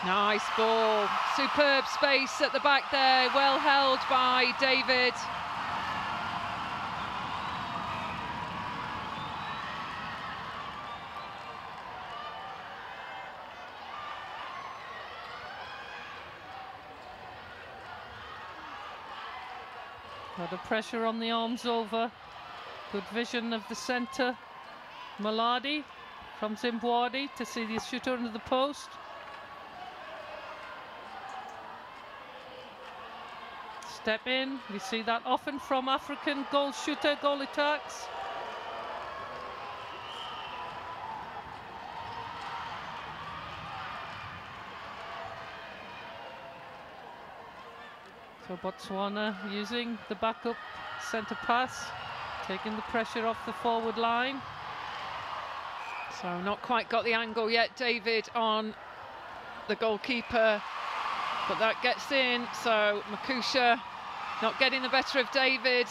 S18: Nice ball, superb space at the back there, well held by David.
S19: Got the pressure on the arms over. Good vision of the centre. Maladi from Zimbabwe to see the shooter under the post. Step in, we see that often from African goal shooter, goal attacks. So Botswana using the backup centre pass, taking the pressure off the forward line.
S18: So not quite got the angle yet, David, on the goalkeeper, but that gets in. So Makusha not getting the better of David,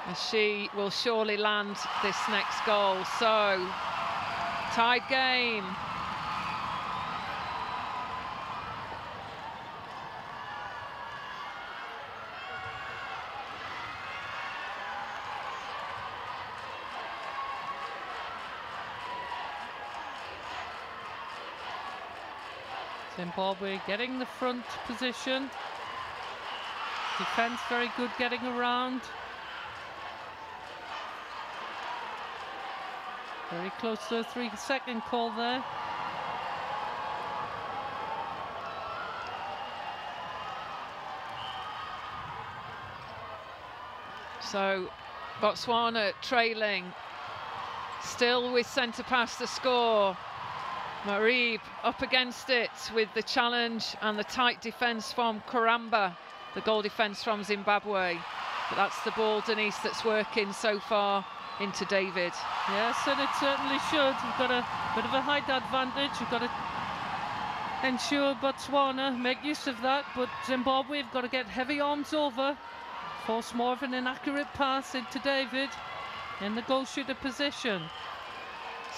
S18: as she will surely land this next goal. So tied game.
S19: Zimbabwe getting the front position. Defence very good getting around. Very close to a 3-second call there.
S18: So Botswana trailing, still with centre pass to score. Maribe up against it with the challenge and the tight defence from Karamba, the goal defence from Zimbabwe. But that's the ball, Denise, that's working so far into David.
S19: Yes, and it certainly should. You've got a bit of a height advantage. You've got to ensure Botswana make use of that, but Zimbabwe have got to get heavy arms over, force more of an inaccurate pass into David in the goal shooter position.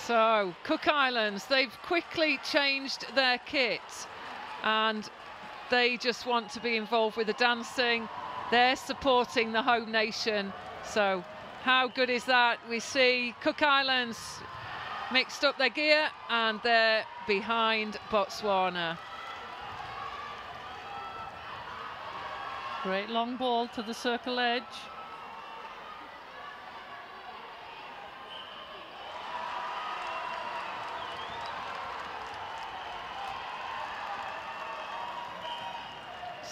S18: So Cook Islands, they've quickly changed their kit and they just want to be involved with the dancing. They're supporting the home nation. So how good is that? We see Cook Islands mixed up their gear and they're behind Botswana.
S19: Great long ball to the circle edge.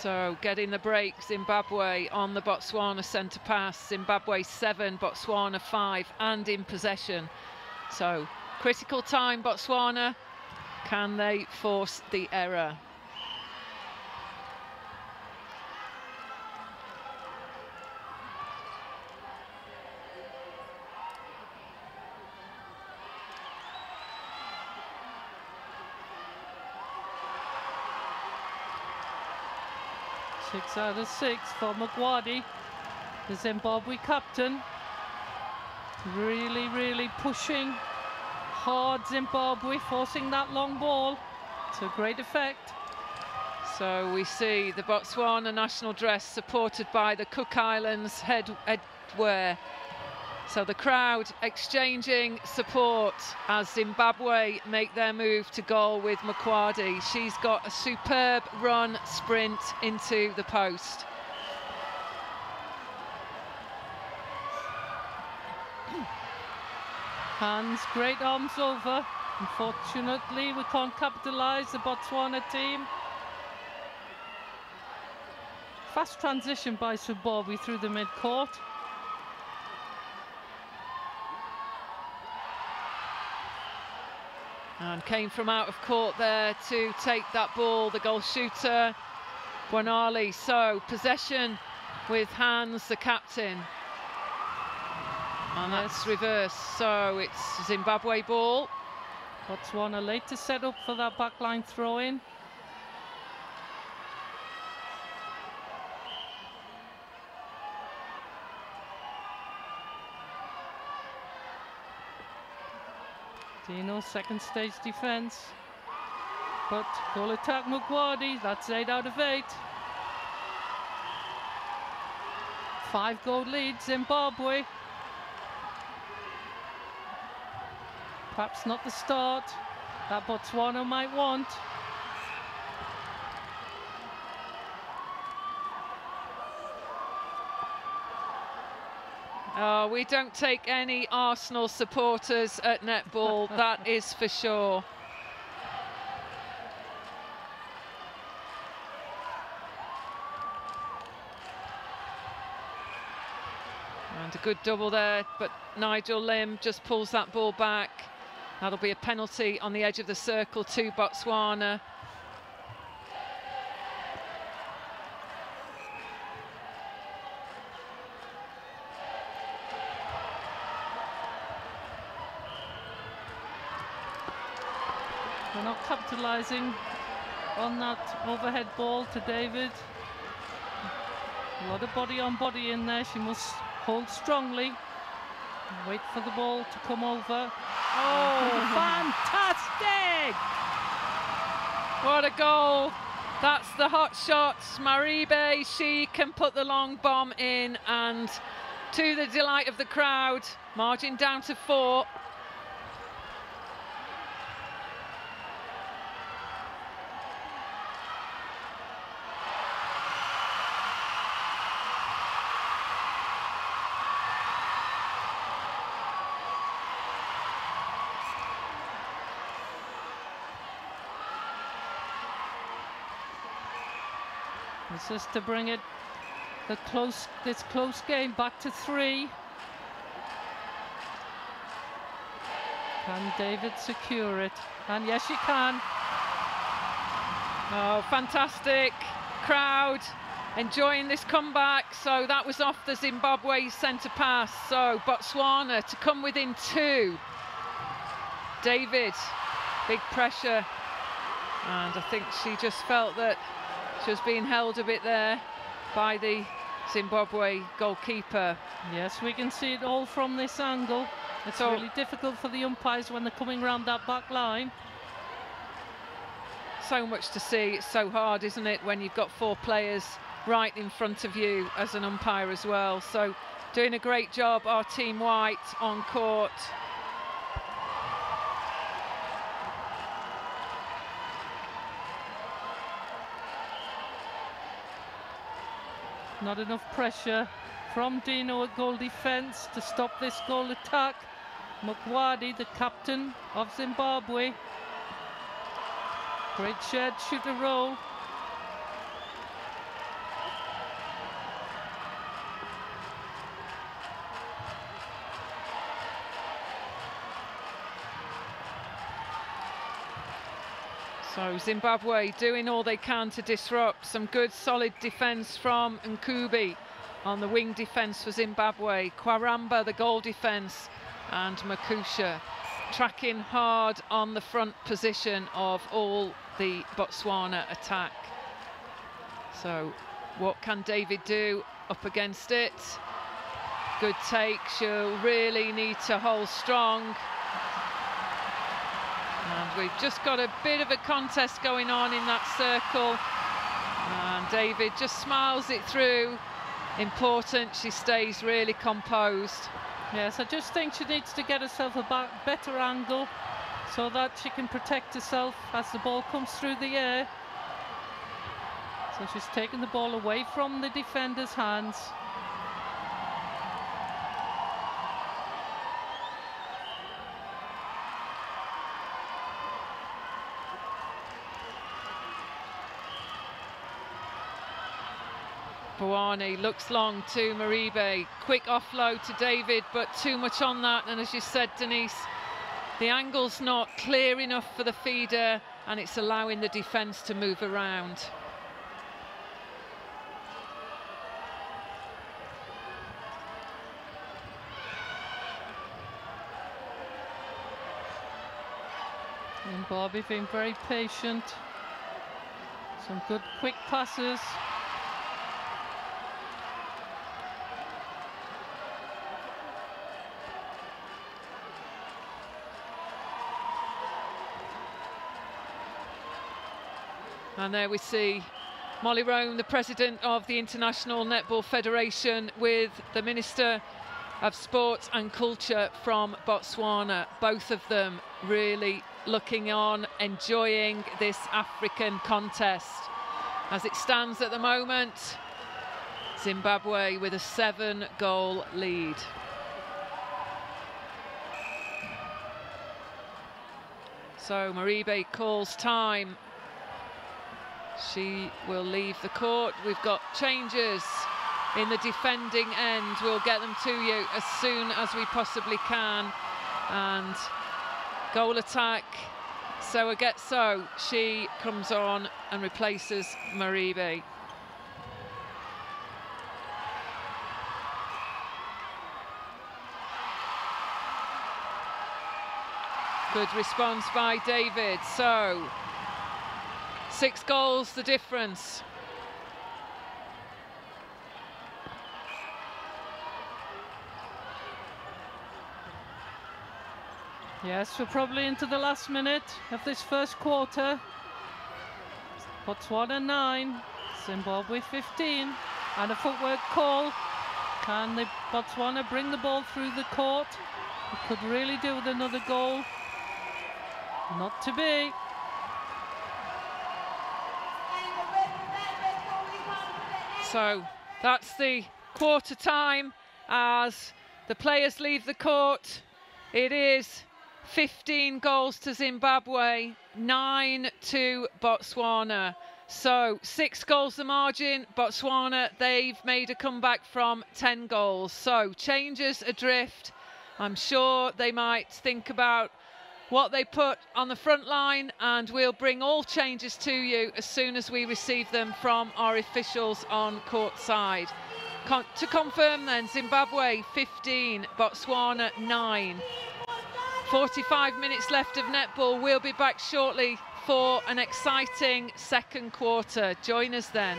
S18: So getting the break, Zimbabwe on the Botswana centre pass. Zimbabwe 7, Botswana 5, and in possession. So critical time, Botswana. Can they force the error?
S19: Six out of 6 for Mugwadi, the Zimbabwe captain. Really pushing hard, Zimbabwe, forcing that long ball to great effect.
S18: So we see the Botswana national dress supported by the Cook Islands headwear. So the crowd exchanging support as Zimbabwe make their move to goal with Mugwadi. She's got a superb run sprint into the post.
S19: Hands, great arms over. Unfortunately, we can't capitalise, the Botswana team. Fast transition by Zimbabwe through the mid-court.
S18: And came from out of court there to take that ball, the goal shooter, Bonali. So possession with Hans, the captain. And that's reverse, so it's Zimbabwe ball.
S19: Botswana late to set up for that backline throw-in. Dino, second stage defence. But goal attack Mugwadi, that's 8 out of 8. 5-goal lead, Zimbabwe. Perhaps not the start that Botswana might want.
S18: Oh, we don't take any Arsenal supporters at netball, that is for sure. And a good double there, but Nigel Lim just pulls that ball back. That'll be a penalty on the edge of the circle to Botswana.
S19: We're not capitalising on that overhead ball to David. A lot of body on body in there. She must hold strongly. Wait for the ball to come over.
S18: Oh,
S19: fantastic!
S18: What a goal. That's the hot shot. Maribe, she can put the long bomb in, and to the delight of the crowd, margin down to 4.
S19: It's just to bring it this close game back to 3. Can David secure it? And yes, she can.
S18: Oh, fantastic crowd enjoying this comeback. So that was off the Zimbabwe centre pass. So Botswana to come within 2. David, big pressure, and I think she just felt that she was being held a bit there by the Zimbabwe goalkeeper.
S19: Yes, we can see it all from this angle. It's really difficult for the umpires when they're coming round that back line.
S18: So much to see. It's so hard, isn't it, when you've got 4 players right in front of you as an umpire as well. So doing a great job, our team white on court.
S19: Not enough pressure from Dino at goal defence to stop this goal attack. Mugwadi, the captain of Zimbabwe. Great shared shooter role.
S18: So Zimbabwe doing all they can to disrupt. Some good solid defence from Nkubi on the wing defence for Zimbabwe. Kwaramba the goal defence, and Makusha tracking hard on the front position of all the Botswana attack. So what can David do up against it? Good take. She'll really need to hold strong. And we've just got a bit of a contest going on in that circle. And David just smiles it through. Important, she stays really composed.
S19: Yes, I just think she needs to get herself a better angle so that she can protect herself as the ball comes through the air. So she's taking the ball away from the defender's hands.
S18: Bawani looks long to Maribe, quick offload to David, but too much on that, and as you said, Denise, the angle's not clear enough for the feeder and it's allowing the defence to move around.
S19: And Barbie being very patient. Some good quick passes.
S18: And there we see Molly Rome, the president of the International Netball Federation, with the Minister of Sport and Culture from Botswana. Both of them really looking on, enjoying this African contest. As it stands at the moment, Zimbabwe with a 7-goal lead. So Maribe calls time. She will leave the court. We've got changes in the defending end. We'll get them to you as soon as we possibly can. And goal attack, So A Ba Tsaa, she comes on and replaces Maribe. Good response by David. So 6 goals the difference.
S19: Yes, we're probably into the last minute of this first quarter. Botswana 9, Zimbabwe 15, and a footwork call. Can the Botswana bring the ball through the court? It could really do with another goal. Not to be.
S18: So that's the quarter time as the players leave the court. It is 15 goals to Zimbabwe, 9 to Botswana. So 6 goals the margin. Botswana, they've made a comeback from 10 goals. So changes adrift. I'm sure they might think about what they put on the front line, and we'll bring all changes to you as soon as we receive them from our officials on court side. To confirm then, Zimbabwe 15, Botswana 9. 45 minutes left of netball. We'll be back shortly for an exciting second quarter. Join us then.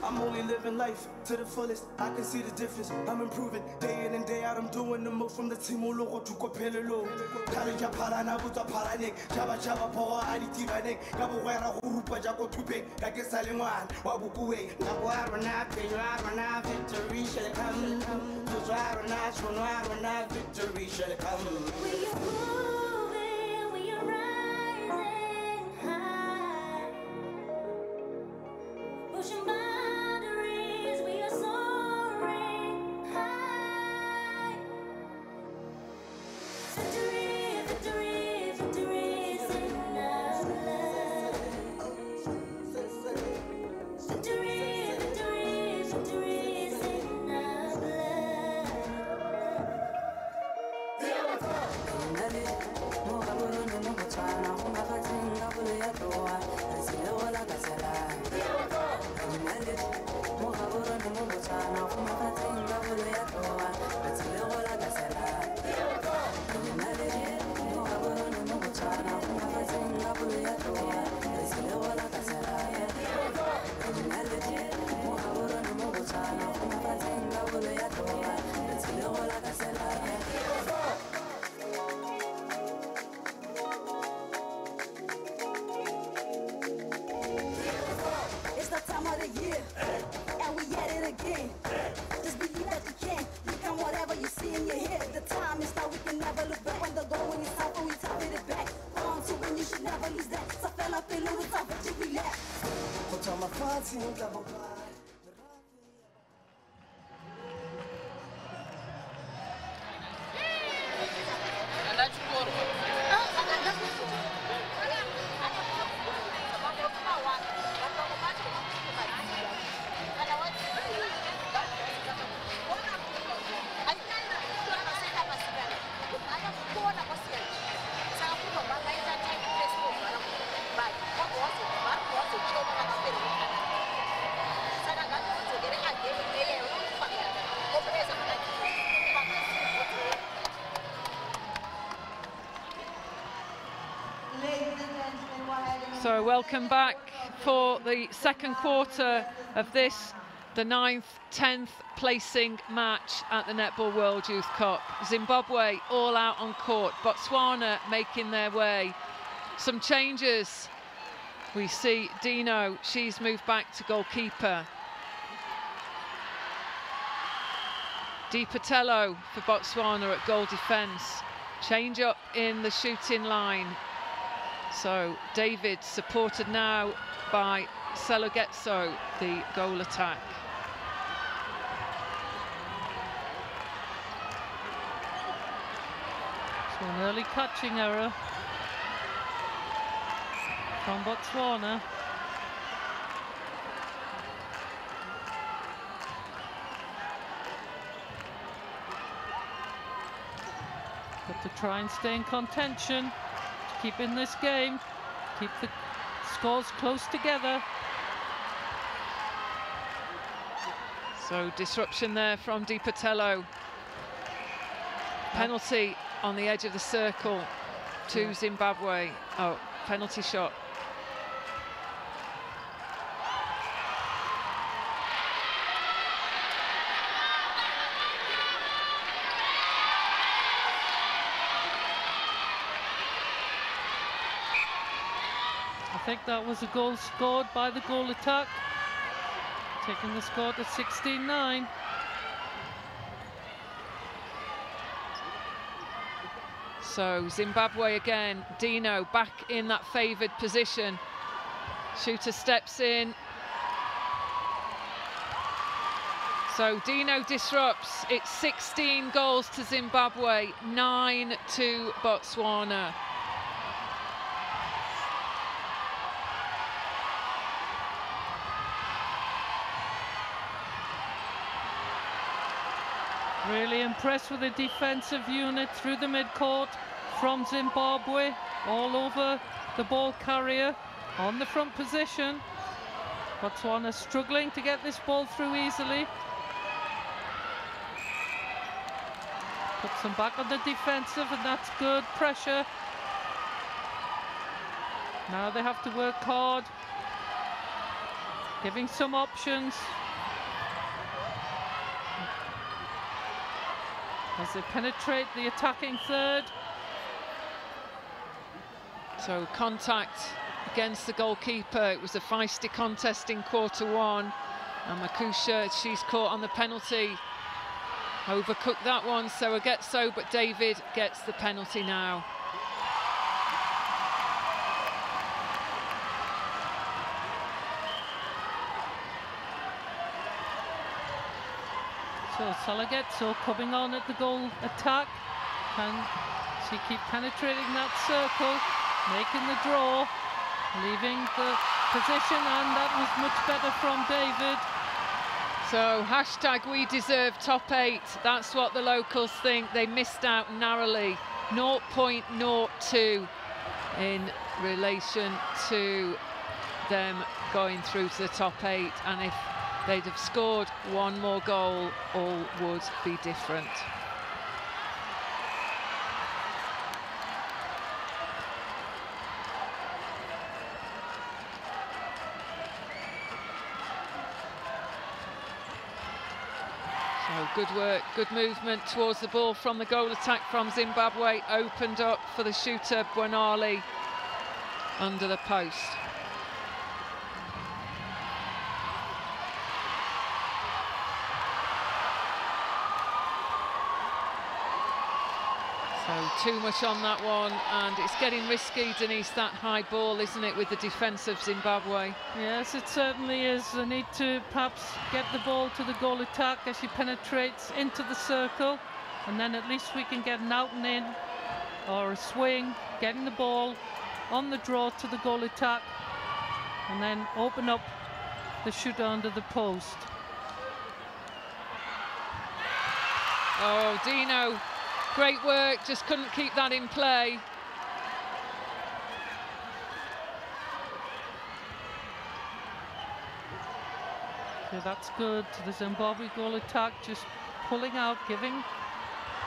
S5: I'm only living life to the fullest. I can see the difference. I'm improving day in and day out. I'm doing the most from the team all over to Kopelelo. Kalija Parana Buta Paranik, Java Java Power, Aditivanek, Gabuera Hurupa Jaco Tupe, Kakesaliman, Wabukuwe, Naguarana, Penuarana, victory shall come. Tuzarana, Shunarana, victory shall come.
S6: again. Just believe that you can become whatever you see in your head. The time is now, we can never look back. When the going is tough, we top it back. Hold on to when you should never lose that. So fell up in little tough, but you relax.
S5: Put on my party and double blind.
S18: So welcome back for the second quarter of this, the 9th, 10th placing match at the Netball World Youth Cup. Zimbabwe all out on court, Botswana making their way. Some changes. We see Dino, she's moved back to goalkeeper. Di Patello for Botswana at goal defence. Change up in the shooting line. So David supported now by Selogetso, the goal attack.
S19: So an early catching error from Botswana. Got to try and stay in contention, to keep in this game, keep the scores close together.
S18: So disruption there from Di Patello. Penalty on the edge of the circle to Zimbabwe. Oh, penalty shot.
S19: I think that was a goal scored by the goal attack, taking the score to 16-9.
S18: So Zimbabwe again, Dino back in that favoured position. Shooter steps in. So Dino disrupts. It's 16 goals to Zimbabwe, 9 to Botswana.
S19: Really impressed with the defensive unit through the midcourt from Zimbabwe, all over the ball carrier on the front position. Botswana struggling to get this ball through easily. Puts them back on the defensive, and that's good pressure. Now they have to work hard, giving some options as they penetrate the attacking third.
S18: So contact against the goalkeeper. It was a feisty contest in quarter one. And Makusha, she's caught on the penalty. Overcooked that one, Selogetso, but David gets the penalty now.
S19: So Selogetso coming on at the goal attack. Can she keep penetrating that circle, making the draw, leaving the position, and that was much better from David.
S18: So hashtag we deserve top 8. That's what the locals think. They missed out narrowly. 0.02 in relation to them going through to the top 8. And if they'd have scored one more goal, all would be different. So good work, good movement towards the ball from the goal attack from Zimbabwe. Opened up for the shooter, Bwanali, under the post. So too much on that one, and it's getting risky, Denise, that high ball, isn't it, with the defence of Zimbabwe?
S19: Yes, it certainly is. They need to perhaps get the ball to the goal attack as she penetrates into the circle, and then at least we can get an out and in or a swing, getting the ball on the draw to the goal attack, and then open up the shooter under the post.
S18: Oh, Dino, great work, just couldn't keep that in play.
S19: Okay, that's good. The Zimbabwe goal attack just pulling out, giving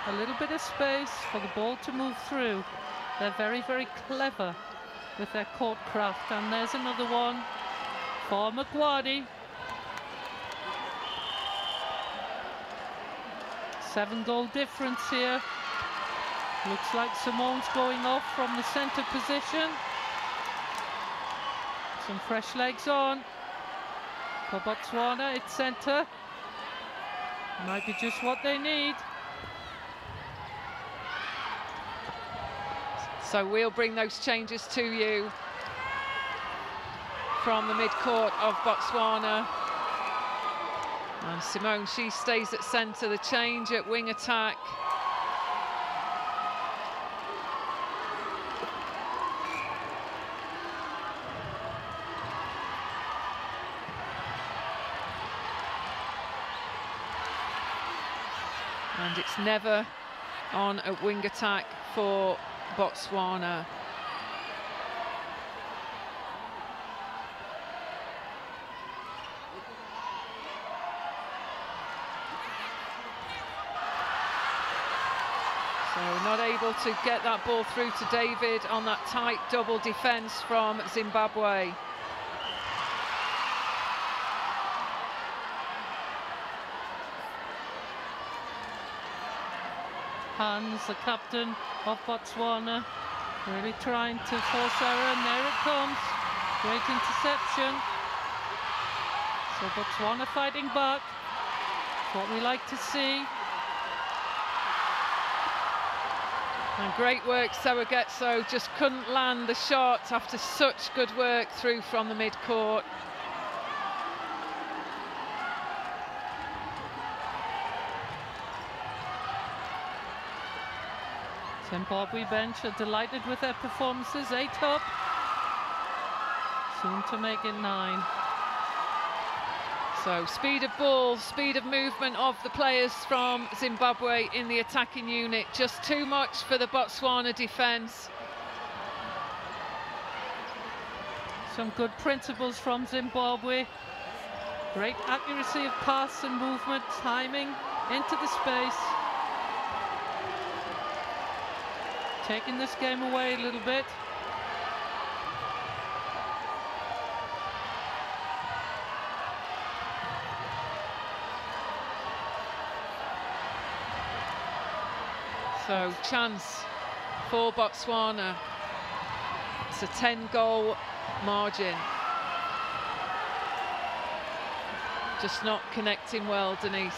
S19: a little bit of space for the ball to move through. They're very, very clever with their court craft. And there's another one for Magwadi. 7-goal difference here. Looks like Simone's going off from the centre position. Some fresh legs on for Botswana. It's centre. Might be just what they need.
S18: So we'll bring those changes to you from the mid-court of Botswana. And Simone, she stays at centre, the change at wing attack. And it's never on a wing attack for Botswana. So not able to get that ball through to David on that tight double defence from Zimbabwe.
S19: Hans, the captain of Botswana, really trying to force error, and there it comes. Great interception. So Botswana fighting back. It's what we like to see.
S18: And great work, SAMvCKI just couldn't land the shot after such good work through from the mid-court.
S19: Zimbabwe bench are delighted with their performances. 8 up, soon to make it 9.
S18: So speed of ball, speed of movement of the players from Zimbabwe in the attacking unit. Just too much for the Botswana defence.
S19: Some good principles from Zimbabwe. Great accuracy of pass and movement, timing into the space. Taking this game away a little bit.
S18: So chance for Botswana. It's a 10-goal margin. Just not connecting well, Denise.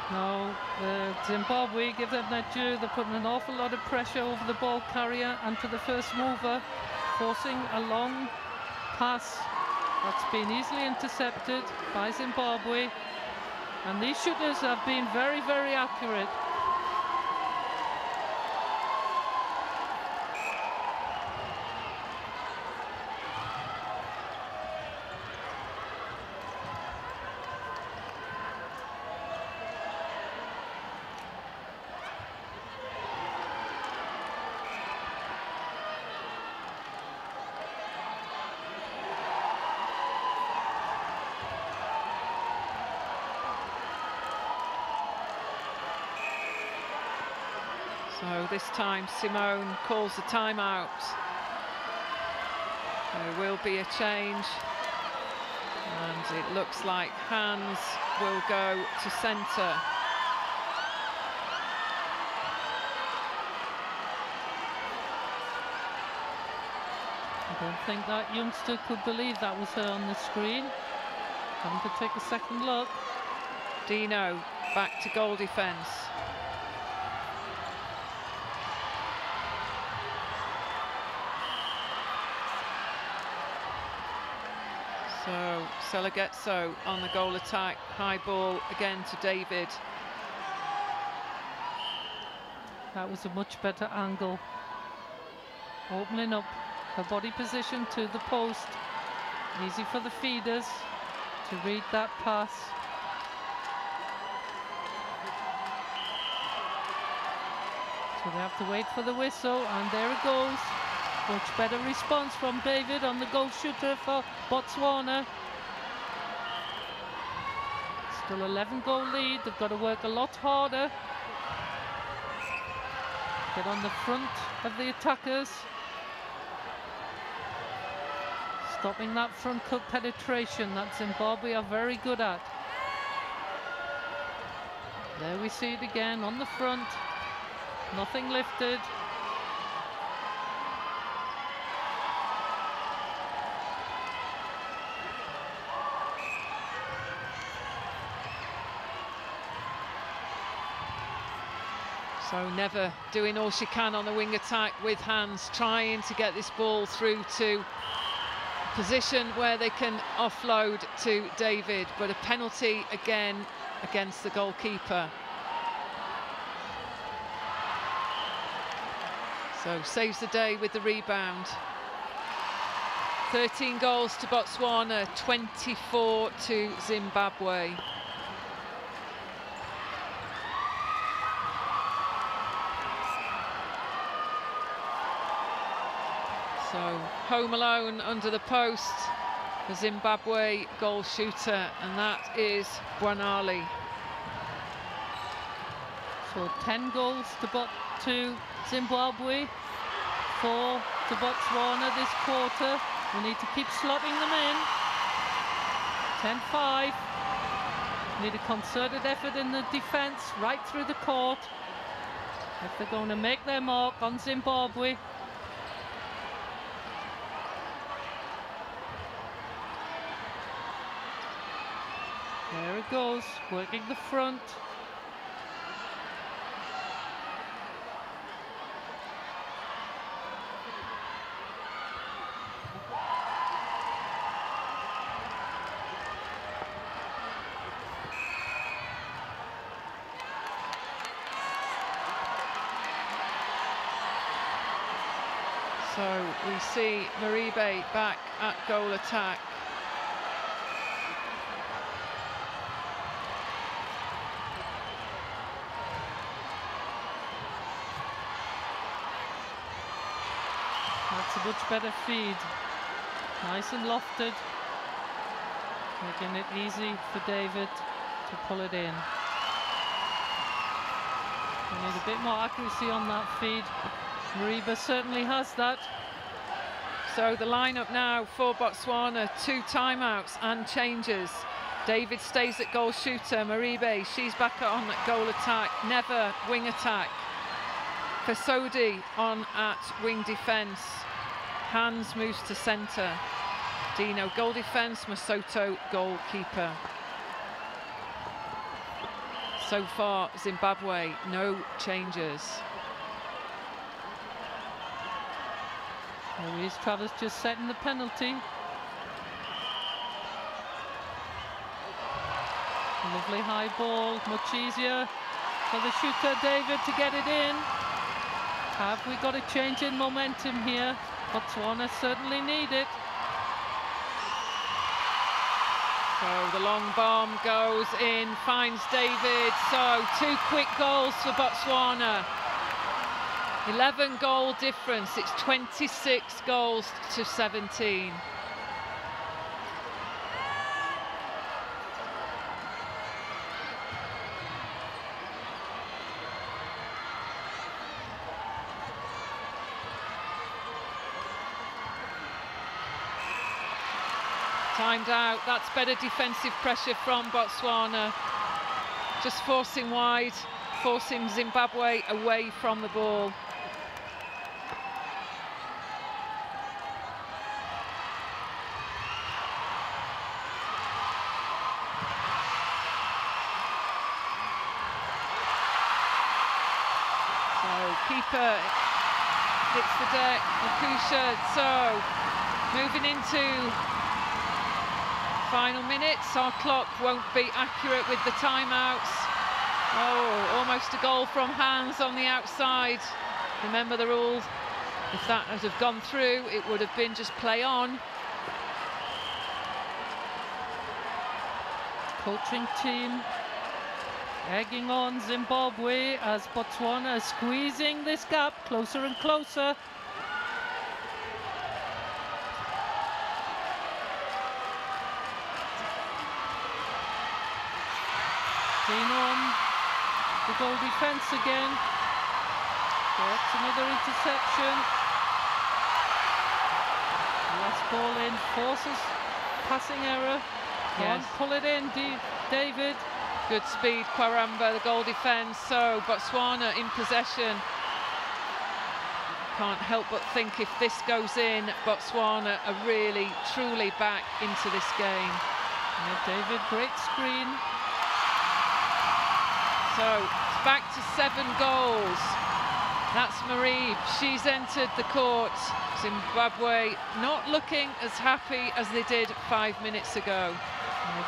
S19: No, Zimbabwe, give them their due. They're putting an awful lot of pressure over the ball carrier and to the first mover, forcing a long pass that's been easily intercepted by Zimbabwe. And these shooters have been very, very accurate.
S18: So this time Simone calls the timeout. There will be a change, and it looks like Hans will go to centre.
S19: I don't think that youngster could believe that was her on the screen. Having to take a second look.
S18: Dino back to goal defence. So Selagetso on the goal attack, high ball again to David.
S19: That was a much better angle. Opening up her body position to the post. Easy for the feeders to read that pass. So they have to wait for the whistle, and there it goes. Much better response from David on the goal shooter for Botswana. Still 11-goal lead. They've got to work a lot harder. Get on the front of the attackers. Stopping that front cut penetration that Zimbabwe are very good at. There we see it again on the front. Nothing lifted.
S18: So Never doing all she can on the wing attack with hands, trying to get this ball through to a position where they can offload to David, but a penalty again against the goalkeeper. So saves the day with the rebound. 13 goals to Botswana, 24 to Zimbabwe. So home alone under the post, the Zimbabwe goal shooter, and that is Bwanali.
S19: So 10 goals to Zimbabwe, 4 to Botswana this quarter. We need to keep slotting them in. 10-5. Need a concerted effort in the defence right through the court if they're going to make their mark on Zimbabwe. There it goes, working the front.
S18: So we see Maribe back at goal attack.
S19: That's a much better feed. Nice and lofted. Making it easy for David to pull it in. We need a bit more accuracy on that feed. Maribe certainly has that.
S18: So the lineup now for Botswana, 2 timeouts and changes. David stays at goal shooter. Maribe, she's back on at goal attack. Never wing attack. Fasodi on at wing defence. Hans moves to centre. Dino goal defence, Masoto goalkeeper. So far, Zimbabwe, no changes.
S19: There he is, Travis just setting the penalty. Lovely high ball, much easier for the shooter David to get it in. Have we got a change in momentum here? Botswana certainly need it.
S18: So the long bomb goes in, finds David. So 2 quick goals for Botswana. 11-goal difference. It's 26 goals to 17. Timed out. That's better defensive pressure from Botswana. Just forcing wide, forcing Zimbabwe away from the ball. So keeper hits the deck, Makusha. So moving into final minutes. Our clock won't be accurate with the timeouts. Oh, almost a goal from hands on the outside. Remember the rule, if that had have gone through, it would have been just play on.
S19: Coaching team egging on Zimbabwe as Botswana is squeezing this gap closer and closer. Dean on the goal defence again. Gets another interception. Last ball in, forces passing error. Can't pull it in, David.
S18: Good speed, Kwaramba, the goal defence. So Botswana in possession. Can't help but think if this goes in, Botswana are really, truly back into this game.
S19: Yeah, David, great screen.
S18: So it's back to 7 goals. That's Marie. She's entered the court. Zimbabwe not looking as happy as they did 5 minutes ago.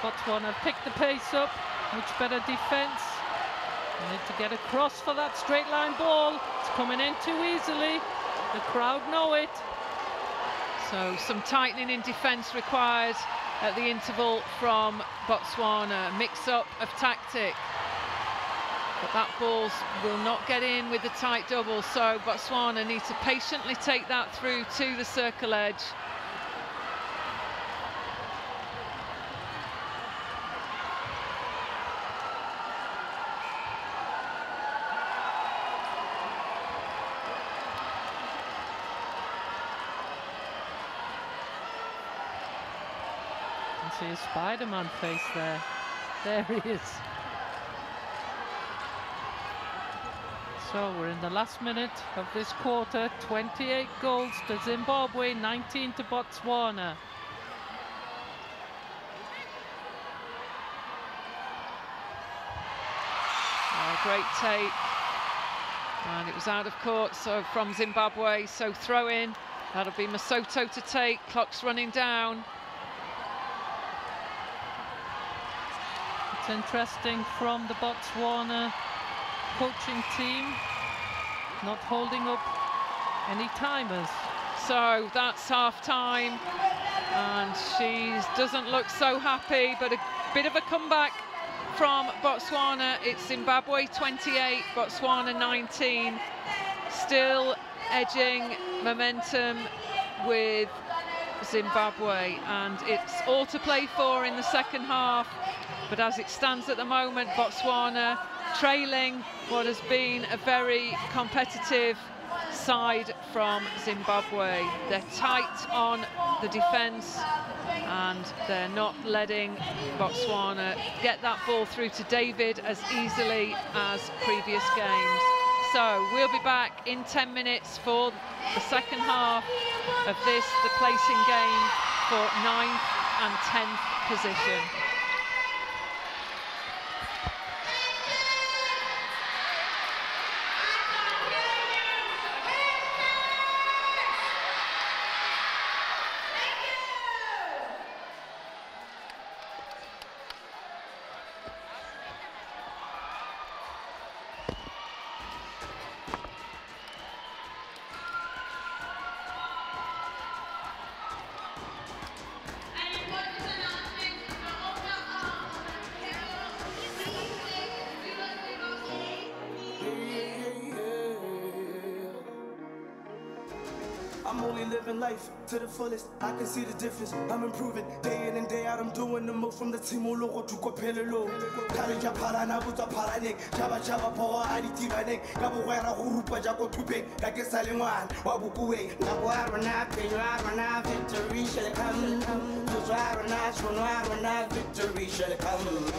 S19: Botswana picked the pace up. Much better defence. They need to get across for that straight line ball. It's coming in too easily. The crowd know it.
S18: So some tightening in defence required at the interval from Botswana. Mix-up of tactic. But that ball will not get in with the tight double, so Botswana need to patiently take that through to the circle edge.
S19: You can see a Spider-Man face there. There he is. So we're in the last minute of this quarter. 28 goals to Zimbabwe, 19 to Botswana.
S18: Great take. And it was out of court, so from Zimbabwe, so throw in. That'll be Masoto to take. Clock's running down.
S19: It's interesting from the Botswana coaching team, not holding up any timers.
S18: So that's half time, and she doesn't look so happy, but a bit of a comeback from Botswana. It's Zimbabwe 28, Botswana 19. Still edging momentum with Zimbabwe, and it's all to play for in the second half. But as it stands at the moment, Botswana trailing what has been a very competitive side from Zimbabwe. They're tight on the defence, and they're not letting Botswana get that ball through to David as easily as previous games. So we'll be back in 10 minutes for the second half of this, the placing game for 9th and 10th position.
S5: I'm only living life to the fullest. I can see the difference. I'm improving day in and day out. I'm doing the most from the team all over to Kopelelo. Kalija Parana Buta Paranik, Java Java Power Aditivanek, Gabuera Hurupa Jago Tupe, Kakesaliman, Wabukuwe, Naguarana, Penuarana, victory shall come. Tuzarana, Sonarana, victory shall come.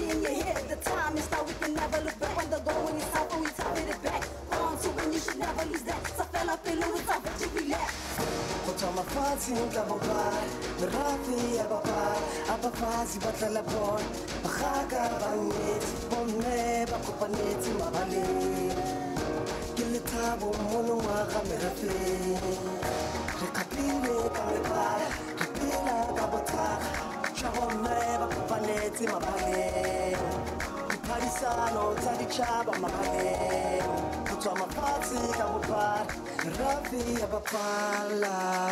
S6: see in your head. The time is now, we can never look back. When the going is out, we top it back. On to win, you should never lose that. So fell up in Louis, I'll bet you relax.
S5: Put on my fancy in double bar. The Rafi, A Ba Tsaa, Batla Born. Bahaga, Banit, Bonne, Bacopanet, Mabale. Kilitabo, Monoa, Camerafe. Recapile, Camera, Capilla, Cabota. Chabone, Bacopanet, Mabale. Parisano, Tadichaba, Mabale. Put on my fancy, double bar. Rafi, A Ba Tsaa.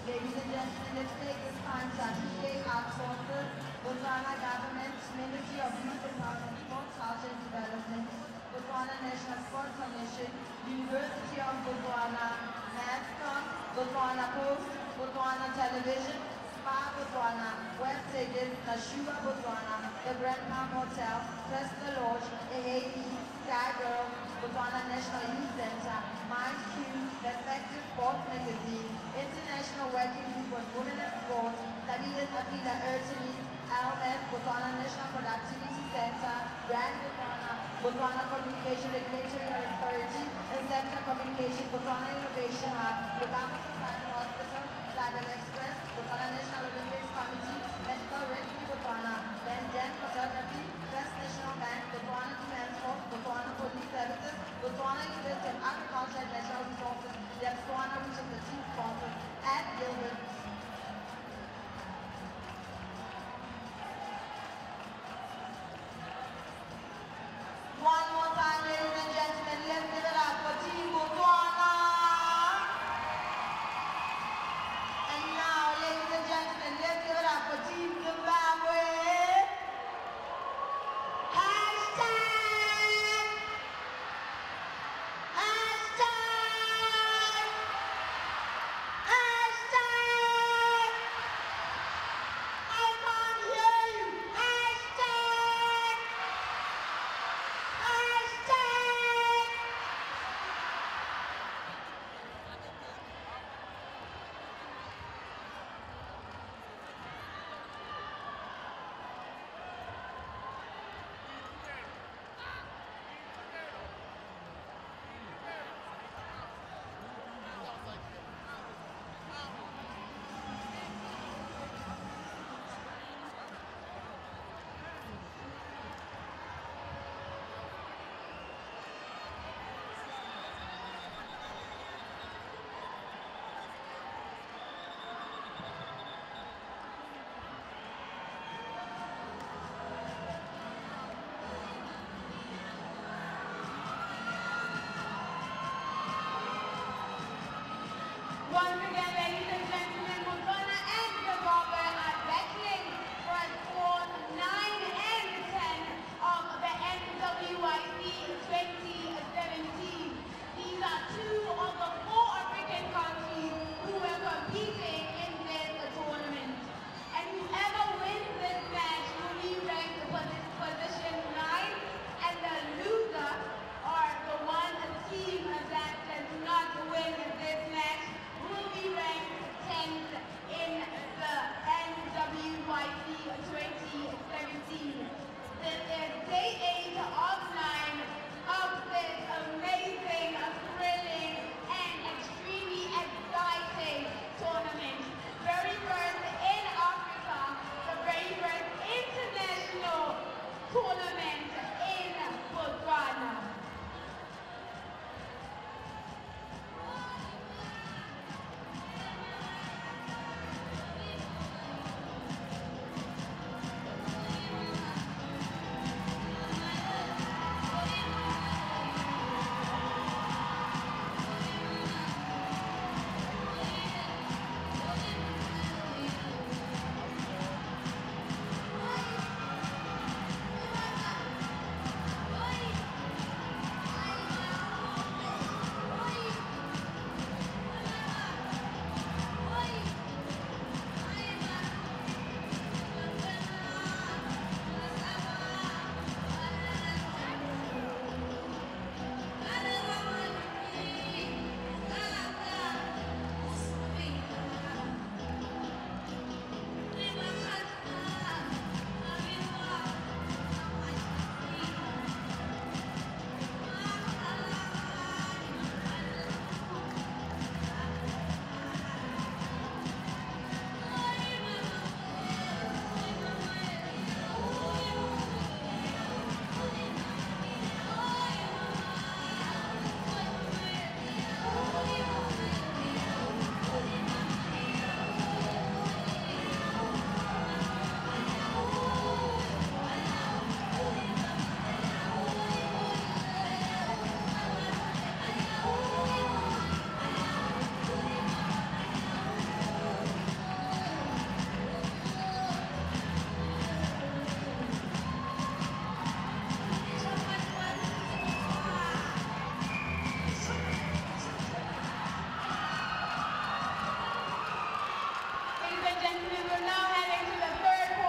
S4: Ladies and gentlemen, let's take this time to appreciate our sponsors, Botswana Government, Ministry of Youth Empowerment, Sports, Culture and Development, Botswana National Sports Commission, University of Botswana, NASCOM, Botswana Post, Botswana Television, SPA Botswana, West Tickets, Nashua Botswana, the BARvNIR Hotel, Crystal Lodge, AAE, Sky Girl, Botswana National Youth Center, Mind Q, Perspective Sports Magazine, International Working Group on Women in Sports, David Apila Urtini, LF, Botswana National Productivity Center, Brand Botswana, Botswana Communication Regulatory Authority, and Center Communication, Botswana Innovation Hub, Lugama Society Hospital, Saddle Express, Botswana National Olympics Committee, Medical Rescue Botswana, Then Photography, First National Bank, Botswana Defense Force, Botswana Police Services, Botswana University of Agriculture and Natural Resources, the Botswana Region, the team sponsors, and Gilbert. One more time, ladies and gentlemen, let's give it up for Team Botswana. And now, ladies and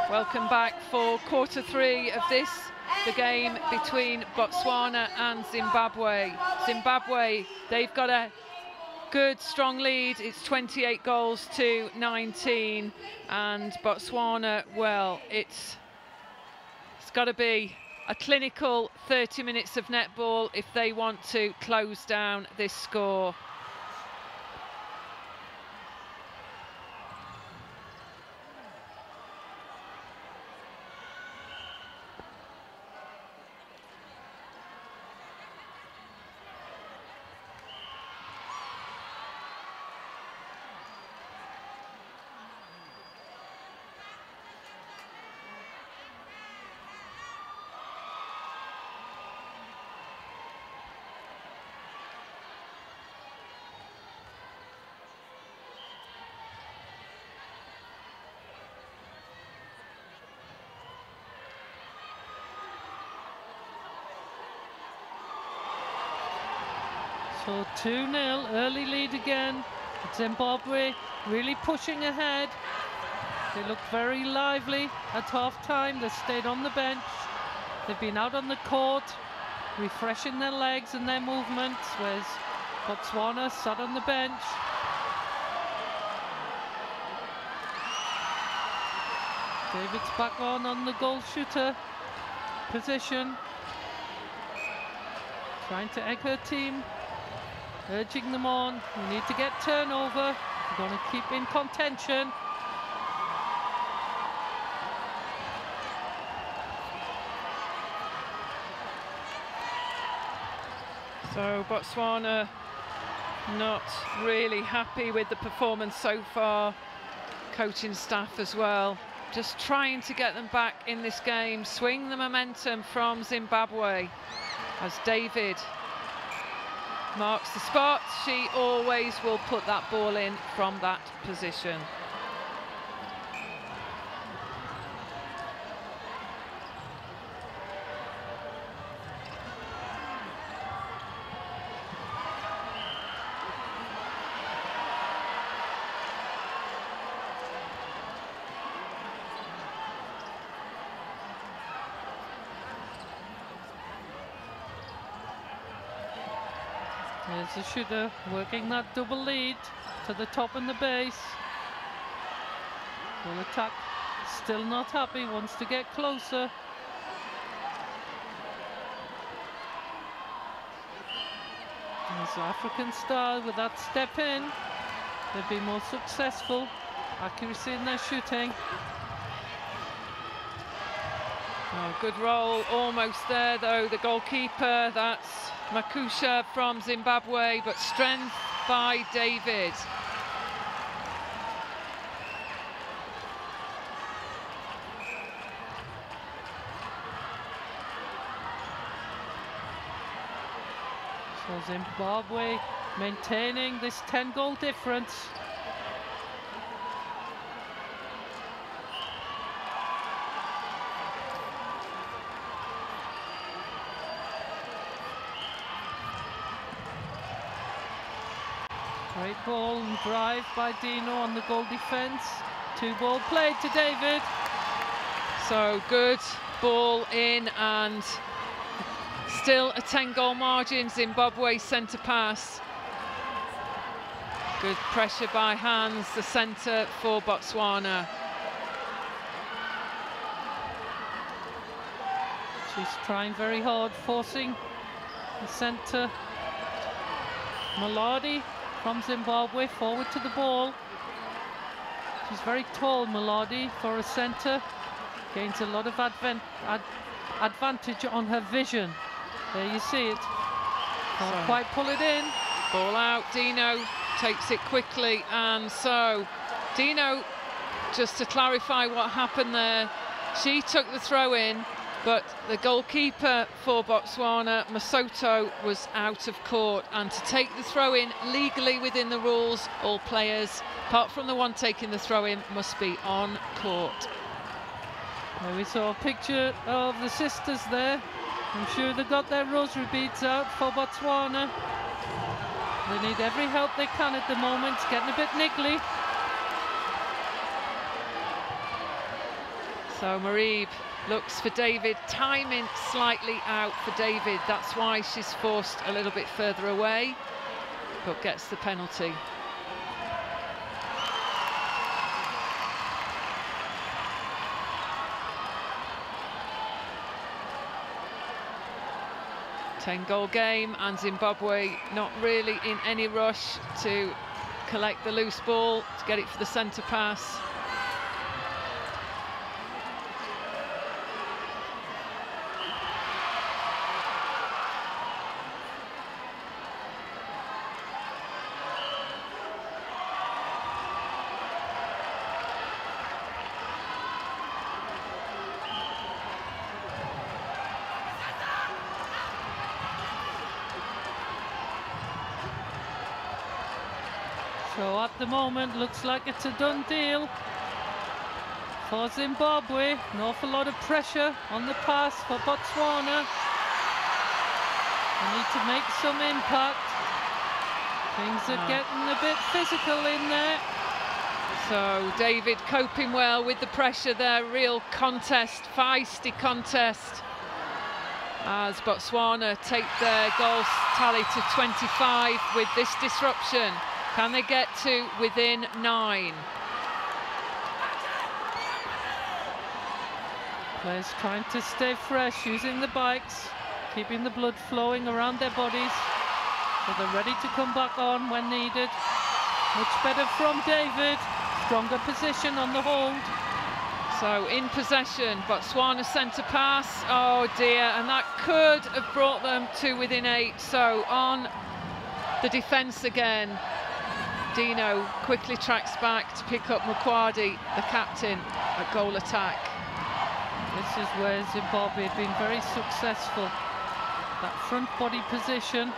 S18: Welcome back for quarter 3 of this, the game between Botswana and Zimbabwe. Zimbabwe, they've got a good, strong lead. It's 28 goals to 19. And Botswana, well, it's got to be a clinical 30 minutes of netball if they want to close down this score.
S19: So 2-0, early lead again. Zimbabwe really pushing ahead. They look very lively at half-time. They stayed on the bench. They've been out on the court, refreshing their legs and their movements, whereas Botswana sat on the bench. David's back on the goal shooter position. Trying to egg her team. Urging them on. We need to get turnover. We're going to keep in contention.
S18: So Botswana not really happy with the performance so far. Coaching staff as well. Just trying to get them back in this game. Swing the momentum from Zimbabwe. As David marks the spot, she always will put that ball in from that position.
S19: There's the shooter working that double lead to the top and the base. Full attack, still not happy, wants to get closer. There's the African style with that step in. They've been more successful. Accuracy in their shooting.
S18: Oh, good roll, almost there though, the goalkeeper, that's Makusha from Zimbabwe, but strength by David.
S19: So Zimbabwe maintaining this 10-goal difference. Great ball and drive by Dino on the goal defence. 2-ball played to David.
S18: So good ball in and still a 10-goal margin. Zimbabwe centre pass. Good pressure by Hans, the centre for Botswana.
S19: She's trying very hard, forcing the centre. Maladi from Zimbabwe, forward to the ball. She's very tall, Maladi, for a centre. Gains a lot of advantage on her vision. There you see it. Can't quite pull it in.
S18: Ball out, Dino takes it quickly, and so Dino, just to clarify what happened there, she took the throw in, but the goalkeeper for Botswana, Masoto, was out of court, and to take the throw in legally within the rules, all players, apart from the one taking the throw in, must be on court.
S19: Well, we saw a picture of the sisters there. I'm sure they got their rosary beads out for Botswana. They need every help they can at the moment. It's getting a bit niggly.
S18: So Marieb looks for David, timing slightly out for David. That's why she's forced a little bit further away, but gets the penalty. Ten-goal game, and Zimbabwe not really in any rush to collect the loose ball, to get it for the centre pass.
S19: So at the moment, looks like it's a done deal for Zimbabwe. An awful lot of pressure on the pass for Botswana. They need to make some impact. Things are getting a bit physical in there.
S18: So David coping well with the pressure there. Real contest, feisty contest, as Botswana take their goal tally to 25 with this disruption. Can they get to within 9?
S19: Players trying to stay fresh, using the bikes, keeping the blood flowing around their bodies, so they're ready to come back on when needed. Much better from David, stronger position on the hold.
S18: So in possession, Botswana centre pass, oh dear, and that could have brought them to within 8. So on the defence again. Dino quickly tracks back to pick up Mukwadi, the captain, at goal attack.
S19: This is where Zimbabwe have been very successful. That front body position.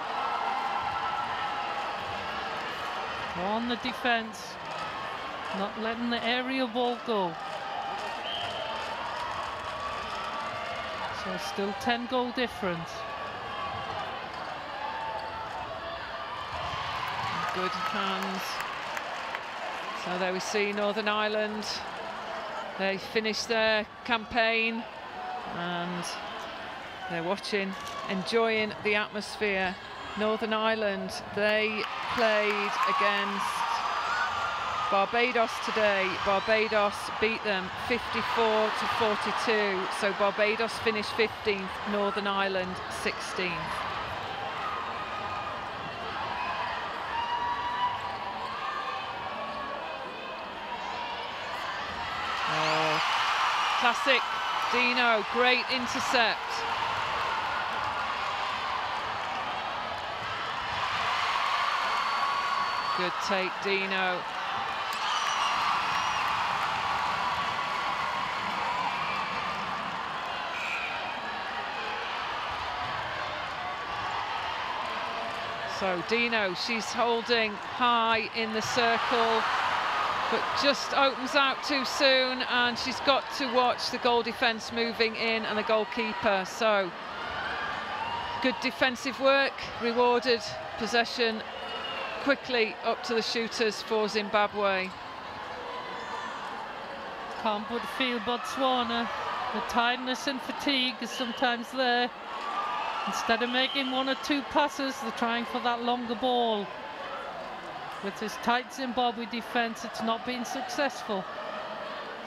S19: On the defence, not letting the aerial ball go. So still 10-goal difference.
S18: Good hands. So there we see Northern Ireland. They finished their campaign and they're watching, enjoying the atmosphere. Northern Ireland, they played against Barbados today. Barbados beat them 54-42. So Barbados finished 15th, Northern Ireland 16th. Classic Dino, great intercept. Good take, Dino. So Dino, she's holding high in the circle, but just opens out too soon, and she's got to watch the goal defence moving in and the goalkeeper. So good defensive work, rewarded possession quickly up to the shooters for Zimbabwe.
S19: Can't but feel Botswana. The tiredness and fatigue is sometimes there. Instead of making 1 or 2 passes, they're trying for that longer ball. With this tight Zimbabwe defence, it's not been successful.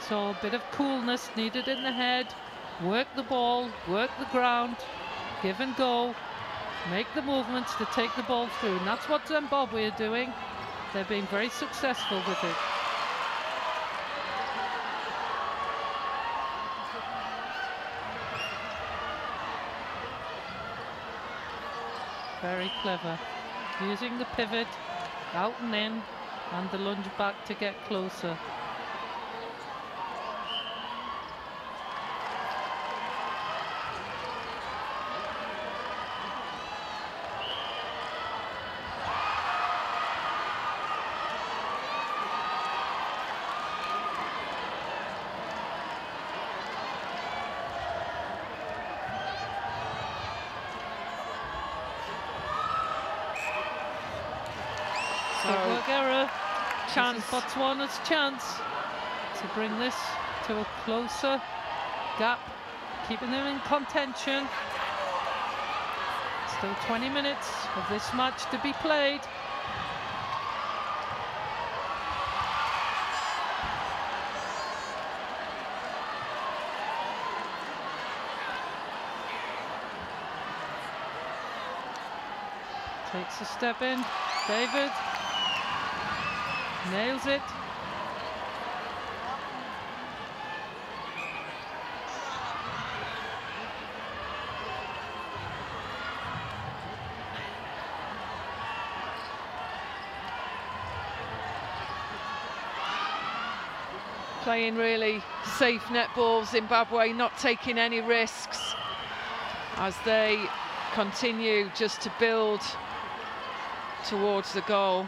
S19: So a bit of coolness needed in the head. Work the ball, work the ground, give and go, make the movements to take the ball through. And that's what Zimbabwe are doing. They're being very successful with it. Very clever. Using the pivot, out and in, and the lunge back to get closer.
S18: Chance.
S19: Botswana's chance to bring this to a closer gap, keeping them in contention. Still 20 minutes of this match to be played. Takes a step in, David nails it.
S18: Playing really safe netball, Zimbabwe not taking any risks as they continue just to build towards the goal.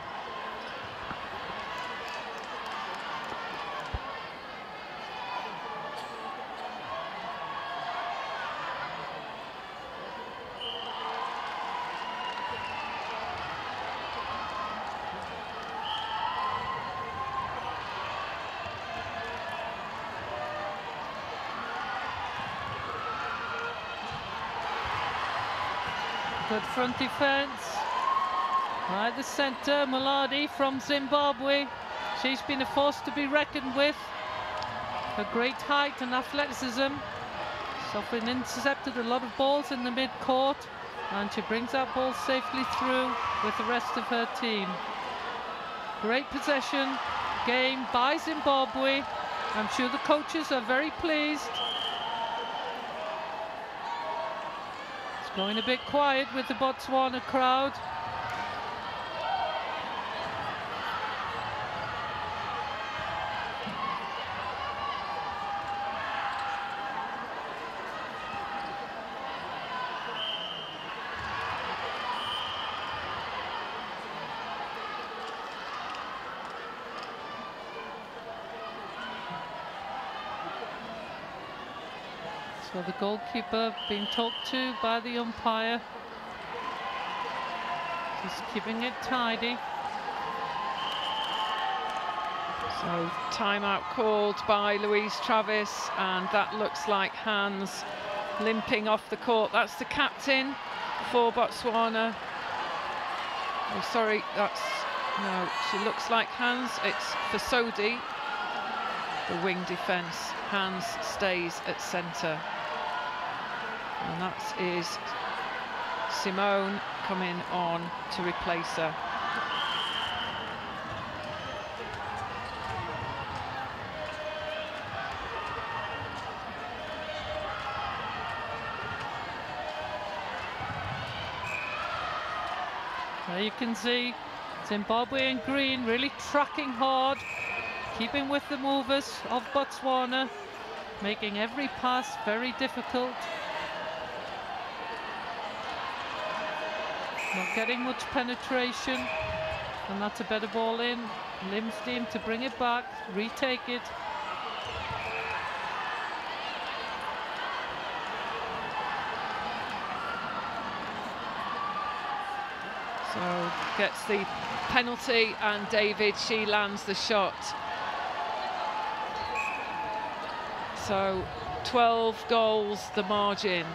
S19: Good front defence by the centre, Maladi from Zimbabwe. She's been a force to be reckoned with. Her great height and athleticism. She's often intercepted a lot of balls in the mid-court, and she brings that ball safely through with the rest of her team. Great possession game by Zimbabwe. I'm sure the coaches are very pleased. Going a bit quiet with the Botswana crowd. So the goalkeeper being talked to by the umpire. Just keeping it tidy.
S18: So timeout called by Louise Travis, and that looks like hands limping off the court. That's the captain for Botswana. Oh, sorry, no, she looks like hands. It's for Sodi, the wing defence. Hands stays at centre. And that is Simone coming on to replace her.
S19: There you can see Zimbabwe in green really tracking hard, keeping with the movers of Botswana, making every pass very difficult. Not getting much penetration, and that's a better ball in. Limstein to bring it back, retake it.
S18: So gets the penalty, and David, she lands the shot. So 12 goals the margin.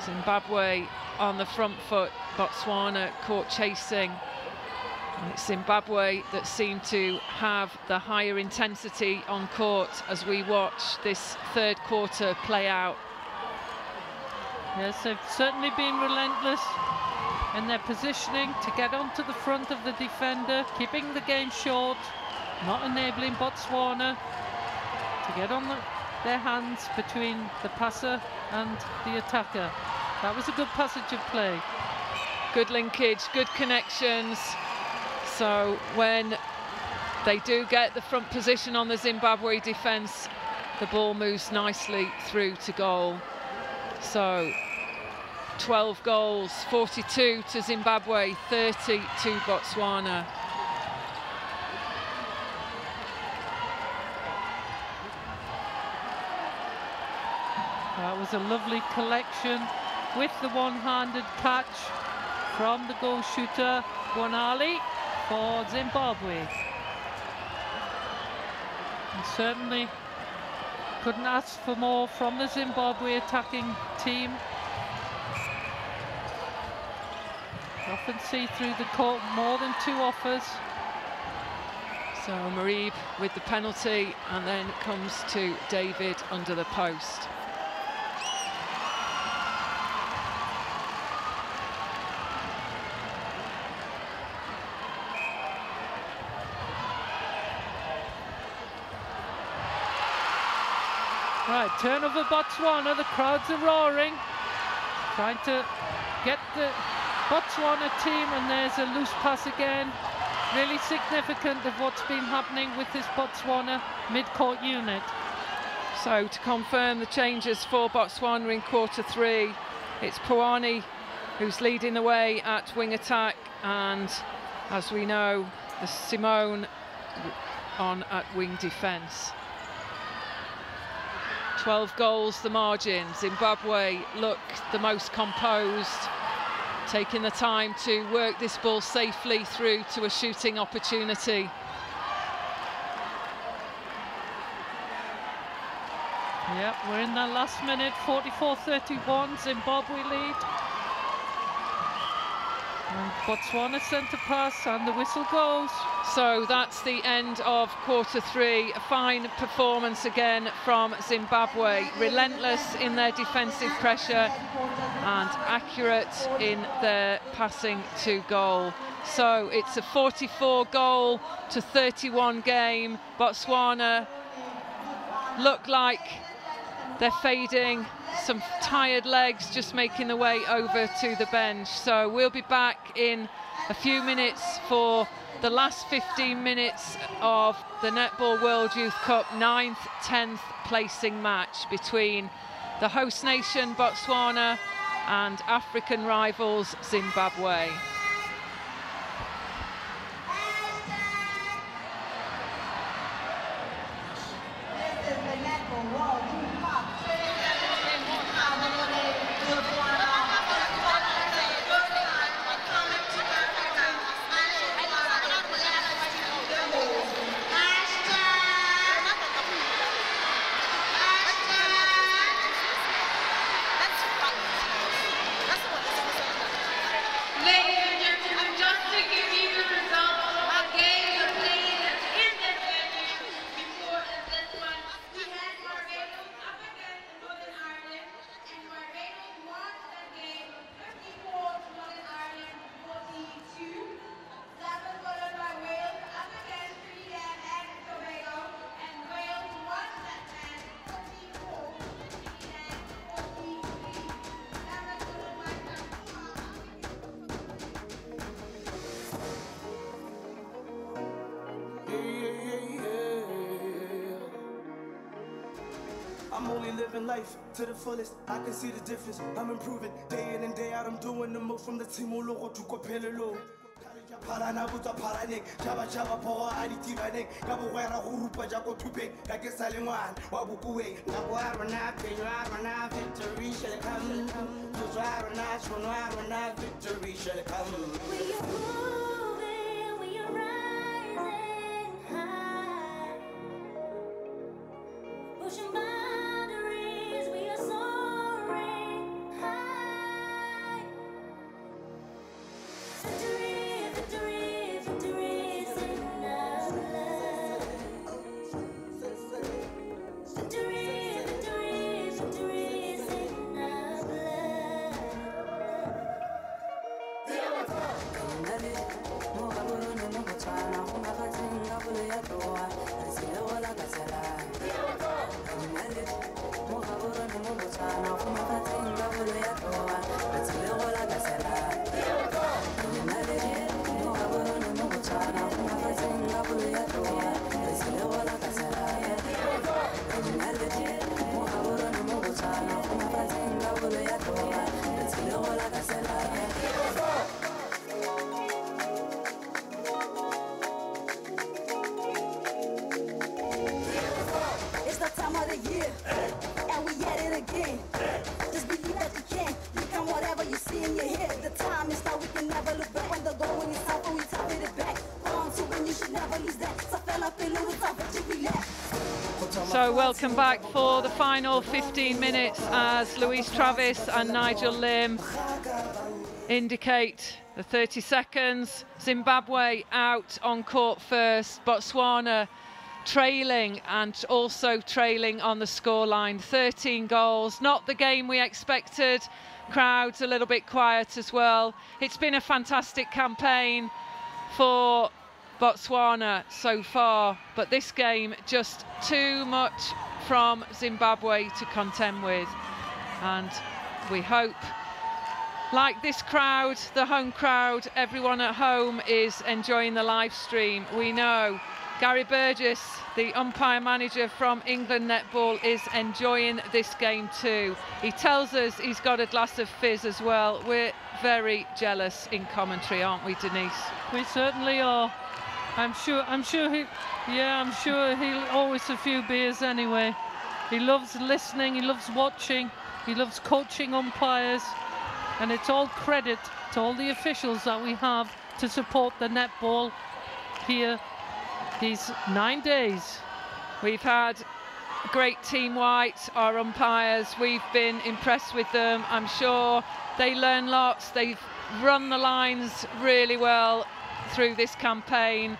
S18: Zimbabwe on the front foot, Botswana caught chasing. And it's Zimbabwe that seem to have the higher intensity on court as we watch this third quarter play out.
S19: Yes, they've certainly been relentless in their positioning to get onto the front of the defender, keeping the game short, not enabling Botswana to get on their hands between the passer and the attacker. That was a good passage of play.
S18: Good linkage, good connections. So when they do get the front position on the Zimbabwe defence, the ball moves nicely through to goal. So 12 goals, 42 to Zimbabwe, 30 to Botswana.
S19: That was a lovely collection with the one-handed catch from the goal shooter Bonali for Zimbabwe. And certainly Couldn't ask for more from the Zimbabwe attacking team. Often see through the court more than 2 offers.
S18: So Marib with the penalty, and then comes to David under the post.
S19: Right, turnover Botswana, the crowds are roaring. Trying to get the Botswana team, and there's a loose pass again. Really significant of what's been happening with this Botswana mid-court unit.
S18: So to confirm the changes for Botswana in quarter 3, it's Pawani who's leading the way at wing attack, and as we know, the Simone on at wing defence. 12 goals the margin. Zimbabwe look the most composed, taking the time to work this ball safely through to a shooting opportunity.
S19: Yep, we're in that last minute, 44-31, Zimbabwe lead. And Botswana centre pass, and the whistle goes.
S18: So that's the end of quarter 3. A fine performance again from Zimbabwe. Relentless in their defensive pressure and accurate in their passing to goal. So it's a 44-goal to 31 game. Botswana look like they're fading. Some tired legs just making the way over to the bench. So we'll be back in a few minutes for the last 15 minutes of the Netball World Youth Cup 9th, 10th placing match between the host nation Botswana and African rivals Zimbabwe.
S5: I'm only living life to the fullest. I can see the difference. I'm improving day in and day out. I'm doing the most from the team all over to Kopelelo. Parana buta paranik, chaba chaba poa aditivanik, Gabuera Hurupa Jaco Tupe, Kakesalimwan, Wabukuwe, Naguarana, Penuarana, victory shall come. Tuzarana, Sonarana, victory shall come.
S6: It's the time of the year, and we at it again. Just believe that you can. Become whatever you see in your head. The time is now, we can never look back. When the going is up, we top it back. On to win, you should never lose that. So fell up in with top, but you relax.
S18: So welcome back for the final 15 minutes as Louise Travis and Nigel Lim indicate the 30 seconds. Zimbabwe out on court first, Botswana trailing and also trailing on the scoreline. 13 goals, not the game we expected. Crowds a little bit quiet as well. It's been a fantastic campaign for Botswana so far, but this game just too much from Zimbabwe to contend with, and we hope, like this crowd, the home crowd, everyone at home is enjoying the live stream. We know Gary Burgess, the umpire manager from England Netball, is enjoying this game too. He tells us he's got a glass of fizz as well. We're very jealous in commentary, aren't we, Denise?
S19: We certainly are. I'm sure he'll always a few beers anyway. He loves listening, he loves watching, he loves coaching umpires, and it's all credit to all the officials that we have to support the netball here these 9 days.
S18: We've had great Team White, our umpires. We've been impressed with them. I'm sure they learn lots. They've run the lines really well through this campaign,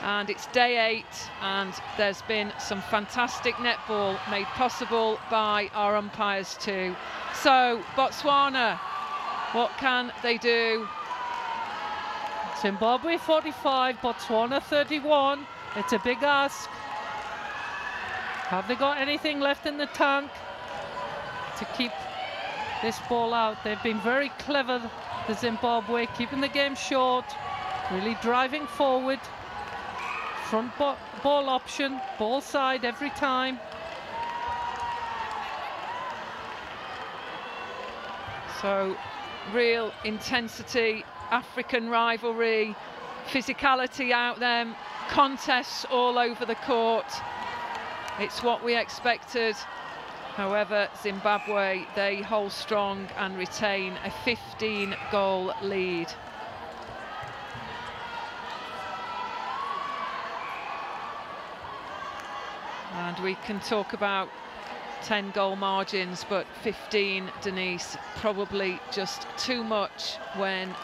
S18: and it's day 8, and there's been some fantastic netball made possible by our umpires too. So Botswana, what can they do?
S19: Zimbabwe 45, Botswana 31. It's a big ask. Have they got anything left in the tank to keep this ball out? They've been very clever, the Zimbabwe, keeping the game short, really driving forward. Front ball option, ball side every time.
S18: So real intensity, African rivalry, physicality out there, contests all over the court. It's what we expected. However, Zimbabwe, they hold strong and retain a 15-goal lead. And we can talk about 10-goal margins, but 15, Denise, probably just too much when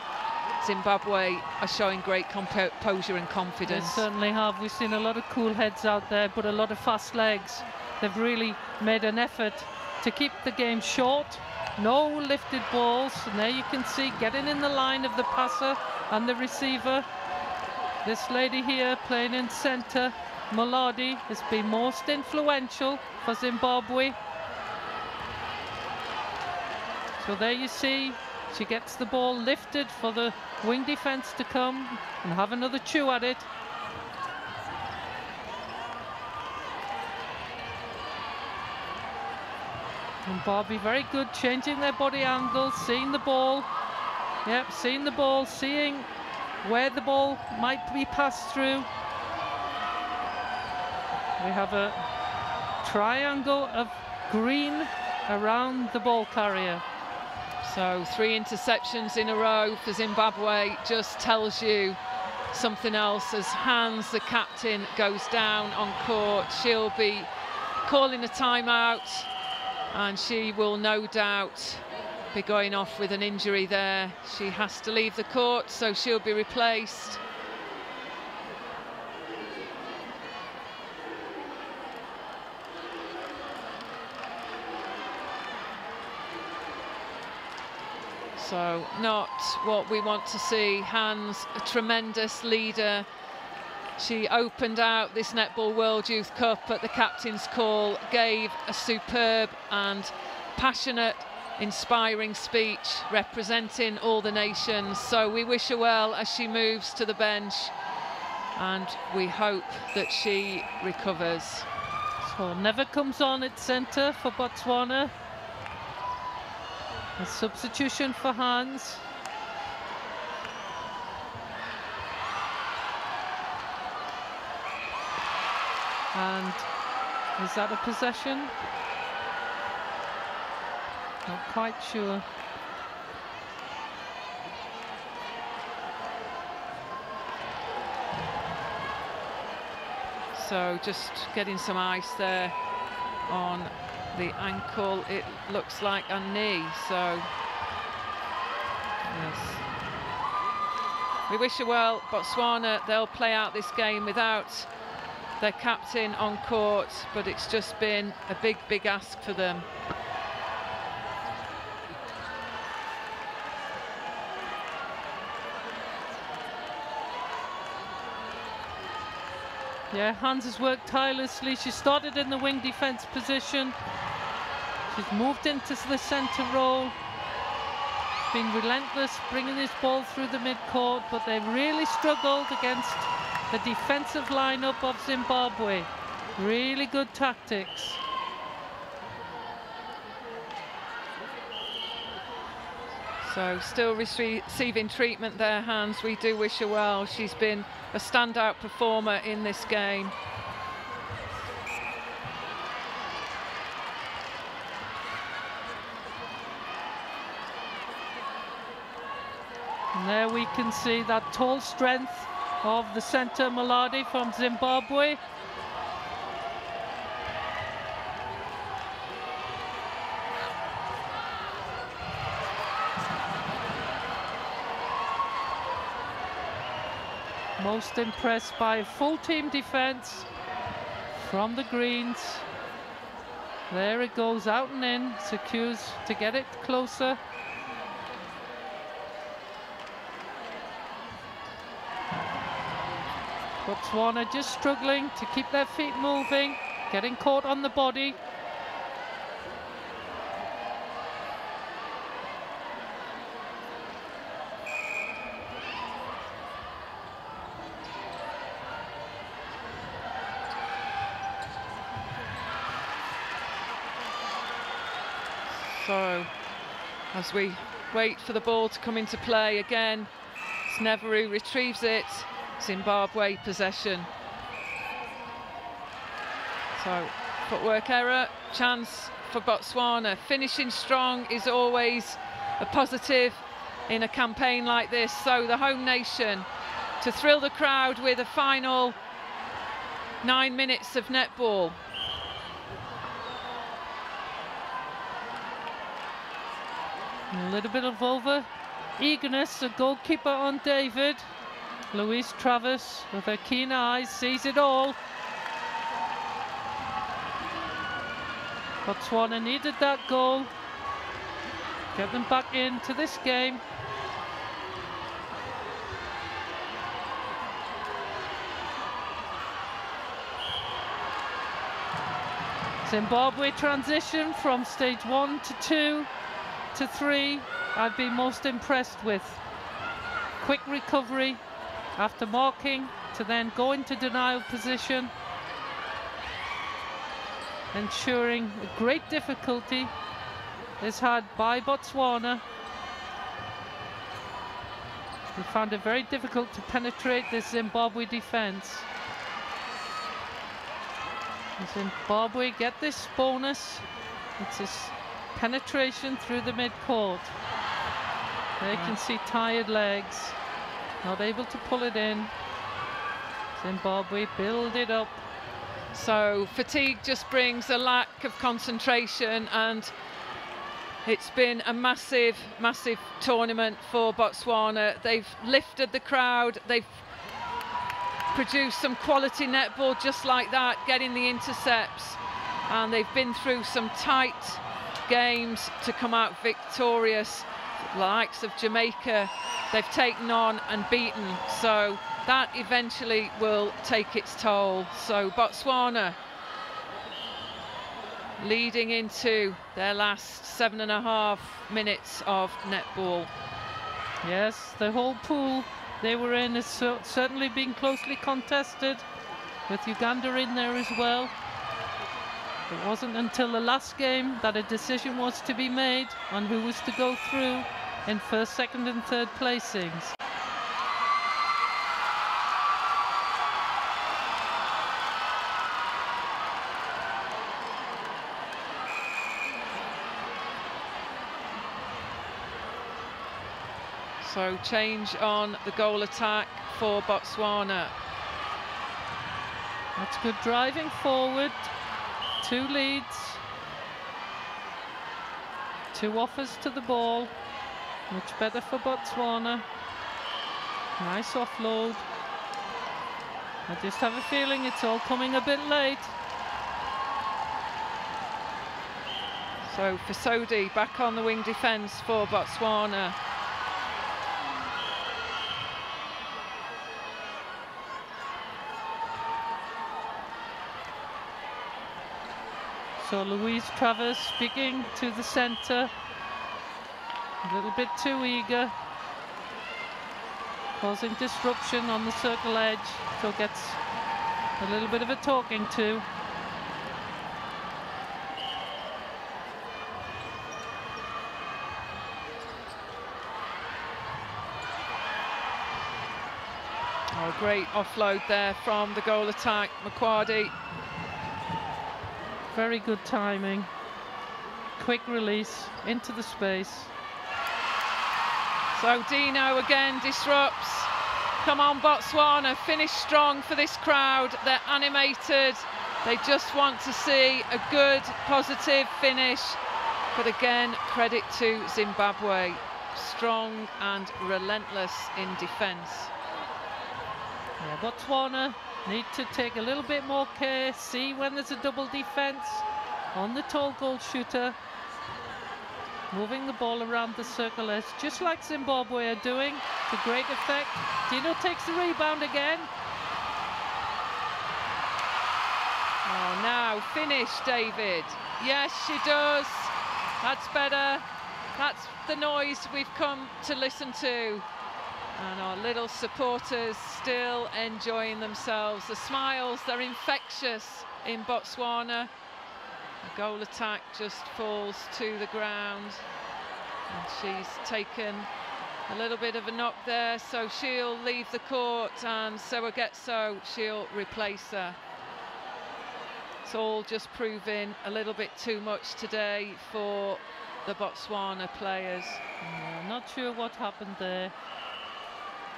S18: Zimbabwe are showing great composure and confidence.
S19: They certainly have. We've seen a lot of cool heads out there, but a lot of fast legs. They've really made an effort to keep the game short. No lifted balls, and there you can see getting in the line of the passer and the receiver. This lady here playing in centre, Moladi, has been most influential for Zimbabwe. So there you see, she gets the ball lifted for the wing defence to come and have another chew at it. And Barbie very good, changing their body angle, seeing the ball. Yep, seeing the ball, seeing where the ball might be passed through. We have a triangle of green around the ball carrier.
S18: So 3 interceptions in a row for Zimbabwe just tells you something else as Hans, the captain, goes down on court. She'll be calling a timeout, and she will no doubt be going off with an injury there. She has to leave the court, so she'll be replaced. So not what we want to see. Hans, a tremendous leader. She opened out this Netball World Youth Cup at the captain's call, gave a superb and passionate, inspiring speech representing all the nations. So we wish her well as she moves to the bench, and we hope that she recovers.
S19: So never comes on at centre for Botswana. A substitution for Hans. And is that a possession? Not quite sure.
S18: So just getting some ice there on the ankle, it looks like, a knee. So yes, we wish her well. Botswana, they'll play out this game without their captain on court, but it's just been a big ask for them.
S19: Yeah, Hans has worked tirelessly. She started in the wing defence position. She's moved into the centre role. She's been relentless bringing this ball through the mid-court, but they've really struggled against the defensive lineup of Zimbabwe. Really good tactics.
S18: So still receiving treatment there, Hans. We do wish her well. She's been a standout performer in this game.
S19: And there we can see that tall strength of the centre, Maladi, from Zimbabwe. Most impressed by full team defence from the Greens. There it goes, out and in, secures to get it closer. Botswana just struggling to keep their feet moving, getting caught on the body.
S18: So, as we wait for the ball to come into play again, Sneveru retrieves it, Zimbabwe possession. So, footwork error, chance for Botswana. Finishing strong is always a positive in a campaign like this. So the home nation to thrill the crowd with a final 9 minutes of netball.
S19: A little bit of over eagerness, the goalkeeper on David. Louise Travis, with her keen eyes, sees it all. Botswana needed that goal. Get them back into this game. Zimbabwe transition from stage 1 to 2 to 3, I've been most impressed with. Quick recovery after marking to then go into denial position, ensuring a great difficulty is had by Botswana. They found it very difficult to penetrate this Zimbabwe defence. Zimbabwe get this bonus. It's this penetration through the mid-court. They can see tired legs, not able to pull it in. Zimbabwe build it up.
S18: So fatigue just brings a lack of concentration, and it's been a massive tournament for Botswana. They've lifted the crowd, they've produced some quality netball just like that, getting the intercepts, and they've been through some tight games to come out victorious. The likes of Jamaica, they've taken on and beaten, so that eventually will take its toll. So Botswana leading into their last 7.5 minutes of netball.
S19: Yes, the whole pool they were in has certainly been closely contested, with Uganda in there as well. It wasn't until the last game that a decision was to be made on who was to go through in first, second and third placings.
S18: So change on the goal attack for Botswana.
S19: That's good driving forward. 2 leads. 2 offers to the ball. Much better for Botswana. Nice offload. I just have a feeling it's all coming a bit late.
S18: So Fasodi back on the wing defence for Botswana.
S19: So Louise Travers speaking to the centre. A little bit too eager. Causing disruption on the circle edge. So gets a little bit of a talking to.
S18: Oh, great offload there from the goal attack, McQuarrie.
S19: Very good timing. Quick release into the space.
S18: So Dino again disrupts. Come on Botswana, finish strong for this crowd. They're animated. They just want to see a good, positive finish. But again, credit to Zimbabwe. Strong and relentless in defence.
S19: Yeah, Botswana need to take a little bit more care, see when there's a double defence on the tall goal shooter. Moving the ball around the circle edge, just like Zimbabwe are doing, to great effect. Dino takes the rebound again.
S18: Oh, now finish, David. Yes, she does. That's better. That's the noise we've come to listen to. And our little supporters still enjoying themselves. The smiles, they're infectious in Botswana. The goal attack just falls to the ground. And she's taken a little bit of a knock there, so she'll leave the court, and SAMvCKI, she'll replace her. It's all just proving a little bit too much today for the Botswana players.
S19: Yeah, not sure what happened there.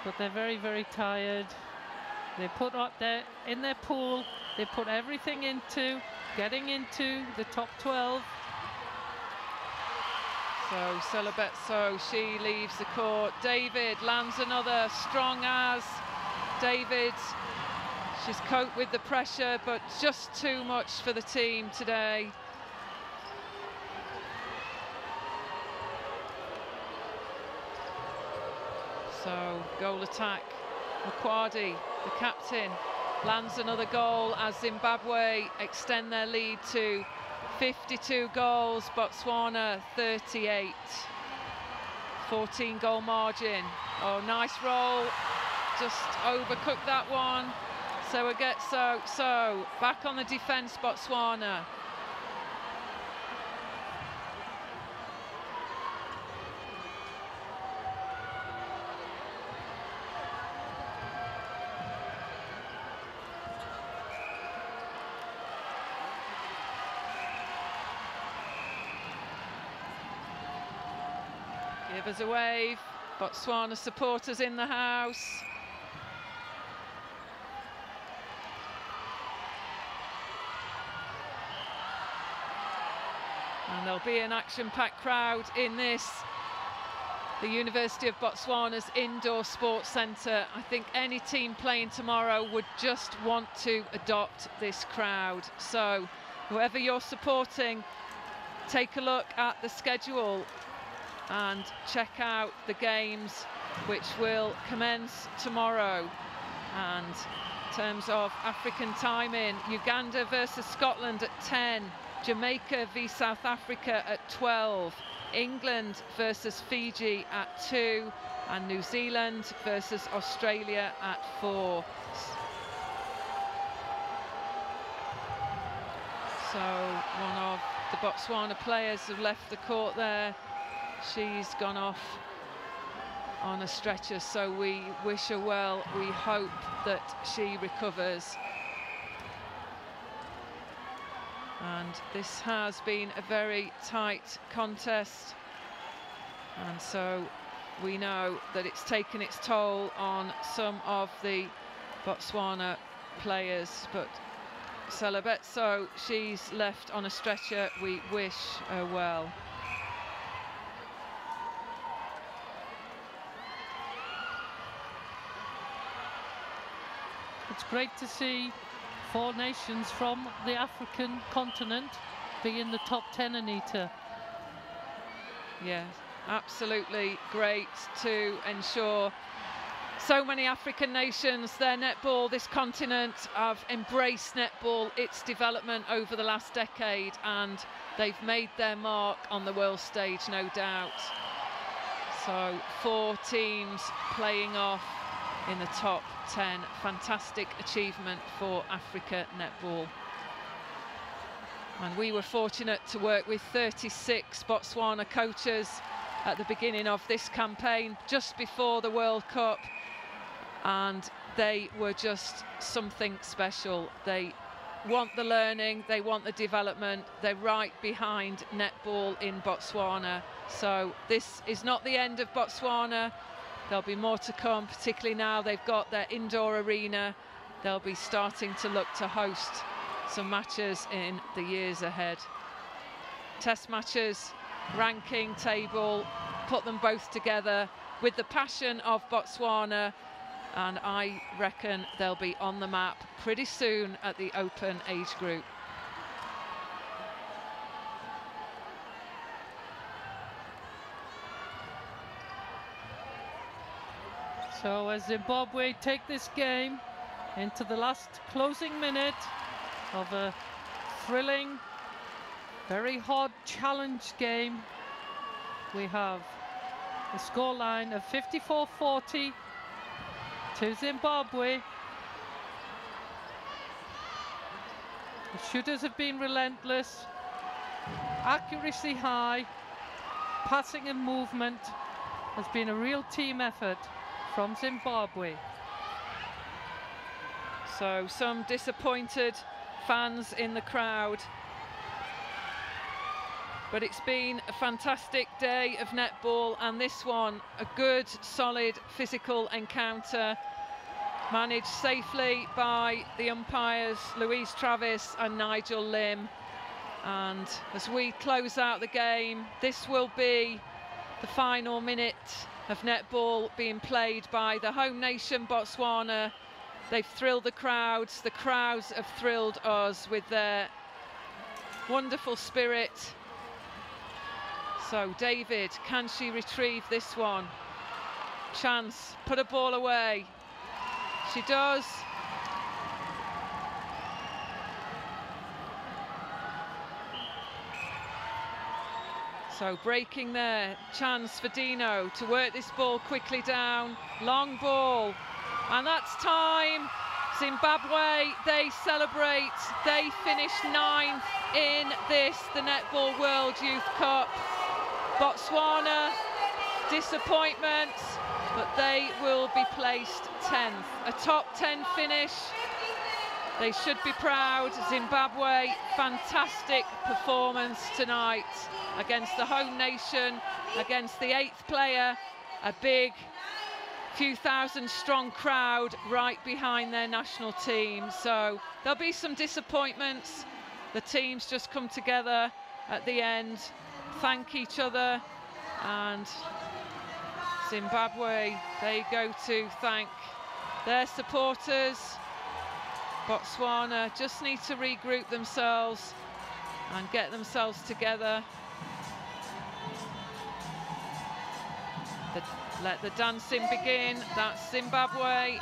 S19: But they're very, very tired. They put up there in their pool, they put everything into getting into the top 12.
S18: So SAMvCKI, she leaves the court. David lands another, strong as David. She's coped with the pressure, but just too much for the team today. So goal attack, McQuarrie, the captain, lands another goal as Zimbabwe extend their lead to 52 goals, Botswana 38. 14 goal margin. Oh, nice roll, just overcooked that one. SAMvCKI, so back on the defence, Botswana. Give us a wave. Botswana supporters in the house. And there'll be an action-packed crowd in this, the University of Botswana's indoor sports centre. I think any team playing tomorrow would just want to adopt this crowd. So whoever you're supporting, take a look at the schedule and check out the games which will commence tomorrow. And in terms of African timing, Uganda versus Scotland at 10, Jamaica v South Africa at 12, England versus Fiji at 2, and New Zealand versus Australia at 4. So one of the Botswana players have left the court there. She's gone off on a stretcher, so we wish her well. We hope that she recovers. And this has been a very tight contest, and so we know that it's taken its toll on some of the Botswana players, but A Ba Tsaa, she's left on a stretcher. We wish her well.
S19: It's great to see 4 nations from the African continent be in the top 10, Anita.
S18: Yeah, absolutely great to ensure so many African nations, their netball, this continent, have embraced netball, its development over the last decade, and they've made their mark on the world stage, no doubt. So 4 teams playing off in the top 10. Fantastic achievement for Africa netball. And we were fortunate to work with 36 Botswana coaches at the beginning of this campaign, just before the World Cup, and they were just something special. They want the learning, they want the development, they're right behind netball in Botswana. So this is not the end of Botswana. There'll be more to come, particularly now they've got their indoor arena. They'll be starting to look to host some matches in the years ahead. Test matches, ranking table, put them both together with the passion of Botswana, and I reckon they'll be on the map pretty soon at the open age group.
S19: So as Zimbabwe take this game into the last closing minute of a thrilling, very hard challenge game, we have a scoreline of 54-40 to Zimbabwe. The shooters have been relentless, accuracy high, passing and movement has been a real team effort from Zimbabwe.
S18: So some disappointed fans in the crowd, but it's been a fantastic day of netball, and this one a good, solid physical encounter, managed safely by the umpires Louise Travis and Nigel Lim. And as we close out the game, this will be the final minute of netball being played by the home nation Botswana. They've thrilled the crowds have thrilled us with their wonderful spirit. So David, can she retrieve this one? Chance, put a ball away. She does. So breaking there, chance for Dino to work this ball quickly down. Long ball, and that's time. Zimbabwe, they celebrate. They finish 9th in this, the Netball World Youth Cup. Botswana, disappointment, but they will be placed 10th. A top 10 finish. They should be proud. Zimbabwe, fantastic performance tonight against the home nation, against the 8th player. A big, few thousand strong crowd right behind their national team. So there'll be some disappointments. The teams just come together at the end, thank each other, and Zimbabwe, they go to thank their supporters. Botswana just need to regroup themselves and get themselves together. Let the dancing begin. That's Zimbabwe.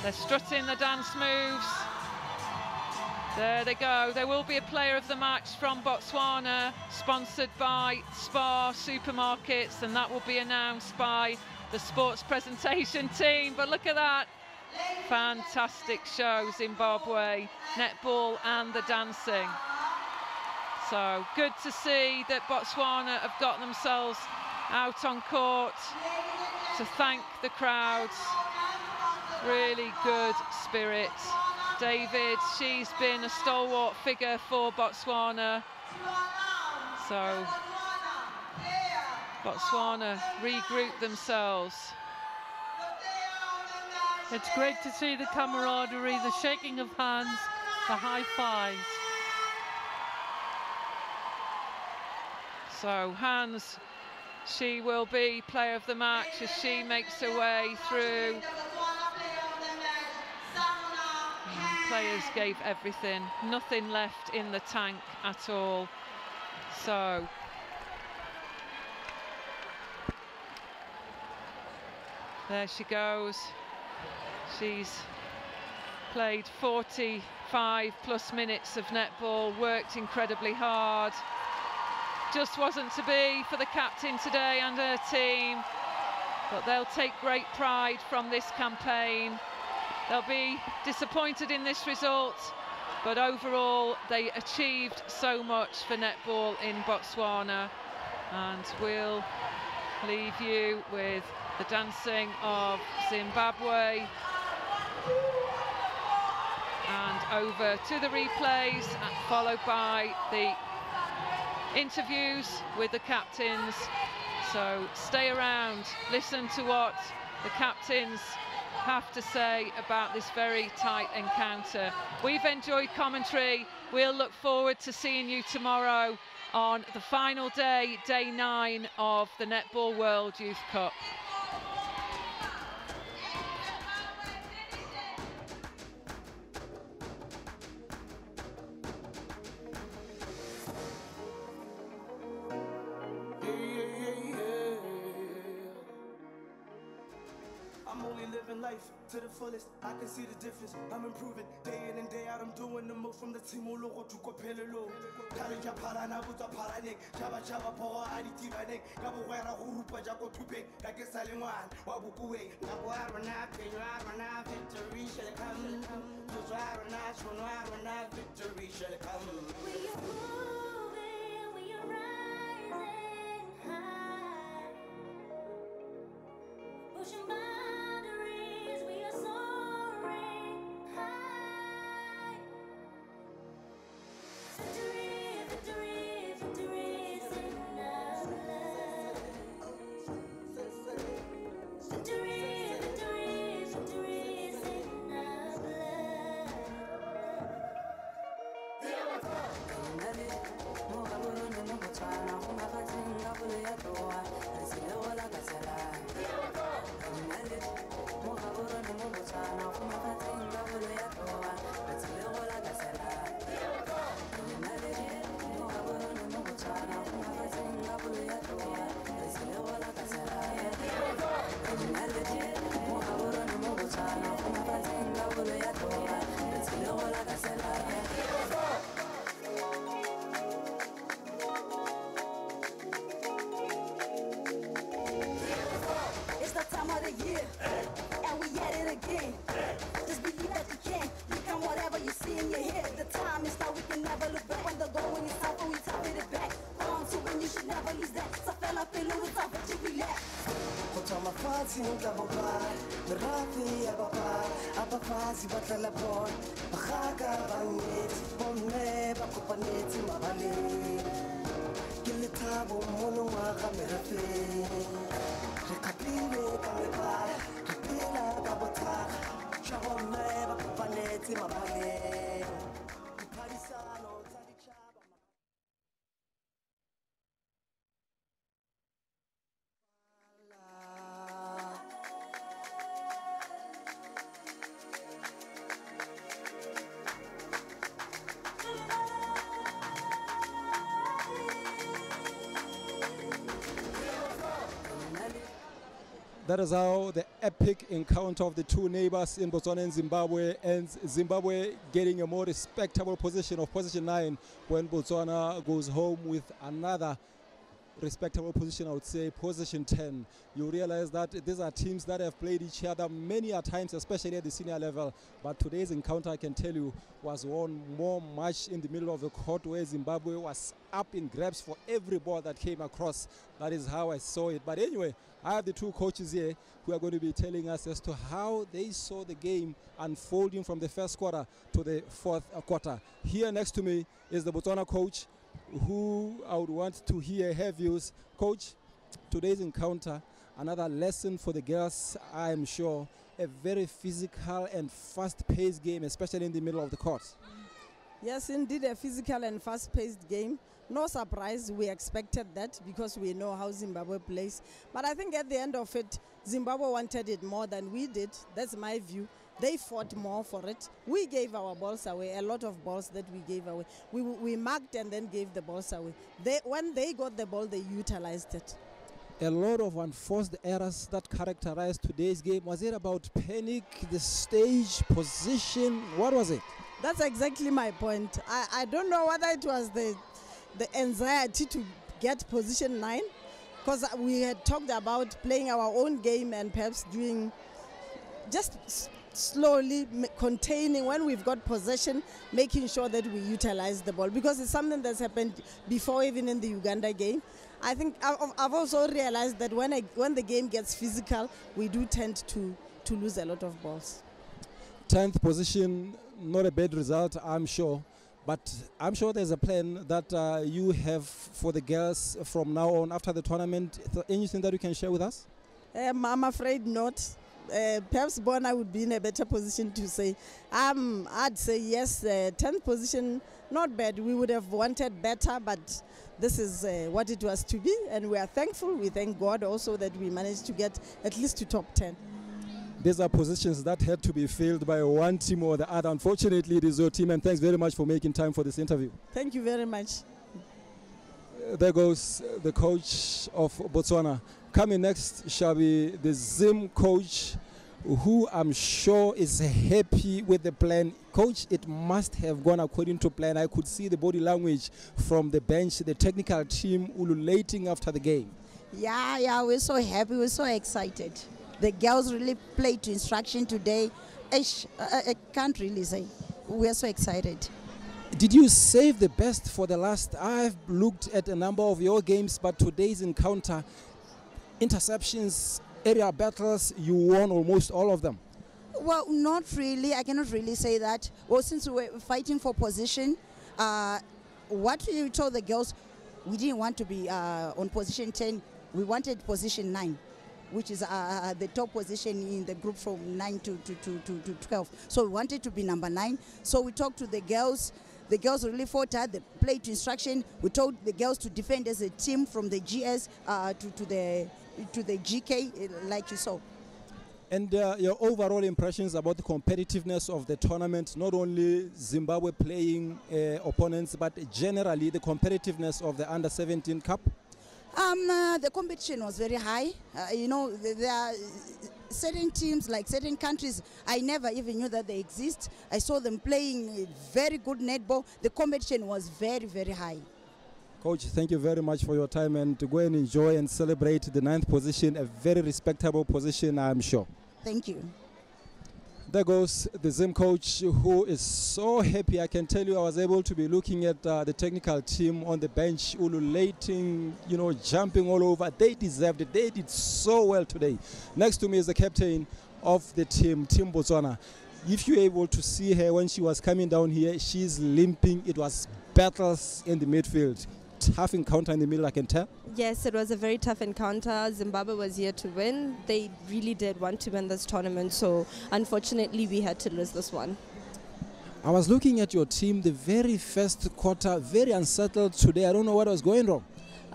S18: They're strutting the dance moves. There they go. There will be a player of the match from Botswana, sponsored by Spar Supermarkets, and that will be announced by the sports presentation team. But look at that. Fantastic show, Zimbabwe, netball and the dancing. So good to see that Botswana have got themselves out on court to thank the crowds. Really good spirit. David, she's been a stalwart figure for Botswana. So Botswana regroup themselves.
S19: It's great to see the camaraderie, the shaking of hands, the high fives.
S18: So Hans, she will be player of the match as she makes her way through. Players gave everything, nothing left in the tank at all. So there she goes. She's played 45 plus minutes of netball, worked incredibly hard. Just wasn't to be for the captain today and her team, but they'll take great pride from this campaign. They'll be disappointed in this result, but overall they achieved so much for netball in Botswana. And we'll leave you with the dancing of Zimbabwe and over to the replays, followed by the interviews with the captains. So stay around, listen to what the captains have to say about this very tight encounter. We've enjoyed commentary. We'll look forward to seeing you tomorrow on the final day, day 9 of the Netball World Youth Cup.
S5: I'm only living life to the fullest. I can see the difference. I'm improving day in and day out. I'm doing the most from the team. Victory shall come. Victory shall come.
S6: We are moving, we are rising high, pushing boundaries, we are soaring high. Victory, victory, victory is in our blood. Victory, victory, victory is in our blood. It's the time of the year, and we at it again. Just believe that you can become whatever you see in your head. The time is now, we can never look back. When the going is out, we top it back. On to win, you should never lose that. So fella, feel it up, but you relax.
S5: Botswana fati ngababa, merafi ababa, abafazi batla bon, baga bangeti, bonne bakopaneti mabale. Kilitabo mono wa merafi. Rekapile kameba, kapila kabota, chabonne bakopaneti mabale. Parisano tadichaba.
S8: That is how the epic encounter of the two neighbors in Botswana and Zimbabwe ends. Zimbabwe getting a more respectable position of position 9 when Botswana goes home with another respectable position, I would say, position 10. You realize that these are teams that have played each other many a times, especially at the senior level. But today's encounter, I can tell you, was one more much in the middle of the court where Zimbabwe was up in grabs for every ball that came across. That is how I saw it. But anyway, I have the two coaches here who are going to be telling us as to how they saw the game unfolding from the first quarter to the fourth quarter. Here next to me is the Botswana coach, who I would want to hear her views. Coach, today's encounter, another lesson for the girls, I am sure, a very physical and fast-paced game, especially in the middle of the court.
S9: Yes, indeed, a physical and fast-paced game. No surprise, we expected that because we know how Zimbabwe plays. But I think at the end of it, Zimbabwe wanted it more than we did. That's my view. They fought more for it. We gave our balls away, a lot of balls that we gave away. We marked and then gave the balls away. When they got the ball, they utilized it.
S8: A lot of unforced errors that characterized today's game. Was it about panic, the stage, position? What was it?
S9: That's exactly my point. I don't know whether it was the anxiety to get position 9, because we had talked about playing our own game and perhaps doing just slowly containing when we've got possession, making sure that we utilize the ball, because it's something that's happened before, even in the Uganda game. I think I've also realized that when the game gets physical, we do tend to lose a lot of balls.
S8: 10th position, not a bad result, I'm sure. But I'm sure there's a plan that you have for the girls from now on after the tournament. Anything that you can share with us?
S9: I'm afraid not. Perhaps Bona would be in a better position to say. I'd say yes, 10th position, not bad. We would have wanted better, but this is what it was to be. And we are thankful. We thank God also that we managed to get at least to top 10.
S8: These are positions that had to be filled by one team or the other. Unfortunately, it is your team, and thanks very much for making time for this interview.
S9: Thank you very much.
S8: There goes the coach of Botswana. Coming next shall be the ZIM coach, who I'm sure is happy with the plan. Coach, it must have gone according to plan. I could see the body language from the bench, the technical team ululating after the game.
S10: Yeah, we're so happy, we're so excited. The girls really played to instruction today. I can't really say. We're so excited.
S8: Did you save the best for the last? I've looked at a number of your games, but today's encounter, interceptions, area battles, you won almost all of them.
S10: Well, not really. I cannot really say that. Well, since we were fighting for position, what we told the girls, we didn't want to be on position 10. We wanted position 9. Which is the top position in the group from 9 to 12. So we wanted to be number 9. So we talked to the girls. The girls really fought hard. They played to instruction. We told the girls to defend as a team from the GS to the GK, like you saw.
S8: And your overall impressions about the competitiveness of the tournament, not only Zimbabwe playing opponents, but generally the competitiveness of the Under-17 Cup?
S10: The competition was very high. There are certain teams, like certain countries, I never even knew that they exist. I saw them playing very good netball. The competition was very, very high.
S8: Coach, thank you very much for your time, and to go and enjoy and celebrate the 9th position, a very respectable position, I'm sure.
S10: Thank you.
S8: There goes the ZIM coach, who is so happy. I can tell you I was able to be looking at the technical team on the bench, ululating, jumping all over. They deserved it. They did so well today. Next to me is the captain of the team, Team Botswana. If you're able to see her when she was coming down here, she's limping. It was battles in the midfield. Tough encounter in the middle, I can tell.
S23: Yes, it was a very tough encounter. Zimbabwe was here to win. They really did want to win this tournament, so unfortunately we had to lose this one.
S8: I was looking at your team, the very first quarter, very unsettled today. I don't know what was going wrong.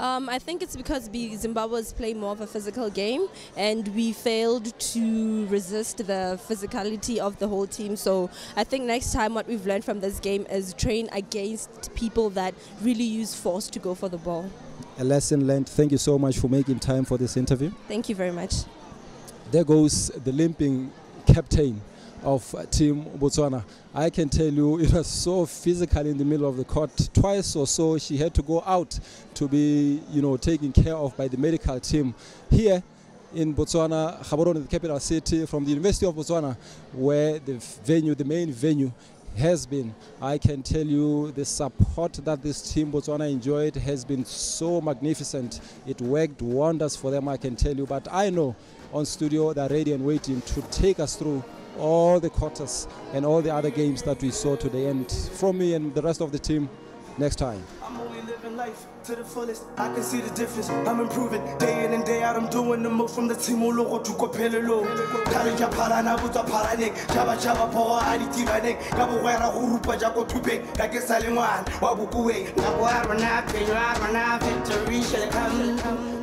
S23: I think it's because Zimbabwe was playing more of a physical game, and we failed to resist the physicality of the whole team. So I think next time what we've learned from this game is train against people that really use force to go for the ball.
S8: A lesson learned. Thank you so much for making time for this interview.
S23: Thank you very much.
S8: There goes the limping captain of Team Botswana. I can tell you it was so physical in the middle of the court. Twice or so she had to go out to be taken care of by the medical team. Here in Botswana, Gaborone, the capital city, from the University of Botswana, where the main venue has been. I can tell you the support that this Team Botswana enjoyed has been so magnificent. It worked wonders for them, I can tell you. But I know on studio they're ready and waiting to take us through all the quarters and all the other games that we saw today. And from me and the rest of the team, next time.
S5: I'm only living life life to the fullest. I can see the difference. I'm improving day in and day out. I'm doing the most from the team all over to Kopelelo. Kalija Parana Buta Paranek, Java Java Power Aditivanek, Gabuera Hurupa Jaco Tupe, Gagesaliman, Wabukue, Nabuarana, Victory shall come.